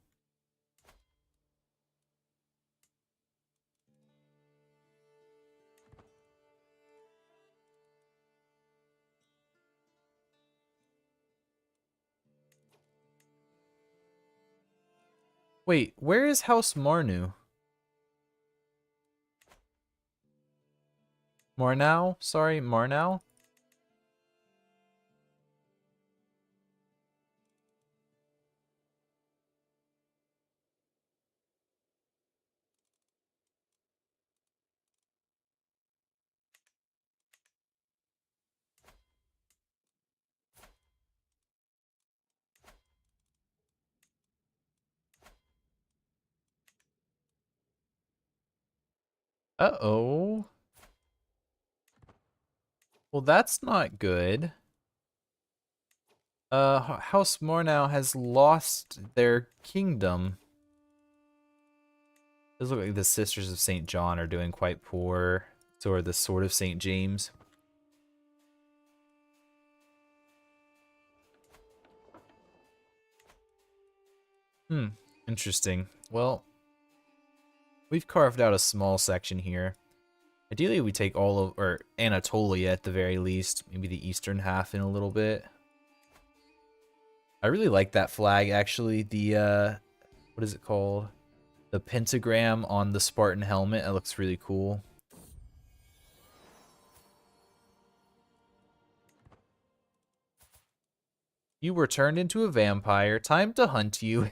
Wait, where is House Marnu? Marnau? Sorry, Marnau? Uh-oh. Well, that's not good. House Marnau has lost their kingdom. Does look like the Sisters of St. John are doing quite poor. So are the Sword of St. James. Hmm, interesting. Well, we've carved out a small section here. Ideally, we take all of, or Anatolia at the very least, maybe the eastern half in a little bit. I really like that flag, actually. The, what is it called? The pentagram on the Spartan helmet. It looks really cool. You were turned into a vampire. Time to hunt you.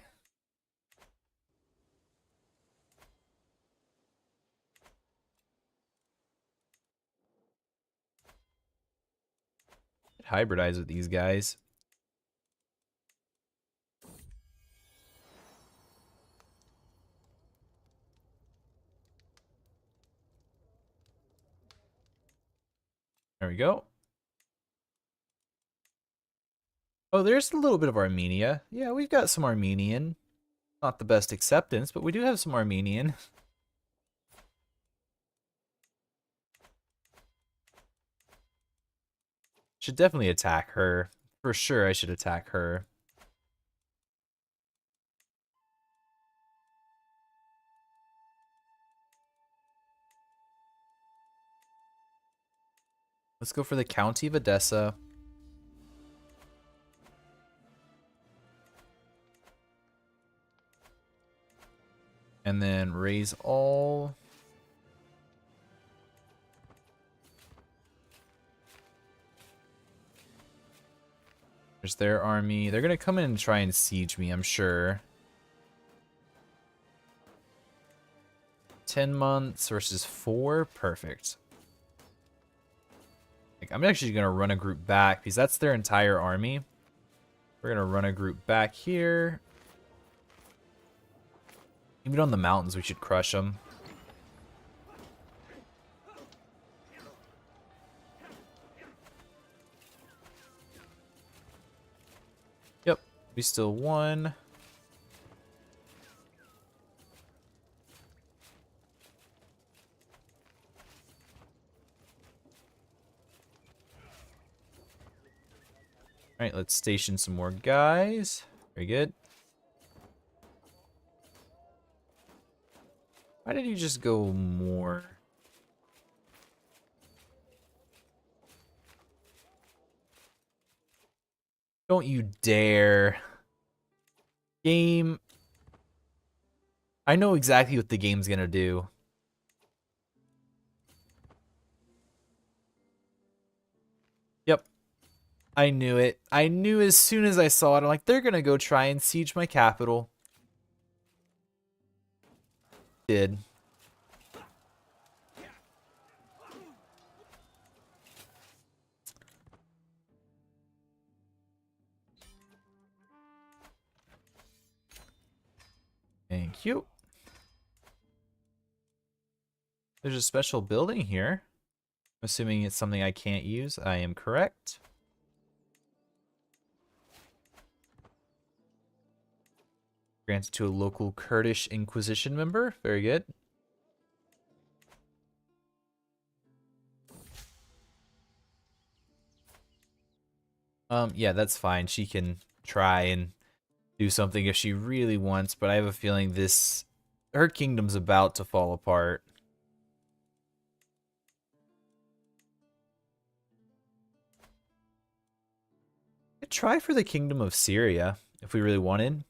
Hybridize with these guys. There we go. Oh, there's a little bit of Armenia. Yeah, we've got some Armenian. Not the best acceptance, but we do have some Armenian. Should definitely attack her. For sure, I should attack her. Let's go for the County of Edessa. And then raise all. There's their army. They're gonna come in and try and siege me, I'm sure. 10 months versus 4. Perfect. Like, I'm actually gonna run a group back because that's their entire army. We're gonna run a group back here. Even on the mountains, we should crush them. Yep, we still won. Alright, let's station some more guys. Very good. Why did you just go more? Don't you dare. Game. I know exactly what the game's gonna do. Yep. I knew it. I knew as soon as I saw it. I'm like, they're gonna go try and siege my capital. Did. Thank you. There's a special building here. I'm assuming it's something I can't use. I am correct. Granted to a local Kurdish Inquisition member. Very good. Yeah, that's fine. She can try and do something if she really wants, but I have a feeling her kingdom's about to fall apart. I'd try for the Kingdom of Syria if we really wanted.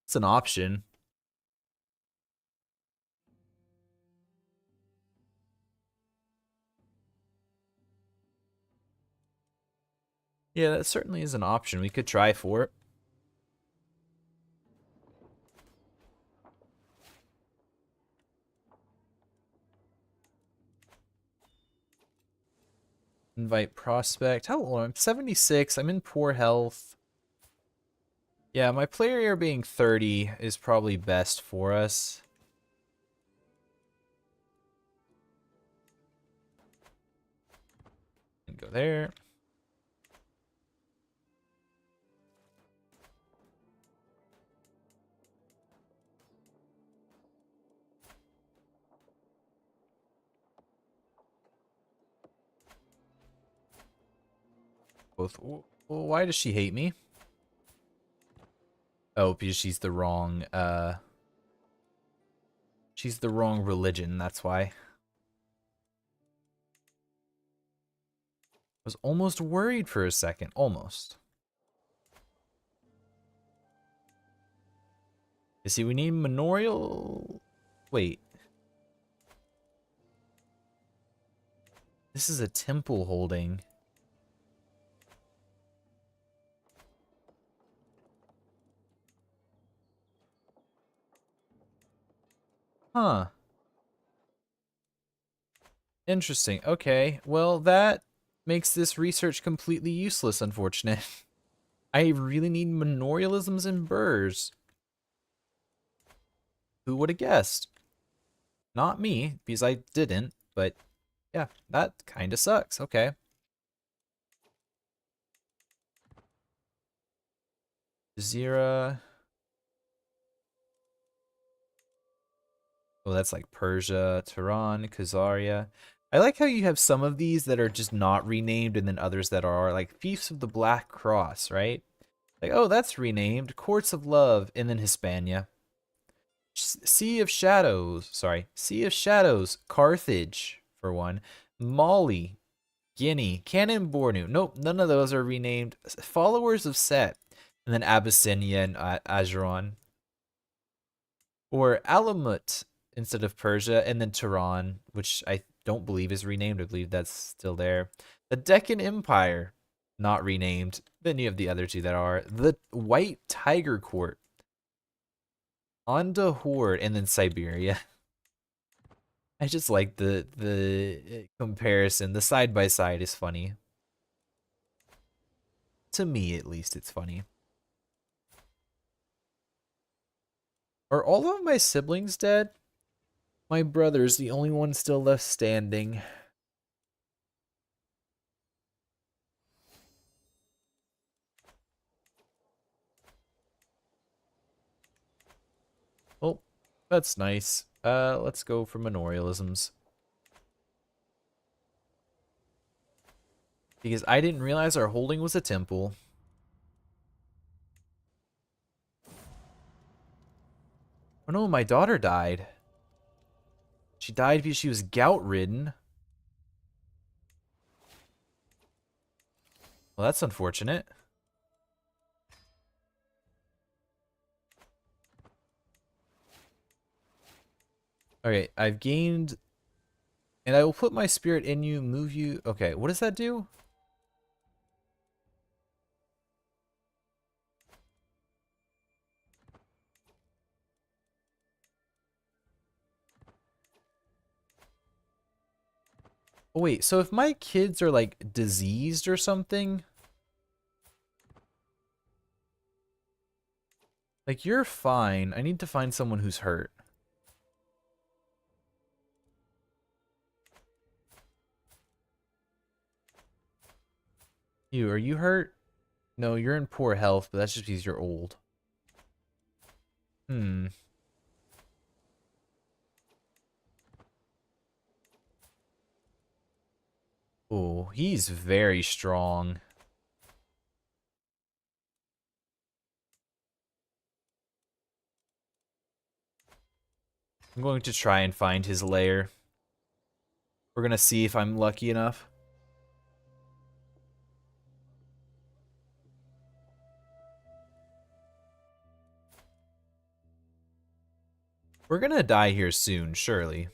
It's an option. Yeah, that certainly is an option. We could try for it. Invite prospect. How old? I'm 76. I'm in poor health. Yeah, my player here being 30 is probably best for us. And go there. Both. Well, why does she hate me? Oh, because she's the wrong religion, that's why. I was almost worried for a second. Almost. You see, we need manorial. Wait. This is a temple holding. Huh. Interesting. Okay. Well, that makes this research completely useless, unfortunate. I really need manorialisms and burrs. Who would have guessed? Not me, because I didn't, but yeah, that kind of sucks. Okay. Jazeera. Oh, that's like Persia, Tehran, Khazaria. I like how you have some of these that are just not renamed and then others that are, like Fiefs of the Black Cross, right? Like, oh, that's renamed. Courts of Love, and then Hispania. Sea of Shadows, Carthage, for one. Mali, Guinea, Cannon Bornu. Nope, none of those are renamed. Followers of Set, and then Abyssinia and Ajuran. Or Alamut instead of Persia, and then Tehran, which I don't believe is renamed. I believe that's still there. The Deccan Empire. not renamed. Then you have the other two that are. The White Tiger Court. Onda Horde, and then Siberia. I just like the comparison. The side by side is funny. To me, at least, it's funny. Are all of my siblings dead? My brother's the only one still left standing. Oh, that's nice. Let's go for memorialisms. Because I didn't realize our holding was a temple. Oh no, my daughter died. She died because she was gout-ridden. Well, that's unfortunate. Okay, I've gained... And I will put my spirit in you, move you... Okay, what does that do? Oh, wait, so if my kids are, like, diseased or something... Like, you're fine. I need to find someone who's hurt. Are you hurt? No, you're in poor health, but that's just because you're old. Hmm. Oh, he's very strong. I'm going to try and find his lair. We're going to see if I'm lucky enough. We're going to die here soon, surely.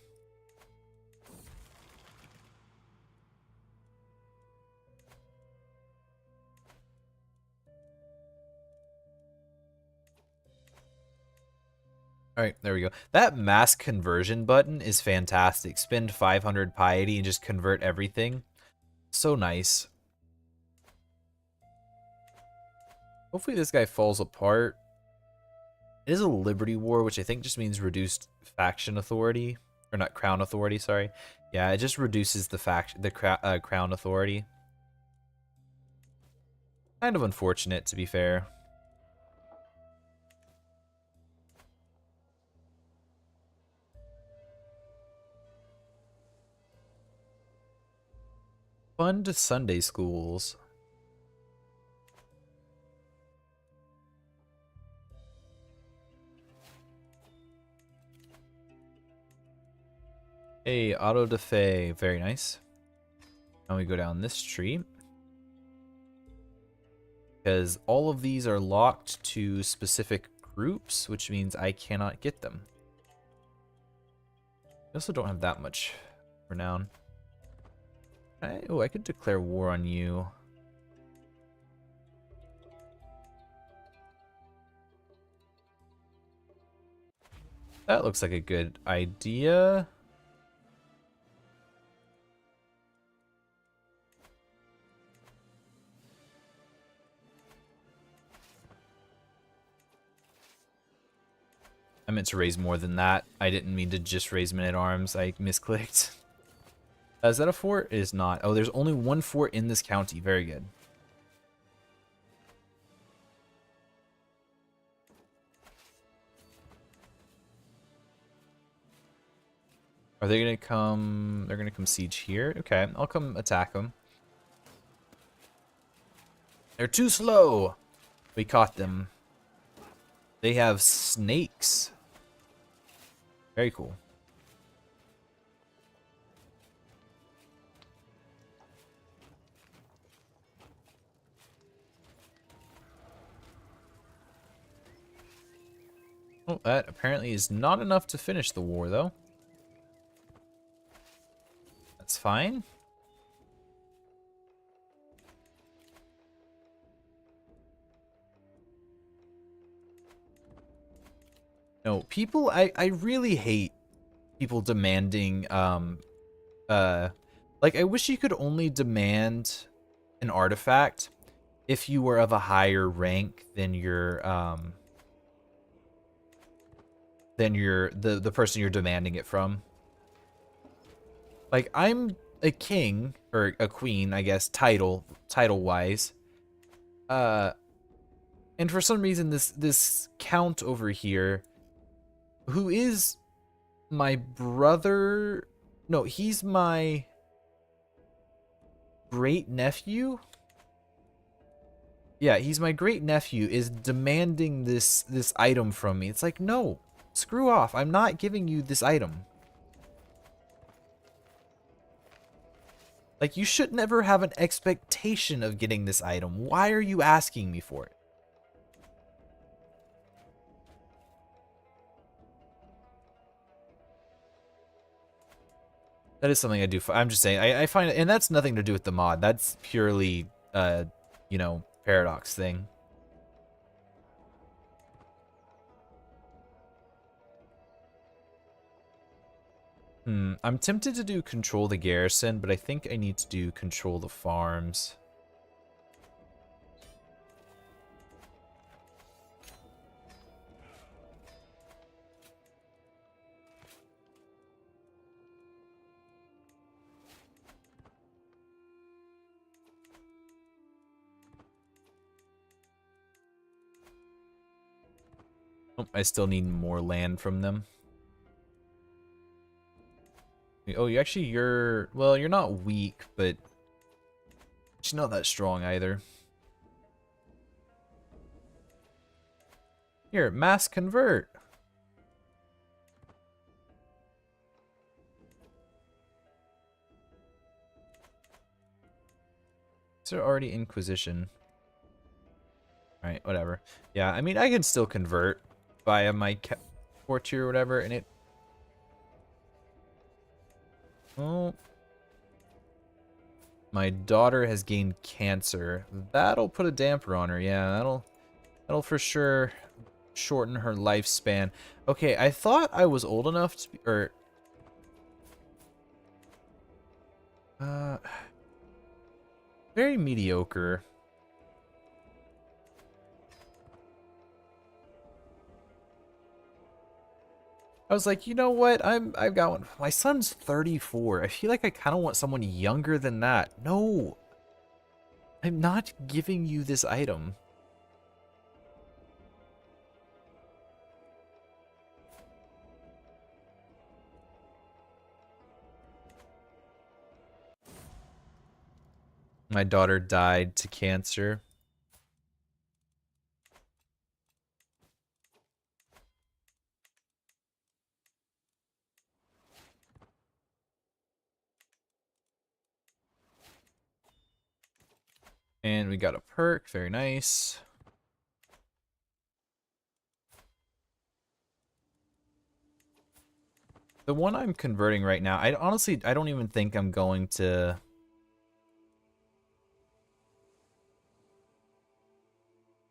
Alright, there we go. That mass conversion button is fantastic. Spend 500 piety and just convert everything. So nice. Hopefully this guy falls apart. It is a Liberty War, which I think just means reduced faction authority. Or not, crown authority, sorry. Yeah, it just reduces the crown authority. Kind of unfortunate, to be fair. Fund Sunday schools. Hey, auto da fe. Very nice. Now we go down this tree. Because all of these are locked to specific groups, which means I cannot get them. I also don't have that much renown. I could declare war on you. That looks like a good idea. I meant to raise more than that. I didn't mean to just raise men-at-arms. I misclicked. Is that a fort? It is not. Oh, there's only one fort in this county. Very good. Are they gonna come? They're gonna come siege here? Okay, I'll come attack them. They're too slow. We caught them. They have snakes. Very cool. Well, that apparently is not enough to finish the war, though. That's fine. No, people, I really hate people demanding, like, I wish you could only demand an artifact if you were of a higher rank than the person you're demanding it from. Like, I'm a king, or a queen, I guess, title-wise. Uh, and for some reason, this count over here, who is my brother... No, he's my great-nephew? Yeah, he's my great-nephew, is demanding this item from me. It's like, no, screw off. I'm not giving you this item. Like, you should never have an expectation of getting this item. Why are you asking me for it? That is something I do. I'm just saying, I find it, and that's nothing to do with the mod. That's purely, you know, Paradox thing. I'm tempted to do control the garrison, but I think I need to do control the farms. Oh, I still need more land from them. Oh, well, you're not weak, but you're not that strong either. Here, mass convert. Is there already Inquisition? Alright, whatever. Yeah, I mean, I can still convert via my courtier or whatever, and it... Oh. My daughter has gained cancer. That'll put a damper on her, yeah, that'll for sure shorten her lifespan. Okay, I thought I was old enough to be, or... very mediocre. I was like, you know what? I've got one. My son's 34. I feel like I kind of want someone younger than that. No. I'm not giving you this item. My daughter died to cancer. And we got a perk. Very nice. The one I'm converting right now, I don't even think I'm going to...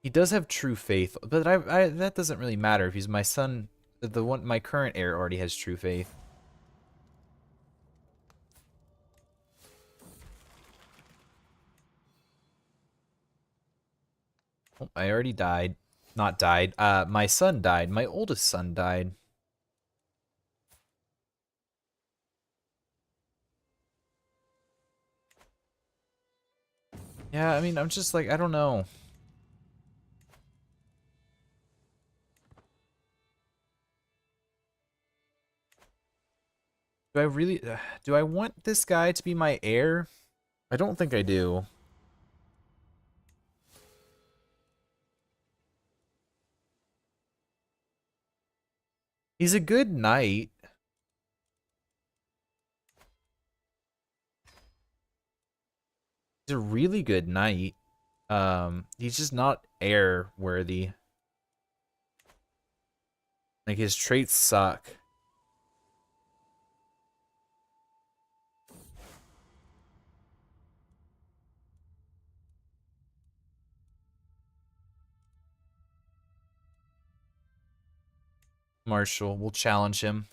He does have true faith, but that doesn't really matter if he's my son. My current heir already has true faith. Oh, I already died. Not died. My son died. My oldest son died. Yeah, I mean, I'm just like, I don't know. Do I really, do I want this guy to be my heir? I don't think I do. He's a good knight. He's a really good knight. He's just not heir worthy. Like, his traits suck. Marshall. We'll challenge him.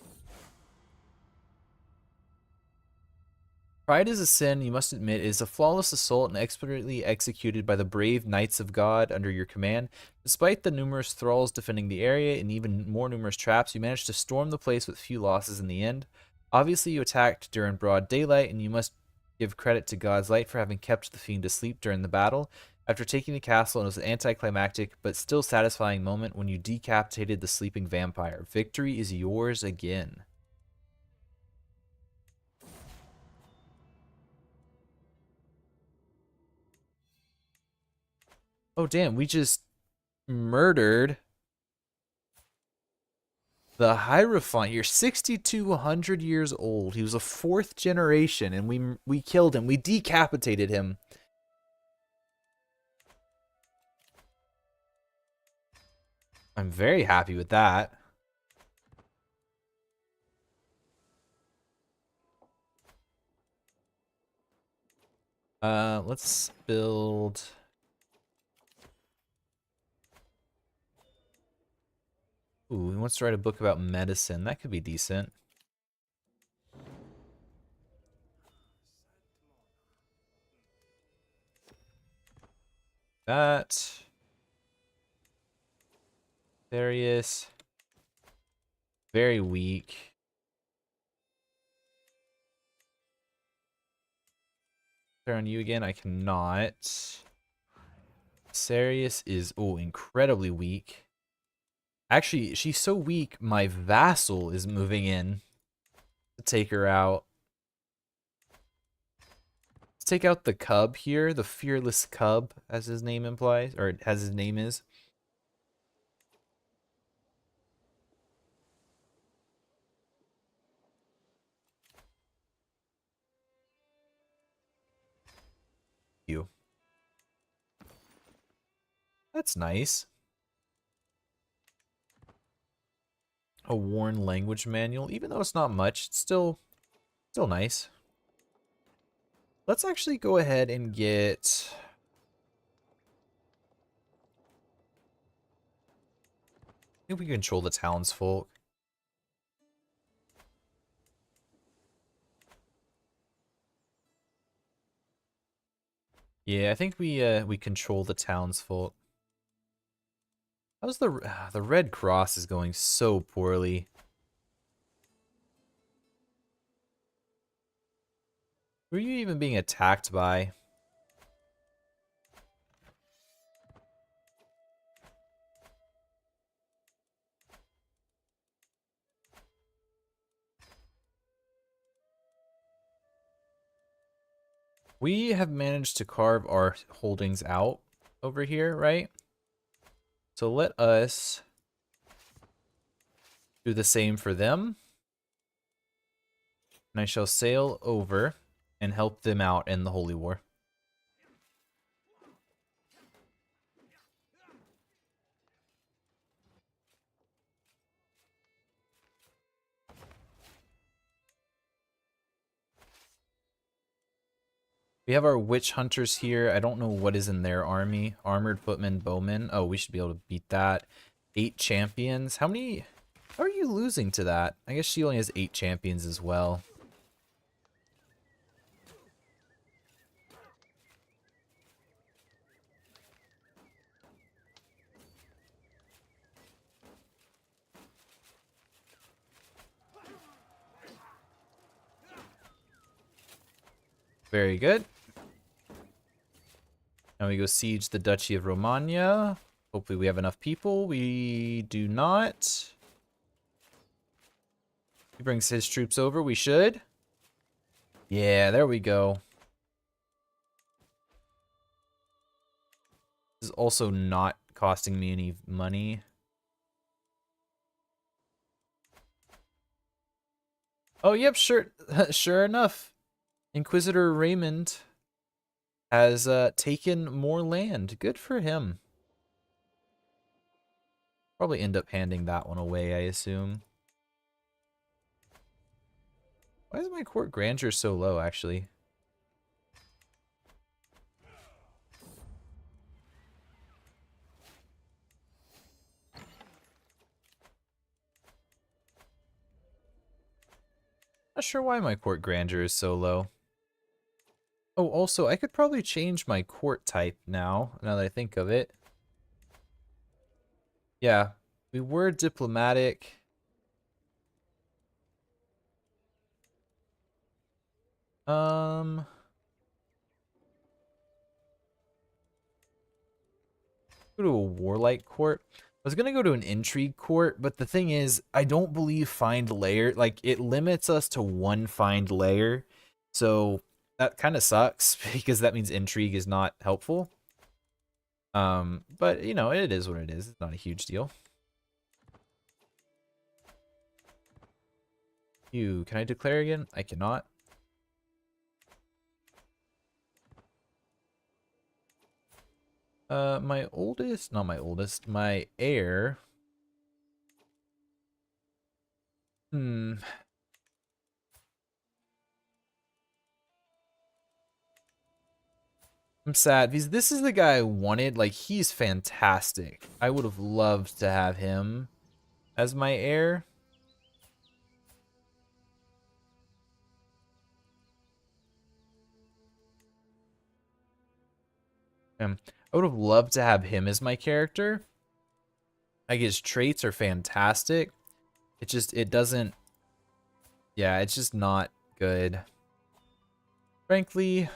Pride is a sin, you must admit. It is a flawless assault and expertly executed by the brave knights of God under your command. Despite the numerous thralls defending the area and even more numerous traps, you managed to storm the place with few losses in the end. Obviously, you attacked during broad daylight, and you must give credit to God's light for having kept the fiend asleep during the battle. After taking the castle, it was an anticlimactic but still satisfying moment when you decapitated the sleeping vampire. Victory is yours again. Oh, damn, we just murdered the Hierophant here. 6,200 years old. He was a 4th generation, and we killed him. We decapitated him. I'm very happy with that. Let's build... Ooh, he wants to write a book about medicine. That could be decent. That. Darius. Very weak. Turn on you again. I cannot. Sarius is, oh, incredibly weak. Actually, she's so weak, my vassal is moving in to take her out. Let's take out the cub here, the fearless cub, as his name implies, or as his name is. You. That's nice. A worn language manual, even though it's not much, it's still nice. Let's actually go ahead and get... I think we control the townsfolk. Yeah, I think we control the townsfolk. How's the Red Cross is going so poorly. Who are you even being attacked by? We have managed to carve our holdings out over here, right? So let us do the same for them. And I shall sail over and help them out in the Holy War. We have our witch hunters here. I don't know what is in their army. Armored footmen, bowmen. Oh, we should be able to beat that. 8 champions. How many... How are you losing to that? I guess she only has 8 champions as well. Very good. Now we go siege the Duchy of Romagna. Hopefully we have enough people. We do not. He brings his troops over. We should. Yeah, there we go. This is also not costing me any money. Oh, yep, sure. Sure enough. Inquisitor Raymond has taken more land. Good for him. Probably end up handing that one away, I assume. Why is my court grandeur so low, actually? sure why my court grandeur is so low. Oh, also, I could probably change my court type now that I think of it. Yeah, we were diplomatic. Um, go to a warlike court. I was gonna go to an intrigue court, but the thing is, I don't believe find layer, like it limits us to one find layer. So that kind of sucks because that means intrigue is not helpful. But you know, it is what it is. It's not a huge deal. Can I declare again? I cannot. My oldest, not my oldest, my heir. Hmm. I'm sad because this is the guy I wanted. Like, he's fantastic. I would have loved to have him as my heir. I would have loved to have him as my character. Like, his traits are fantastic. It doesn't, yeah, it's just not good. Frankly,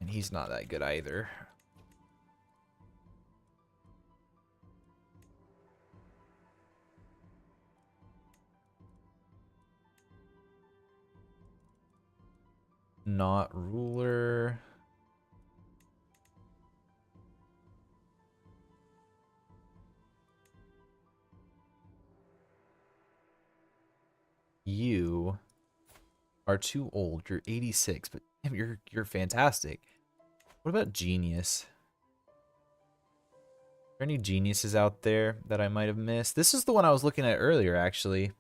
and he's not that good either. Not ruler. You are too old. You're 86, but damn, you're fantastic. What about genius? Are there any geniuses out there that I might have missed? This is the one I was looking at earlier, actually. That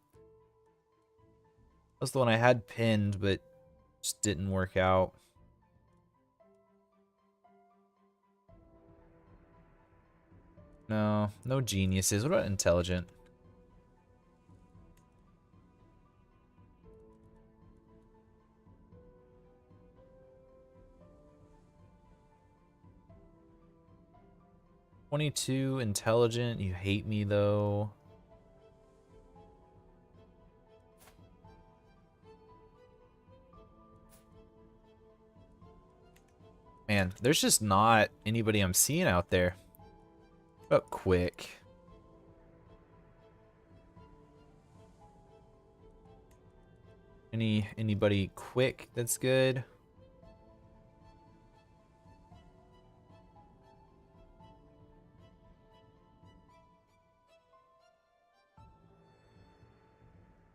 was the one I had pinned, but just didn't work out. No, no geniuses. What about intelligent? "22 intelligent. You hate me though." Man, there's just not anybody I'm seeing out there. What about quick? Anybody quick that's good?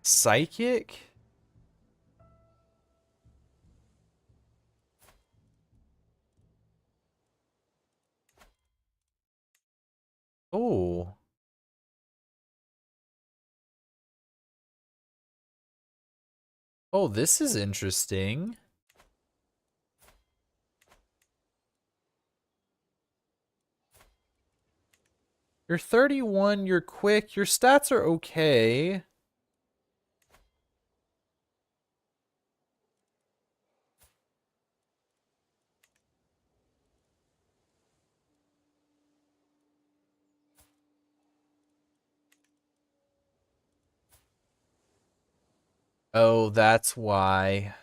Psychic? Oh. Oh, this is interesting. You're 31, you're quick, your stats are okay. Oh, that's why.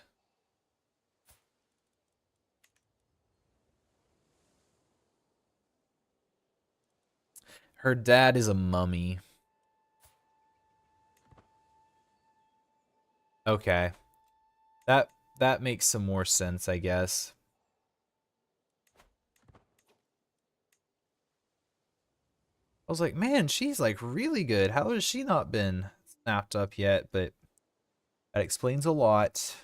Her dad is a mummy. Okay. That that makes some more sense, I guess. I was like, man, she's like really good. How has she not been snapped up yet? But that explains a lot.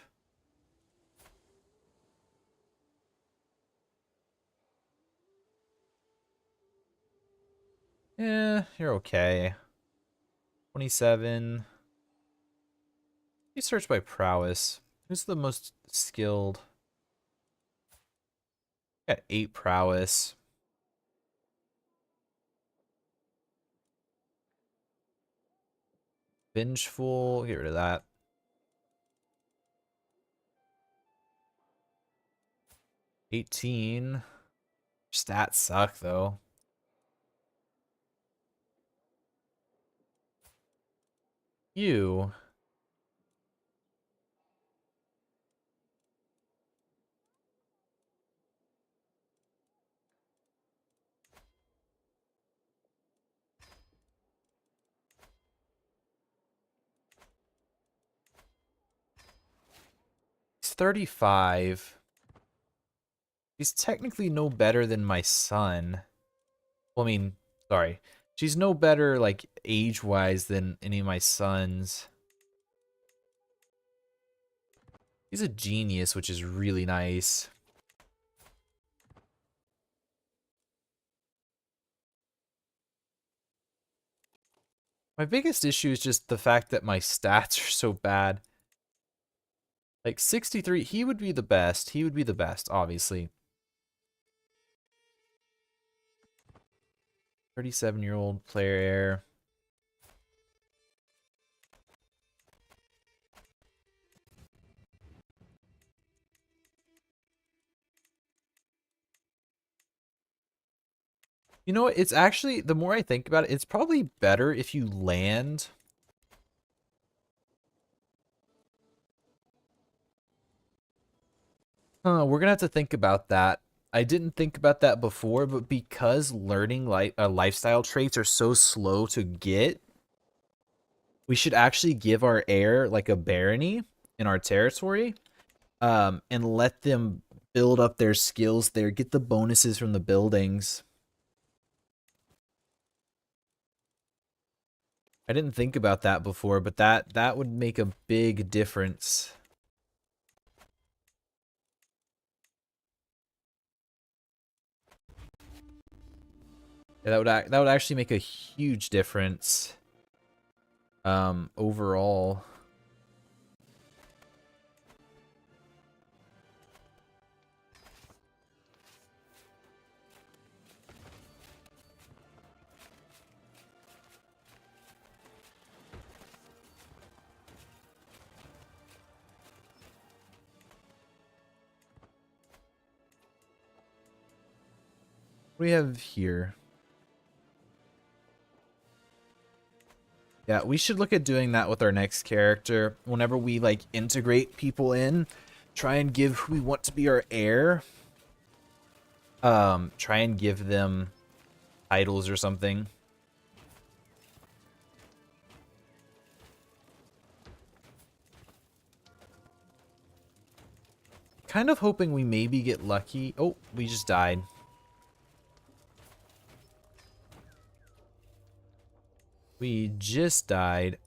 Yeah, you're okay. 27. You search by prowess. Who's the most skilled? Got 8 prowess. Vengeful, get rid of that. $18. Stats suck though. You. He's 35. He's technically no better than my son. Well, I mean, sorry. She's no better, like, age-wise than any of my sons. He's a genius, which is really nice. My biggest issue is just the fact that my stats are so bad. Like, 63, he would be the best. He would be the best, obviously. 37-year-old player heir. You know what? It's actually, the more I think about it, it's probably better if you land. We're gonna have to think about that. I didn't think about that before, but because learning lifestyle traits are so slow to get, we should actually give our heir like a barony in our territory, and let them build up their skills there, get the bonuses from the buildings. I didn't think about that before, but that would make a big difference. Yeah, that would actually make a huge difference. Overall. What do we have here? Yeah, we should look at doing that with our next character. Whenever we, like, integrate people in, try and give who we want to be our heir. Try and give them titles or something. Kind of hoping we maybe get lucky. Oh, we just died. We just died.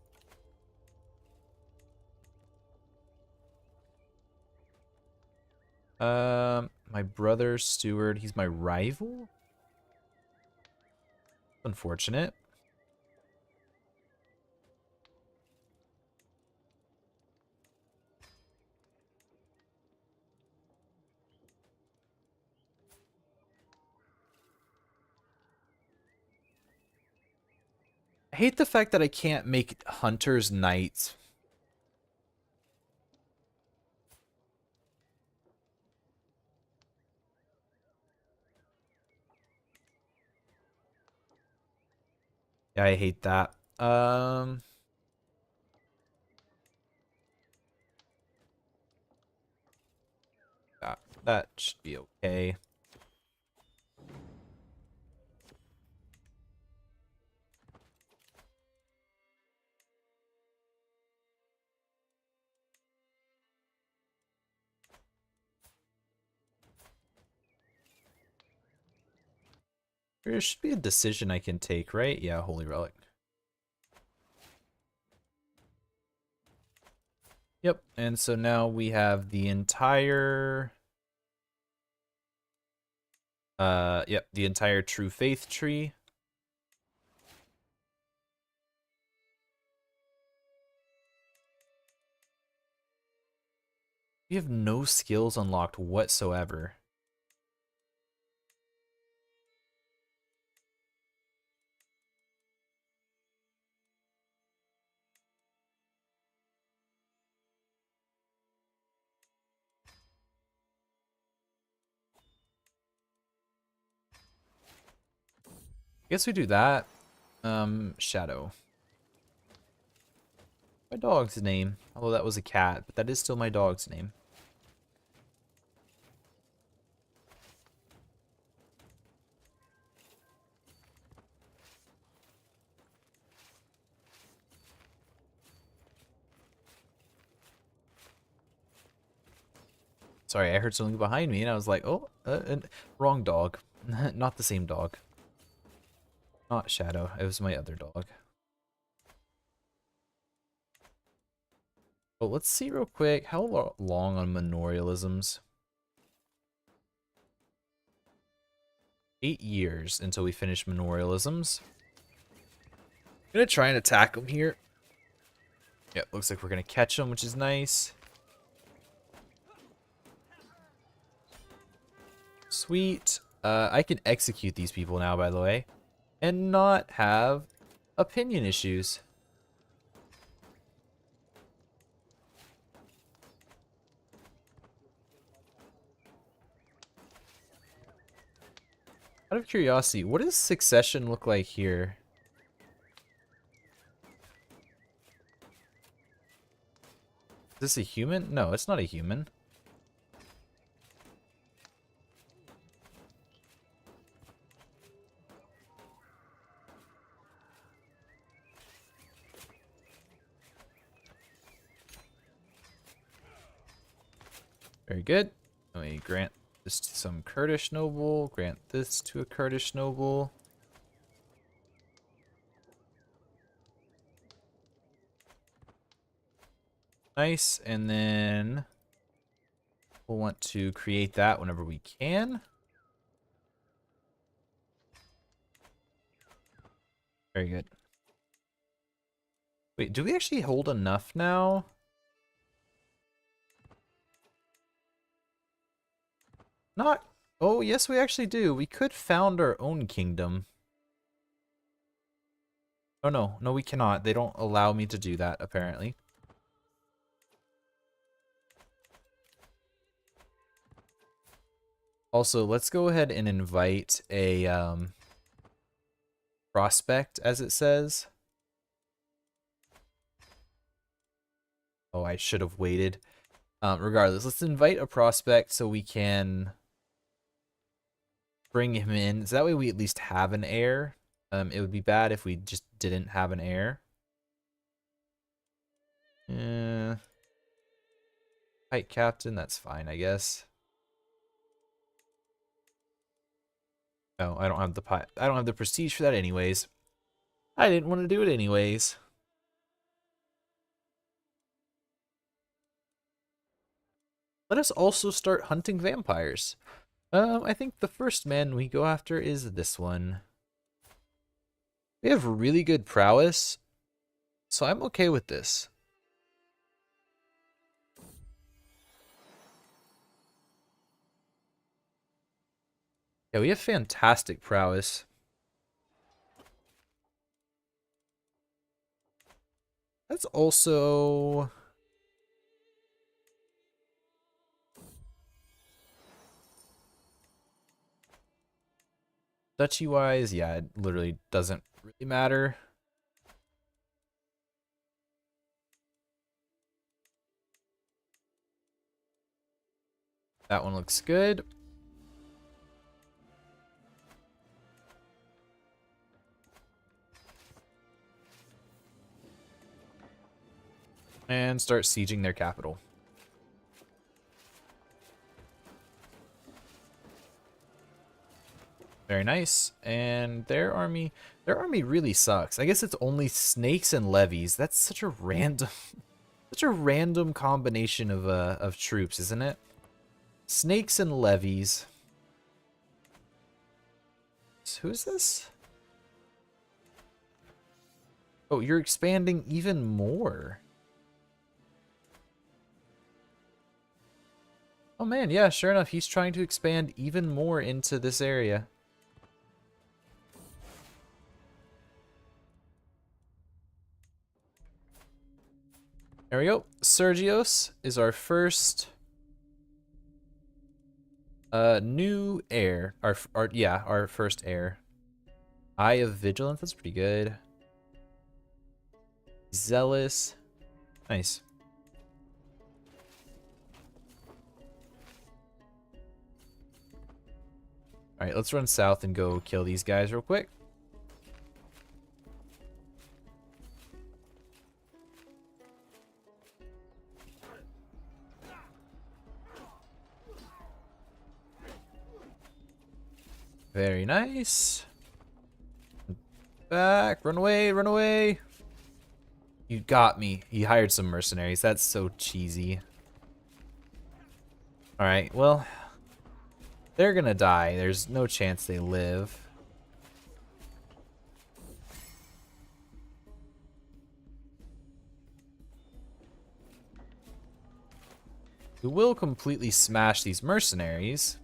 My brother, Steward, he's my rival? Unfortunate. I hate the fact that I can't make hunters knights. Yeah, I hate that. That should be okay. There should be a decision I can take, right? Yeah, Holy Relic. Yep, and so now we have the entire... yep, the entire True Faith tree. We have no skills unlocked whatsoever. Guess we do that. Shadow. My dog's name. Although that was a cat, but that is still my dog's name. Sorry, I heard something behind me and I was like, oh, wrong dog. Not the same dog. Not Shadow. It was my other dog. But let's see real quick. How long on memorialisms? 8 years until we finish memorialisms. I'm gonna try and attack them here. Yeah, looks like we're gonna catch them, which is nice. Sweet. I can execute these people now, by the way, and not have opinion issues. Out of curiosity, what does succession look like here? Is this a human? No, it's not a human. Very good. Let me grant this to some Kurdish noble. Grant this to a Kurdish noble. Nice. And then we'll want to create that whenever we can. Very good. Wait, do we actually hold enough now? Not. Oh, yes, we actually do. We could found our own kingdom. Oh, no. No, we cannot. They don't allow me to do that, apparently. Also, let's go ahead and invite a prospect, as it says. Oh, I should have waited. Regardless, let's invite a prospect so we can bring him in. So that way we at least have an heir. It would be bad if we just didn't have an heir. Kite captain, that's fine, I guess. No, I don't have the prestige for that anyways. I didn't want to do it anyways. Let us also start hunting vampires. I think the first man we go after is this one. We have really good prowess, so I'm okay with this. Yeah, we have fantastic prowess. That's also... Duchy-wise, yeah, it literally doesn't really matter. That one looks good. And start sieging their capital. Very nice. And their army really sucks. I guess it's only snakes and levies. That's such a random such a random combination of troops, isn't it? Snakes and levies. So who is this? Oh, you're expanding even more. Oh man, yeah, sure enough, he's trying to expand even more into this area. There we go. Sergios is our first new heir. Our first heir. Eye of Vigilance, that's pretty good. Zealous. Nice. Alright, let's run south and go kill these guys real quick. Very nice. Back, run away, run away. You got me. He hired some mercenaries. That's so cheesy. Alright, well, they're gonna die. There's no chance they live. We will completely smash these mercenaries.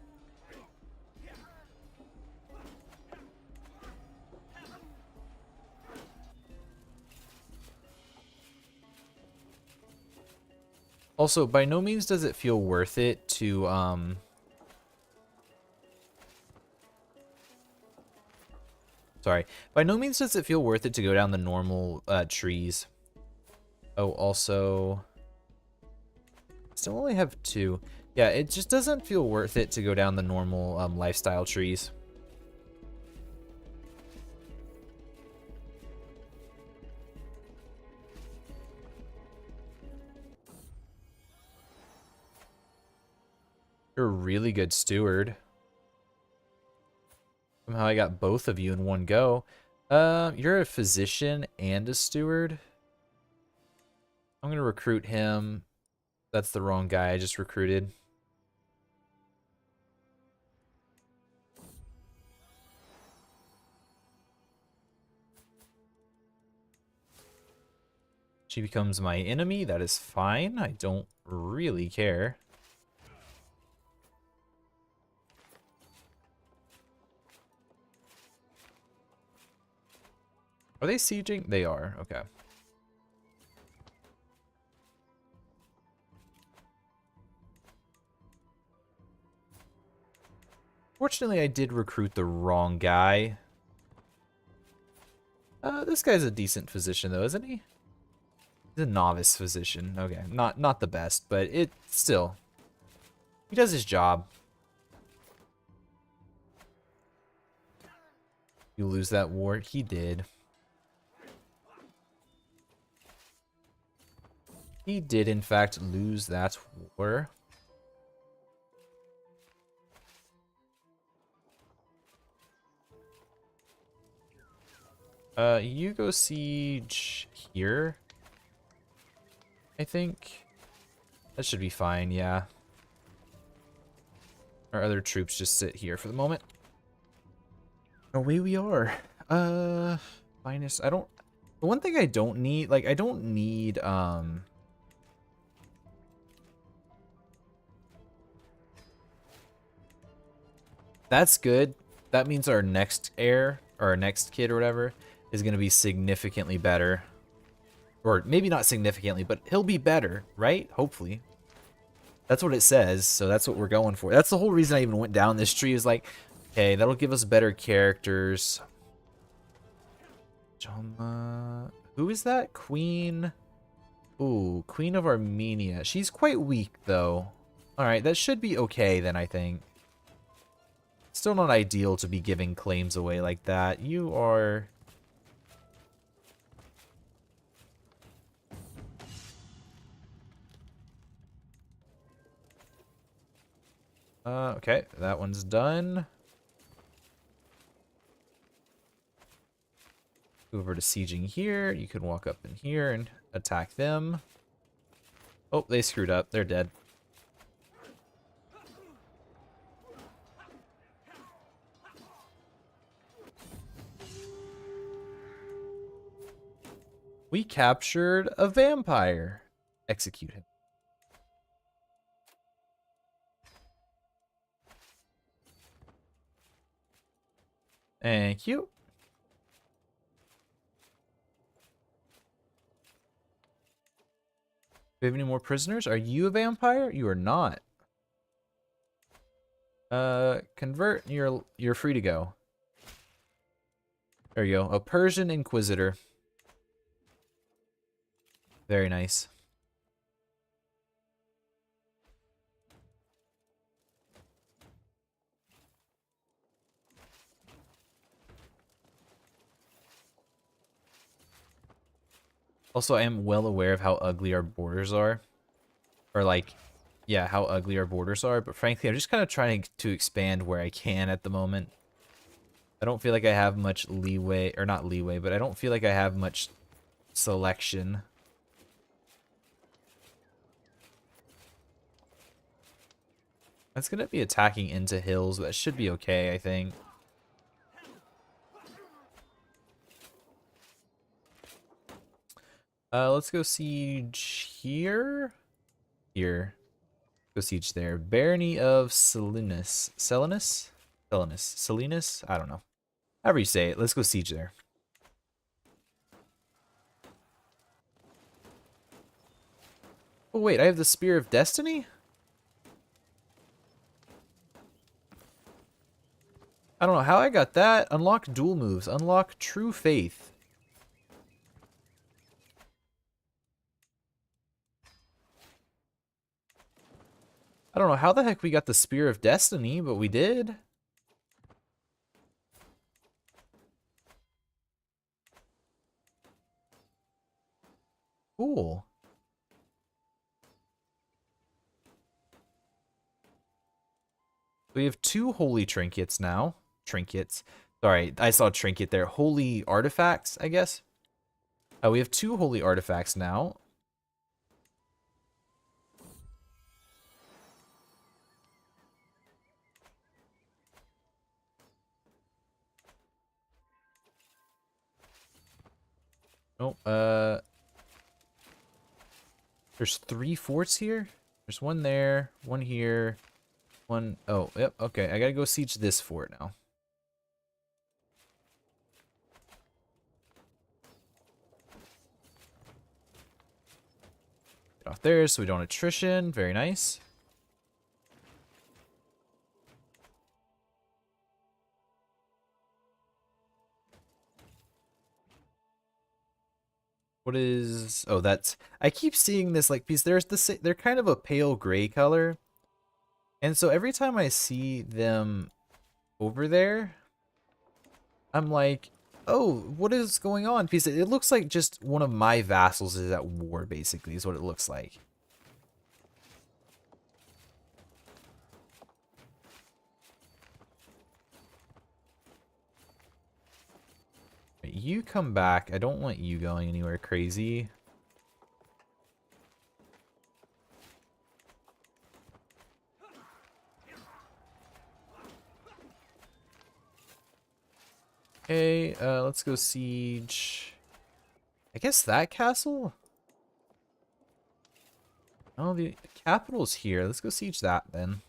Also, by no means does it feel worth it to, sorry. By no means does it feel worth it to go down the normal, trees. Oh, also... Still only have 2. Yeah, it just doesn't feel worth it to go down the normal, lifestyle trees. You're a really good steward. Somehow I got both of you in one go. You're a physician and a steward. I'm gonna recruit him. That's the wrong guy I just recruited. She becomes my enemy. That is fine. I don't really care. Are they sieging? They are. Okay. Fortunately, I did recruit the wrong guy. This guy's a decent physician, though, isn't he? He's a novice physician. Okay, not the best, but it still. He does his job. You lose that war? He did. He did, in fact, lose that war. You go siege here. I think. That should be fine, yeah. Our other troops just sit here for the moment. Away we are. Minus, I don't... The one thing I don't need, like, I don't need, That's good. That means our next heir, or our next kid or whatever, is going to be significantly better. Or maybe not significantly, but he'll be better, right? Hopefully. That's what it says, so that's what we're going for. That's the whole reason I even went down this tree, is like, okay, that'll give us better characters. Who is that? Queen? Ooh, Queen of Armenia. She's quite weak, though. Alright, that should be okay, then, I think. Still not ideal to be giving claims away like that. You are... okay, that one's done. Go over to sieging here. You can walk up in here and attack them. Oh, they screwed up. They're dead. We captured a vampire. Execute him. Thank you. Do we have any more prisoners? Are you a vampire? You are not. Convert. You're free to go. There you go. A Persian Inquisitor. Very nice. Also, I am well aware of how ugly our borders are. Or like, yeah, how ugly our borders are. But frankly, I'm just kind of trying to expand where I can at the moment. I don't feel like I have much leeway, or not leeway, but I don't feel like I have much selection. That's going to be attacking into hills, but that should be okay, I think. Let's go siege here. Here. Go siege there. Barony of Selinus. Selinus? Selinus. Selinus? I don't know. However you say it. Let's go siege there. Oh, wait. I have the Spear of Destiny? I don't know how I got that. Unlock dual moves. Unlock True Faith. I don't know how the heck we got the Spear of Destiny, but we did. Cool. We have 2 holy trinkets now. Trinkets. Sorry, I saw trinket there. Holy artifacts, I guess. We have 2 holy artifacts now. Oh, there's 3 forts here. There's one there, one here, one. Oh, yep. Okay, I gotta go siege this fort now. Get off there so we don't attrition. Very nice. What is... Oh, that's... I keep seeing this, like, because there's the... They're kind of a pale gray color. And so every time I see them over there, I'm like, oh, what is going on? Because it looks like just one of my vassals is at war, basically, is what it looks like. You come back. I don't want you going anywhere crazy. Okay, let's go siege. I guess that castle? Oh, the capital's here. Let's go siege that then.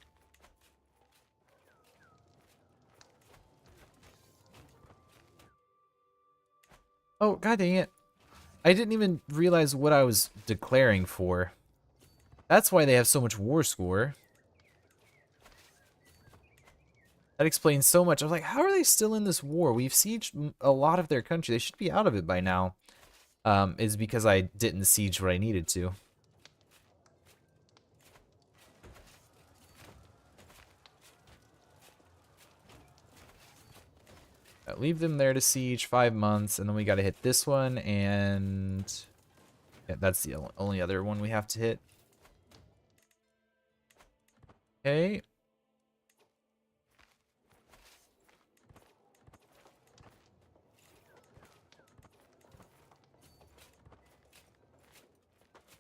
Oh, god dang it. I didn't even realize what I was declaring for. That's why they have so much war score. That explains so much. I was like, how are they still in this war? We've sieged a lot of their country. They should be out of it by now. Is because I didn't siege what I needed to. Leave them there to siege 5 months, and then we got to hit this one, and yeah, that's the only other one we have to hit. Okay.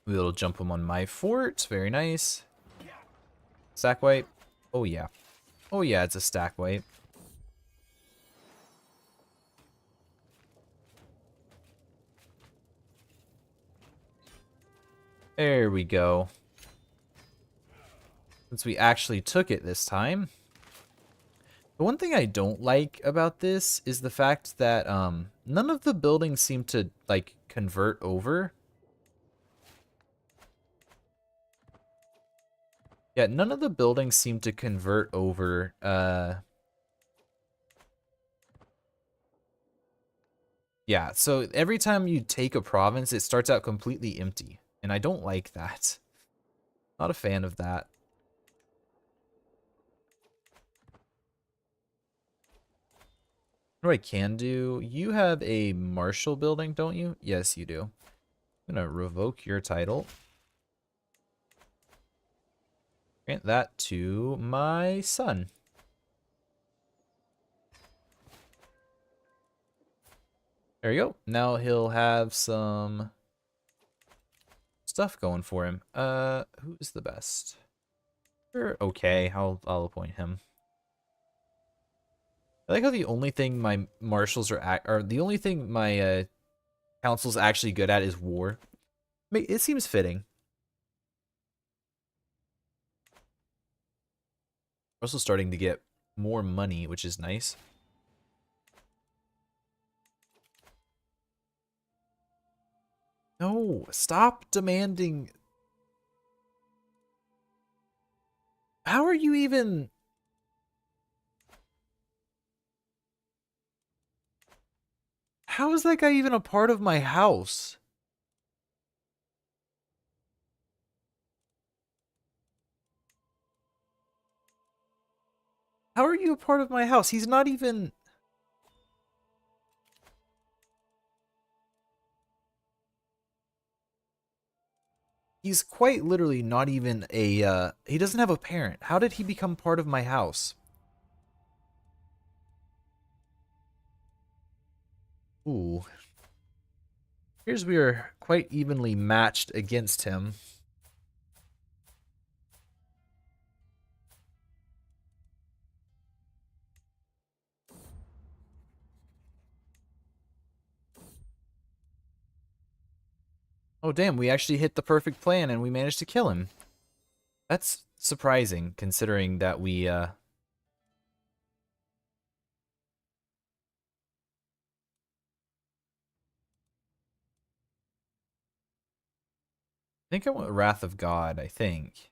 We'll jump them on my fort. Very nice. Stack wipe. Oh yeah. Oh yeah, it's a stack wipe. There we go. Since we actually took it this time. The one thing I don't like about this is the fact that none of the buildings seem to like convert over. Yeah, none of the buildings seem to convert over Yeah, so every time you take a province, it starts out completely empty. And I don't like that. Not a fan of that. What I can do, you have a martial building, don't you? Yes, you do. I'm gonna revoke your title. Grant that to my son. There you go. Now he'll have some stuff going for him. Who is the best? Sure, okay, I'll appoint him. I like how the only thing my marshals are the only thing my council's actually good at is war. It seems fitting. We're also starting to get more money, which is nice. No, stop demanding. How are you even... How is that guy even a part of my house? How are you a part of my house? He's not even... He's quite literally not even a, he doesn't have a parent. How did he become part of my house? Ooh. Here's we are quite evenly matched against him. Oh damn, we actually hit the perfect plan and we managed to kill him. That's surprising, considering that we, I think I want Wrath of God, I think.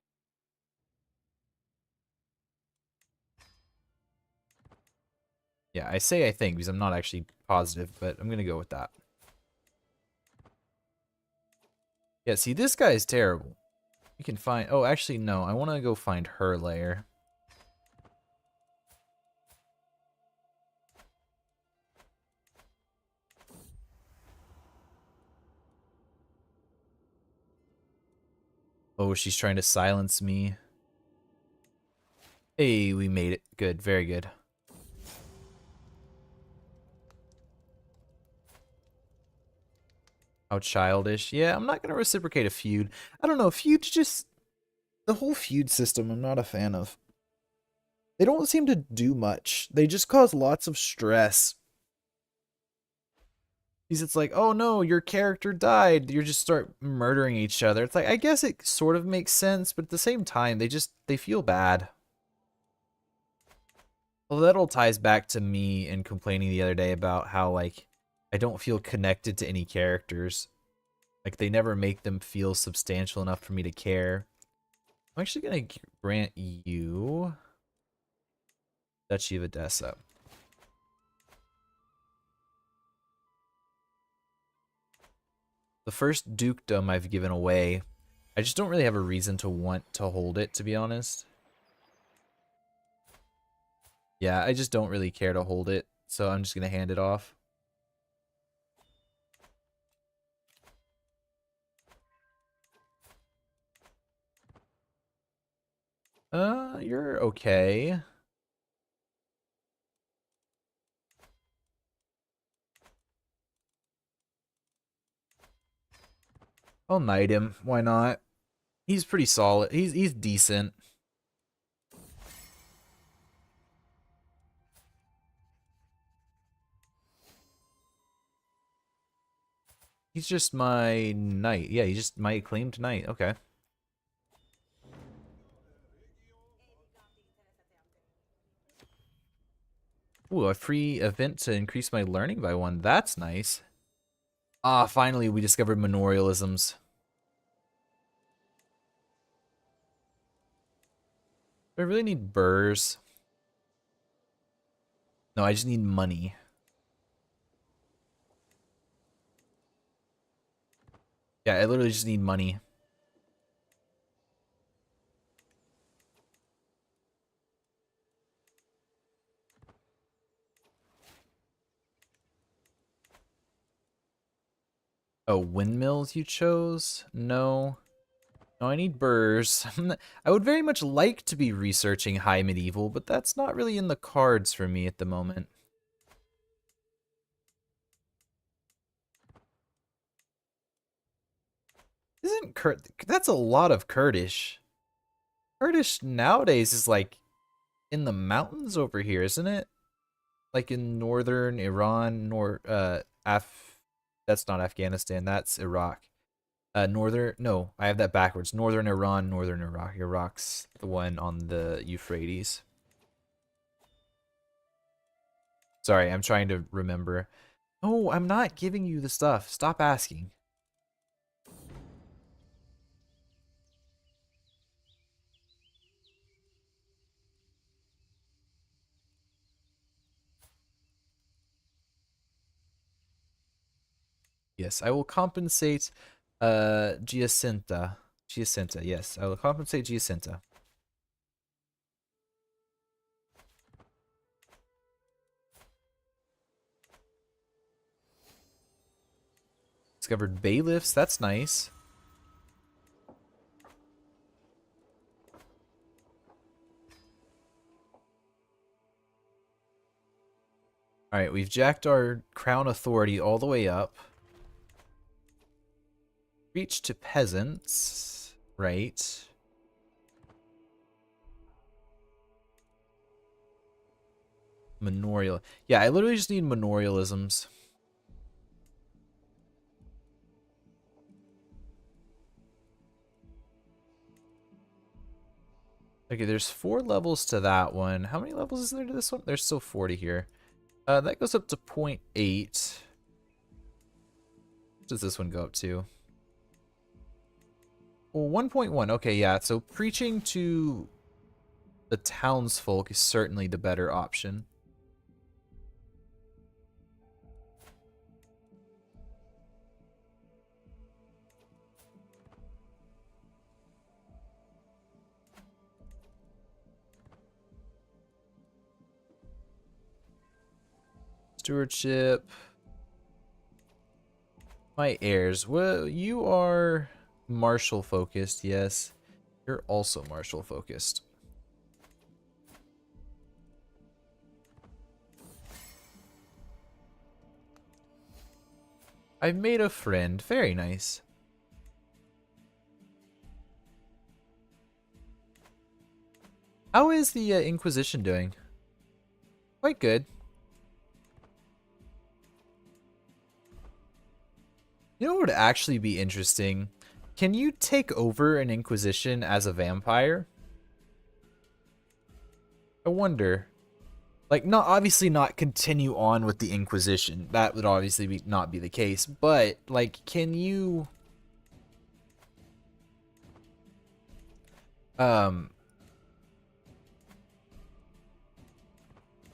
Yeah, I say I think because I'm not actually positive, but I'm gonna go with that. Yeah, see, this guy is terrible. You can find... Oh, actually, no. I want to go find her lair. Oh, she's trying to silence me. Hey, we made it. Good, very good. How childish. Yeah, I'm not going to reciprocate a feud. I don't know, feud just... The whole feud system I'm not a fan of. They don't seem to do much. They just cause lots of stress. Because it's like, oh no, your character died. You just start murdering each other. It's like, I guess it sort of makes sense, but at the same time, they feel bad. Well, that all ties back to me and complaining the other day about how, like, I don't feel connected to any characters. Like, they never make them feel substantial enough for me to care. I'm actually going to grant you Duchy of Edessa. The first dukedom I've given away. I just don't really have a reason to want to hold it, to be honest. Yeah, I just don't really care to hold it, so I'm just going to hand it off. You're okay. I'll knight him. Why not? He's pretty solid. He's decent. He's just my knight. Yeah, he's just my acclaimed knight. Okay. Ooh, a free event to increase my learning by one. That's nice. Ah, finally we discovered memorialisms. Do I really need burrs? No, I just need money. Yeah, I literally just need money. Oh, windmills you chose? No. No, I need burrs. I would very much like to be researching high medieval, but that's not really in the cards for me at the moment. Isn't that's a lot of Kurdish. Kurdish nowadays is like in the mountains over here, isn't it? Like in northern Iran, that's not Afghanistan, that's Iraq. No, I have that backwards. Northern Iran, northern Iraq. Iraq's the one on the Euphrates. Sorry, I'm trying to remember. Oh, I'm not giving you the stuff. Stop asking. Yes, I will compensate Giacinta. Giacinta, yes. I will compensate Giacinta. Discovered bailiffs, that's nice. Alright, we've jacked our crown authority all the way up. Reach to peasants, right? Manorial. Yeah, I literally just need manorialisms. Okay, there's 4 levels to that one. How many levels is there to this one? There's still 40 here. That goes up to 0.8. What does this one go up to? Well, 1.1. Okay, yeah. So preaching to the townsfolk is certainly the better option. Stewardship. My heirs. Well, you are martial focused, yes. You're also martial focused. I've made a friend. Very nice. How is the Inquisition doing? Quite good. You know what would actually be interesting? Can you take over an Inquisition as a vampire? I wonder. Like, not obviously not continue on with the Inquisition. That would obviously not be the case. But, like, can you... Can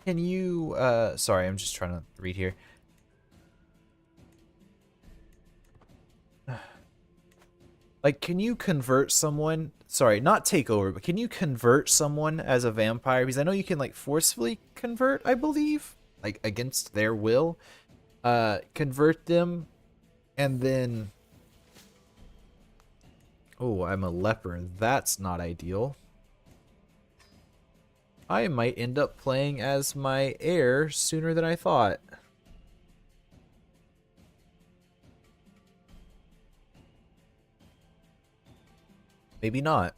you... Sorry, I'm just trying to read here. Like, can you convert someone? Sorry, not take over, but can you convert someone as a vampire? Because I know you can, like, forcefully convert, I believe. Like, against their will. Convert them, and then... Oh, I'm a leper. That's not ideal. I might end up playing as my heir sooner than I thought. Maybe not.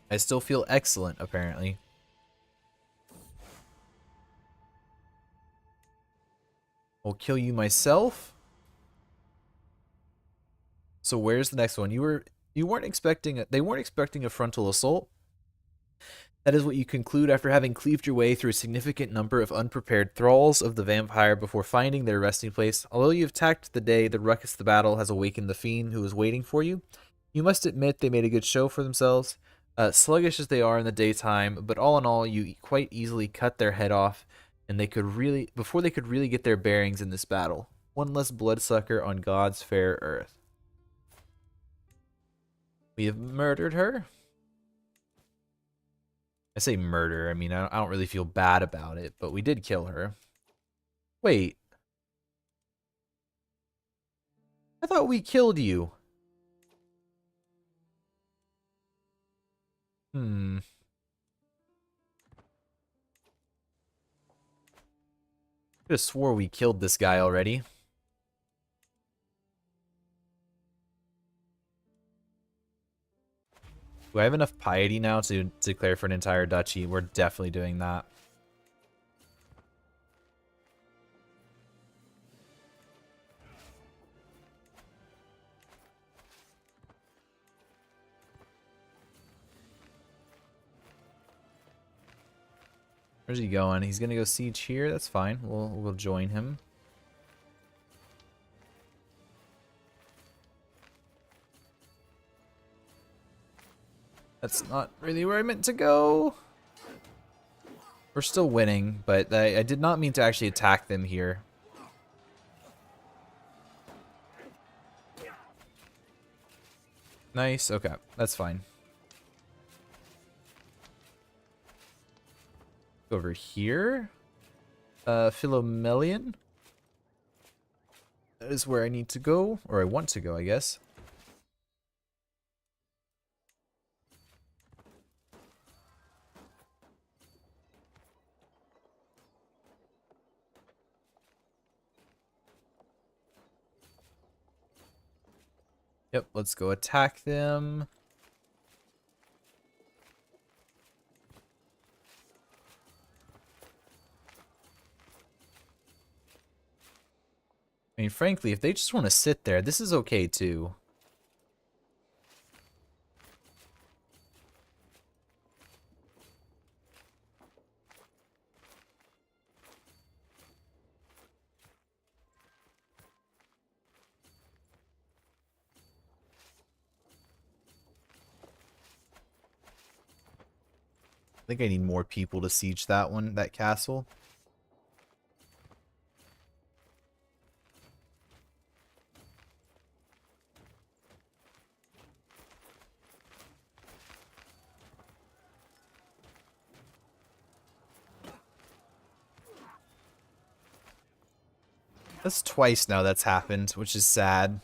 I still feel excellent, apparently. I'll kill you myself. So where's the next one? You weren't expecting they weren't expecting a frontal assault. That is what you conclude after having cleaved your way through a significant number of unprepared thralls of the vampire before finding their resting place. Although you have tacked the day, the ruckus of the battle has awakened the fiend who is waiting for you. You must admit they made a good show for themselves, sluggish as they are in the daytime, but all in all, you quite easily cut their head off, and before they could really get their bearings in this battle. One less bloodsucker on God's fair earth. We have murdered her. I say murder, I mean, I don't really feel bad about it, but we did kill her. Wait. I thought we killed you. Hmm. I just swore we killed this guy already. Do I have enough piety now to declare for an entire duchy? We're definitely doing that. Where's he going? He's gonna go siege here. That's fine. We'll join him. That's not really where I meant to go. We're still winning, but I did not mean to actually attack them here. Nice. Okay, that's fine. Over here. Philomelian. That is where I need to go, or I want to go, I guess. Yep, let's go attack them. I mean, frankly, if they just want to sit there, this is okay too. I think I need more people to siege that one, that castle. That's twice now that's happened, which is sad.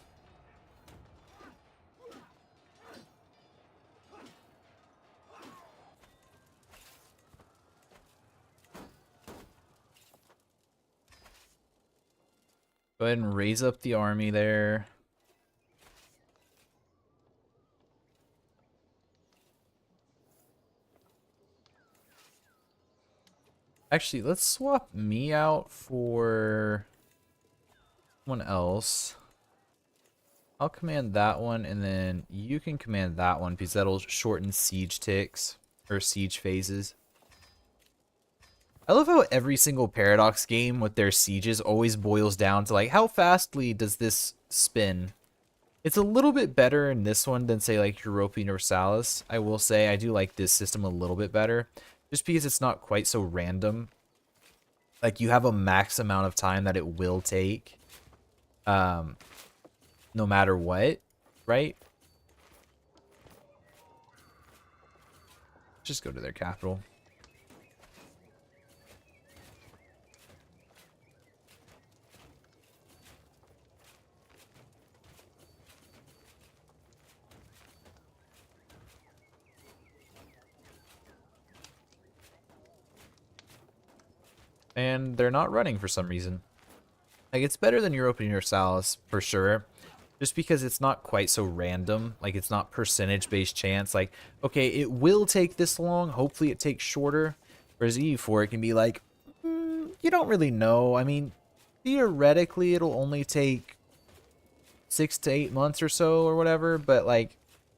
Go ahead and raise up the army there. Actually, let's swap me out for someone else. I'll command that one, and then you can command that one because that'll shorten siege ticks or siege phases. I love how every single Paradox game with their sieges always boils down to like how fastly does this spin. It's a little bit better in this one than say like Europa Universalis. I will say I do like this system a little bit better just because it's not quite so random. Like you have a max amount of time that it will take. No matter what, right? Just go to their capital. And they're not running for some reason. Like, it's better than Europa Universalis, for sure. Just because it's not quite so random. Like, it's not percentage-based chance. Like, okay, it will take this long. Hopefully it takes shorter. Whereas EU4, it can be like, you don't really know. I mean, theoretically, it'll only take 6 to 8 months or so or whatever. But, like,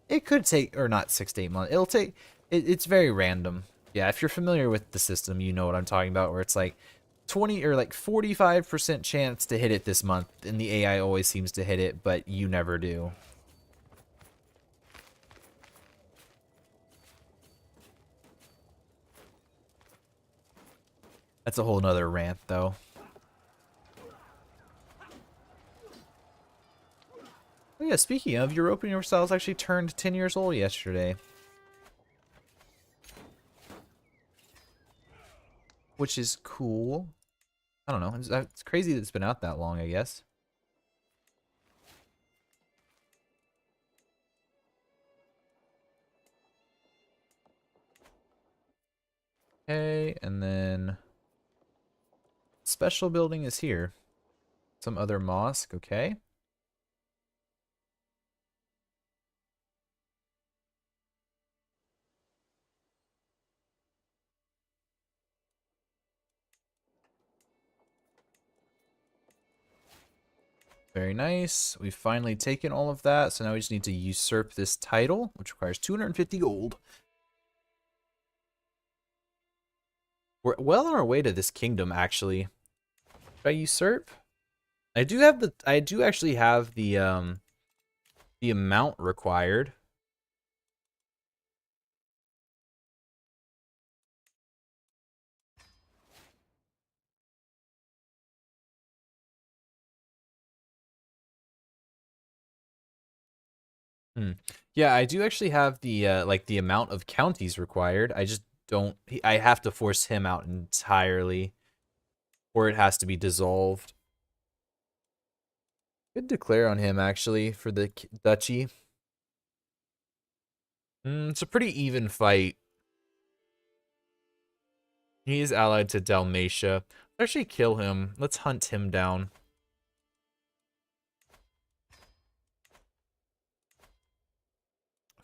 it could take, or not 6 to 8 months. It'll take, it's very random. Yeah, if you're familiar with the system, you know what I'm talking about, where it's like 20 or like 45% chance to hit it this month, and the AI always seems to hit it, but you never do. That's a whole nother rant, though. yeah, speaking of, European Universalis actually turned 10 years old yesterday. Which is cool. I don't know. It's crazy that it's been out that long, I guess. Okay, and then special building is here. Some other mosque, okay. Very nice. We've finally taken all of that, so now we just need to usurp this title, which requires 250 gold. We're well on our way to this kingdom, actually. Should I usurp? I do actually have the amount required. Hmm. Yeah, I do actually have the like the amount of counties required. I just don't. I have to force him out entirely, or it has to be dissolved. Could declare on him actually for the duchy. It's a pretty even fight. He is allied to Dalmatia. Let's actually kill him. Let's hunt him down.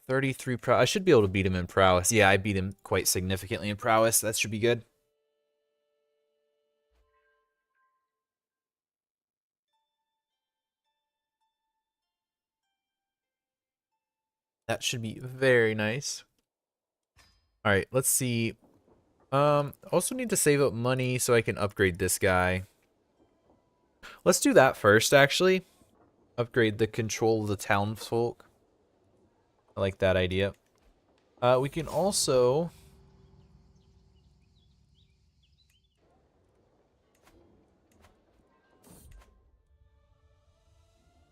33 prowess. I should be able to beat him in prowess. Yeah, I beat him quite significantly in prowess. That should be good. That should be very nice. All right, let's see. Also need to save up money so I can upgrade this guy. Let's do that first, actually. Upgrade the control of the townsfolk. I like that idea. We can also...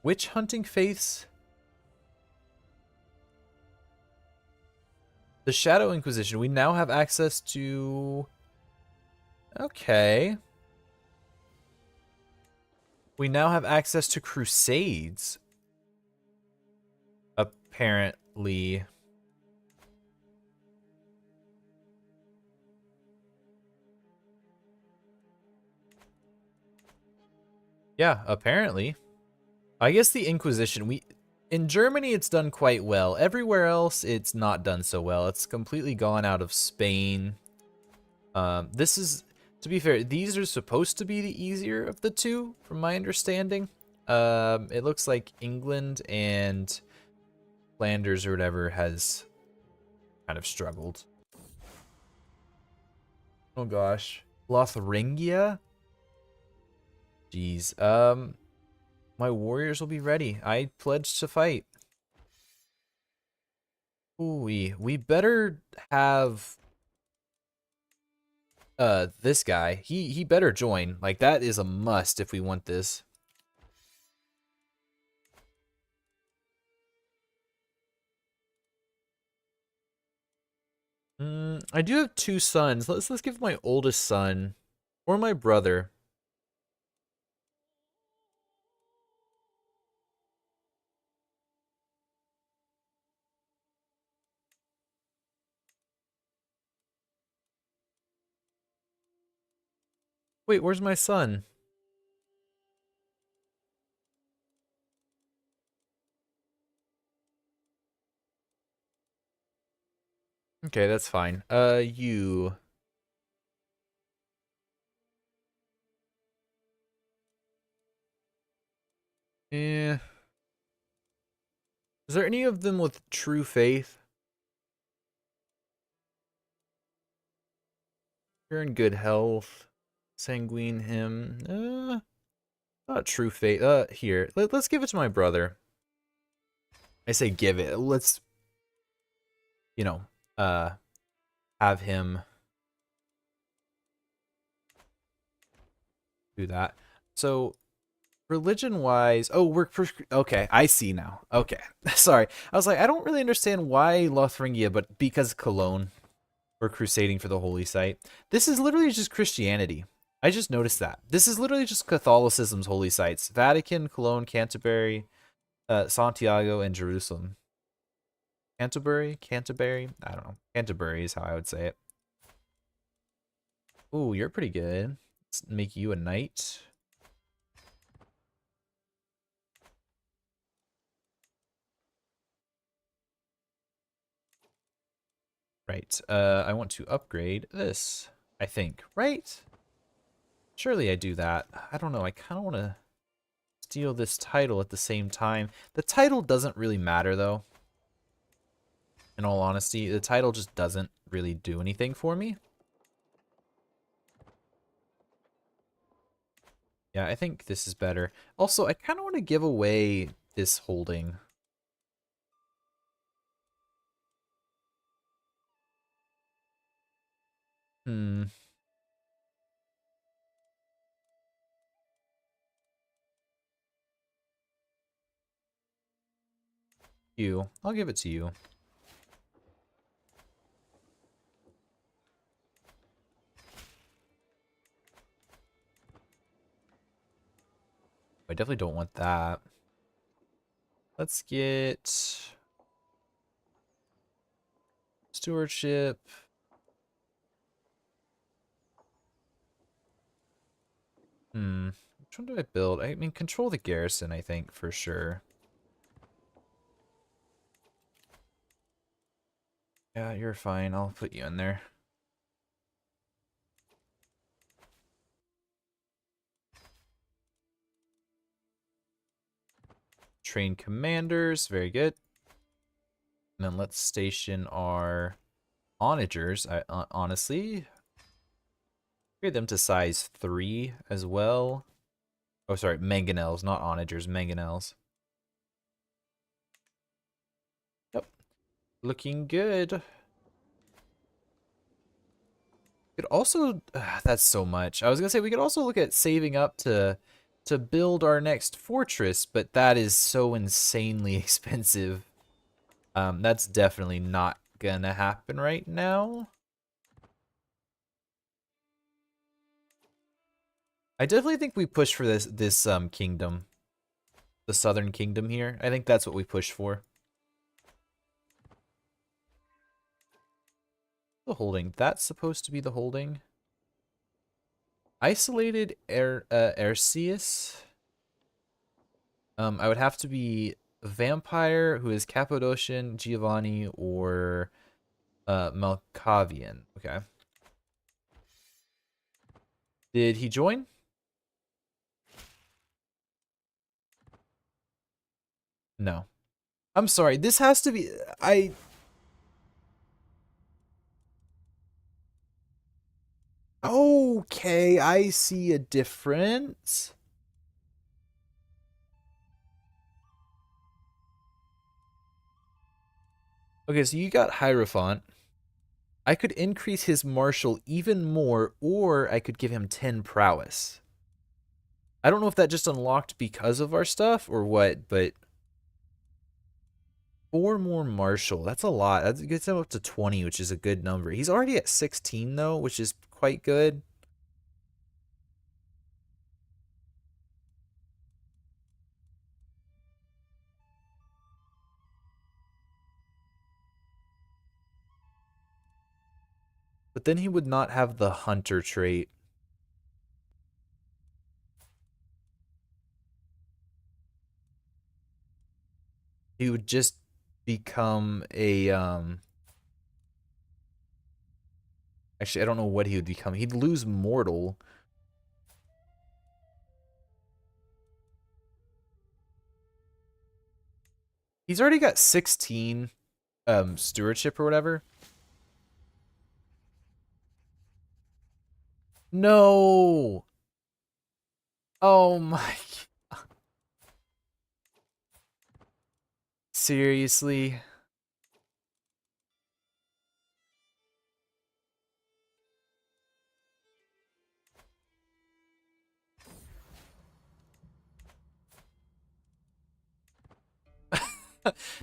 Witch hunting faiths? The Shadow Inquisition. We now have access to... Okay. We now have access to crusades. Apparently. Yeah, apparently. I guess the Inquisition, in Germany it's done quite well. Everywhere else it's not done so well. It's completely gone out of Spain. This is, to be fair, these are supposed to be the easier of the two, from my understanding. It looks like England and Flanders or whatever has kind of struggled. Oh gosh. Lotharingia? Jeez. My warriors will be ready. I pledge to fight. Ooh, we better have this guy. He better join. Like that is a must if we want this. I do have two sons. Let's give my oldest son or my brother. Wait, where's my son? Okay, that's fine. You. Eh. Is there any of them with true faith? You're in good health. Sanguine him. Not true faith. Here. Let's give it to my brother. I say give it. Let's, you know, uh, have him do that. So, Religion-wise, oh, okay, I see now. Okay, sorry. I was like, I don't really understand why Lothringia, but because Cologne, we're crusading for the holy site. This is literally just Christianity. I just noticed that. This is literally just Catholicism's holy sites. Vatican, Cologne, Canterbury, Santiago, and Jerusalem. Canterbury? I don't know. Canterbury is how I would say it. Ooh, you're pretty good. Let's make you a knight. Right. I want to upgrade this, I think. Right? Surely I do that. I don't know. I kind of want to steal this title at the same time. The title doesn't really matter, though. In all honesty, the title just doesn't really do anything for me. Yeah, I think this is better. Also, I kind of want to give away this holding. Hmm. You. I'll give it to you. I definitely don't want that. Let's get stewardship. Which one do I build? I mean, control the garrison, I think, for sure. Yeah, you're fine. I'll put you in there. Train commanders. Very good. And then let's station our onagers. Honestly, upgrade them to size 3 as well. Oh, sorry, mangonels, not onagers, mangonels. Yep, looking good. Could also, that's so much. I was gonna say we could also look at saving up to build our next fortress, but that is so insanely expensive. That's definitely not gonna happen right now. I definitely think we push for this kingdom, the Southern Kingdom here. I think that's what we push for. The holding. That's supposed to be the holding. Isolated Arceus. I would have to be a vampire who is Cappadocian, Giovanni, or Malkavian. Okay. Did he join? No. I'm sorry. This has to be. Okay, I see a difference. Okay, so you got Hierophant. I could increase his martial even more, or I could give him 10 prowess. I don't know if that just unlocked because of our stuff or what, but 4 more martial. That's a lot. That gets him up to 20, which is a good number. He's already at 16, though, which is quite good. But then he would not have the hunter trait. He would just become a actually I don't know what he would become. He'd lose mortal. He's already got 16 stewardship or whatever. No. Oh my. Seriously?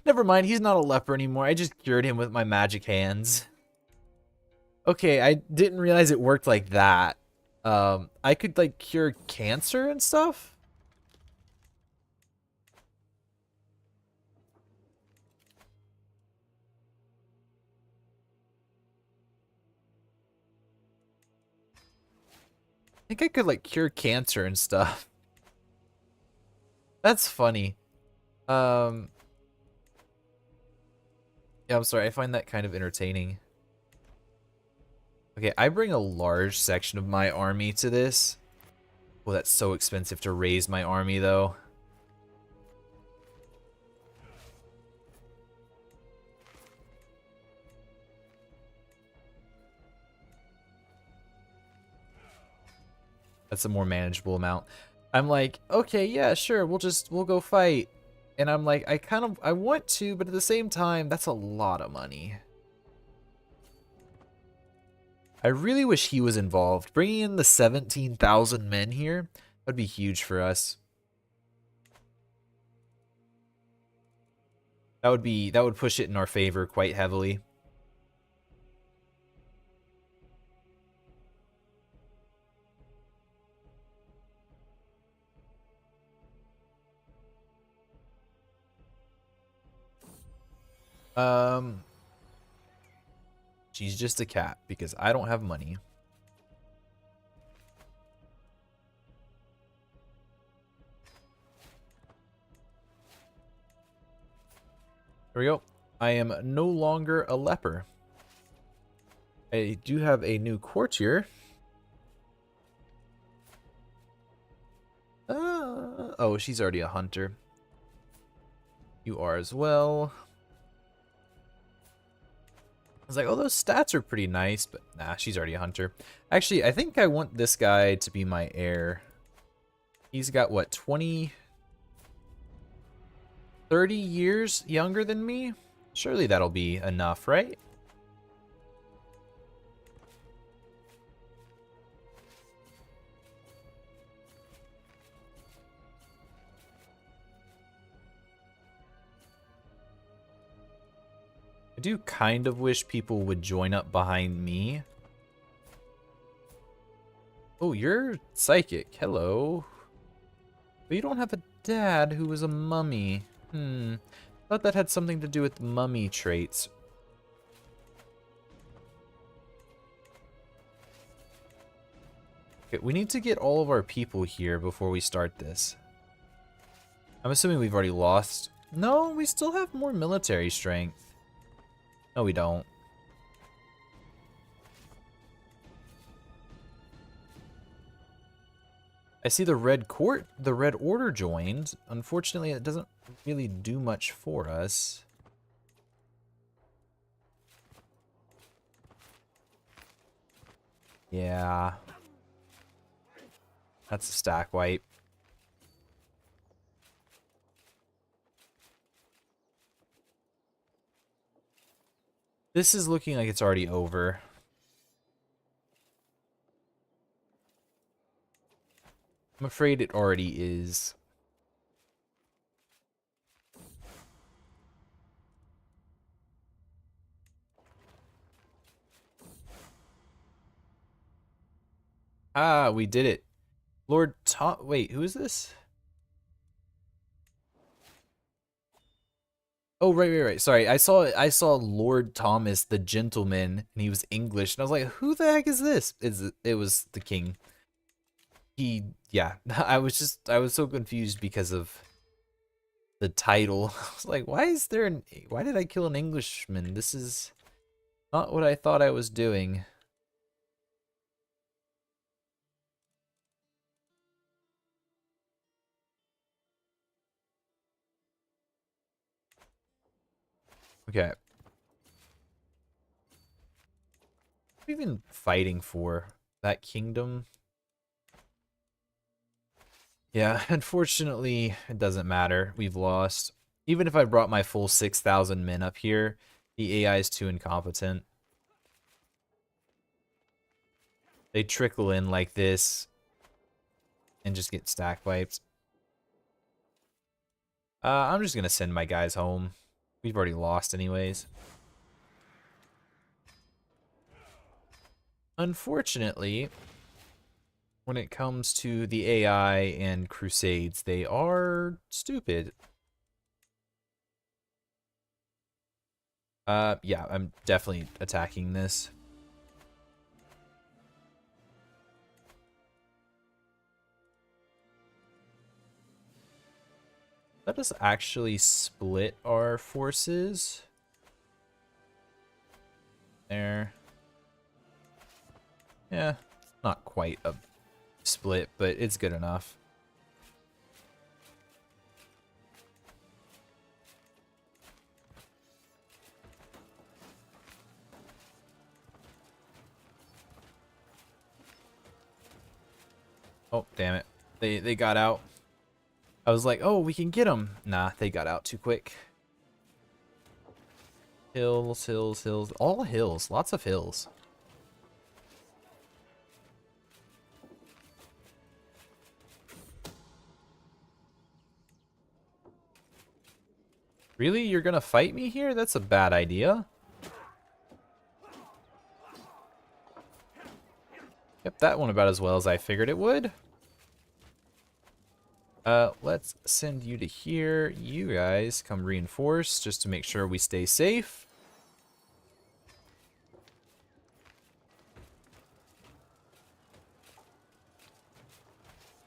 Never mind, he's not a leper anymore. I just cured him with my magic hands. Okay, I didn't realize it worked like that. I could, like, cure cancer and stuff? I think I could, like, cure cancer and stuff. That's funny. Yeah, I'm sorry, I find that kind of entertaining. Okay, I bring a large section of my army to this. Well, that's so expensive to raise my army, though. That's a more manageable amount. I'm like, okay, yeah, sure, we'll go fight. And I'm like, I want to, but at the same time, that's a lot of money. I really wish he was involved. Bringing in the 17,000 men here would be huge for us. That would push it in our favor quite heavily. She's just a cat because I don't have money. There we go. I am no longer a leper. I do have a new courtier. Oh, she's already a hunter. You are as well. I was like, oh, those stats are pretty nice, but nah, she's already a hunter. Actually, I think I want this guy to be my heir. He's got, what, 20... 30 years younger than me? Surely that'll be enough, right? I do kind of wish people would join up behind me. Oh, you're psychic. Hello. But you don't have a dad who was a mummy. Thought that had something to do with mummy traits. Okay, we need to get all of our people here before we start this. I'm assuming we've already lost. No, we still have more military strength. No, we don't. I see the Red Court, the Red Order joined. Unfortunately, it doesn't really do much for us. Yeah. That's a stack wipe. This is looking like it's already over. I'm afraid it already is. Ah, we did it. Lord Tom, wait, who is this? Oh, right. Sorry, I saw Lord Thomas the Gentleman, and he was English, and I was like, who the heck is this? It was the king. Yeah, I was so confused because of the title. I was like, why did I kill an Englishman? This is not what I thought I was doing. Okay. What are we even fighting for? That kingdom? Yeah, unfortunately, it doesn't matter. We've lost. Even if I brought my full 6,000 men up here, the AI is too incompetent. They trickle in like this and just get stack wiped. I'm just gonna send my guys home. We've already lost anyways. Unfortunately, when it comes to the AI and Crusades, they are stupid. Yeah, I'm definitely attacking this. Let us actually split our forces. There. Yeah, not quite a split, but it's good enough. Oh, damn it. They got out. I was like, oh, we can get them. Nah, they got out too quick. Hills, hills, hills. All hills. Lots of hills. Really? You're gonna fight me here? That's a bad idea. Yep, that went about as well as I figured it would. Let's send you to here. You guys come reinforce just to make sure we stay safe.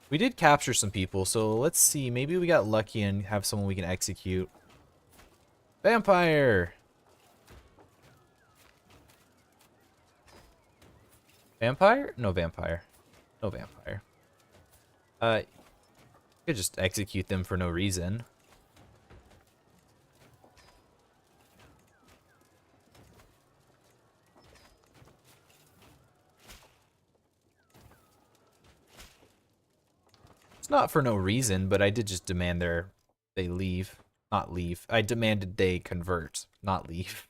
We did capture some people, so let's see. Maybe we got lucky and have someone we can execute. Vampire! Vampire? No vampire. No vampire. You could just execute them for no reason. It's not for no reason, but I did just demand they leave. Not leave. I demanded they convert, not leave.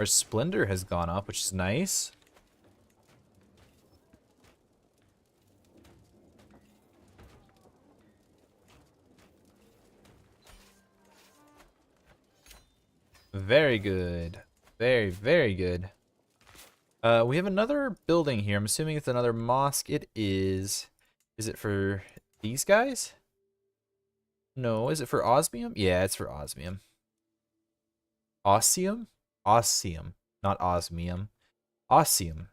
Our splendor has gone up, which is nice. Very good. Very, very good. We have another building here. I'm assuming it's another mosque. It is. Is it for these guys? No. Is it for osmium? Yeah, it's for osmium. Osmium? Osmium. Not osmium. Osmium.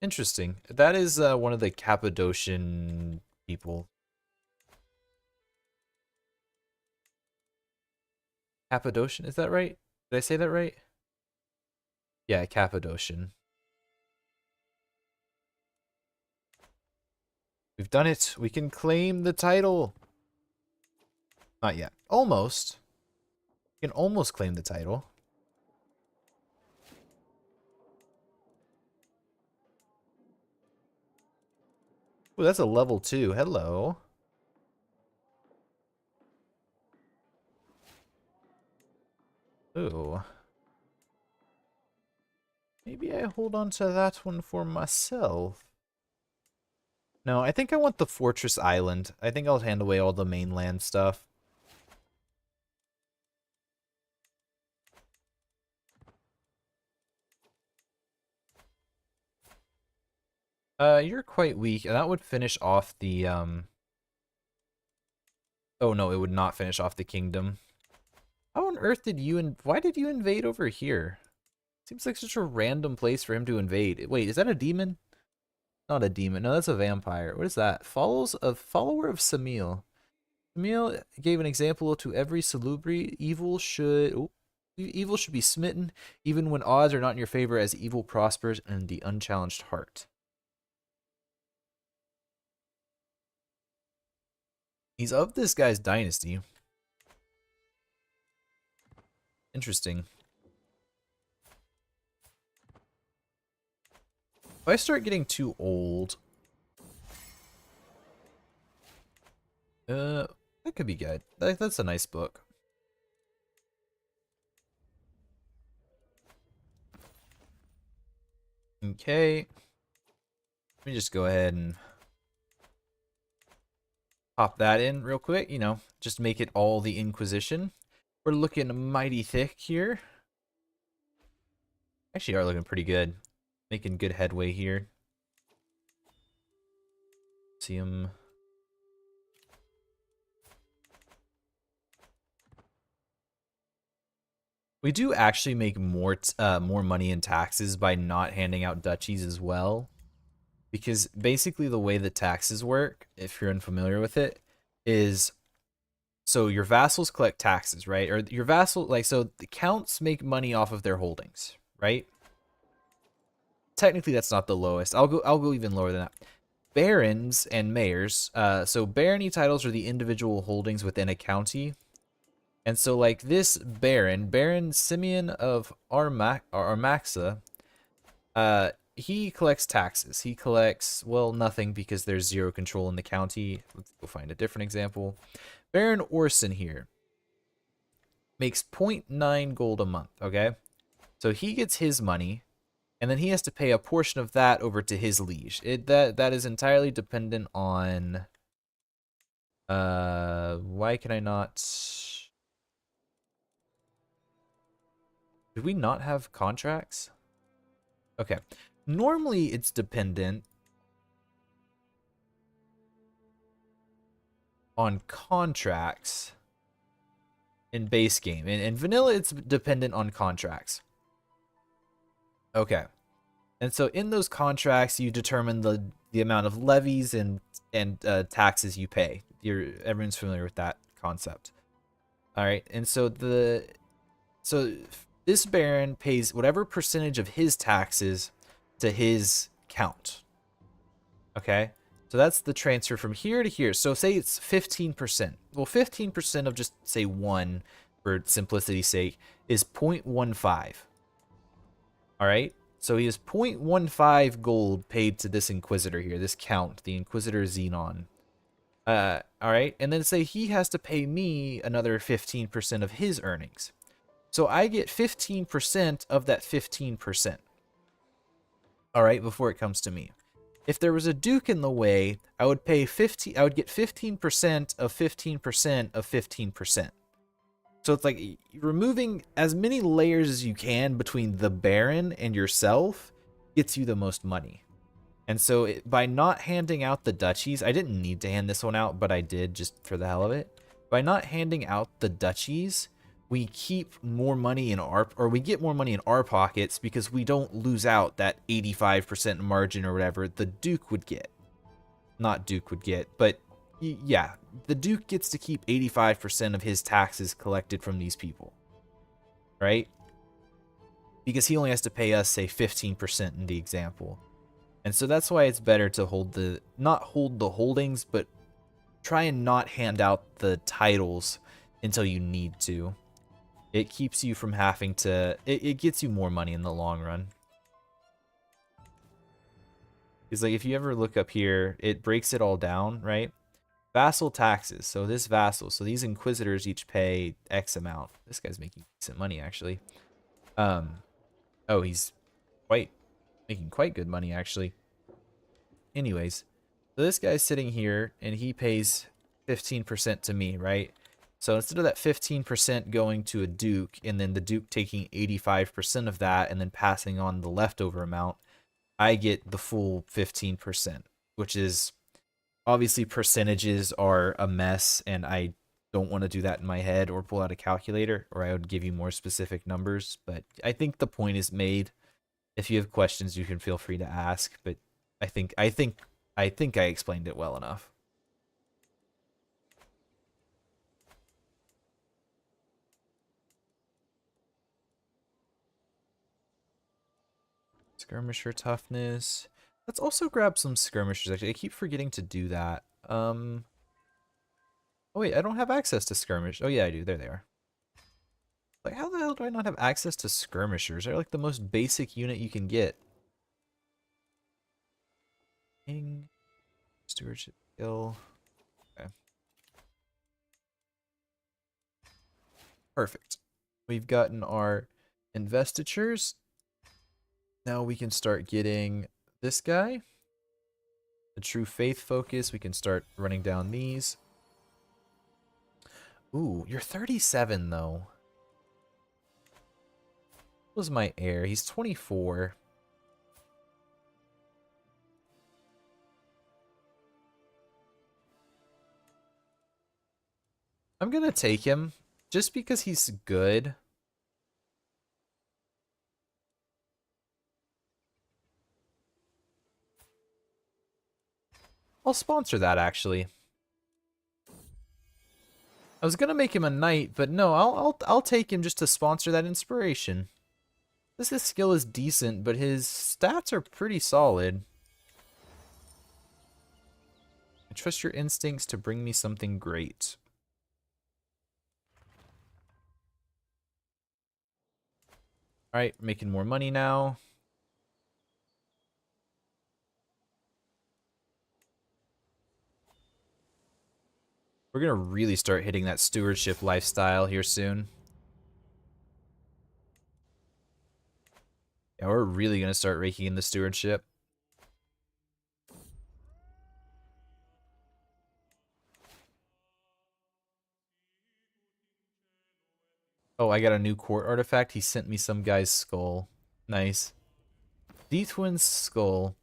Interesting. That is one of the Cappadocian people. Cappadocian? Is that right? Did I say that right? Yeah, Cappadocian. We've done it. We can claim the title. Not yet. Almost. We can almost claim the title. Ooh, that's a level 2. Hello. Ooh. Maybe I hold on to that one for myself. No, I think I want the Fortress Island. I think I'll hand away all the mainland stuff. You're quite weak, and that would finish off the, Oh no, it would not finish off the kingdom. How on earth did you why did you invade over here? Seems like such a random place for him to invade. Wait, is that a demon? Not a demon. No, that's a vampire. What is that? Follows a follower of Samil. Samil gave an example to every salubri. Evil should be smitten, even when odds are not in your favor, as evil prospers in the unchallenged heart. He's of this guy's dynasty. Interesting. If I start getting too old, that could be good. That's a nice book. Okay. Let me just go ahead and pop that in real quick. You know, just make it all the Inquisition. We're looking mighty thick here. Actually, are looking pretty good. Making good headway here. See them. We do actually make more money in taxes by not handing out duchies as well, because basically the way that taxes work, if you're unfamiliar with it, is so your vassals collect taxes, right? Or your vassal, like, so the counts make money off of their holdings, right? Technically, that's not the lowest. I'll go even lower than that. Barons and mayors. So barony titles are the individual holdings within a county. And so, like this Baron Simeon of Armaxa, he collects taxes. He collects, well, nothing because there's zero control in the county. Let's go find a different example. Baron Orson here makes 0.9 gold a month, okay? So he gets his money, and then he has to pay a portion of that over to his liege. That is entirely dependent on why can I not? Did we not have contracts? Okay. Normally it's dependent on contracts in base game. In vanilla it's dependent on contracts. Okay. And so in those contracts you determine the amount of levies and taxes you pay. Everyone's familiar with that concept. All right. And so this baron pays whatever percentage of his taxes to his count. Okay? So that's the transfer from here to here. So say it's 15%. Well, 15% of just say 1 for simplicity's sake is 0.15. All right? So he has 0.15 gold paid to this inquisitor here, this count, the Inquisitor Xenon. All right? And then say he has to pay me another 15% of his earnings. So I get 15% of that 15%. All right, before it comes to me. If there was a duke in the way, I would get 15% of 15% of 15%. So it's like removing as many layers as you can between the baron and yourself gets you the most money. And so by not handing out the duchies, I didn't need to hand this one out, but I did just for the hell of it. By not handing out the duchies, we keep more money in we get more money in our pockets because we don't lose out that 85% margin or whatever the Duke would get. Not Duke would get, but yeah, the Duke gets to keep 85% of his taxes collected from these people, right? Because he only has to pay us, say, 15% in the example. And so that's why it's better to not hold the holdings, but try and not hand out the titles until you need to. It keeps you from having to... It gets you more money in the long run. Because, like, if you ever look up here, it breaks it all down, right? Vassal taxes. So this vassal. So these inquisitors each pay X amount. This guy's making decent money, actually. Oh, he's making quite good money, actually. Anyways, so this guy's sitting here, and he pays 15% to me, right? So instead of that 15% going to a duke, and then the duke taking 85% of that, and then passing on the leftover amount, I get the full 15%, which is obviously percentages are a mess, and I don't want to do that in my head or pull out a calculator, or I would give you more specific numbers. But I think the point is made. If you have questions, you can feel free to ask. But I think I explained it well enough. Skirmisher toughness. Let's also grab some skirmishers. Actually, I keep forgetting to do that. Oh wait, I don't have access to skirmish. Oh yeah, I do. There they are. Like, how the hell do I not have access to skirmishers? They're like the most basic unit you can get. King, stewardship skill. Okay. Perfect. We've gotten our investitures. Now we can start getting this guy. The True Faith focus. We can start running down these. Ooh, you're 37 though. What was my heir? He's 24. I'm gonna take him just because he's good. I'll sponsor that actually. I was gonna make him a knight, but no, I'll take him just to sponsor that inspiration. His skill is decent, but his stats are pretty solid. I trust your instincts to bring me something great. Alright, making more money now. We're gonna really start hitting that stewardship lifestyle here soon. Yeah, we're really gonna start raking in the stewardship. Oh, I got a new court artifact. He sent me some guy's skull. Nice. Deethwin's skull.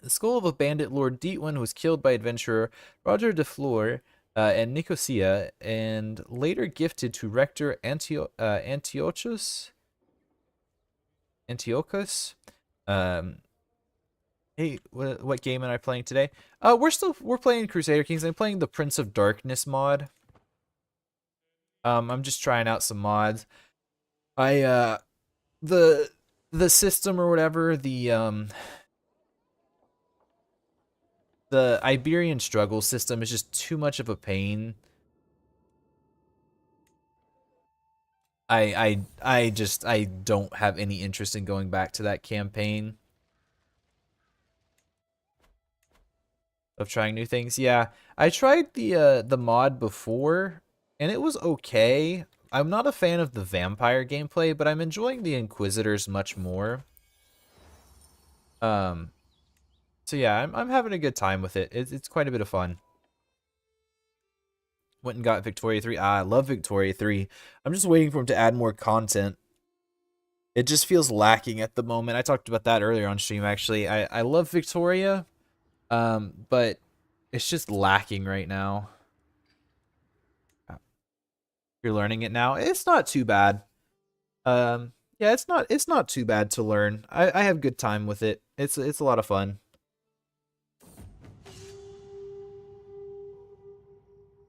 The skull of a bandit Lord Deetwin was killed by adventurer Roger de Fleur and Nicosia, and later gifted to Rector Antiochus. Antiochus. Hey, what game am I playing today? We're playing Crusader Kings. I'm playing the Prince of Darkness mod. I'm just trying out some mods. I the system or whatever, the Iberian struggle system is just too much of a pain. I don't have any interest in going back to that campaign of trying new things. Yeah, I tried the mod before and it was okay. I'm not a fan of the vampire gameplay, but I'm enjoying the Inquisitors much more. Um so yeah, I'm having a good time with it. It's quite a bit of fun. Went and got Victoria 3. Ah, I love Victoria 3. I'm just waiting for him to add more content. It just feels lacking at the moment. I talked about that earlier on stream, actually. I love Victoria, but it's just lacking right now. You're learning it now. It's not too bad. Yeah, it's not too bad to learn. I have good time with it. It's a lot of fun.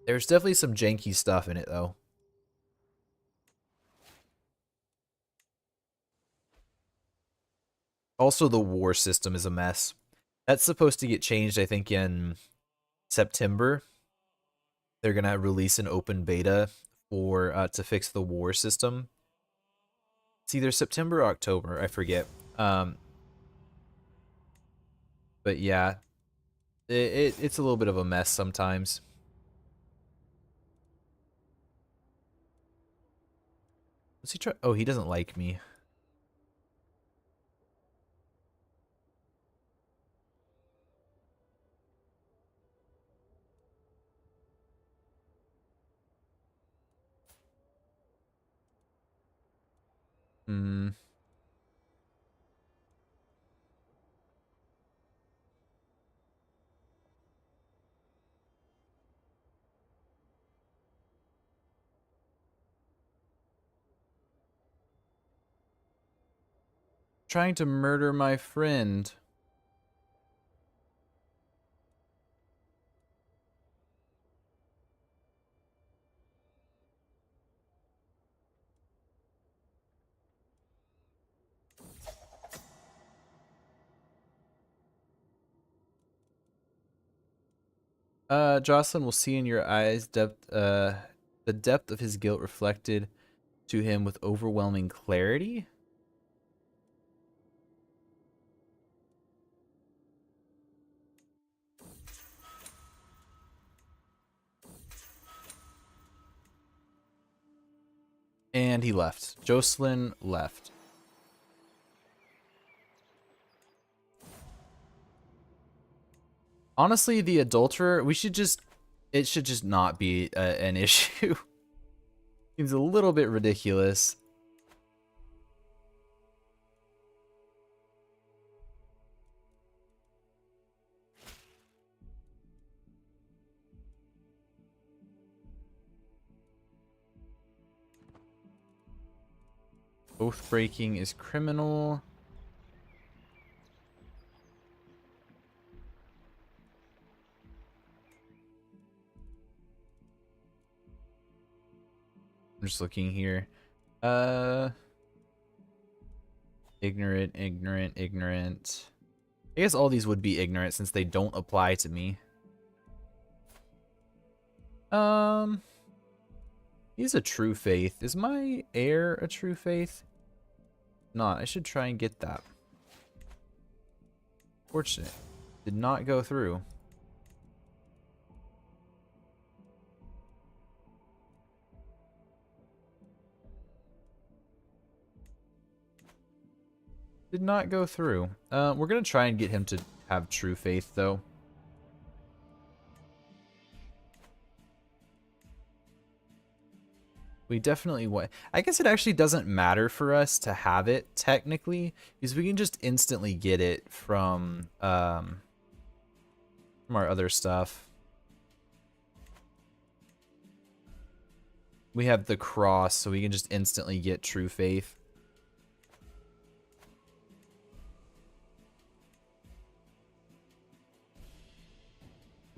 There's definitely some janky stuff in it though. Also, the war system is a mess. That's supposed to get changed, I think, in September. They're gonna release an open beta for to fix the war system. It's either September or October, I forget. But yeah, it's a little bit of a mess sometimes. What's he try? Oh, he doesn't like me. Hmm. Trying to murder my friend. Jocelyn will see in your eyes the depth of his guilt reflected to him with overwhelming clarity. And he left. Jocelyn left. Honestly, the adulterer, it should just not be an issue. Seems a little bit ridiculous. Oath breaking is criminal. I'm just looking here. Ignorant, ignorant, ignorant. I guess all these would be ignorant since they don't apply to me. He's a true faith. Is my heir a true faith? Not. I should try and get that. Fortunate. Did not go through. Did not go through. We're gonna try and get him to have true faith, though. We definitely want. I guess it actually doesn't matter for us to have it technically, because we can just instantly get it from our other stuff. We have the cross, so we can just instantly get true faith.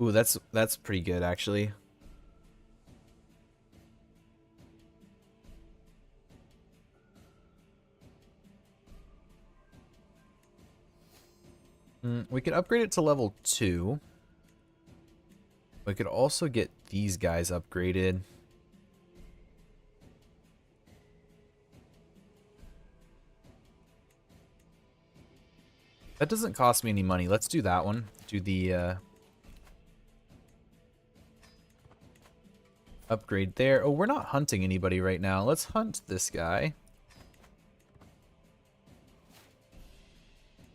Ooh, that's pretty good actually. We could upgrade it to level 2. We could also get these guys upgraded. That doesn't cost me any money. Let's do that one. Do the upgrade there. Oh, we're not hunting anybody right now. Let's hunt this guy.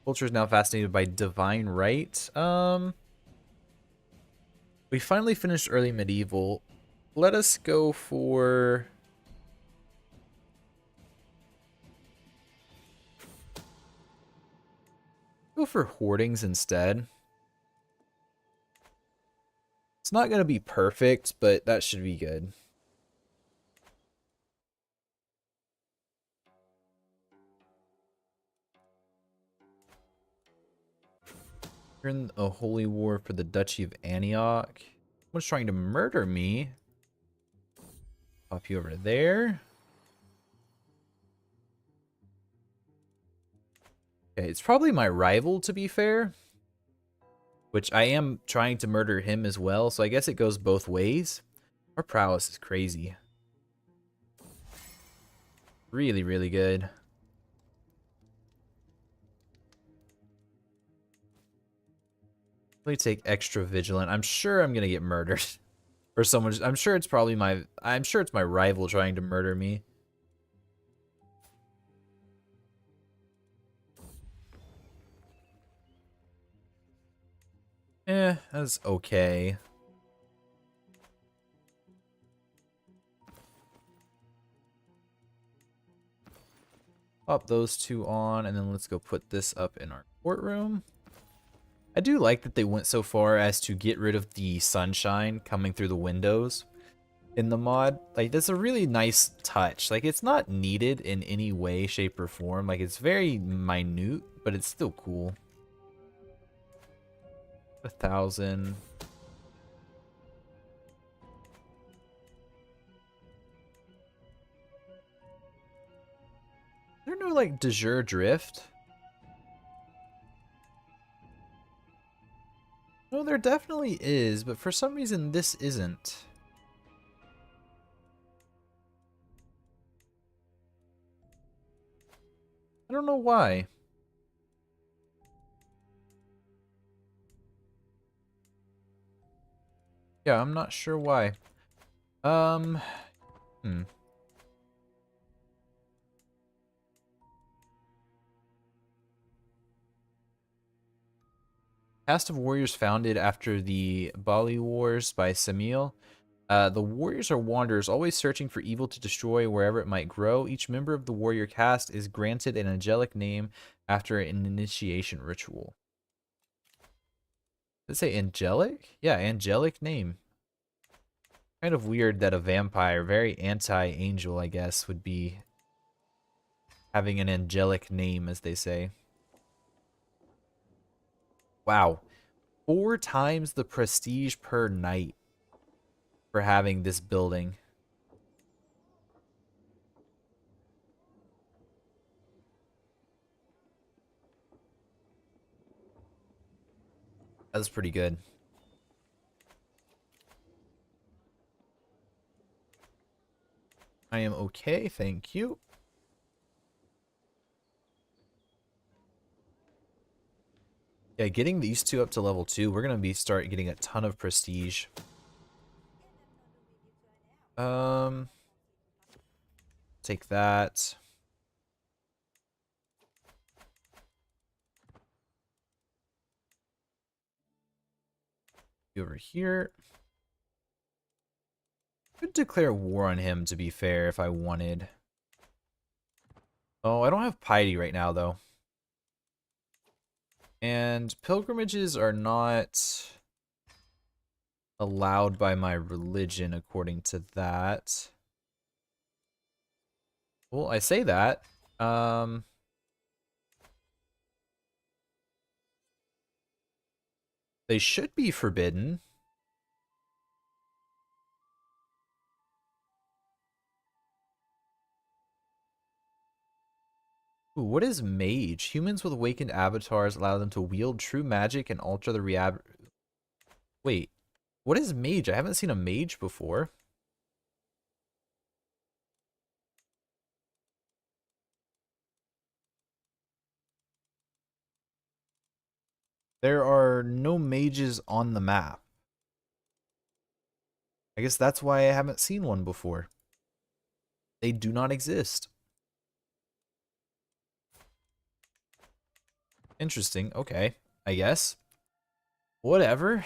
Culture is now fascinated by divine right. We finally finished early medieval. Let us go for... Go for hoardings instead. It's not going to be perfect, but that should be good. You're in a holy war for the Duchy of Antioch. Someone's trying to murder me. Pop you over there. Okay, it's probably my rival, to be fair. Which I am trying to murder him as well, so I guess it goes both ways. Our prowess is crazy. Really, really good. Let me take extra vigilant. I'm sure I'm gonna get murdered. Or someone, I'm sure it's my rival trying to murder me. That's okay. Pop those two on, and then let's go put this up in our courtroom. I do like that they went so far as to get rid of the sunshine coming through the windows in the mod. Like, that's a really nice touch. Like, it's not needed in any way, shape, or form. Like, it's very minute, but it's still cool. 1,000. Is there no, like, de jure drift? No, there definitely is, but for some reason this isn't. I don't know why. Yeah, I'm not sure why. Cast of warriors founded after the Bali Wars by Samil. The warriors are wanderers, always searching for evil to destroy wherever it might grow. Each member of the warrior caste is granted an angelic name after an initiation ritual. Does it say angelic? Yeah, angelic name. Kind of weird that a vampire, very anti-angel, I guess, would be having an angelic name, as they say. Wow. 4 times the prestige per night for having this building. That's pretty good. I am okay, thank you. Yeah, getting these two up to level 2, we're gonna start getting a ton of prestige. Take that. Over here. Could declare war on him, to be fair, if I wanted. Oh, I don't have piety right now, though. And pilgrimages are not allowed by my religion, according to that. Well, I say that. They should be forbidden. Ooh, what is mage? Humans with awakened avatars allow them to wield true magic and alter the reality. Wait, what is mage? I haven't seen a mage before. There are no mages on the map. I guess that's why I haven't seen one before. They do not exist. Interesting. Okay, I guess. Whatever.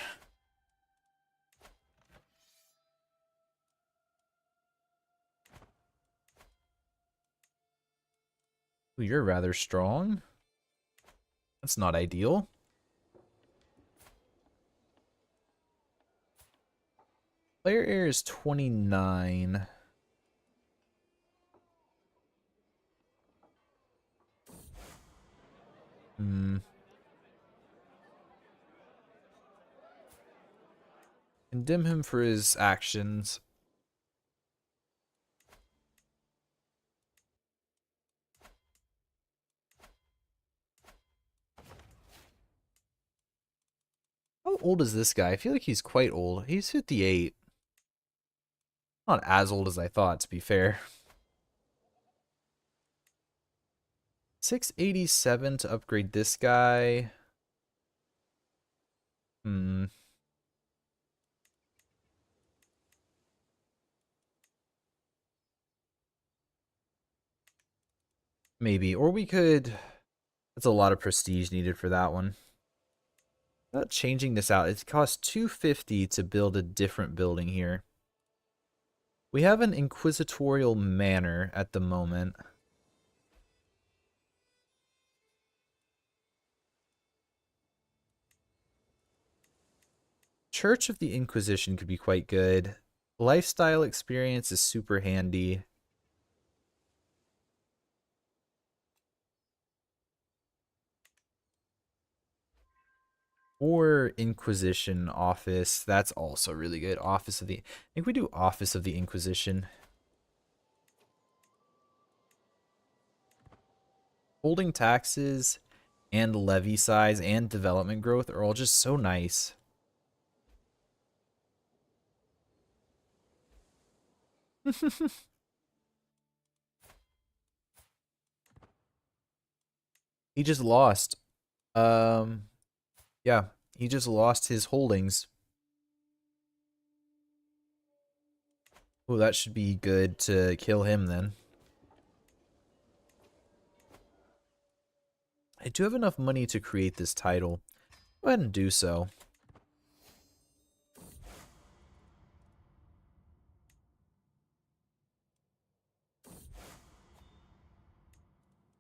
Ooh, you're rather strong. That's not ideal. Player air is 29. Condemn him for his actions. How old is this guy? I feel like he's quite old. He's 58. Not as old as I thought, to be fair. 687 to upgrade this guy. Maybe. Or we could... That's a lot of prestige needed for that one. Not changing this out. It costs 250 to build a different building here. We have an inquisitorial manor at the moment. Church of the Inquisition could be quite good. Lifestyle experience is super handy. Or Inquisition Office. That's also really good. Office of the... I think we do Office of the Inquisition. Holding taxes and levy size and development growth are all just so nice. He just lost. Yeah, he just lost his holdings. Oh, that should be good to kill him then. I do have enough money to create this title. Go ahead and do so.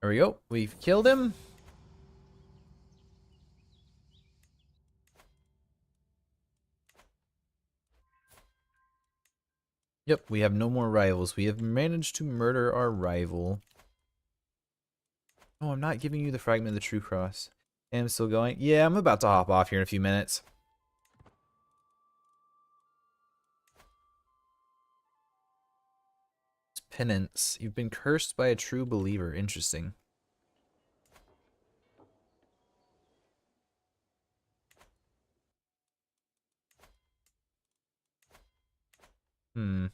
There we go. We've killed him. Yep, we have no more rivals. We have managed to murder our rival. Oh, I'm not giving you the fragment of the true cross. I'm still going. Yeah, I'm about to hop off here in a few minutes. Penance. You've been cursed by a true believer. Interesting. Hmm.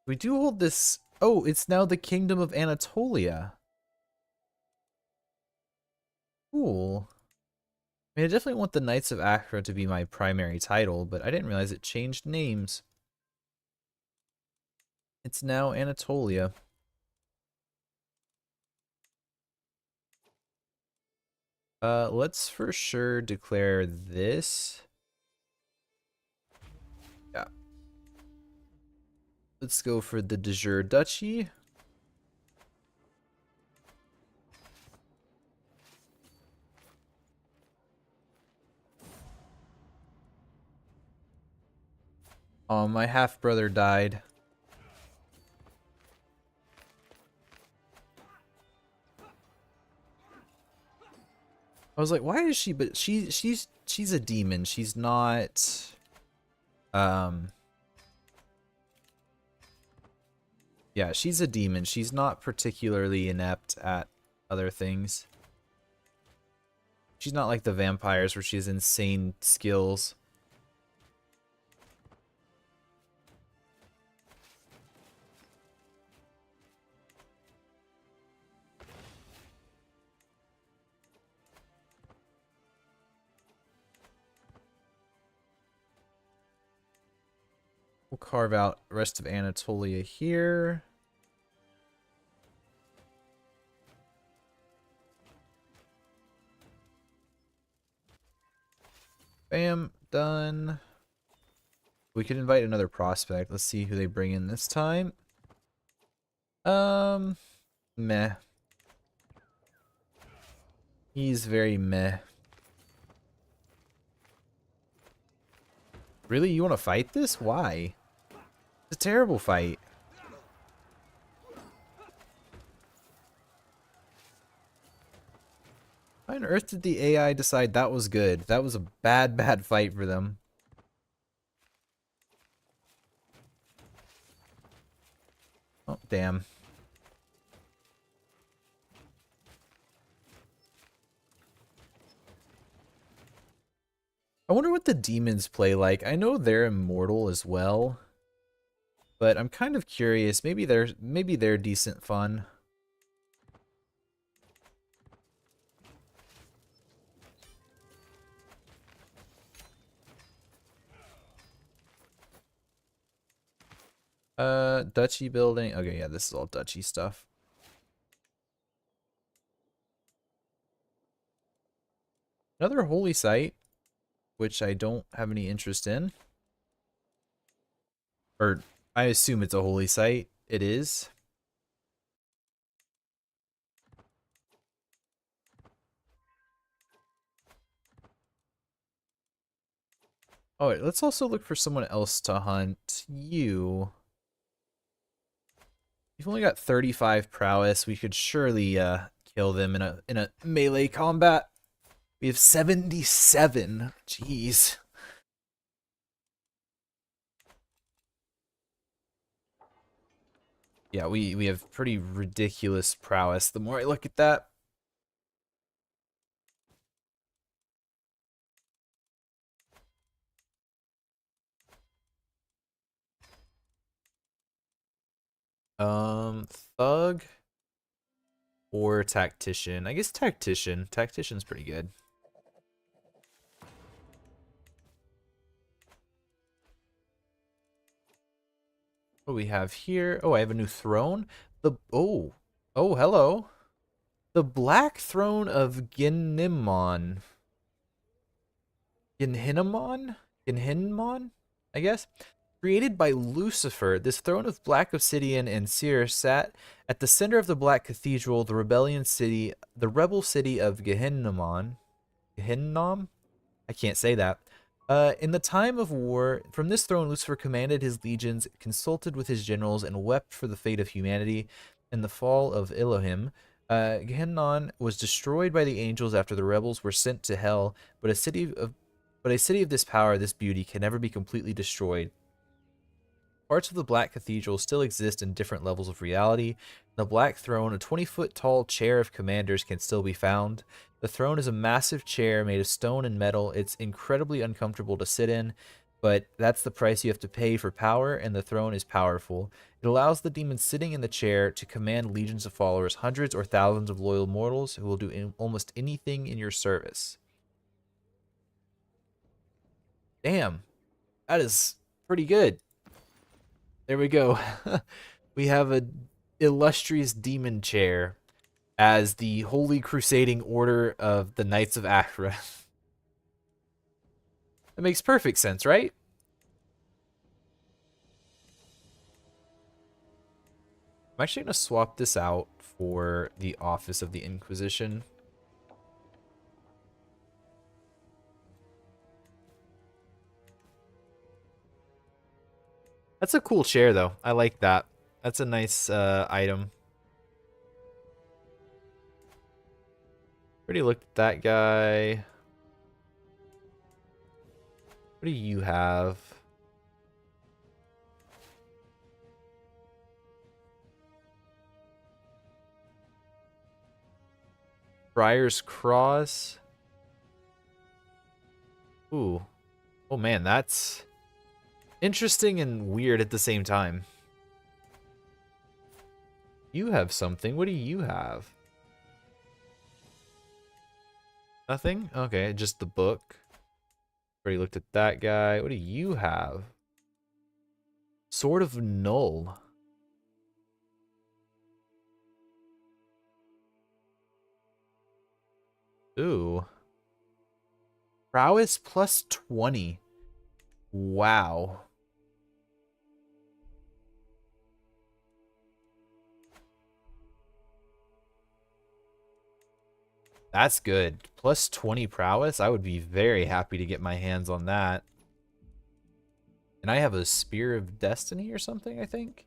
We do hold this. Oh, it's now the Kingdom of Anatolia. Cool. I mean, I definitely want the Knights of Acre to be my primary title, but I didn't realize it changed names. It's now Anatolia. Let's for sure declare this. Yeah. Let's go for the de jure duchy. Oh, my half-brother died. I was like, why is she? But she's a demon. She's not. Um. Yeah, she's a demon. She's not particularly inept at other things. She's not like the vampires where she has insane skills. We'll carve out the rest of Anatolia here. Bam, done. We could invite another prospect. Let's see who they bring in this time. Meh. He's very meh. Really? You want to fight this? Why? It's a terrible fight. Why on earth did the AI decide that was good? That was a bad, bad fight for them. Oh, damn. I wonder what the demons play like. I know they're immortal as well, but I'm kind of curious. Maybe they're decent fun. Duchy building. Okay, yeah, this is all duchy stuff. Another holy site, which I don't have any interest in. Or I assume it's a holy site. It is. Oh, wait, let's also look for someone else to hunt. You. You've only got 35 prowess. We could surely kill them in a melee combat. We have 77. Jeez. Yeah, we have pretty ridiculous prowess the more I look at that. Thug or tactician? I guess tactician. Tactician's pretty good. What do we have here? Oh, I have a new throne. Oh, hello. The Black Throne of Ginhinamon, I guess. Created by Lucifer, this throne of black obsidian and seer sat at the center of the Black Cathedral, the rebel city of Gehinnom. I can't say that. In the time of war, from this throne, Lucifer commanded his legions, consulted with his generals, and wept for the fate of humanity and the fall of Elohim. Gehinnom was destroyed by the angels after the rebels were sent to hell, but a city of this power, this beauty, can never be completely destroyed. Parts of the Black Cathedral still exist in different levels of reality. The Black Throne, a 20-foot tall chair of commanders, can still be found. The throne is a massive chair made of stone and metal. It's incredibly uncomfortable to sit in, but that's the price you have to pay for power, and the throne is powerful. It allows the demon sitting in the chair to command legions of followers, hundreds or thousands of loyal mortals who will do almost anything in your service. Damn, that is pretty good. There we go. We have a illustrious demon chair as the Holy Crusading Order of the Knights of Acre. That makes perfect sense, right? I'm actually going to swap this out for the Office of the Inquisition. That's a cool chair, though. I like that. That's a nice item. Already looked at that guy. What do you have? Briar's Cross. Ooh. Oh man, that's interesting and weird at the same time. You have something. What do you have? Nothing? Okay, just the book. Already looked at that guy. What do you have? Sword of Null. Ooh. Prowess plus 20. Wow. That's good. Plus 20 prowess. I would be very happy to get my hands on that. And I have a Spear of Destiny or something, I think.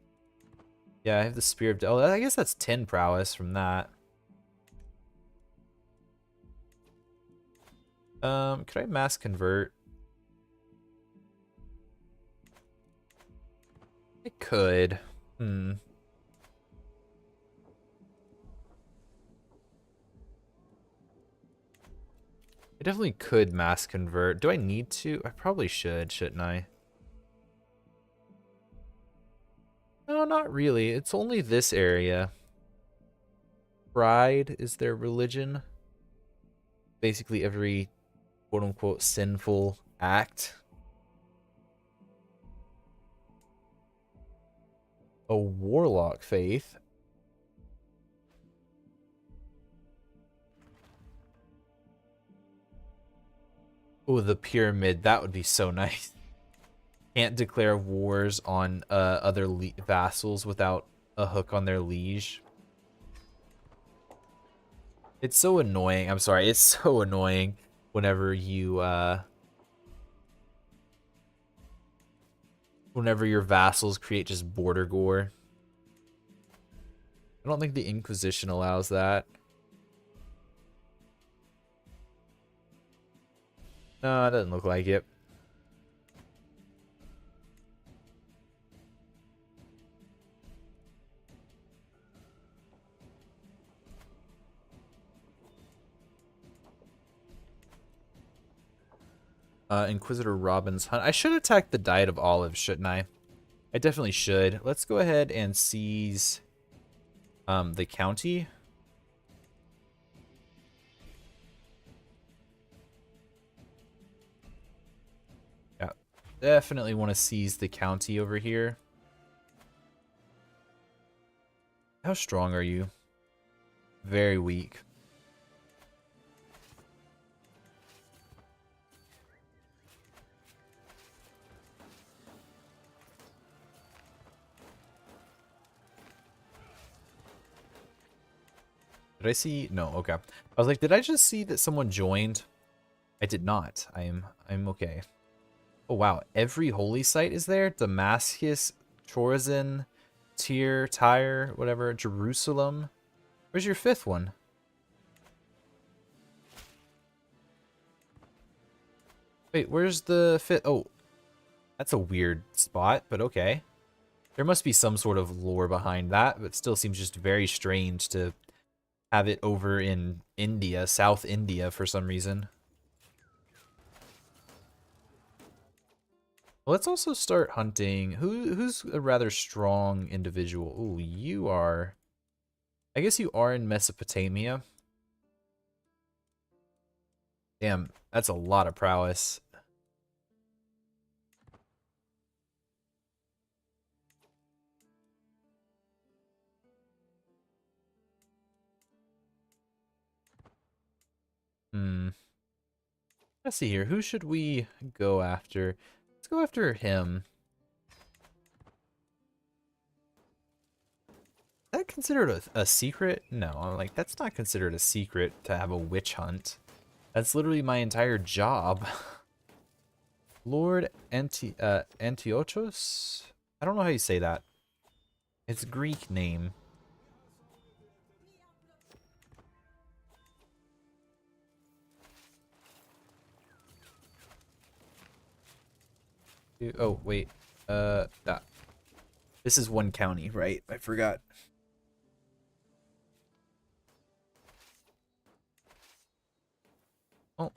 Yeah, I have the Spear of... Oh, I guess that's 10 prowess from that. Could I mass convert? I could. I definitely could mass convert. Do I need to? I probably should, shouldn't I? No, not really. It's only this area. Pride is their religion. Basically every quote-unquote sinful act. A warlock faith. Oh, the pyramid. That would be so nice. Can't declare wars on other vassals without a hook on their liege. It's so annoying. I'm sorry. It's so annoying whenever you whenever your vassals create just border gore. I don't think the Inquisition allows that. No, it doesn't look like it. Inquisitor Robin's Hunt. I should attack the Diet of Olives, shouldn't I? I definitely should. Let's go ahead and seize the county. Yeah, definitely want to seize the county over here. How strong are you? Very weak. Did I see? No, okay. I was like, did I just see that someone joined? I did not. I'm okay. Oh wow, every holy site is there. Damascus, Chorazin, Tyre, whatever, Jerusalem. Where's your fifth one? Wait, where's the fifth? Oh, that's a weird spot, but okay. There must be some sort of lore behind that, but still seems just very strange to have it over in India, South India for some reason. Let's also start hunting. Who's a rather strong individual? Ooh, you are. I guess you are in Mesopotamia. Damn, that's a lot of prowess. Hmm. Let's see here. Who should we go after? Let's go after him. Is that considered a secret? No, I'm like, that's not considered a secret to have a witch hunt. That's literally my entire job. Lord Antiochus? I don't know how you say that. It's a Greek name. Oh, wait. That. This is one county, right? I forgot. Oh,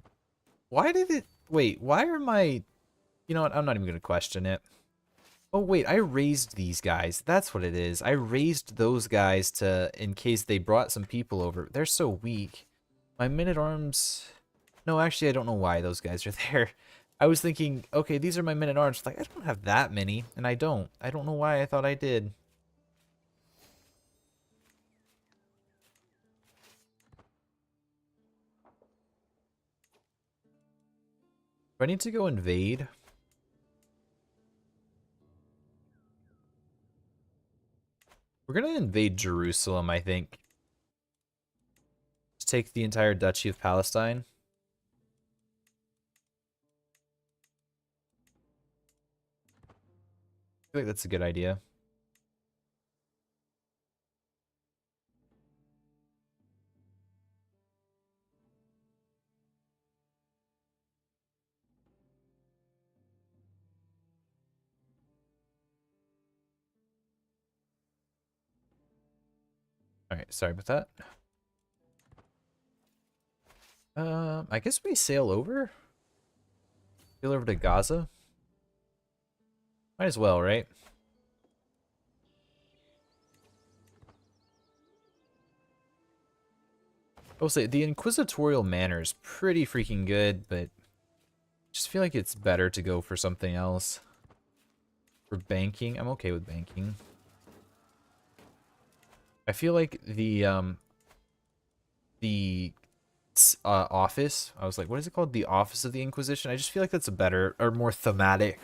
why did it... Wait, why are my... You know what? I'm not even going to question it. Oh, wait, I raised these guys. That's what it is. I raised those guys to... in case they brought some people over. They're so weak. My men-at-arms... No, actually, I don't know why those guys are there. I was thinking, okay, these are my men-at-arms. Like, I don't have that many, and I don't. I don't know why I thought I did. Do I need to go invade? We're gonna invade Jerusalem, I think. Just take the entire Duchy of Palestine. I feel like that's a good idea. Alright, sorry about that. I guess we sail over? Sail over to Gaza? Might as well, right? I will say, the Inquisitorial Manor is pretty freaking good, but just feel like it's better to go for something else. For banking, I'm okay with banking. I feel like the office, I was like, what is it called? The Office of the Inquisition? I just feel like that's a better, or more thematic.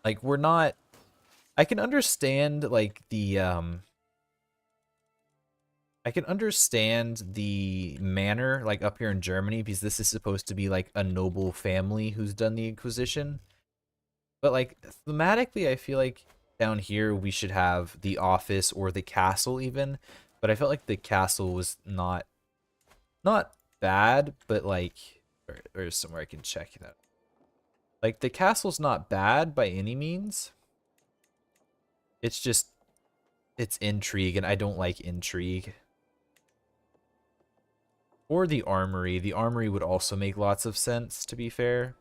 Like, we're not... I can understand, like, I can understand the manor, like, up here in Germany, because this is supposed to be, like, a noble family who's done the Inquisition. But, like, thematically, I feel like down here we should have the office or the castle, even. But I felt like the castle was not bad, but, like... Or somewhere I can check that. Like, the castle's not bad by any means. It's just... It's intrigue, and I don't like intrigue. Or the armory. The armory would also make lots of sense, to be fair.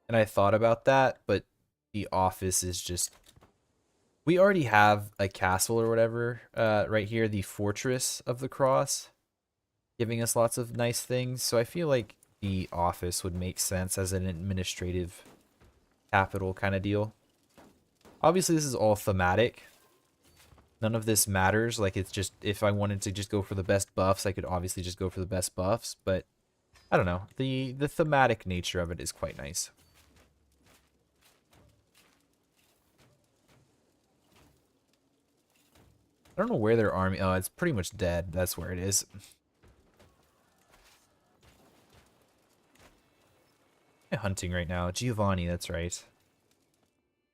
And I thought about that, but the office is just... We already have a castle or whatever right here, the Fortress of the Cross, giving us lots of nice things. So I feel like the office would make sense as an administrative capital kind of deal. Obviously, this is all thematic, None of this matters. Like, it's just, if I wanted to just go for the best buffs, I could obviously just go for the best buffs, but I don't know. The thematic nature of it is quite nice. I don't know where their army... Oh, it's pretty much dead. That's where it is. I'm hunting right now. Giovanni, that's right.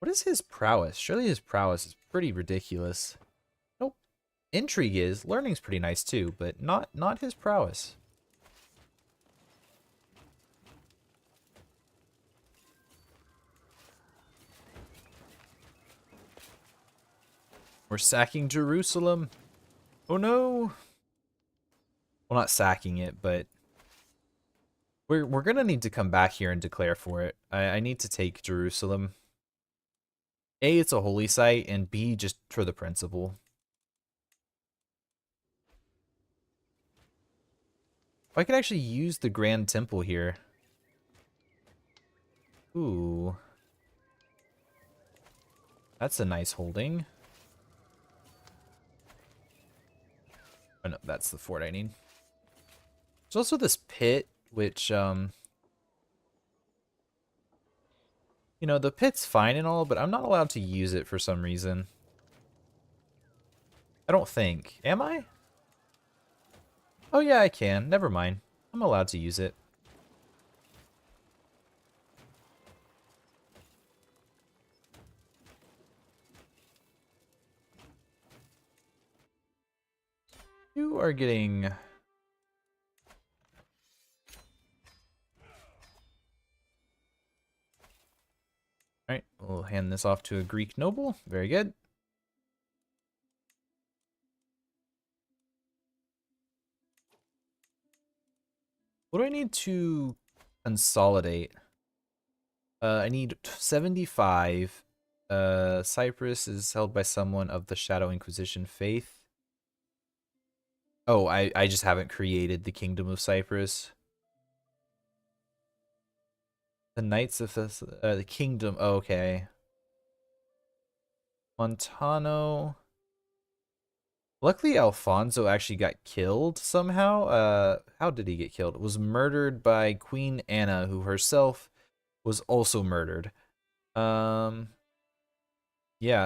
What is his prowess? Surely his prowess is pretty ridiculous. Nope. Intrigue is. Learning's pretty nice too, but not his prowess. We're sacking Jerusalem. Oh no. Well, not sacking it, but we're gonna need to come back here and declare for it. I need to take Jerusalem. A, it's a holy site, and B, just for the principle. I could actually use the Grand Temple here. Ooh. That's a nice holding. Oh no, that's the fort I need. There's also this pit, which, you know, the pit's fine and all, but I'm not allowed to use it for some reason. I don't think. Am I? Oh yeah, I can. Never mind. I'm allowed to use it. You are getting... Alright, we'll hand this off to a Greek noble. Very good. What do I need to consolidate? I need 75. Cyprus is held by someone of the Shadow Inquisition faith. Oh, I just haven't created the Kingdom of Cyprus. The Knights of the Kingdom. Oh, okay. Montano. Luckily, Alfonso actually got killed somehow. How did he get killed? It was murdered by Queen Anna, who herself was also murdered. Yeah,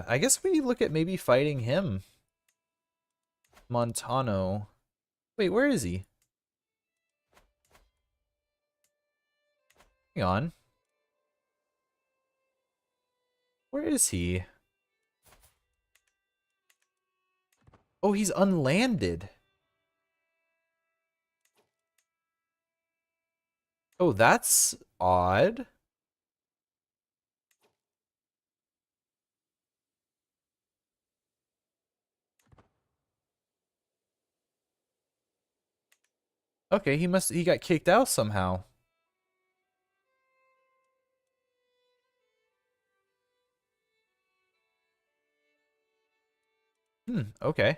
I guess we look at maybe fighting him. Montano. Wait, where is he? Hang on. Where is he? Oh, he's unlanded. Oh, that's odd. Okay, he got kicked out somehow. Okay.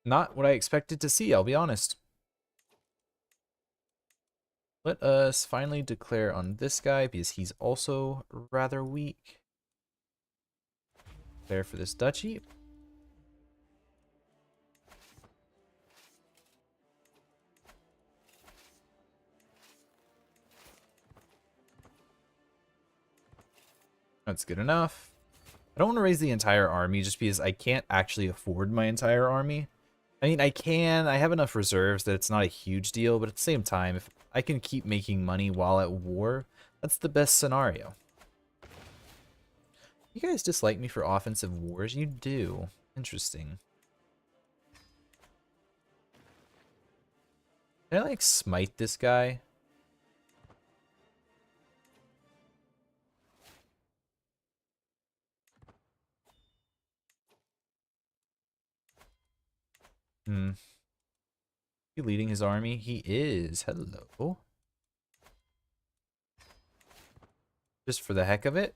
Not what I expected to see, I'll be honest. Let us finally declare on this guy, because he's also rather weak. Declare for this duchy. That's good enough. I don't want to raise the entire army just because I can't actually afford my entire army. I mean, I can. I have enough reserves that it's not a huge deal, but at the same time, if I can keep making money while at war, that's the best scenario. You guys dislike me for offensive wars? You do. Interesting. Can I, like, smite this guy? He leading his army? He is. Hello. Just for the heck of it?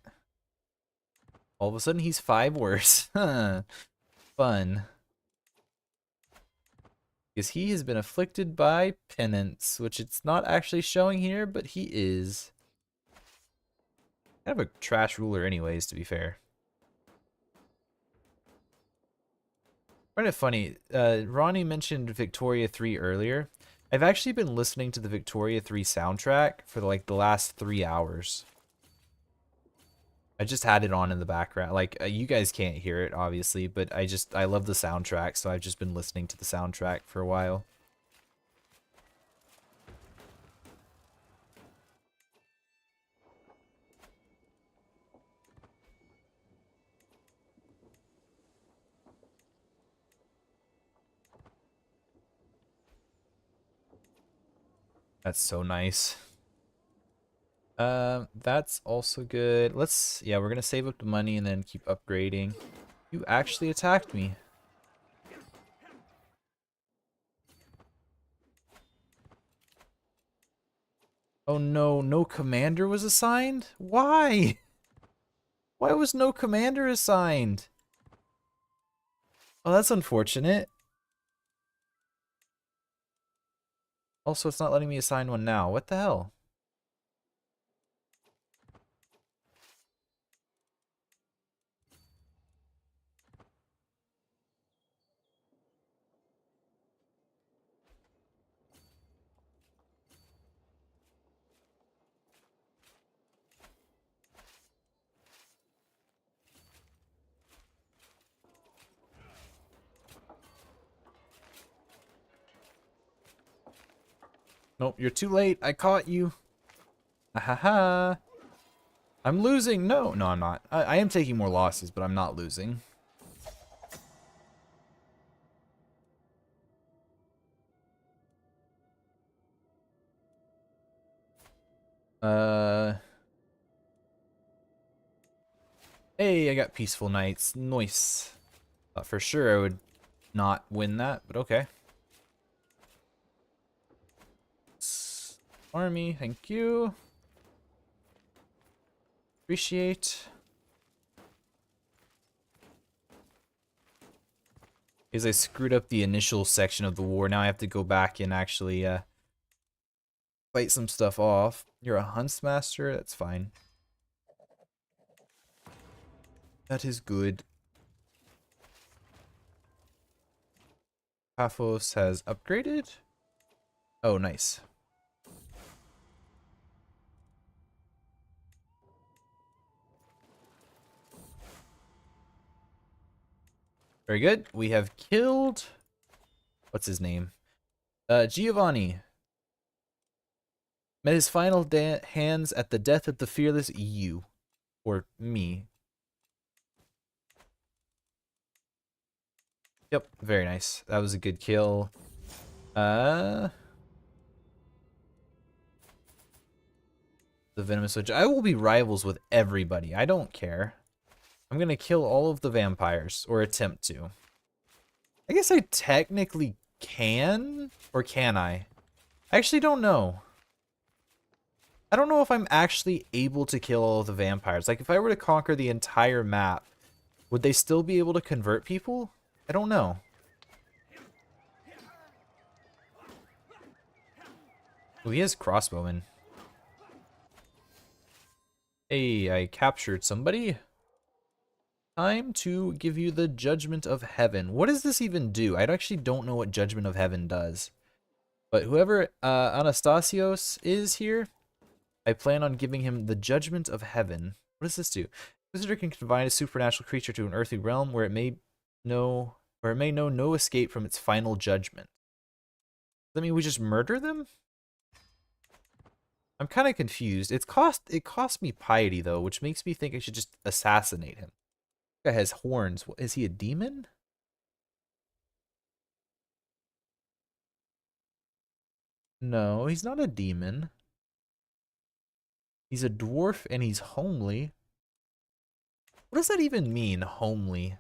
All of a sudden he's 5 worse. Fun. Because he has been afflicted by penance, which it's not actually showing here, but he is. Kind of a trash ruler anyways, to be fair. Kind of funny. Ronnie mentioned Victoria 3 earlier. I've actually been listening to the Victoria 3 soundtrack for like the last 3 hours. I just had it on in the background. Like you guys can't hear it obviously, but I love the soundtrack, so I've just been listening to the soundtrack for a while. That's so nice. That's also good. Yeah, we're gonna save up the money and then keep upgrading. You actually attacked me. Oh no, no commander was assigned? Why? Why was no commander assigned? Oh, that's unfortunate. Also, it's not letting me assign one now. What the hell? Nope, you're too late. I caught you. Ahaha. I'm losing. No, no, I'm not. I am taking more losses, but I'm not losing. Uh. Hey, I got Peaceful Knights. Nice. Thought for sure I would not win that, but okay. Army, thank you. Appreciate. Because I screwed up the initial section of the war. Now I have to go back and actually fight some stuff off. You're a Huntsmaster? That's fine. That is good. Paphos has upgraded. Oh, nice. Very good. We have killed... What's his name? Giovanni. Met his final hands at the death of the fearless you. Or me. Yep, very nice. That was a good kill. The Venomous Witch. I will be rivals with everybody. I don't care. I'm gonna kill all of the vampires. Or attempt to. I guess I technically can? Or can I? I actually don't know. I don't know if I'm actually able to kill all of the vampires. Like, if I were to conquer the entire map, would they still be able to convert people? I don't know. Oh, he has crossbowmen. Hey, I captured somebody. Time to give you the Judgment of Heaven. What does this even do? I actually don't know what Judgment of Heaven does. But whoever Anastasios is here, I plan on giving him the Judgment of Heaven. What does this do? Visitor can confine a supernatural creature to an earthly realm where it may know no escape from its final judgment. Does that mean we just murder them? I'm kind of confused. It cost me piety though, which makes me think I should just assassinate him. This guy has horns. Is he a demon? No, he's not a demon. He's a dwarf and he's homely. What does that even mean, homely?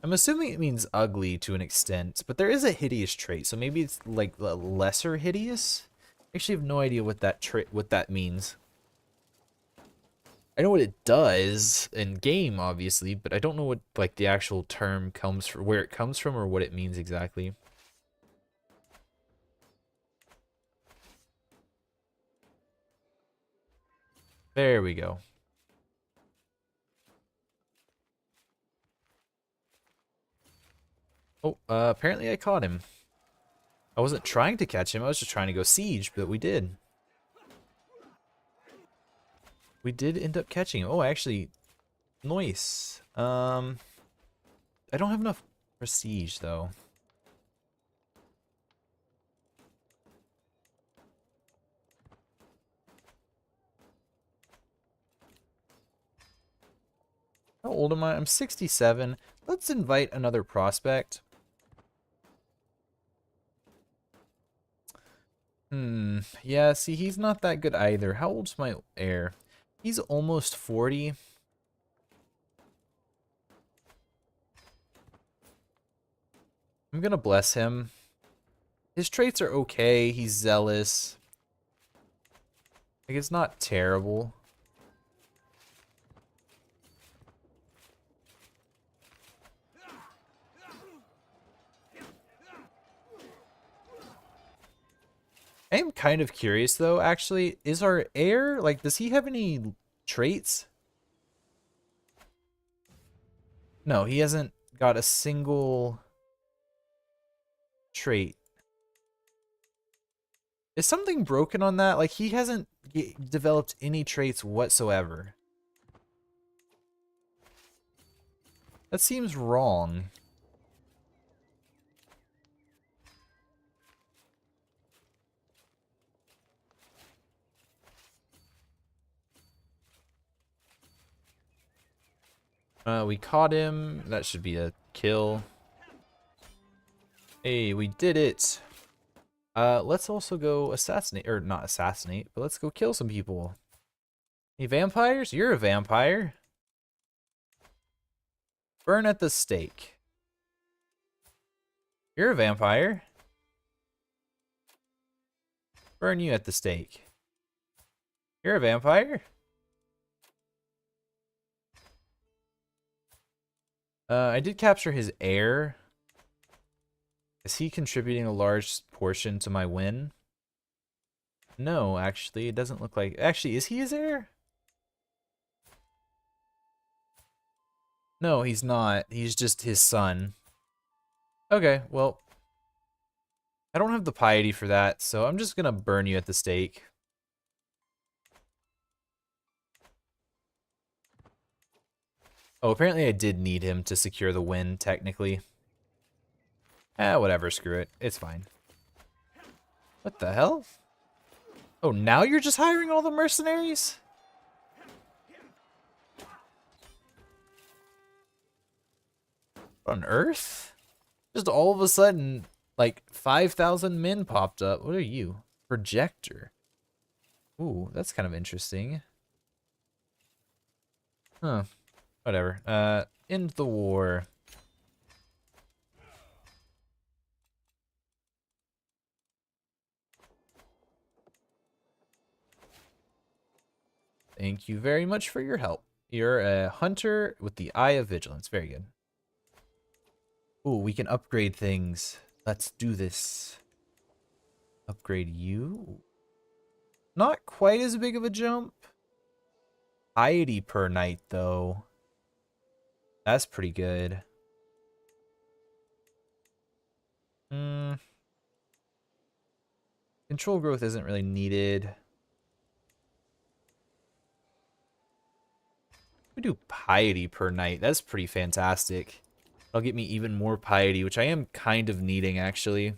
I'm assuming it means ugly to an extent, but there is a hideous trait, so maybe it's like lesser hideous? I actually have no idea what that means. I know what it does in game, obviously, but I don't know what like the actual term comes from, where it comes from, or what it means exactly. There we go. Oh, apparently I caught him. I wasn't trying to catch him, I was just trying to go siege, but we did. We did end up catching him. Oh, actually, nice. I don't have enough prestige, though. How old am I? I'm 67. Let's invite another prospect. Yeah, see, he's not that good either. How old's my heir? He's almost 40. I'm gonna bless him. His traits are okay. He's zealous. Like, it's not terrible. I am kind of curious, though, actually. Is our heir, like, does he have any traits? No, he hasn't got a single trait. Is something broken on that? Like, he hasn't developed any traits whatsoever. That seems wrong. We caught him. That should be a kill. Hey, we did it. Let's also go assassinate, or not assassinate, but let's go kill some people. Any vampires? You're a vampire. Burn at the stake. You're a vampire. Burn you at the stake. You're a vampire. I did capture his heir. Is he contributing a large portion to my win? No, actually, it doesn't look like... Actually, is he his heir? No, he's not. He's just his son. Okay, well... I don't have the piety for that, so I'm just gonna burn you at the stake. Oh, apparently I did need him to secure the win, technically. Whatever, screw it. It's fine. What the hell? Oh, now you're just hiring all the mercenaries? What on earth? Just all of a sudden, like, 5,000 men popped up. What are you? Projector. Ooh, that's kind of interesting. Huh. Whatever. End the war. Thank you very much for your help. You're a hunter with the Eye of Vigilance. Very good. Ooh, we can upgrade things. Let's do this. Upgrade you. Not quite as big of a jump. Piety per night, though. That's pretty good. Control growth isn't really needed. We do piety per night. That's pretty fantastic. That'll get me even more piety, which I am kind of needing, actually.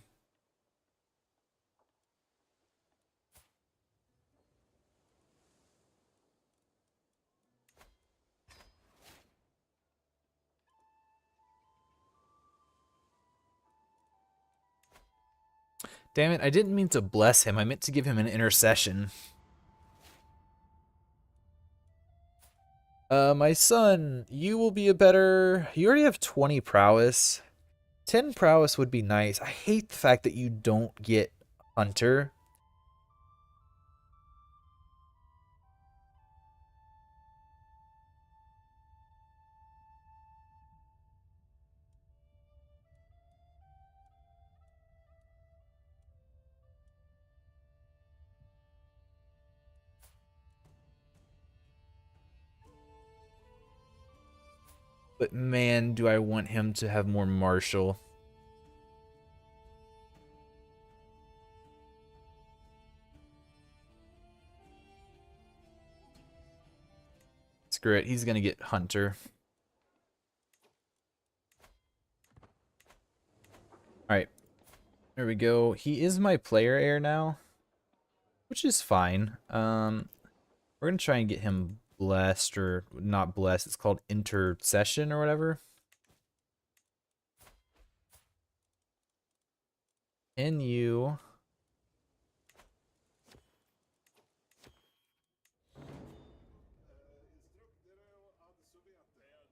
Damn it, I didn't mean to bless him. I meant to give him an intercession. My son, you will be a better... You already have 20 prowess. 10 prowess would be nice. I hate the fact that you don't get hunter. But man, do I want him to have more martial. Screw it, he's gonna get Hunter. Alright, there we go. He is my player heir now, which is fine. We're gonna try and get him blessed, or not blessed, it's called intercession or whatever. Can you...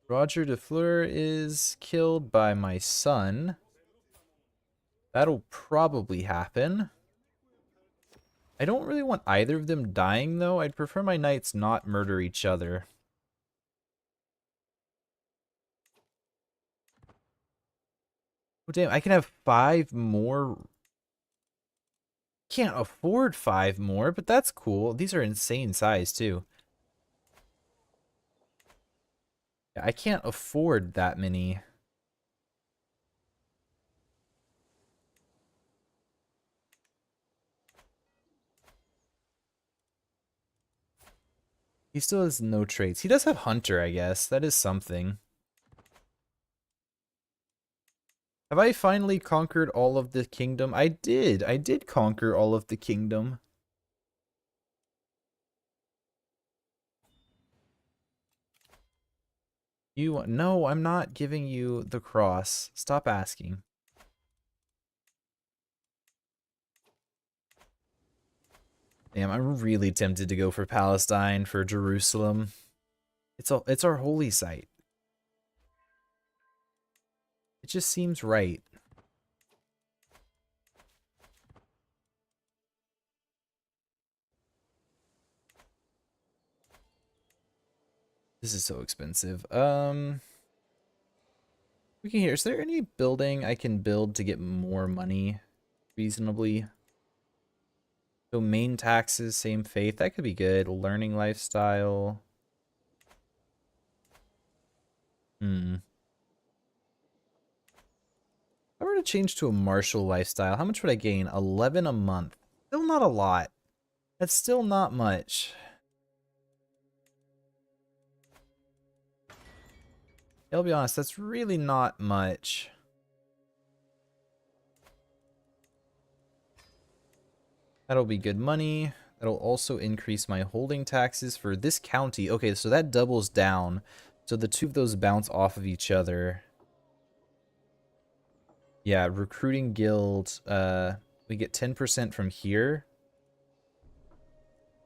Roger de Fleur is killed by my son. That'll probably happen. I don't really want either of them dying, though. I'd prefer my knights not murder each other. Oh, damn, I can have 5 more. Can't afford 5 more, but that's cool. These are insane size, too. Yeah, I can't afford that many. He still has no traits. He does have Hunter, I guess. That is something. Have I finally conquered all of the kingdom? I did. I did conquer all of the kingdom. No, I'm not giving you the cross. Stop asking. Damn, I'm really tempted to go for Palestine, for Jerusalem. It's our holy site. It just seems right. This is so expensive. We can hear. Is there any building I can build to get more money reasonably? Domain taxes, same faith. That could be good. Learning lifestyle. If I were to change to a martial lifestyle, how much would I gain? 11 a month. Still not a lot. That's still not much. I'll be honest, that's really not much. That'll be good money. That'll also increase my holding taxes for this county. Okay, so that doubles down. So the two of those bounce off of each other. Yeah, recruiting guild. We get 10% from here.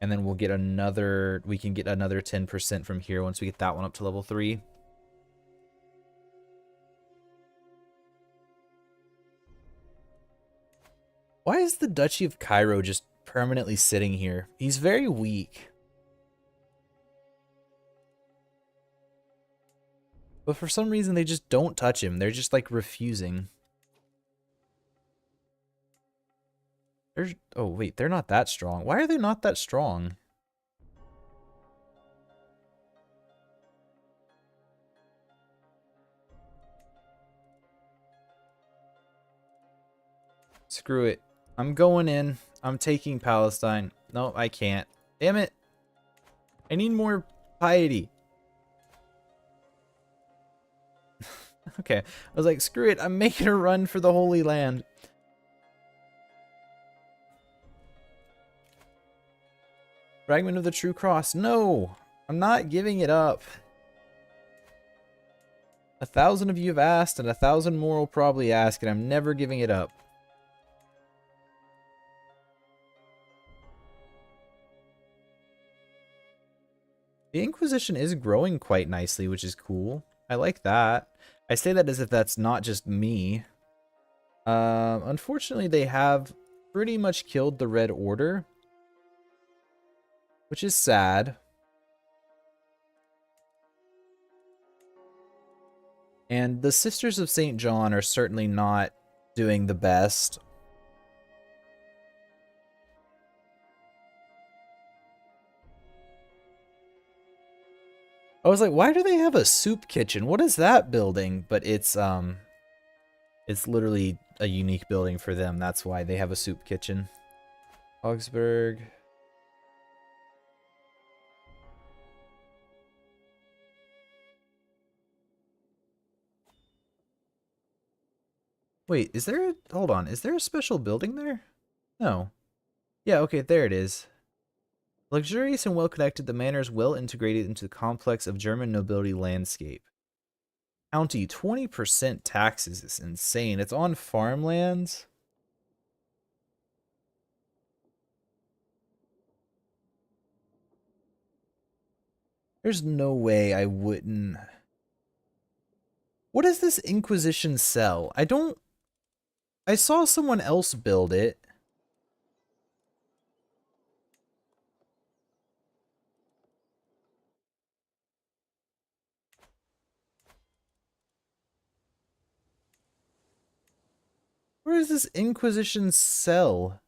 And then we'll get another, we can get another 10% from here once we get that one up to level 3. Why is the Duchy of Cairo just permanently sitting here? He's very weak. But for some reason, they just don't touch him. They're just, like, refusing. Oh, wait, they're not that strong. Why are they not that strong? Screw it. I'm going in. I'm taking Palestine. No, I can't. Damn it. I need more piety. Okay. I was like, screw it. I'm making a run for the Holy Land. Fragment of the True Cross. No! I'm not giving it up. 1,000 of you have asked, and 1,000 more will probably ask, and I'm never giving it up. The Inquisition is growing quite nicely, which is cool. I like that. I say that as if that's not just me. Unfortunately, they have pretty much killed the Red Order, which is sad. And the Sisters of St. John are certainly not doing the best. I was like, why do they have a soup kitchen? What is that building? But it's literally a unique building for them. That's why they have a soup kitchen. Augsburg. Wait, hold on, is there a special building there? No. Yeah, okay, there it is. Luxurious and well connected, the manor is well integrated into the complex of German nobility landscape. County 20% taxes is insane. It's on farmlands. There's no way I wouldn't. What does this Inquisition sell? I saw someone else build it. Where does this Inquisition sell?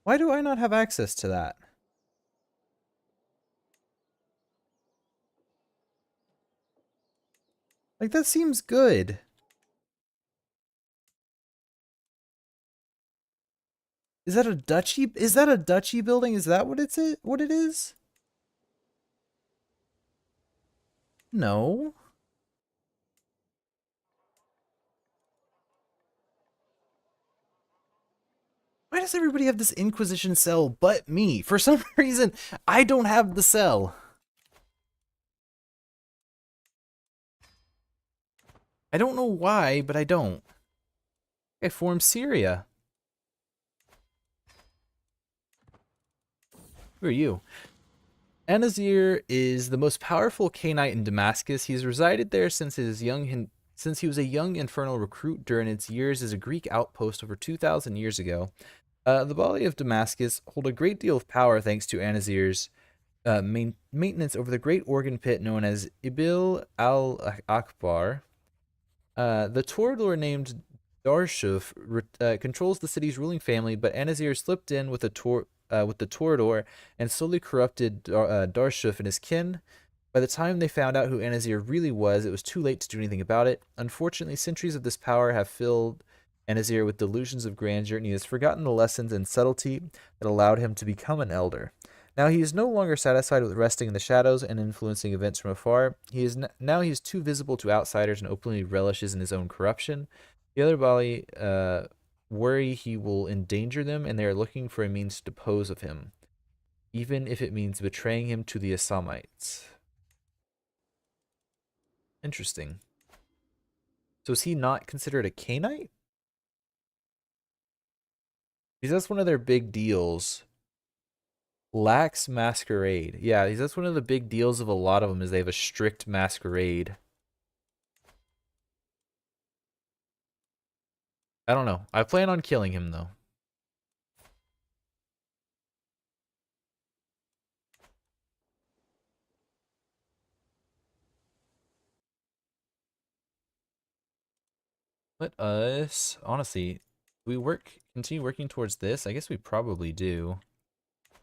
Why do I not have access to that? Like, that seems good. Is that a duchy? Is that a duchy building? Is that what what it is? No. Why does everybody have this Inquisition cell but me? For some reason, I don't have the cell. I don't know why, but I don't. I formed Syria. Who are you? Anazir is the most powerful Canaanite in Damascus. He's resided there since he was a young infernal recruit during its years as a Greek outpost over 2,000 years ago. The Bali of Damascus hold a great deal of power thanks to Anazir's maintenance over the great organ pit known as Ibil al-Akbar. The Torador named Darshuf controls the city's ruling family, but Anazir slipped in with the Torador and slowly corrupted Darshuf and his kin. By the time they found out who Anazir really was, it was too late to do anything about it. Unfortunately, centuries of this power have filled Anazir with delusions of grandeur, and he has forgotten the lessons and subtlety that allowed him to become an elder. Now he is no longer satisfied with resting in the shadows and influencing events from afar. Now he is too visible to outsiders and openly relishes in his own corruption. The other Bali worry he will endanger them, and they are looking for a means to dispose of him, even if it means betraying him to the Assamites. Interesting. So is he not considered a Canaanite? Because that's one of their big deals. Lax masquerade. Yeah, that's one of the big deals of a lot of them is they have a strict masquerade. I don't know. I plan on killing him though. Let us honestly, continue working towards this? I guess we probably do.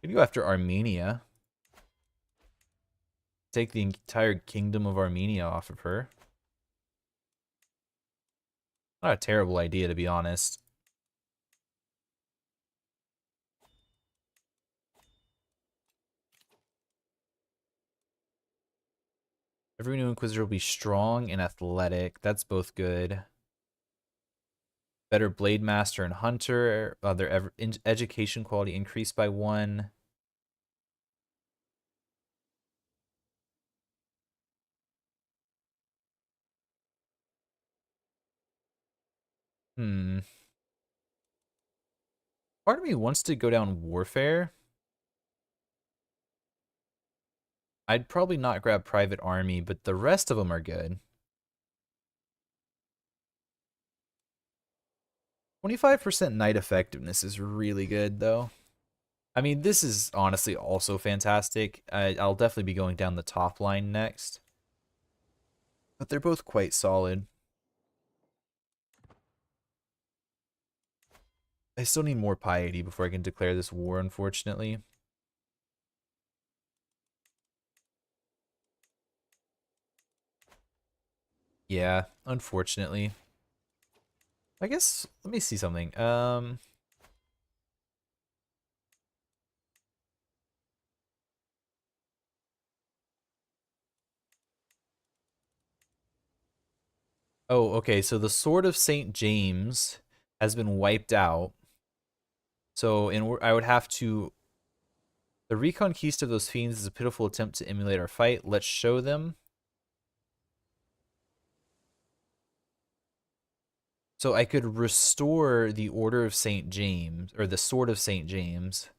We could go after Armenia. Take the entire kingdom of Armenia off of her. Not a terrible idea, to be honest. Every new Inquisitor will be strong and athletic. That's both good. Better Blade Master and Hunter. Their education quality increased by 1. Hmm. Part of me wants to go down Warfare. I'd probably not grab Private Army, but the rest of them are good. 25% Knight effectiveness is really good, though. I mean, this is honestly also fantastic. I'll definitely be going down the top line next. But they're both quite solid. I still need more piety before I can declare this war, unfortunately. Yeah, unfortunately. I guess, let me see something. Oh, okay. So the Sword of St. James has been wiped out. So I would have to. The reconquista of those fiends is a pitiful attempt to emulate our fight. Let's show them. So I could restore the Order of St. James, or the Sword of St. James.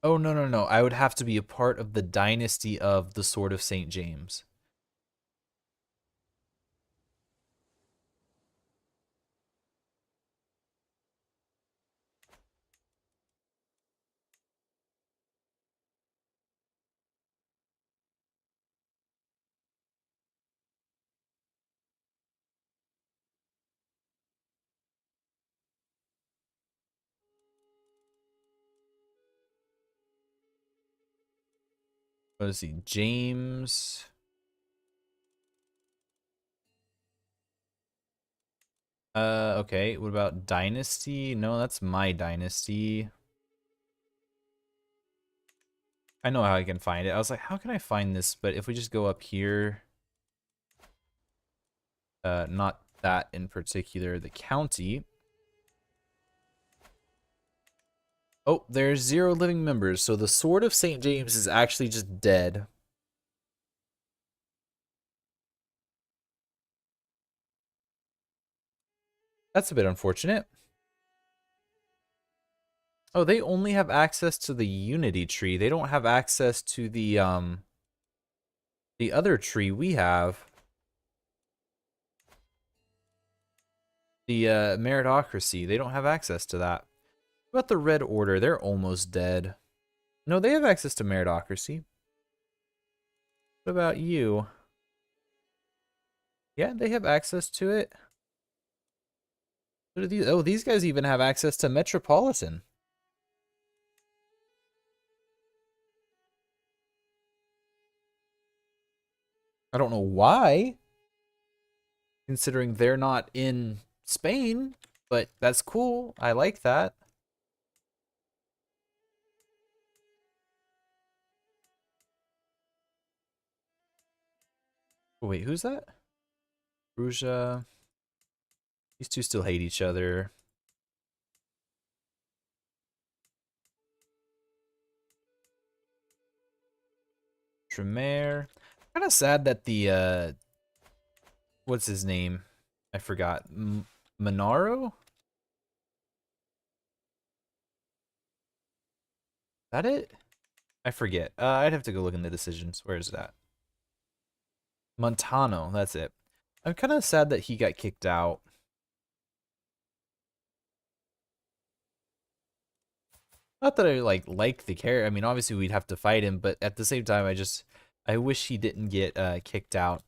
Oh, no, no, no. I would have to be a part of the dynasty of the Sword of St. James. Let's see. James. Okay. What about dynasty? No, that's my dynasty. I know how I can find it. I was like, how can I find this? But if we just go up here, not that in particular, the county. Oh, there's 0 living members. So the Sword of St. James is actually just dead. That's a bit unfortunate. Oh, they only have access to the Unity tree. They don't have access to the other tree we have. The meritocracy. They don't have access to that. What about the Red Order? They're almost dead. No, they have access to meritocracy. What about you? Yeah, they have access to it. What are these? Oh, these guys even have access to Metropolitan. I don't know why, considering they're not in Spain, but that's cool. I like that. Oh, wait, who's that? Ruja. These two still hate each other. Tremere. Kind of sad that the what's his name? I forgot. Monaro? That it? I forget. I'd have to go look in the decisions. Where is that? Montano. That's it. I'm kind of sad that he got kicked out. Not that I like the character. I mean, obviously we'd have to fight him, but at the same time, I wish he didn't get kicked out.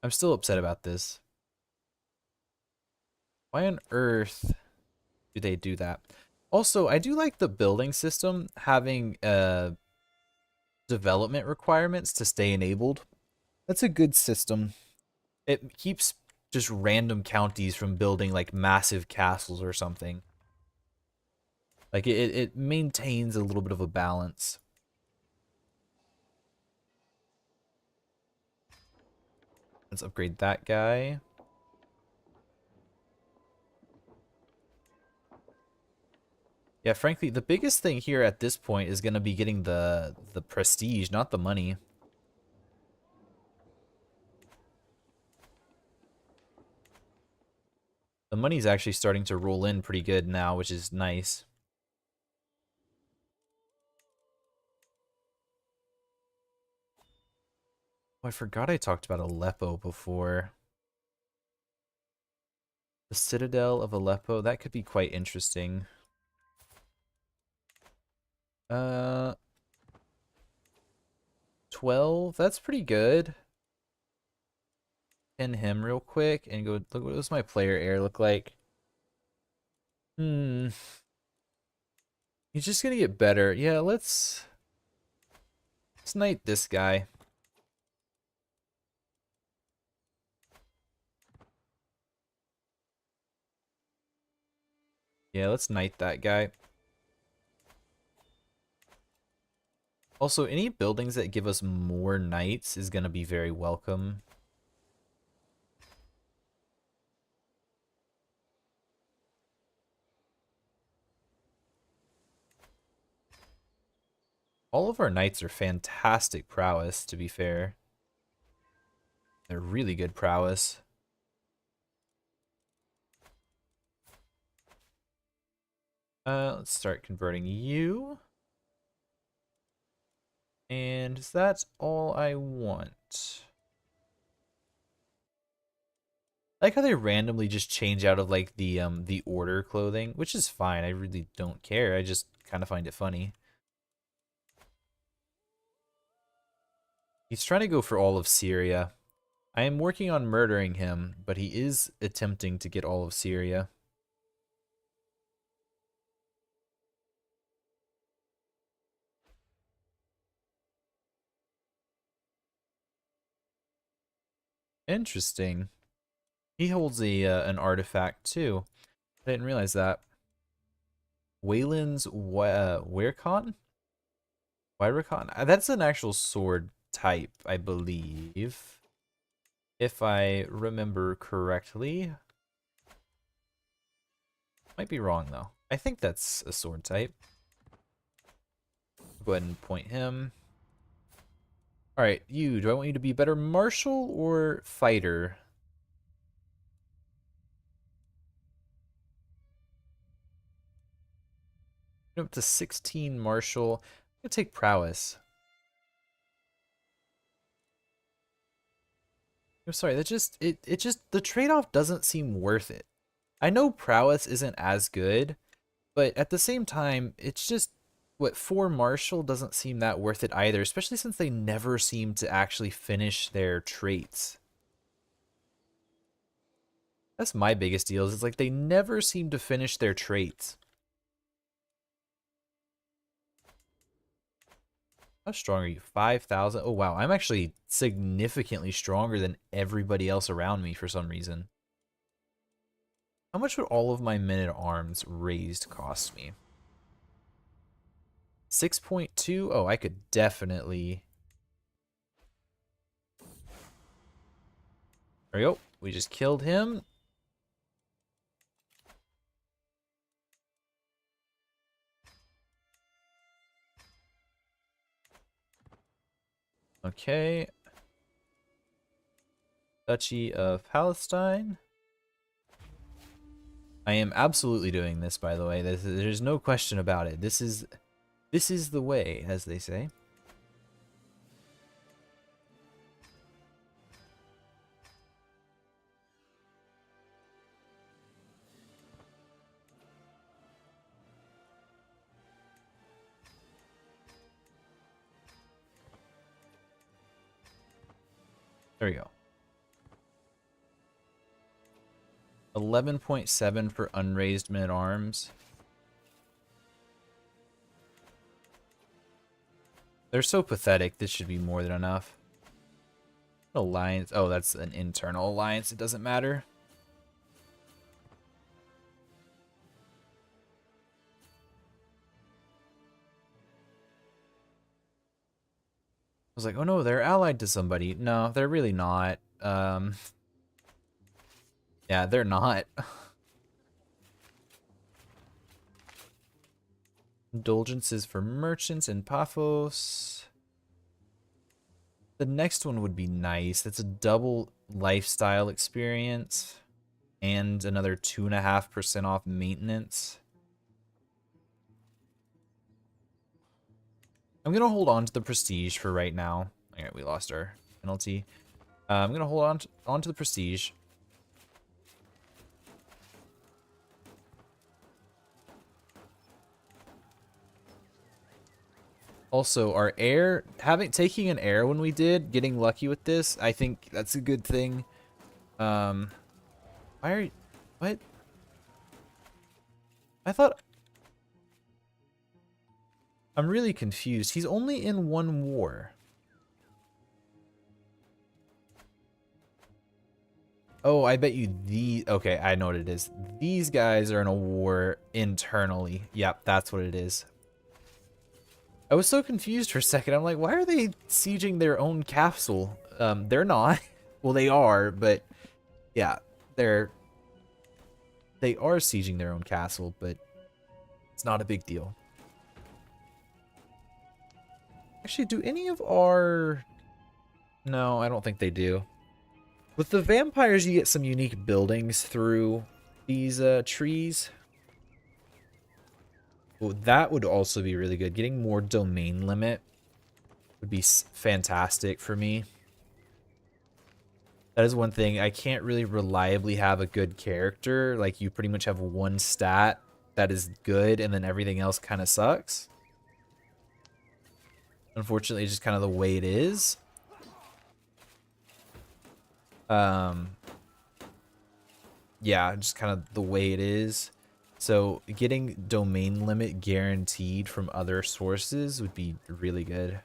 I'm still upset about this. Why on earth do they do that? Also, I do like the building system having development requirements to stay enabled. That's a good system. It keeps just random counties from building like massive castles or something. Like it maintains a little bit of a balance. Let's upgrade that guy. Yeah, frankly, the biggest thing here at this point is going to be getting the prestige, not the money. The money's actually starting to roll in pretty good now, which is nice. Oh, I forgot I talked about Aleppo before. The Citadel of Aleppo, that could be quite interesting. 12, that's pretty good. Pin him real quick and go, look, what does my player air look like? Hmm. He's just gonna get better. Yeah, let's knight this guy. Yeah, let's knight that guy. Also, any buildings that give us more knights is going to be very welcome. All of our knights are fantastic prowess, to be fair. They're really good prowess. Let's start converting you. And that's all I want. I like how they randomly just change out of like the order clothing, which is fine. I really don't care. I just kind of find it funny. He's trying to go for all of Syria. I am working on murdering him, but he is attempting to get all of Syria. Interesting. He holds a an artifact too. I didn't realize that. Wayland's Weircon? Wyricon? That's an actual sword type, I believe. If I remember correctly. Might be wrong though. I think that's a sword type. Go ahead and point him. Alright, you. Do I want you to be better martial or fighter? Up to 16 martial. I'm gonna take prowess. I'm sorry, that just it just the trade-off doesn't seem worth it. I know prowess isn't as good, but at the same time, it's just what 4 martial doesn't seem that worth it either, especially since they never seem to actually finish their traits. That's my biggest deal, is it's like they never seem to finish their traits. How strong are you? 5,000? Oh, wow. I'm actually significantly stronger than everybody else around me for some reason. How much would all of my men-at-arms raised cost me? 6.2? Oh, I could definitely... There we go. We just killed him. Okay. Duchy of Palestine. I am absolutely doing this, by the way. There's no question about it. This is the way, as they say. There we go. 11.7 for unraised men-at-arms. They're so pathetic. This should be more than enough. Alliance. Oh, that's an internal alliance. It doesn't matter. I was like, oh no, they're allied to somebody. No, they're really not. Yeah, they're not. Indulgences for merchants in Paphos. The next one would be nice. That's a double lifestyle experience and another 2.5% off maintenance. I'm gonna hold on to the prestige for right now. All right, we lost our penalty. I'm gonna hold on to the prestige. Also, our air, taking an air when we did, getting lucky with this, I think that's a good thing. Why are you, what? I thought, I'm really confused. He's only in one war. Oh, I bet you okay, I know what it is. These guys are in a war internally. Yep, that's what it is. I was so confused for a second. I'm like, why are they sieging their own castle? They're not. Well, they are, but yeah, they are sieging their own castle, but it's not a big deal. Actually, do any of our... No, I don't think they do. With the vampires, you get some unique buildings through these trees. Oh, that would also be really good. Getting more domain limit would be fantastic for me. That is one thing. I can't really reliably have a good character. Like, you pretty much have one stat that is good, and then everything else kind of sucks. Unfortunately, it's just kind of the way it is. Yeah, just kind of the way it is. So getting domain limit guaranteed from other sources would be really good.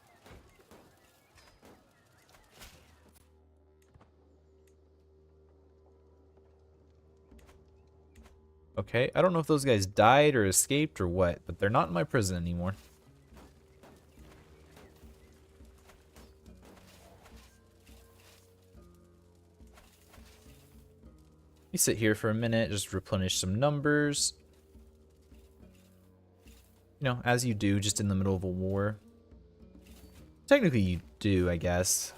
Okay, I don't know if those guys died or escaped or what, but they're not in my prison anymore. Let me sit here for a minute, just replenish some numbers. You know, as you do, just in the middle of a war. Technically you do, I guess.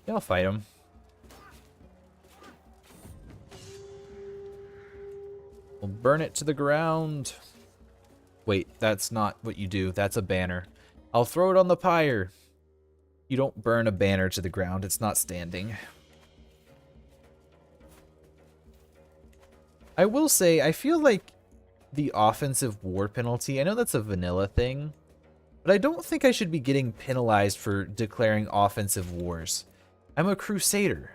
Yeah, I'll fight him. We'll burn it to the ground. Wait, that's not what you do. That's a banner. I'll throw it on the pyre. You don't burn a banner to the ground. It's not standing. I will say, I feel like the offensive war penalty, I know that's a vanilla thing, but I don't think I should be getting penalized for declaring offensive wars. I'm a crusader.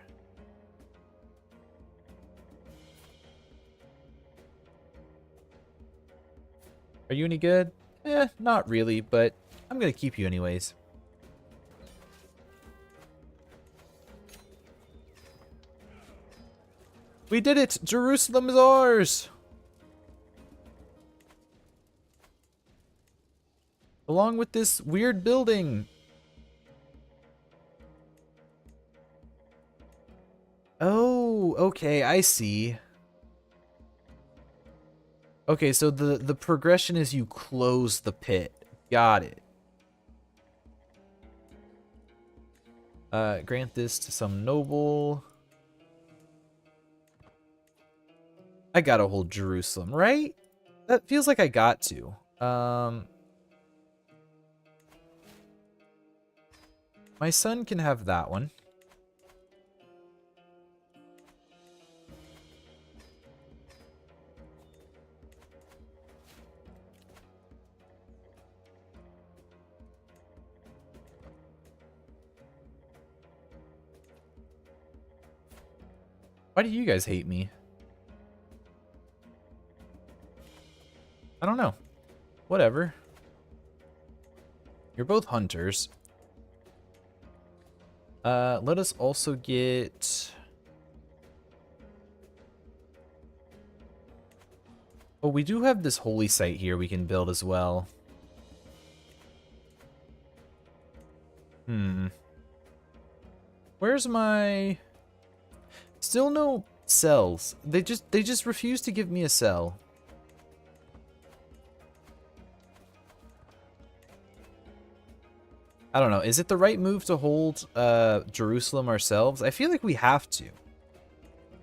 Are you any good? Eh, not really, but I'm gonna keep you anyways. We did it! Jerusalem is ours! Along with this weird building. Oh, okay, I see. Okay, so the progression is you close the pit. Got it. Grant this to some noble. I gotta hold Jerusalem, right? That feels like I got to. My son can have that one. Why do you guys hate me? I don't know. Whatever. You're both hunters. Let us also get... Oh, we do have this holy site here we can build as well. Where's my... Still no cells. They just refuse to give me a cell. I don't know. Is it the right move to hold Jerusalem ourselves? I feel like we have to.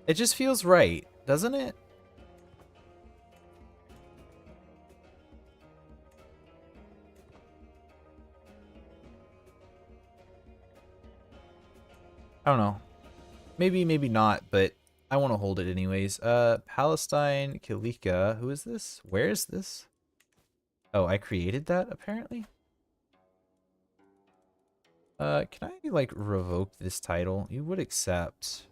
It just feels right, doesn't it? I don't know. Maybe, maybe not, but I want to hold it anyways. Palestine, Kilika. Who is this? Where is this? Oh, I created that, apparently? Can I, like, revoke this title? You would accept.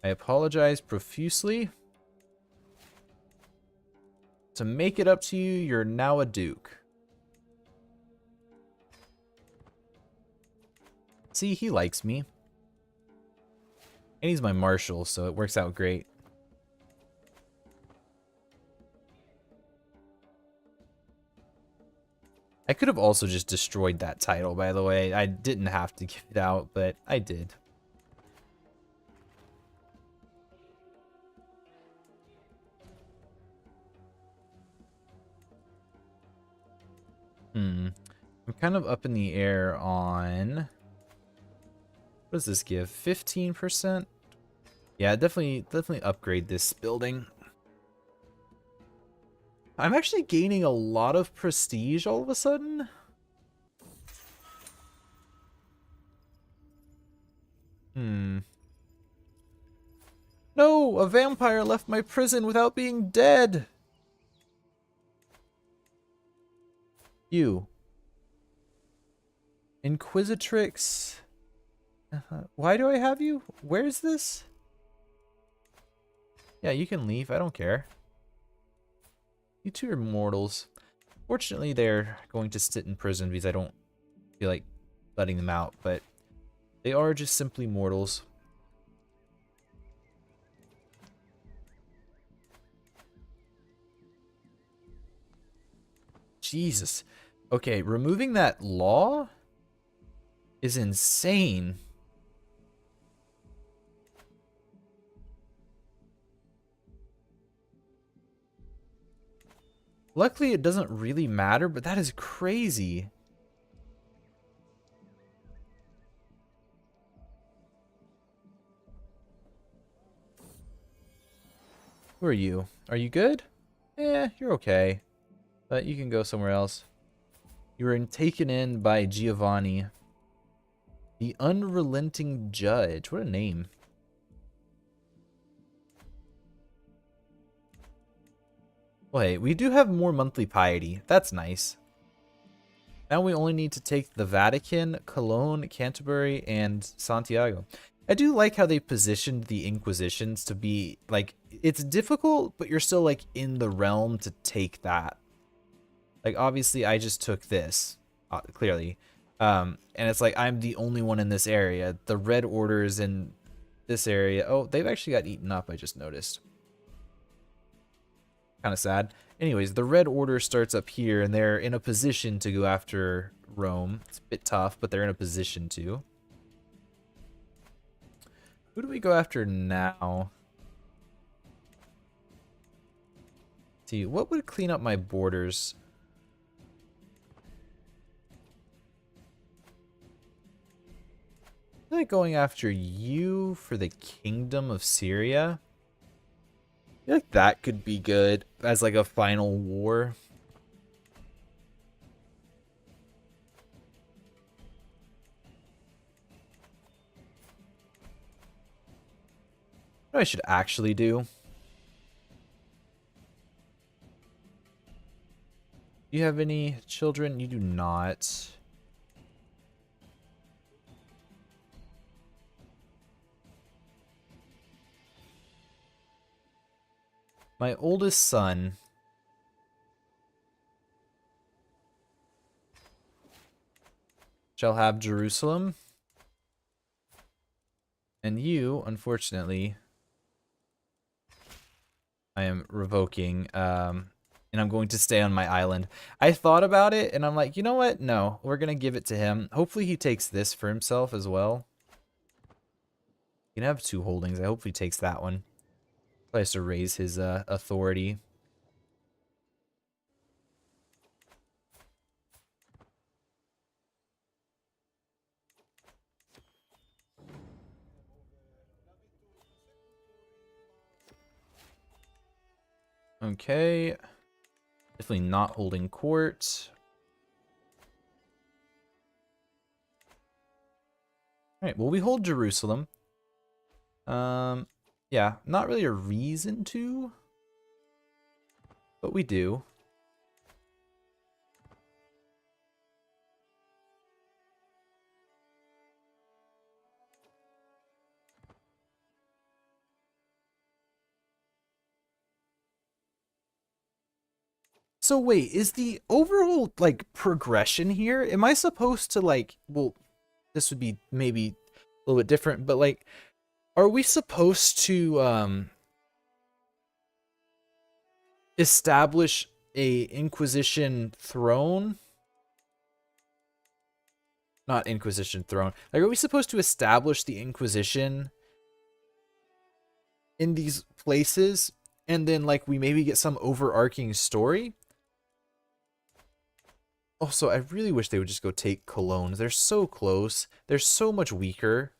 I apologize profusely. To make it up to you, you're now a duke. See, he likes me. And he's my marshal, so it works out great. I could have also just destroyed that title, by the way. I didn't have to give it out, but I did. I'm kind of up in the air on... What does this give? 15%? Yeah, definitely upgrade this building. I'm actually gaining a lot of prestige all of a sudden. No, a vampire left my prison without being dead. You. Inquisitrix. Why do I have you? Where's this? Yeah, you can leave. I don't care. You two are mortals. Fortunately, they're going to sit in prison because I don't feel like letting them out, but they are just simply mortals. Jesus. Okay, removing that law is insane. Luckily, it doesn't really matter, but that is crazy. Who are you? Are you good? Eh, you're okay. But you can go somewhere else. You were taken in by Giovanni. The Unrelenting Judge. What a name. Wait, we do have more monthly piety. That's nice. Now we only need to take the Vatican, Cologne, Canterbury, and Santiago. I do like how they positioned the Inquisitions to be, like, it's difficult, but you're still, like, in the realm to take that. Like, obviously, I just took this, clearly. And it's like, I'm the only one in this area. The Red Order's in this area. Oh, they've actually got eaten up, I just noticed. Kind of sad. Anyways, the Red Order starts up here, and they're in a position to go after Rome. It's a bit tough, but they're in a position to. Who do we go after now? Let's see, what would clean up my borders? I feel like going after you for the Kingdom of Syria. I feel like that could be good as like a final war. What I should actually do? Do you have any children? You do not. My oldest son shall have Jerusalem. And you, unfortunately, I am revoking, and I'm going to stay on my island. I thought about it, and I'm like, you know what? No, we're going to give it to him. Hopefully he takes this for himself as well. He can have 2 holdings. I hope he takes that one. Tries to raise his authority. Okay. Definitely not holding court. Alright, well, we hold Jerusalem. Yeah, not really a reason to, but we do. So wait, is the overall like progression here? Am I supposed to like, well, this would be maybe a little bit different, but like, are we supposed to establish a Inquisition throne? Not Inquisition throne. Like, are we supposed to establish the Inquisition in these places, and then like we maybe get some overarching story? Also, I really wish they would just go take Cologne. They're so close. They're so much weaker.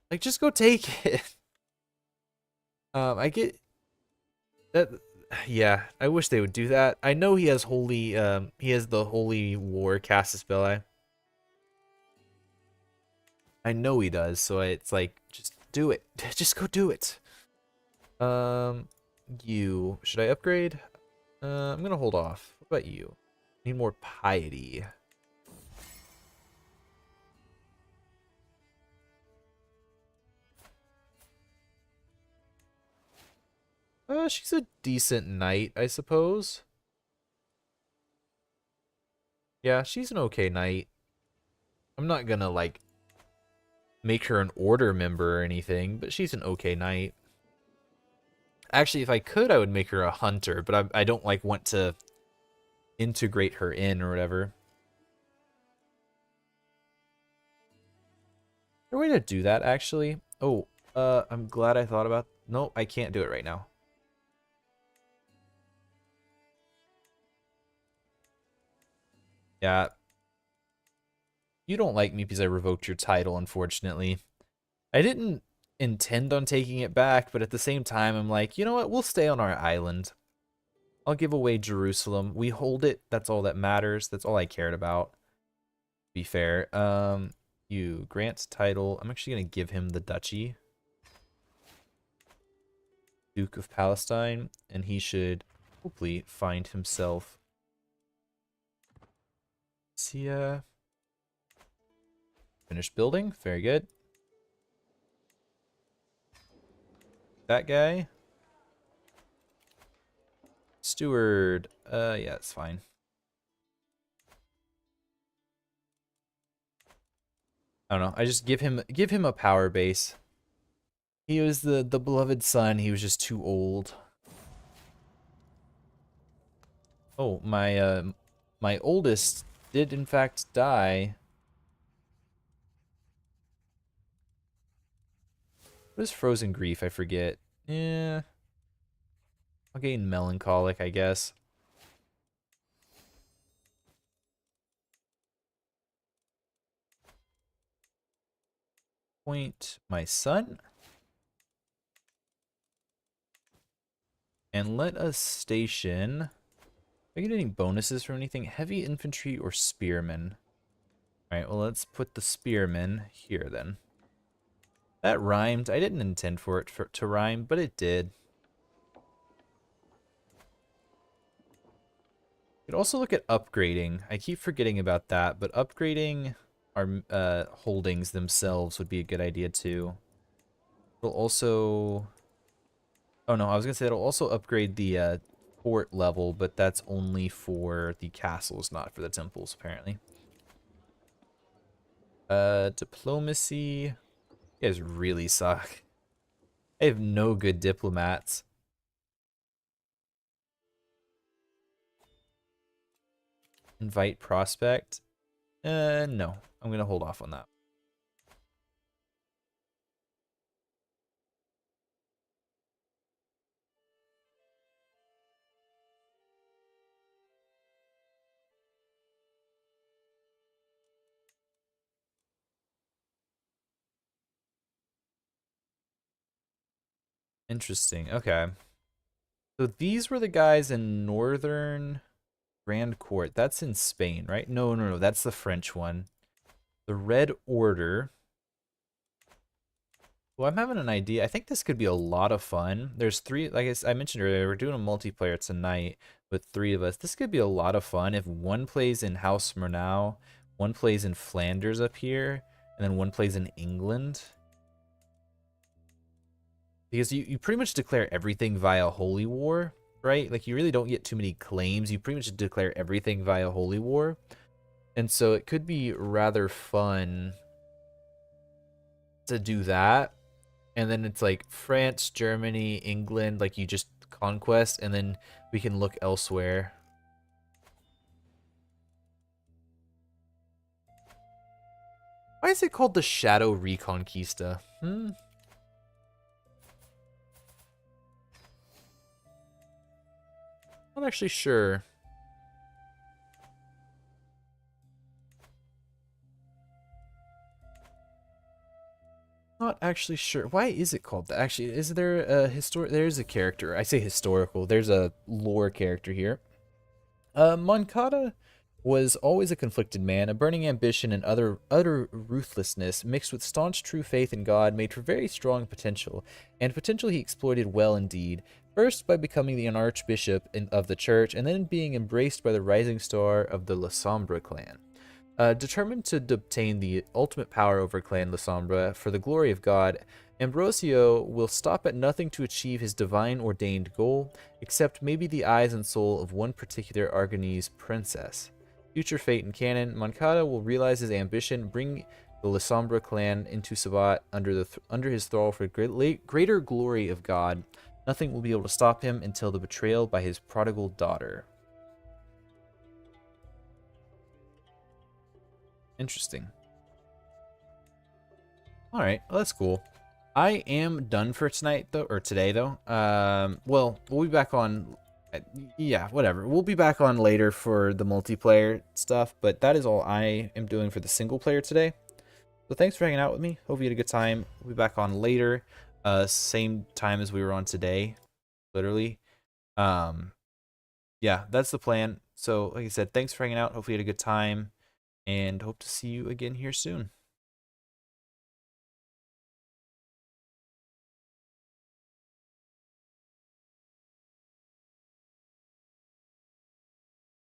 Like, just go take it. I get that. Yeah, I wish they would do that. I know he has he has the Holy War Casus Belli. I know he does, so it's like, just do it. Just go do it. Should I upgrade? I'm gonna hold off. What about you? Need more piety. She's a decent knight, I suppose. Yeah, she's an okay knight. I'm not gonna, like, make her an order member or anything, but she's an okay knight. Actually, if I could, I would make her a hunter, but I don't, like, want to integrate her in or whatever. Is there a way to do that, actually? Oh, I'm glad I thought about... No, I can't do it right now. Yeah. You don't like me because I revoked your title, unfortunately. I didn't intend on taking it back, but at the same time, I'm like, you know what? We'll stay on our island. I'll give away Jerusalem. We hold it. That's all that matters. That's all I cared about. To be fair. You grant title. I'm actually going to give him the duchy. Duke of Palestine. And he should hopefully find himself... See, finished building. Very good. That guy. Steward. Yeah, it's fine. I don't know. I just give him a power base. He was the beloved son. He was just too old. Oh, my oldest did in fact die. What is frozen grief? I forget. Yeah. I'll gain melancholic, I guess. Point my son. And let us station... Are I get any bonuses from anything? Heavy infantry or spearmen? Alright, well, let's put the spearmen here then. That rhymed. I didn't intend for it to rhyme, but it did. You could also look at upgrading. I keep forgetting about that, but upgrading our holdings themselves would be a good idea too. It'll also... Oh no, I was going to say it'll also upgrade the fort level, but that's only for the castles, not for the temples, apparently. Diplomacy... You guys really suck. I have no good diplomats. Invite prospect. No. I'm gonna hold off on that. Interesting. Okay. So these were the guys in Northern Grand Court. That's in Spain, right? No, no, no. That's the French one. The Red Order. Well, I'm having an idea. I think this could be a lot of fun. There's three, like I mentioned earlier, we're doing a multiplayer tonight with three of us. This could be a lot of fun if one plays in House Murnau, one plays in Flanders up here, and then one plays in England. Because you pretty much declare everything via Holy War right? Like, you really don't get too many claims. You pretty much declare everything via Holy War. And so it could be rather fun to do that. And then it's like France, Germany, England, like you just conquest, and then we can look elsewhere. Why is it called the Shadow Reconquista? Not actually sure. Not actually sure. Why is it called that? Actually, is there a there's a character. I say historical. There's a lore character here. Moncada was always a conflicted man. A burning ambition and utter ruthlessness mixed with staunch true faith in God made for very strong potential, and potential he exploited well indeed. First by becoming the archbishop of the church, and then being embraced by the rising star of the La Sombra clan. Determined to obtain the ultimate power over Clan La Sombra for the glory of God, Ambrosio will stop at nothing to achieve his divine ordained goal, except maybe the eyes and soul of one particular Aragonese princess. Future fate and canon, Moncada will realize his ambition, bring the La Sombra clan into Sabat under his thrall for greater glory of God. Nothing will be able to stop him until the betrayal by his prodigal daughter. Interesting. All right, well, that's cool. I am done for tonight though, or today though. Well, we'll be back on. Yeah, whatever. We'll be back on later for the multiplayer stuff, but that is all I am doing for the single player today. So thanks for hanging out with me. Hope you had a good time. We'll be back on later, same time as we were on today, literally. Yeah, that's the plan. So like I said, thanks for hanging out. Hopefully you had a good time, and hope to see you again here soon.